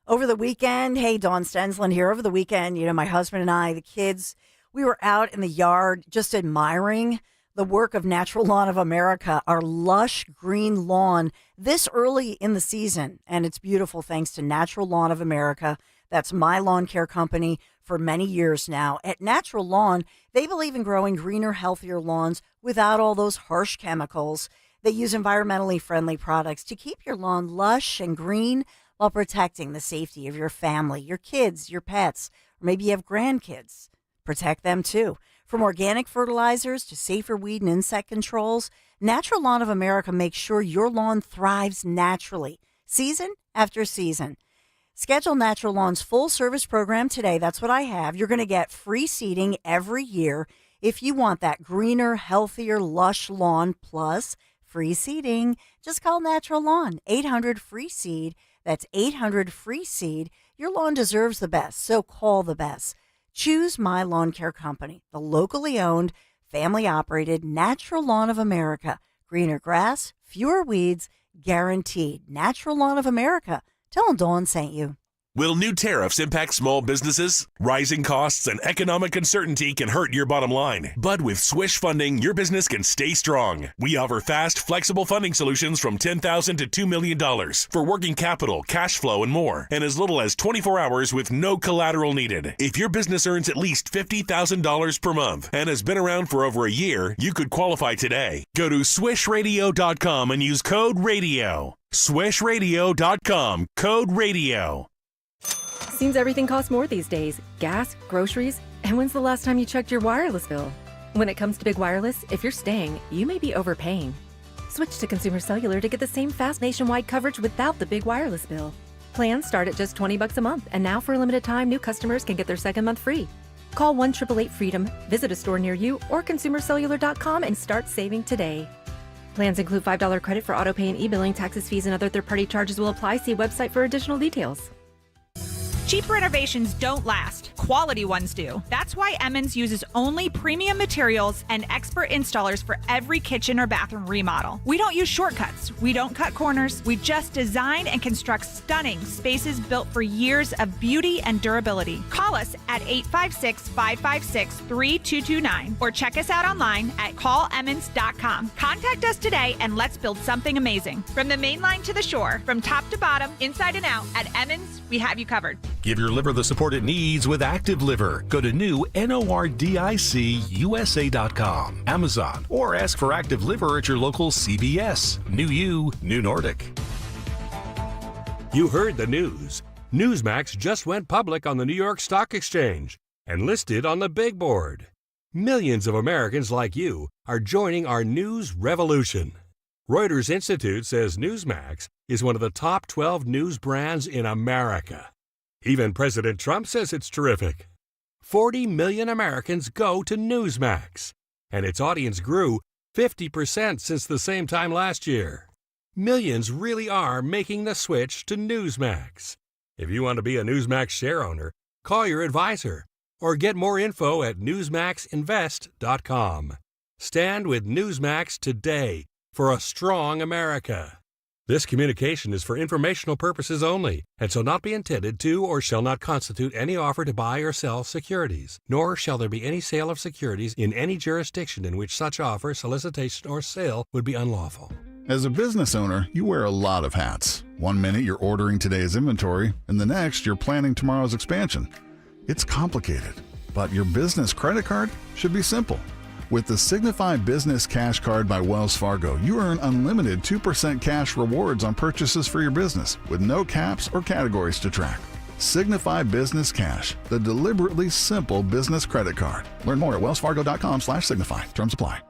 Over the weekend, hey, Dawn Stensland here. Over the weekend, my husband and I, the kids, we were out in the yard just admiring the work of Natural Lawn of America, our lush green lawn this early in the season. And it's beautiful thanks to Natural Lawn of America. That's my lawn care company for many years now. At Natural Lawn, they believe in growing greener, healthier lawns without all those harsh chemicals. They use environmentally friendly products to keep your lawn lush and green while protecting the safety of your family, your kids, your pets, or maybe you have grandkids. Protect them too. From organic fertilizers to safer weed and insect controls, Natural Lawn of America makes sure your lawn thrives naturally, season after season. Schedule Natural Lawn's full service program today. That's what I have. You're going to get free seeding every year if you want that greener, healthier, lush lawn, plus free seeding. Just call Natural Lawn, 800-FREE-SEED. That's 800-FREE-SEED. Your lawn deserves the best, so call the best. Choose My Lawn Care Company, the locally owned, family-operated Natural Lawn of America. Greener grass, fewer weeds, guaranteed. Natural Lawn of America. Tell them Dawn sent you. Will new tariffs impact small businesses? Rising costs and economic uncertainty can hurt your bottom line. But with Swish Funding, your business can stay strong. We offer fast, flexible funding solutions from $10,000 to $2 million for working capital, cash flow, and more, and as little as 24 hours with no collateral needed. If your business earns at least $50,000 per month and has been around for over a year, you could qualify today. Go to swishradio.com and use code RADIO. Swishradio.com, code RADIO. Seems everything costs more these days. Gas, groceries, and when's the last time you checked your wireless bill? When it comes to big wireless, if you're staying, you may be overpaying. Switch to Consumer Cellular to get the same fast nationwide coverage without the big wireless bill. Plans start at just $20 a month, and now for a limited time, new customers can get their second month free. Call 1-888-FREEDOM, visit a store near you, or consumercellular.com and start saving today. Plans include $5 credit for autopay and e-billing. Taxes, fees, and other third-party charges will apply. See website for additional details. Cheap renovations don't last. Quality ones do. That's why Emmons uses only premium materials and expert installers for every kitchen or bathroom remodel. We don't use shortcuts. We don't cut corners. We just design and construct stunning spaces built for years of beauty and durability. Call us at 856-556-3229 or check us out online at callemmons.com. Contact us today and let's build something amazing. From the main line to the shore, from top to bottom, inside and out, at Emmons, we have you covered. Give your liver the support it needs with Active Liver. Go to new NORDICUSA.com, Amazon, or ask for Active Liver at your local CVS. New you, new Nordic. You heard the news. Newsmax just went public on the New York Stock Exchange and listed on the big board. Millions of Americans like you are joining our news revolution. Reuters Institute says Newsmax is one of the top 12 news brands in America. Even President Trump says it's terrific. 40 million Americans go to Newsmax, and its audience grew 50% since the same time last year. Millions really are making the switch to Newsmax. If you want to be a Newsmax share owner, call your advisor or get more info at newsmaxinvest.com. Stand with Newsmax today for a strong America. This communication is for informational purposes only and shall not be intended to or shall not constitute any offer to buy or sell securities, nor shall there be any sale of securities in any jurisdiction in which such offer, solicitation, or sale would be unlawful. As a business owner, you wear a lot of hats. One minute you're ordering today's inventory, and the next you're planning tomorrow's expansion. It's complicated, but your business credit card should be simple. With the Signify Business Cash Card by Wells Fargo, you earn unlimited 2% cash rewards on purchases for your business with no caps or categories to track. Signify Business Cash, the deliberately simple business credit card. Learn more at wellsfargo.com/signify. Terms apply.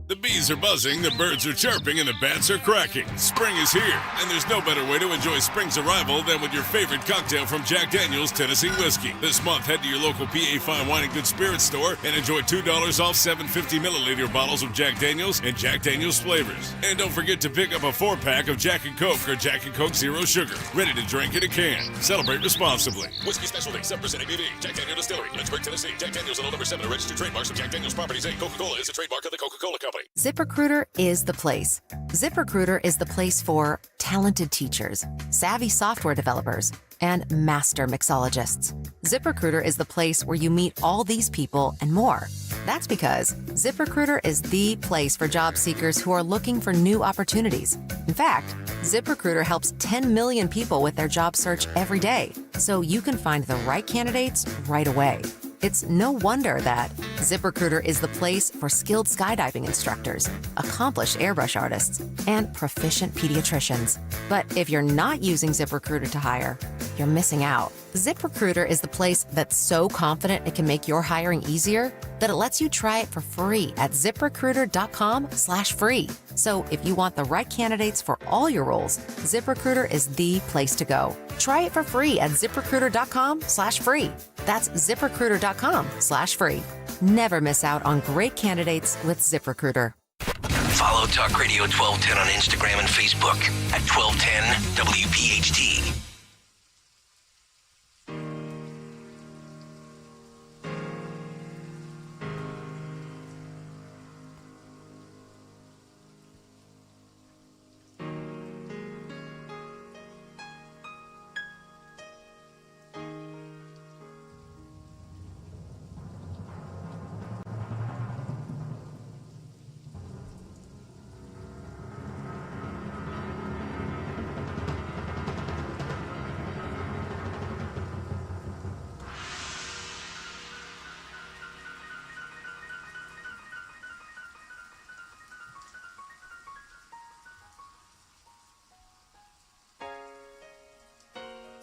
The bees are buzzing, the birds are chirping, and the bats are cracking. Spring is here, and there's no better way to enjoy spring's arrival than with your favorite cocktail from Jack Daniel's Tennessee Whiskey. This month, head to your local PA Fine Wine and Good Spirits store and enjoy $2 off 750-milliliter bottles of Jack Daniel's and Jack Daniel's flavors. And don't forget to pick up a 4-pack of Jack & Coke or Jack & Coke Zero Sugar, ready to drink in a can. Celebrate responsibly. Whiskey Specialty, 7% ABV. Jack Daniel Distillery, Lynchburg, Tennessee. Jack Daniel's and number 7 are registered trademarks of Jack Daniel's Properties Inc. Coca-Cola is a trademark of the Coca-Cola Company. ZipRecruiter is the place. ZipRecruiter is the place for talented teachers, savvy software developers, and master mixologists. ZipRecruiter is the place where you meet all these people and more. That's because ZipRecruiter is the place for job seekers who are looking for new opportunities. In fact, ZipRecruiter helps 10 million people with their job search every day, so you can find the right candidates right away. It's no wonder that ZipRecruiter is the place for skilled skydiving instructors, accomplished airbrush artists, and proficient pediatricians. But if you're not using ZipRecruiter to hire, you're missing out. ZipRecruiter is the place that's so confident it can make your hiring easier that it lets you try it for free at ziprecruiter.com/free. So if you want the right candidates for all your roles, ZipRecruiter is the place to go. Try it for free at ziprecruiter.com/free. That's ziprecruiter.com/free. Never miss out on great candidates with ZipRecruiter. Follow Talk Radio 1210 on Instagram and Facebook at 1210 WPHT.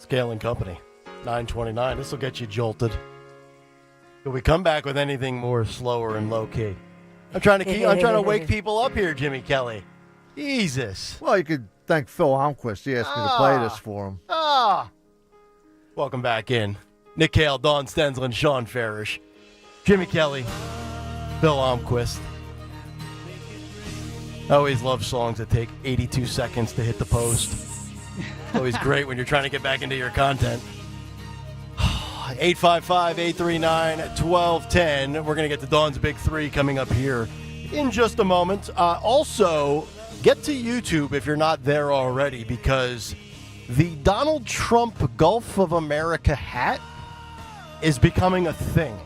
Kayal and Company, 9:29. This will get you jolted. Can we come back with anything more slower and low key? I'm trying to wake people up here, Jimmy Kelly. Jesus. Well, you could thank Phil Almquist. He asked me to play this for him. Welcome back in. Nick Kayal, Dawn Stensland, Sean Farish, Jimmy Kelly, Phil Almquist. I always love songs that take 82 seconds to hit the post. Always great when you're trying to get back into your content. 855-839-1210. We're going to get to Dawn's Big Three coming up here in just a moment. Also, get to YouTube if you're not there already, because the Donald Trump Gulf of America hat is becoming a thing.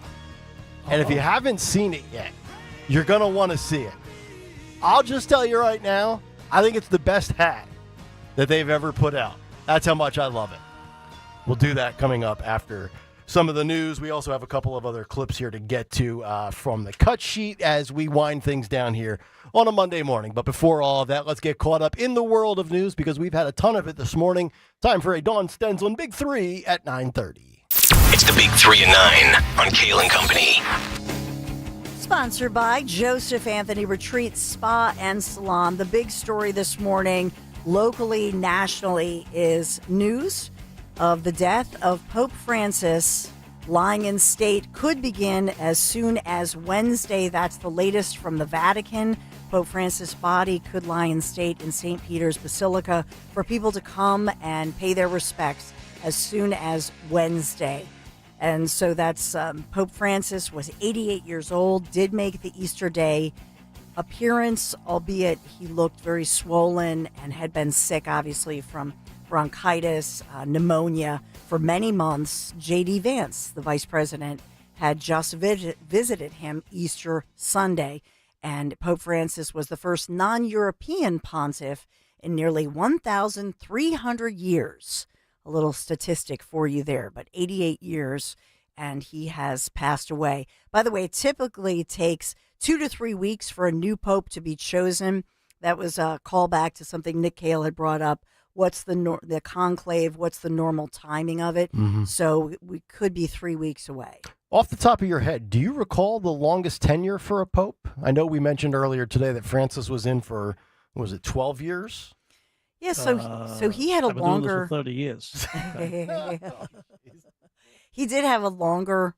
And if you haven't seen it yet, you're going to want to see it. I'll just tell you right now, I think it's the best hat that they've ever put out. That's how much I love it. We'll do that coming up after some of the news. We also have a couple of other clips here to get to from the cut sheet as we wind things down here on a Monday morning. But before all of that, let's get caught up in the world of news, because we've had a ton of it this morning. Time for a Dawn Stensland Big Three at 9:30. It's the Big 3 and 9 on Kayal and Company. Sponsored by Joseph Anthony Retreat Spa and Salon. The big story this morning, locally, nationally, is news of the death of Pope Francis. Lying in state could begin as soon as Wednesday. That's the latest from the Vatican. Pope Francis' body could lie in state in St. Peter's Basilica for people to come and pay their respects as soon as Wednesday. And so that's Pope Francis was 88 years old, did make the Easter Day appearance, albeit he looked very swollen and had been sick, obviously, from bronchitis, pneumonia for many months. J.D. Vance, the vice president, had just visited him Easter Sunday, and Pope Francis was the first non-European pontiff in nearly 1,300 years. A little statistic for you there, but 88 years, and he has passed away. By the way, it typically takes 2 to 3 weeks for a new pope to be chosen. That was a callback to something Nick Kayal had brought up. What's the conclave? What's the normal timing of it? Mm-hmm. So we could be 3 weeks away. Off the top of your head, do you recall the longest tenure for a pope? I know we mentioned earlier today that Francis was in for, was it 12 years? Yeah, so he had a I've been doing this longer for 30 years. He did have a longer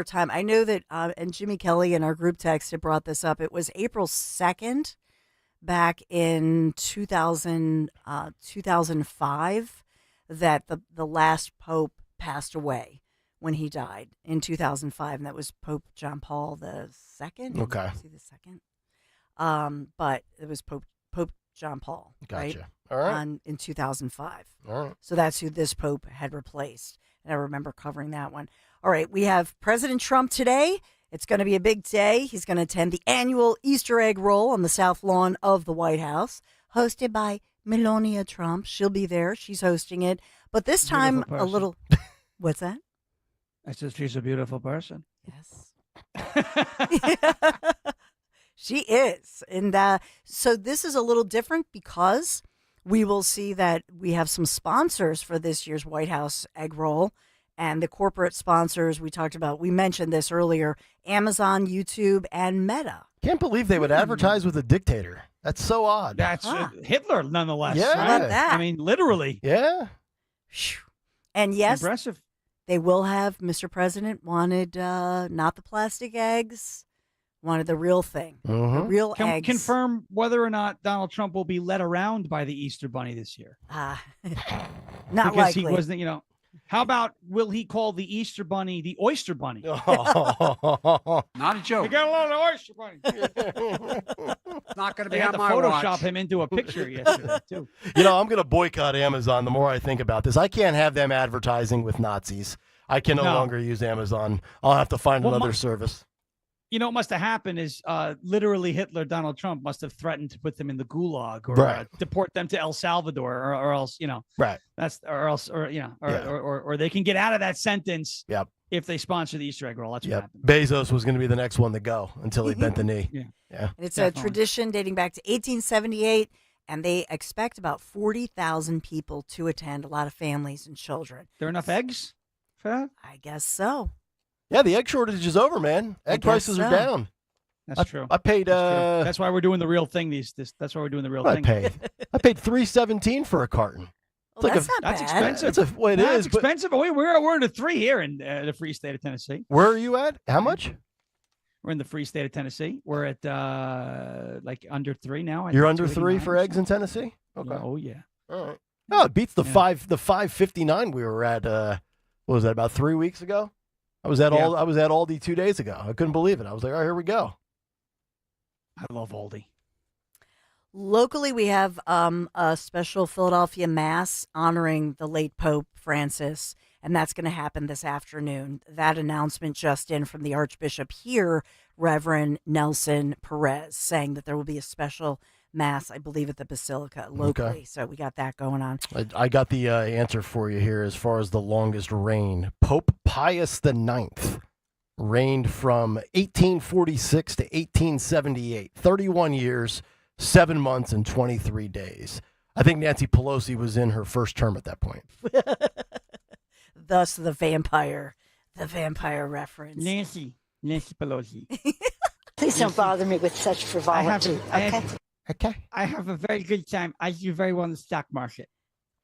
time. I know that, and Jimmy Kelly in our group text had brought this up. It was April 2nd back in 2005 that the last pope passed away when he died in 2005, and that was Pope John Paul II. Okay. Was he the second? But it was Pope John Paul, right? Gotcha. All right. In 2005. All right. So that's who this pope had replaced. And I remember covering that one. All right, we have President Trump today. It's going to be a big day. He's going to attend the annual Easter egg roll on the South Lawn of the White House, hosted by Melania Trump. She'll be there. She's hosting it. But this time, a little... What's that? I said she's a beautiful person. Yes. She is. And so this is a little different because we will see that we have some sponsors for this year's White House egg roll. And the corporate sponsors we talked about, we mentioned this earlier, Amazon, YouTube, and Meta. Can't believe they would advertise with a dictator. That's so odd. That's Hitler, nonetheless. Yeah. Right? How about that? I mean, literally. Yeah. And yes, Impressive. they will have, Mr. President wanted not the plastic eggs, wanted the real thing, the real eggs. Confirm whether or not Donald Trump will be led around by the Easter Bunny this year. Not because likely. he wasn't, how about will he call the Easter Bunny the Oyster Bunny? Not a joke. We got a lot of Oyster Bunny. It's not going to They be had on to my Photoshop watch. him into a picture yesterday, too. I'm going to boycott Amazon the more I think about this. I can't have them advertising with Nazis. I can no longer use Amazon. I'll have to find another service. What must have happened is literally Hitler, Donald Trump must have threatened to put them in the gulag or deport them to El Salvador or else, right. That's or they can get out of that sentence. If they sponsor the Easter egg roll. That's what happened. Bezos was going to be the next one to go until he bent the knee. Yeah. And it's a tradition dating back to 1878, and they expect about 40,000 people to attend, a lot of families and children. There enough eggs for that? I guess so. Yeah, the egg shortage is over, man. Egg prices are down. That's true. I paid. That's why we're doing the real thing. That's why we're doing the real thing. I paid $3.17 for a carton. That's not that's bad. expensive. That's expensive. We're in the 3 here in the free state of Tennessee. Where are you at? How much? We're in the free state of Tennessee. We're at like under 3 now. You're under 3 for eggs in Tennessee? Okay. Oh yeah. All right. No, it beats the $5.59 we were at. What was that? About 3 weeks ago. I was at Aldi 2 days ago. I couldn't believe it. I was like, all right, here we go. I love Aldi. Locally, we have a special Philadelphia Mass honoring the late Pope Francis, and that's going to happen this afternoon. That announcement just in from the Archbishop here, Reverend Nelson Perez, saying that there will be a special Mass, I believe, at the Basilica locally. Okay. So we got that going on. I got the answer for you here as far as the longest reign. Pope Pius IX reigned from 1846 to 1878, 31 years, 7 months, and 23 days. I think Nancy Pelosi was in her first term at that point. Thus the vampire reference. Nancy Pelosi. Please don't bother me with such frivolity. Okay. I have a very good time. I do very well in the stock market.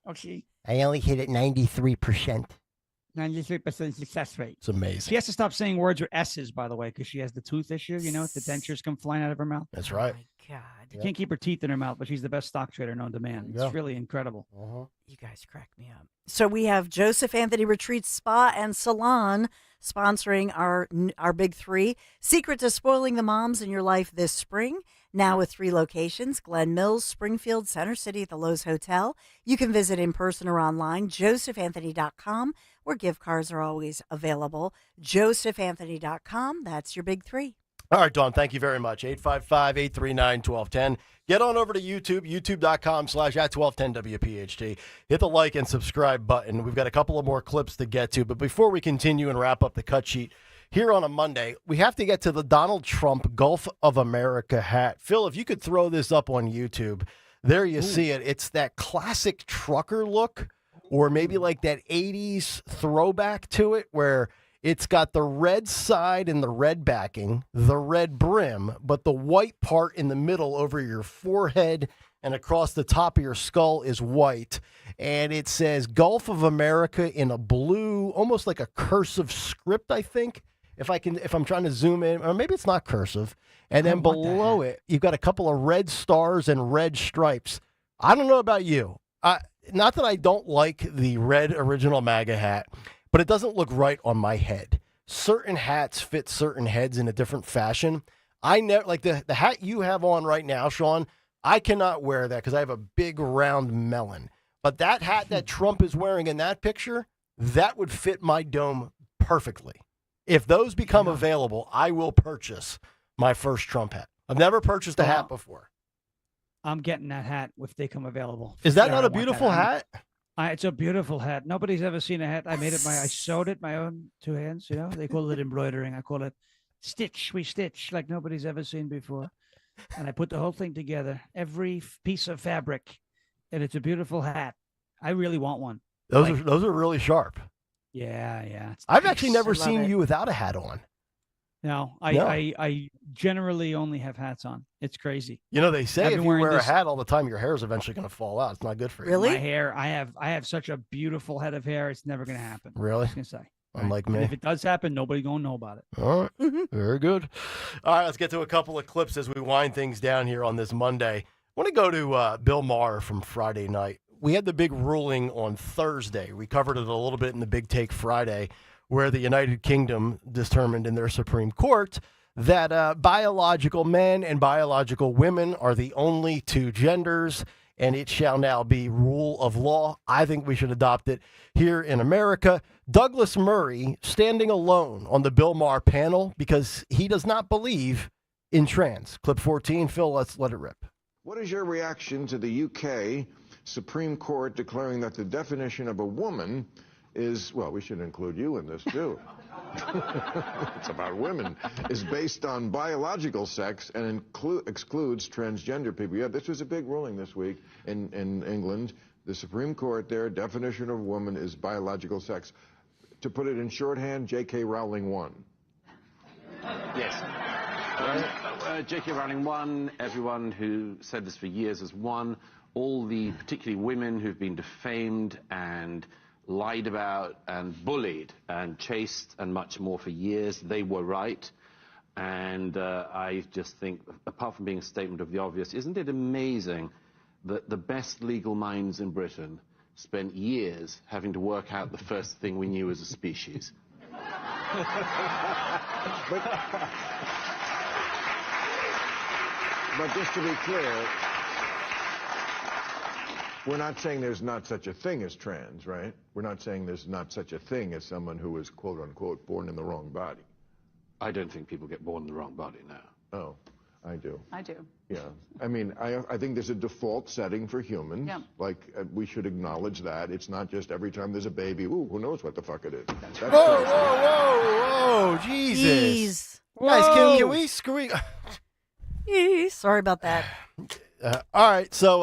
Okay. I only hit it 93%. 93% success rate. It's amazing. She has to stop saying words with S's, by the way, because she has the tooth issue. The dentures come flying out of her mouth. That's right. Oh my God. She can't keep her teeth in her mouth, but she's the best stock trader known to man. It's really incredible. You guys crack me up. So we have Joseph Anthony Retreat Spa and Salon sponsoring our big 3. Secret to spoiling the moms in your life this spring. Now with 3 locations, Glen Mills, Springfield, Center City at the Lowe's Hotel. You can visit in person or online, josephanthony.com, where gift cards are always available. josephanthony.com, that's your big 3. All right, Dawn, thank you very much. 855-839-1210. Get on over to YouTube, youtube.com/@1210WPHT. Hit the like and subscribe button. We've got a couple of more clips to get to, but before we continue and wrap up the cut sheet here on a Monday, we have to get to the Donald Trump Gulf of America hat. Phil, if you could throw this up on YouTube, there you see it. It's that classic trucker look, or maybe like that 80s throwback to it, where it's got the red side and the red backing, the red brim, but the white part in the middle over your forehead and across the top of your skull is white. And it says Gulf of America in a blue, almost like a cursive script, I think. If I'm trying to zoom in, or maybe it's not cursive. And then below it, you've got a couple of red stars and red stripes. I don't know about you. Not that I don't like the red original MAGA hat, but it doesn't look right on my head. Certain hats fit certain heads in a different fashion. I never, like the hat you have on right now, Sean, I cannot wear that because I have a big round melon. But that hat that Trump is wearing in that picture, that would fit my dome perfectly. If those become available, I will purchase my first Trump hat. I've never purchased a hat before. I'm getting that hat if they come available. Is that not a beautiful hat? It's a beautiful hat. Nobody's ever seen a hat. I made it I sewed it my own 2 hands. You know, they call it embroidering. I call it stitch. We stitch like nobody's ever seen before. And I put the whole thing together, every piece of fabric, and it's a beautiful hat. I really want one. Those are really sharp. Yeah. I've actually never I love seen it. you without a hat on. No, No. I generally only have hats on. It's crazy. You know, they say I've if been you wearing wear a this- hat all the time, your hair is eventually going to fall out. It's not good for you. My hair, I have such a beautiful head of hair. It's never going to happen. Really? I was going to say. Unlike And me. if it does happen, nobody going to know about it. All right. Very good. All right, let's get to a couple of clips as we wind things down here on this Monday. I want to go to Bill Maher from Friday night. We had the big ruling on Thursday. We covered it a little bit in the Big Take Friday, where the United Kingdom determined in their Supreme Court that biological men and biological women are the only two genders, and it shall now be rule of law. I think we should adopt it here in America. Douglas Murray standing alone on the Bill Maher panel because he does not believe in trans. Clip 14, Phil, let's let it rip. What is your reaction to the UK Supreme Court declaring that the definition of a woman is, well, we should include you in this too. It's about women, is based on biological sex and excludes transgender people. Yeah, this was a big ruling this week in England. The Supreme Court, their definition of woman is biological sex. To put it in shorthand, J.K. Rowling won. Yes. J.K. Rowling won. Everyone who said this for years has won. All the, particularly women who've been defamed and lied about and bullied and chased and much more for years, they were right. And I just think, apart from being a statement of the obvious, isn't it amazing that the best legal minds in Britain spent years having to work out the first thing we knew as a species? But just to be clear, we're not saying there's not such a thing as trans, right? We're not saying there's not such a thing as someone who is, quote unquote, born in the wrong body. I don't think people get born in the wrong body now. Oh, I do. I do. Yeah. I mean, I think there's a default setting for humans. Yeah. Like, we should acknowledge that. It's not just every time there's a baby, ooh, who knows what the fuck it is. That's Whoa, Jesus. Jeez. Guys, can we screw... Sorry about that. All right, so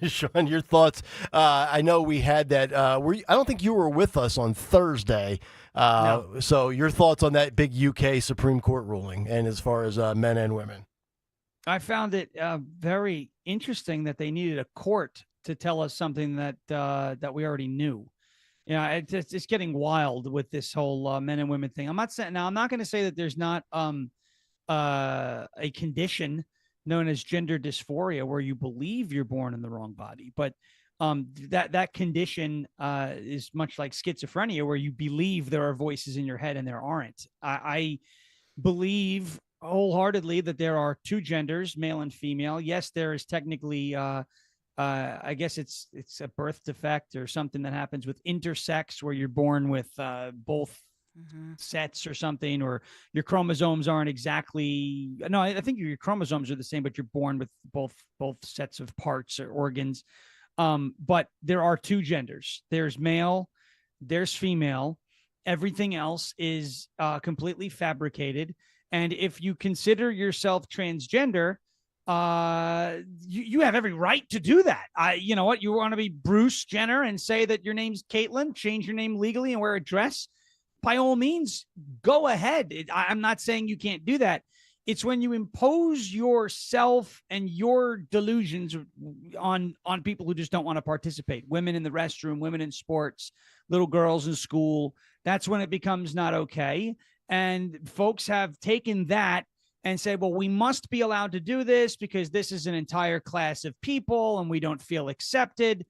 Sean, your thoughts. I know we had that. I don't think you were with us on Thursday. No. So your thoughts on that big UK Supreme Court ruling, and as far as men and women. I found it very interesting that they needed a court to tell us something that that we already knew. Yeah, it's getting wild with this whole men and women thing. I'm not saying now. I'm not going to say that there's not a condition known as gender dysphoria where you believe you're born in the wrong body, but that condition is much like schizophrenia, where you believe there are voices in your head and there aren't. I believe wholeheartedly that there are two genders, male and female. Yes, there is technically I guess it's a birth defect or something that happens with intersex, where you're born with both sets or something, or your chromosomes aren't exactly, no, I think your chromosomes are the same, but you're born with both sets of parts or organs. But there are two genders. There's male, there's female. Everything else is completely fabricated. And if you consider yourself transgender, you have every right to do that. You know what? You want to be Bruce Jenner and say that your name's Caitlyn, change your name legally and wear a dress. By all means, go ahead. I'm not saying you can't do that. It's when you impose yourself and your delusions on people who just don't want to participate. Women in the restroom, women in sports, little girls in school. That's when it becomes not okay. And folks have taken that and said, well, we must be allowed to do this because this is an entire class of people and we don't feel accepted.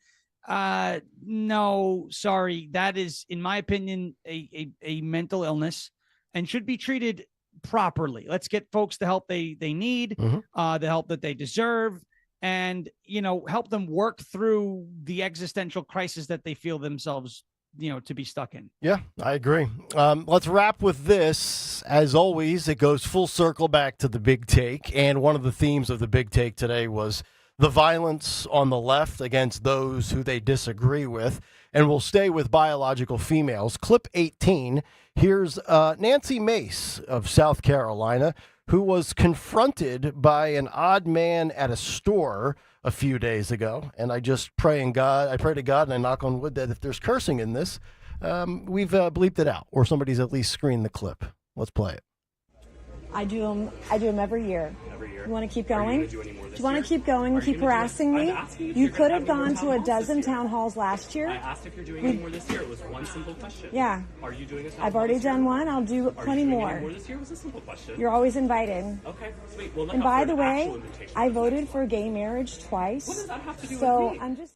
No, sorry. That is, in my opinion, a mental illness and should be treated properly. Let's get folks the help they need, the help that they deserve, and, you know, help them work through the existential crisis that they feel themselves, you know, to be stuck in. Yeah, I agree. Let's wrap with this. As always, it goes full circle back to the big take. And one of the themes of the big take today was the violence on the left against those who they disagree with. And we'll stay with biological females. Clip 18. Here's Nancy Mace of South Carolina, who was confronted by an odd man at a store a few days ago. And I just pray to God and I knock on wood that if there's cursing in this, we've bleeped it out, or somebody's at least screened the clip. Let's play it. I do them every year. Every year. You want to keep going? Do any more this Do you want year? to keep going and keep harassing me? I'm asking if You you're could gonna have have any gone more to town a halls dozen this year. town halls last year. I asked if you're doing any more this year. It was one simple question. Yeah. Are you doing a town I've hall already this year? done one. I'll do Are plenty you doing more. any more this year? It was a simple question. You're always invited. Okay, sweet. We'll look And out by for the an way, actual invitation. I voted for gay marriage twice. What does that have to do so with me? I'm just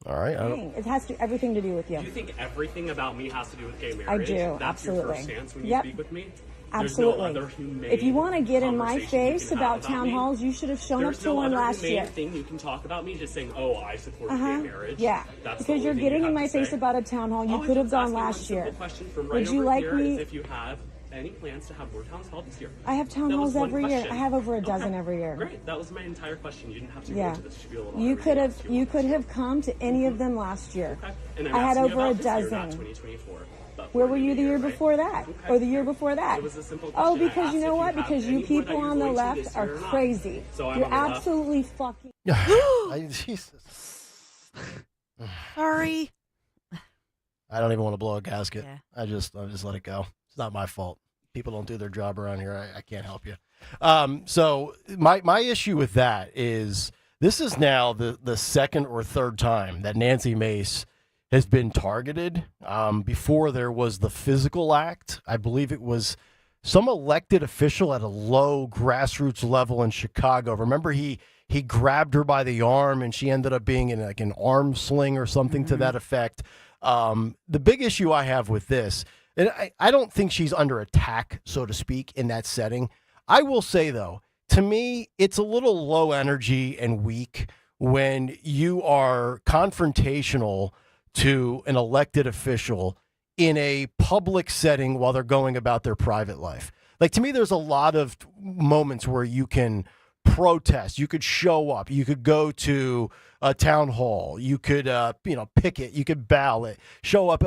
All right. saying, it has everything to do with you. Do you think everything about me has to do with gay marriage? I do, That's absolutely. your first stance when you Yep. speak with me? Absolutely. There's no other humane If you want to get in my conversation you face can about have town me? halls, you should have shown There's up to no one other last humane year. thing you can talk about me just saying, oh, I support gay marriage. Yeah, That's the because only you're thing getting you in have my to face say. about a town hall. You All I could have just gone asked you one last year. simple question from right Would you over like here me? is if you have any plans to have more town halls this year. I have town That was halls one every year. question. I have over a dozen Okay. every year. Great. That was my entire question. You didn't have to go Yeah. into the spiel about You everything could else have you you could have come to any of them last year. Okay. And I'm I had asking you over a about this year, not dozen. 2024. But Where were you the year before that? Okay. Or the year before that? It was a simple Oh, question. I because you asked know if what? have Because you any more people that you're on the going to left this are year or not. crazy. So I'm You're on the left. absolutely fucking. Jesus. Sorry. I don't even want to blow a gasket. Yeah. I just let it go. It's not my fault. People don't do their job around here. I can't help you. So my issue with that is this is now the second or third time that Nancy Mace has been targeted. Before there was the physical act. I believe it was some elected official at a low grassroots level in Chicago. Remember he grabbed her by the arm and she ended up being in like an arm sling or something to that effect. The big issue I have with this, and I don't think she's under attack, so to speak, in that setting. I will say, though, to me, it's a little low energy and weak when you are confrontational to an elected official in a public setting while they're going about their private life. Like, to me, there's a lot of moments where you can protest, you could show up, you could go to a town hall, you could, picket, you could ballot, show up,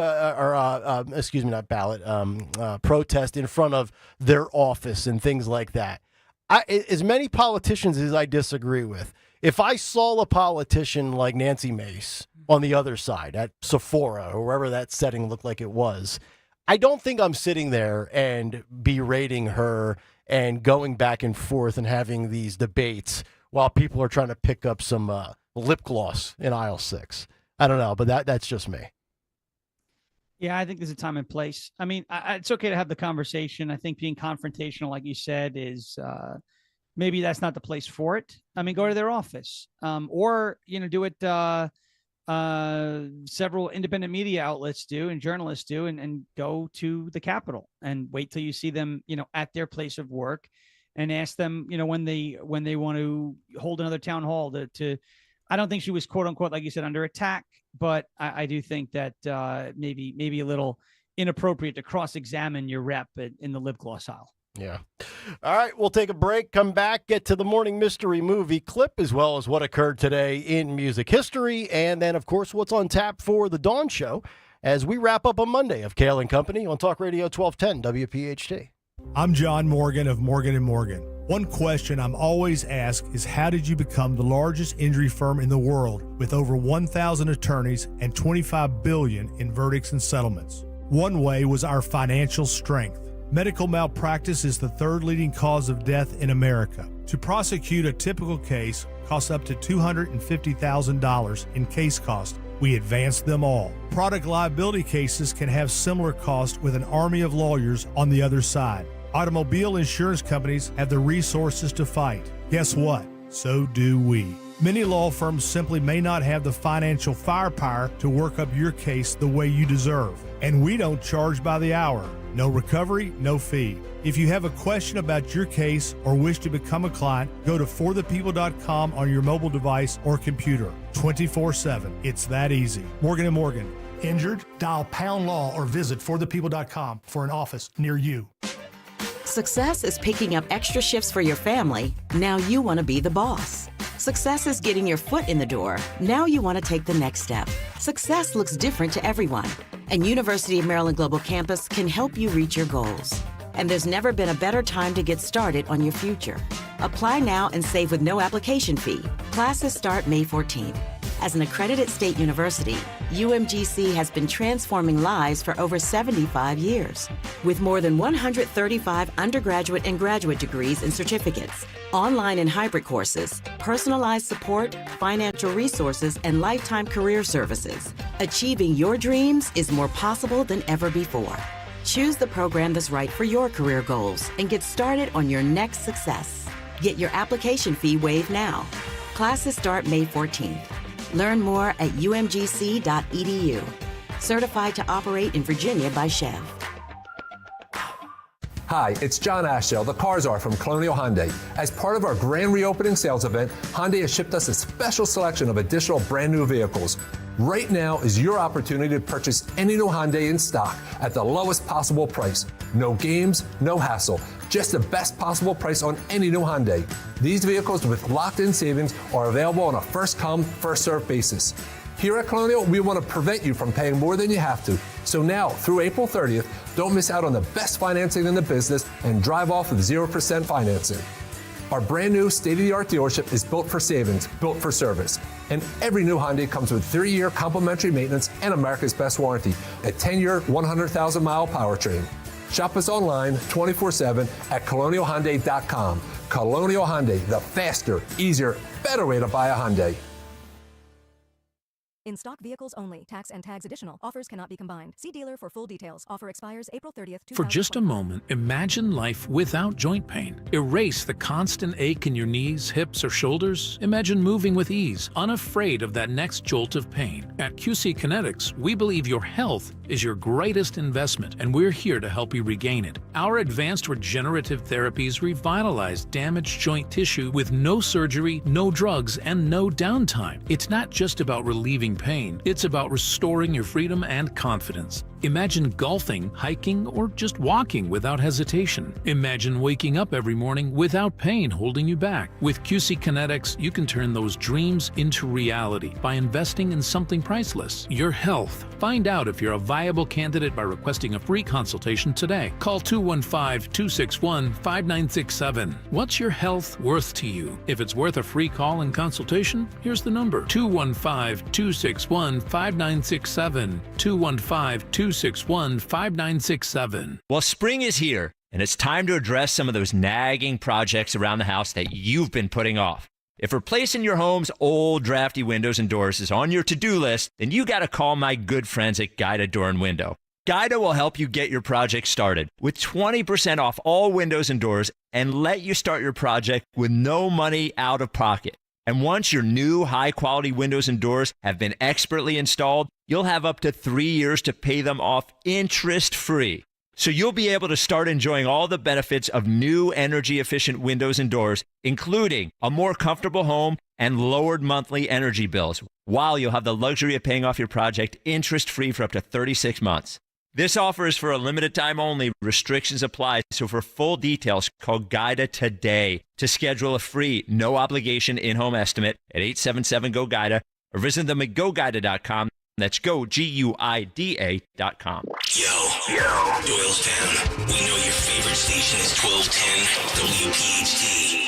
protest in front of their office and things like that. As many politicians as I disagree with, if I saw a politician like Nancy Mace on the other side at Sephora or wherever that setting looked like it was, I don't think I'm sitting there and berating her and going back and forth and having these debates while people are trying to pick up some lip gloss in aisle 6. I don't know, but that's just me. Yeah, I think there's a time and place. I mean, it's okay to have the conversation. I think being confrontational, like you said, is maybe that's not the place for it. I mean, go to their office, or do it. Several independent media outlets do and journalists do, and go to the Capitol and wait till you see them, at their place of work, and ask them, when they want to hold another town hall to. I don't think she was, quote unquote, like you said, under attack, but I do think that maybe a little inappropriate to cross-examine your rep in the lip gloss aisle. Yeah. All right, we'll take a break, come back, get to the morning mystery movie clip, as well as what occurred today in music history, and then, of course, what's on tap for the Dawn Show as we wrap up a Monday of Kayal and Company on Talk Radio 1210 WPHT. I'm John Morgan of Morgan & Morgan. One question I'm always asked is, how did you become the largest injury firm in the world with over 1,000 attorneys and $25 billion in verdicts and settlements? One way was our financial strength. Medical malpractice is the third leading cause of death in America. To prosecute a typical case costs up to $250,000 in case cost. We advance them all. Product liability cases can have similar costs with an army of lawyers on the other side. Automobile insurance companies have the resources to fight. Guess what? So do we. Many law firms simply may not have the financial firepower to work up your case the way you deserve. And we don't charge by the hour. No recovery, no fee. If you have a question about your case or wish to become a client, go to forthepeople.com on your mobile device or computer. 24/7. It's that easy. Morgan & Morgan. Injured? Dial pound law or visit forthepeople.com for an office near you. Success is picking up extra shifts for your family. Now you want to be the boss. Success is getting your foot in the door. Now you want to take the next step. Success looks different to everyone, and University of Maryland Global Campus can help you reach your goals. And there's never been a better time to get started on your future. Apply now and save with no application fee. Classes start May 14th. As an accredited state university, UMGC has been transforming lives for over 75 years. With more than 135 undergraduate and graduate degrees and certificates, online and hybrid courses, personalized support, financial resources, and lifetime career services, achieving your dreams is more possible than ever before. Choose the program that's right for your career goals and get started on your next success. Get your application fee waived now. Classes start May 14th. Learn more at umgc.edu. Certified to operate in Virginia by Chev. Hi, it's John Ashell, the car czar from Colonial Hyundai. As part of our grand reopening sales event, Hyundai has shipped us a special selection of additional brand new vehicles. Right now is your opportunity to purchase any new Hyundai in stock at the lowest possible price. No games, no hassle, just the best possible price on any new Hyundai. These vehicles with locked-in savings are available on a first-come, first-served basis. Here at Colonial, we want to prevent you from paying more than you have to. So now, through April 30th, don't miss out on the best financing in the business and drive off with 0% financing. Our brand new state-of-the-art dealership is built for savings, built for service. And every new Hyundai comes with 3-year complimentary maintenance and America's Best Warranty, a 10-year, 100,000-mile powertrain. Shop us online 24/7 at colonialhyundai.com. Colonial Hyundai, the faster, easier, better way to buy a Hyundai. In stock vehicles only. Tax and tags additional. Offers cannot be combined. See dealer for full details. Offer expires April 30th. For just a moment, imagine life without joint pain. Erase the constant ache in your knees, hips, or shoulders. Imagine moving with ease, unafraid of that next jolt of pain. At QC Kinetics, we believe your health is your greatest investment, and we're here to help you regain it. Our advanced regenerative therapies revitalize damaged joint tissue with no surgery, no drugs, and no downtime. It's not just about relieving pain, it's about restoring your freedom and confidence. Imagine golfing, hiking, or just walking without hesitation. Imagine waking up every morning without pain holding you back. With QC Kinetics, you can turn those dreams into reality by investing in something priceless, your health. Find out if you're a viable candidate by requesting a free consultation today. Call 215-261-5967. What's your health worth to you? If it's worth a free call and consultation, here's the number: 215-261-5967. 215-261-5967. Well, spring is here, and it's time to address some of those nagging projects around the house that you've been putting off. If replacing your home's old drafty windows and doors is on your to-do list, then you got to call my good friends at Guida Door and Window. Guida will help you get your project started with 20% off all windows and doors and let you start your project with no money out of pocket. And once your new high-quality windows and doors have been expertly installed, you'll have up to 3 years to pay them off interest-free. So you'll be able to start enjoying all the benefits of new energy-efficient windows and doors, including a more comfortable home and lowered monthly energy bills, while you'll have the luxury of paying off your project interest-free for up to 36 months. This offer is for a limited time only. Restrictions apply. So for full details, call Guida today to schedule a free, no-obligation in-home estimate at 877-GO-GUIDA or visit them at GoGuida.com. That's GoGuida.com. Yo, Doylestown. We know your favorite station is 1210 WPHT.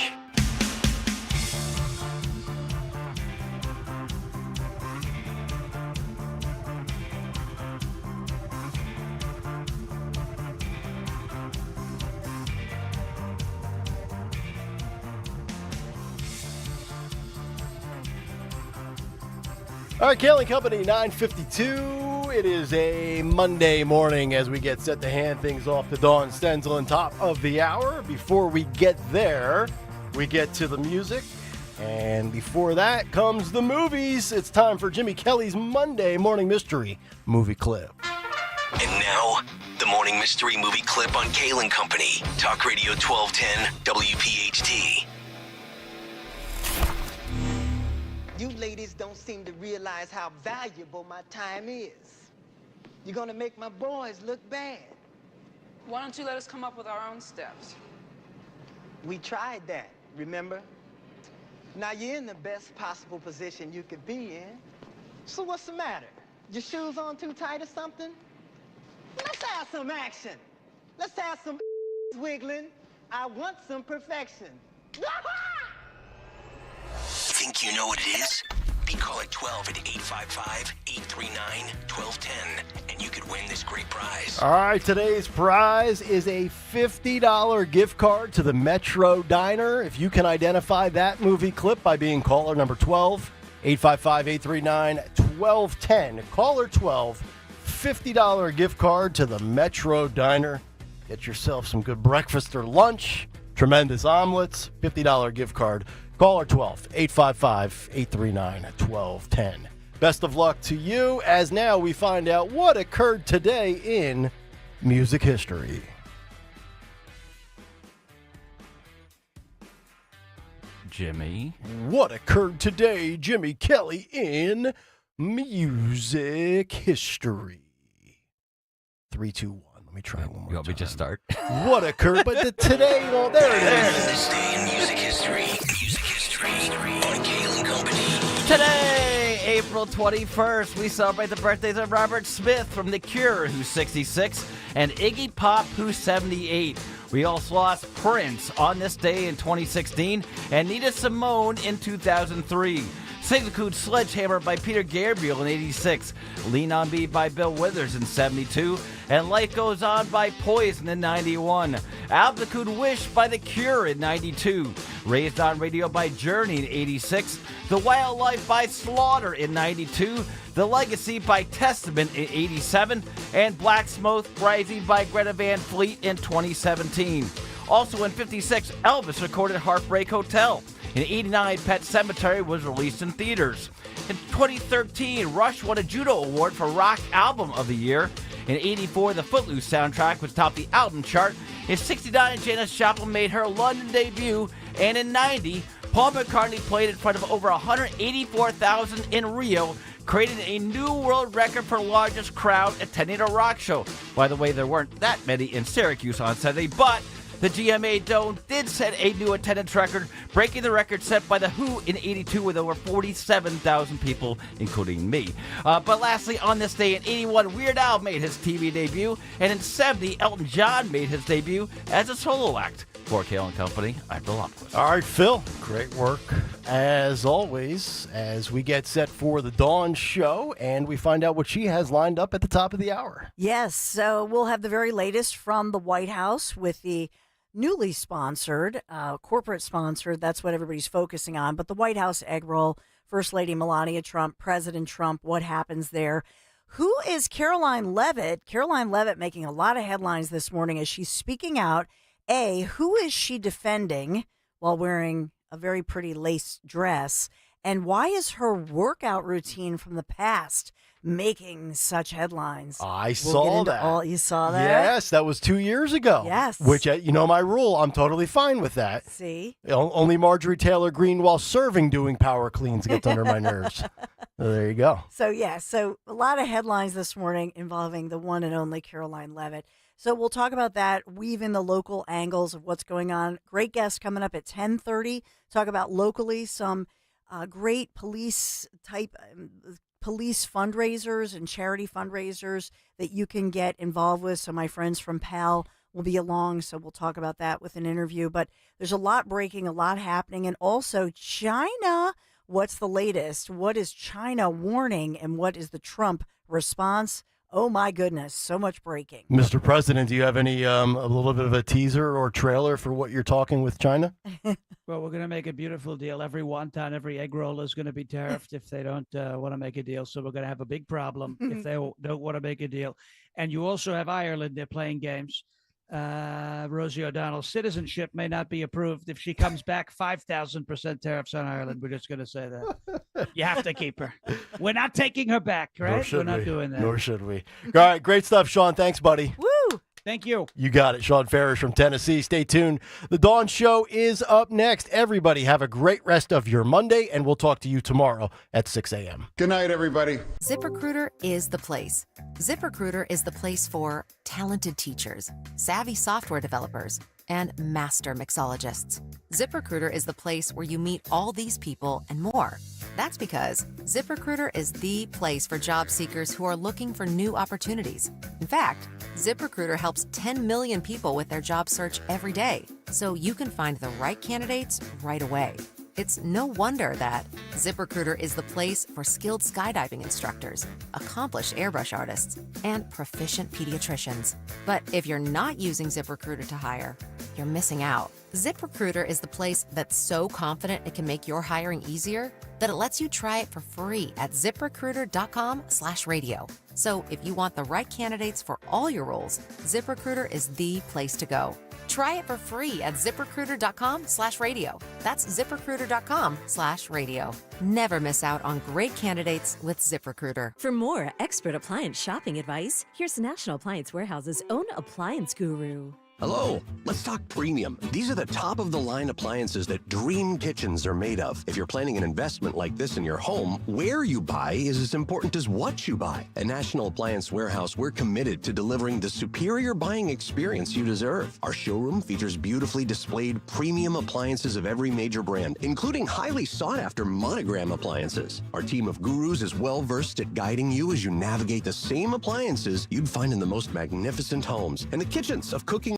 All right, Kayal and Company, 9:52. It is a Monday morning as we get set to hand things off to Dawn Stenzel on top of the hour. Before we get there, we get to the music. And before that comes the movies. It's time for Jimmy Kelly's Monday Morning Mystery Movie Clip. And now, the Morning Mystery Movie Clip on Kayal and Company. Talk Radio 1210 WPHT. You ladies don't seem to realize how valuable my time is. You're gonna make my boys look bad. Why don't you let us come up with our own steps? We tried that, remember? Now you're in the best possible position you could be in. So what's the matter? Your shoes on too tight or something? Let's have some action. Let's have some wiggling. I want some perfection. Think you know what it is? Be call at 12 at 855-839-1210, and you could win this great prize. All right, today's prize is a $50 gift card to the Metro Diner. If you can identify that movie clip by being caller number 12, 855-839-1210. Caller 12, $50 gift card to the Metro Diner. Get yourself some good breakfast or lunch, tremendous omelets, $50 gift card. Caller 12, 855-839-1210. Best of luck to you, as now we find out what occurred today in music history. Jimmy. What occurred today, Jimmy Kelly, in music history? 3, 2, 1. Let me try one more time. You want me to start? What occurred? But today, well, there it is. This day in music history. Music history on Kayal and Company. Today, April 21st, we celebrate the birthdays of Robert Smith from The Cure, who's 66, and Iggy Pop, who's 78. We also lost Prince on this day in 2016, and Nina Simone in 2003. Sing Include Sledgehammer by Peter Gabriel in 86, Lean On Me by Bill Withers in 72, and Life Goes On by Poison in 91. Altitude Wish by The Cure in 92, Raised on Radio by Journey in 86, The Wildlife by Slaughter in 92, The Legacy by Testament in 87, and Black Smoke Rising by Greta Van Fleet in 2017. Also in 56, Elvis recorded Heartbreak Hotel. In 89, Pet Sematary was released in theaters. In 2013, Rush won a Juno Award for Rock Album of the Year. In 84, the Footloose soundtrack was topped the album chart. In 69, Janis Joplin made her London debut. And in 90, Paul McCartney played in front of over 184,000 in Rio, creating a new world record for largest crowd attending a rock show. By the way, there weren't that many in Syracuse on Saturday, but the GMA Dome did set a new attendance record, breaking the record set by The Who in 82 with over 47,000 people, including me. But lastly, on this day in 81, Weird Al made his TV debut, and in 70, Elton John made his debut as a solo act. For Kayal & Company, I'm Bill Opquist. All right, Phil, great work as always as we get set for the Dawn show and we find out what she has lined up at the top of the hour. Yes, so we'll have the very latest from the White House with the newly sponsored, corporate sponsored, that's what everybody's focusing on, but the White House egg roll, First Lady Melania Trump, President Trump, what happens there? Who is Caroline Leavitt? Caroline Leavitt making a lot of headlines this morning as she's speaking out. Who is she defending while wearing a very pretty lace dress? And why is her workout routine from the past making such headlines? I saw that. You saw that? Yes, that was 2 years ago. Yes. Which, you know my rule, I'm totally fine with that. See? Only Marjorie Taylor Greene while serving doing power cleans gets under my nerves. So there you go. So a lot of headlines this morning involving the one and only Caroline Leavitt. So we'll talk about that, weave in the local angles of what's going on. Great guest coming up at 10:30. Talk about locally some great police fundraisers and charity fundraisers that you can get involved with. So my friends from PAL will be along, so we'll talk about that with an interview. But there's a lot breaking, a lot happening. And also China, what's the latest? What is China warning and what is the Trump response? Oh, my goodness. So much breaking. Mr. President, do you have any a little bit of a teaser or trailer for what you're talking with China? Well, we're going to make a beautiful deal. Every wonton, every egg roll is going to be tariffed if they don't want to make a deal. So we're going to have a big problem if they don't want to make a deal. And you also have Ireland. They're playing games. Rosie O'Donnell's citizenship may not be approved if she comes back 5,000% tariffs on Ireland. We're just going to say that. You have to keep her. We're not taking her back, right? We're not doing that. Nor should we. All right, great stuff, Sean. Thanks, buddy. Woo! Thank you. You got it. Sean Farish from Tennessee. Stay tuned. The Dawn Show is up next. Everybody have a great rest of your Monday, and we'll talk to you tomorrow at 6 a.m. Good night, everybody. ZipRecruiter is the place. ZipRecruiter is the place for talented teachers, savvy software developers, and master mixologists. ZipRecruiter is the place where you meet all these people and more. That's because ZipRecruiter is the place for job seekers who are looking for new opportunities. In fact, ZipRecruiter helps 10 million people with their job search every day, so you can find the right candidates right away. It's no wonder that ZipRecruiter is the place for skilled skydiving instructors, accomplished airbrush artists, and proficient pediatricians. But if you're not using ZipRecruiter to hire, you're missing out. ZipRecruiter is the place that's so confident it can make your hiring easier that it lets you try it for free at ZipRecruiter.com/radio. So if you want the right candidates for all your roles, ZipRecruiter is the place to go. Try it for free at ZipRecruiter.com/radio. That's ZipRecruiter.com/radio. Never miss out on great candidates with ZipRecruiter. For more expert appliance shopping advice, here's National Appliance Warehouse's own appliance guru. Hello, let's talk premium. These are the top-of-the-line appliances that dream kitchens are made of. If you're planning an investment like this in your home, where you buy is as important as what you buy. At National Appliance Warehouse, we're committed to delivering the superior buying experience you deserve. Our showroom features beautifully displayed premium appliances of every major brand, including highly sought-after monogram appliances. Our team of gurus is well-versed at guiding you as you navigate the same appliances you'd find in the most magnificent homes and the kitchens of cooking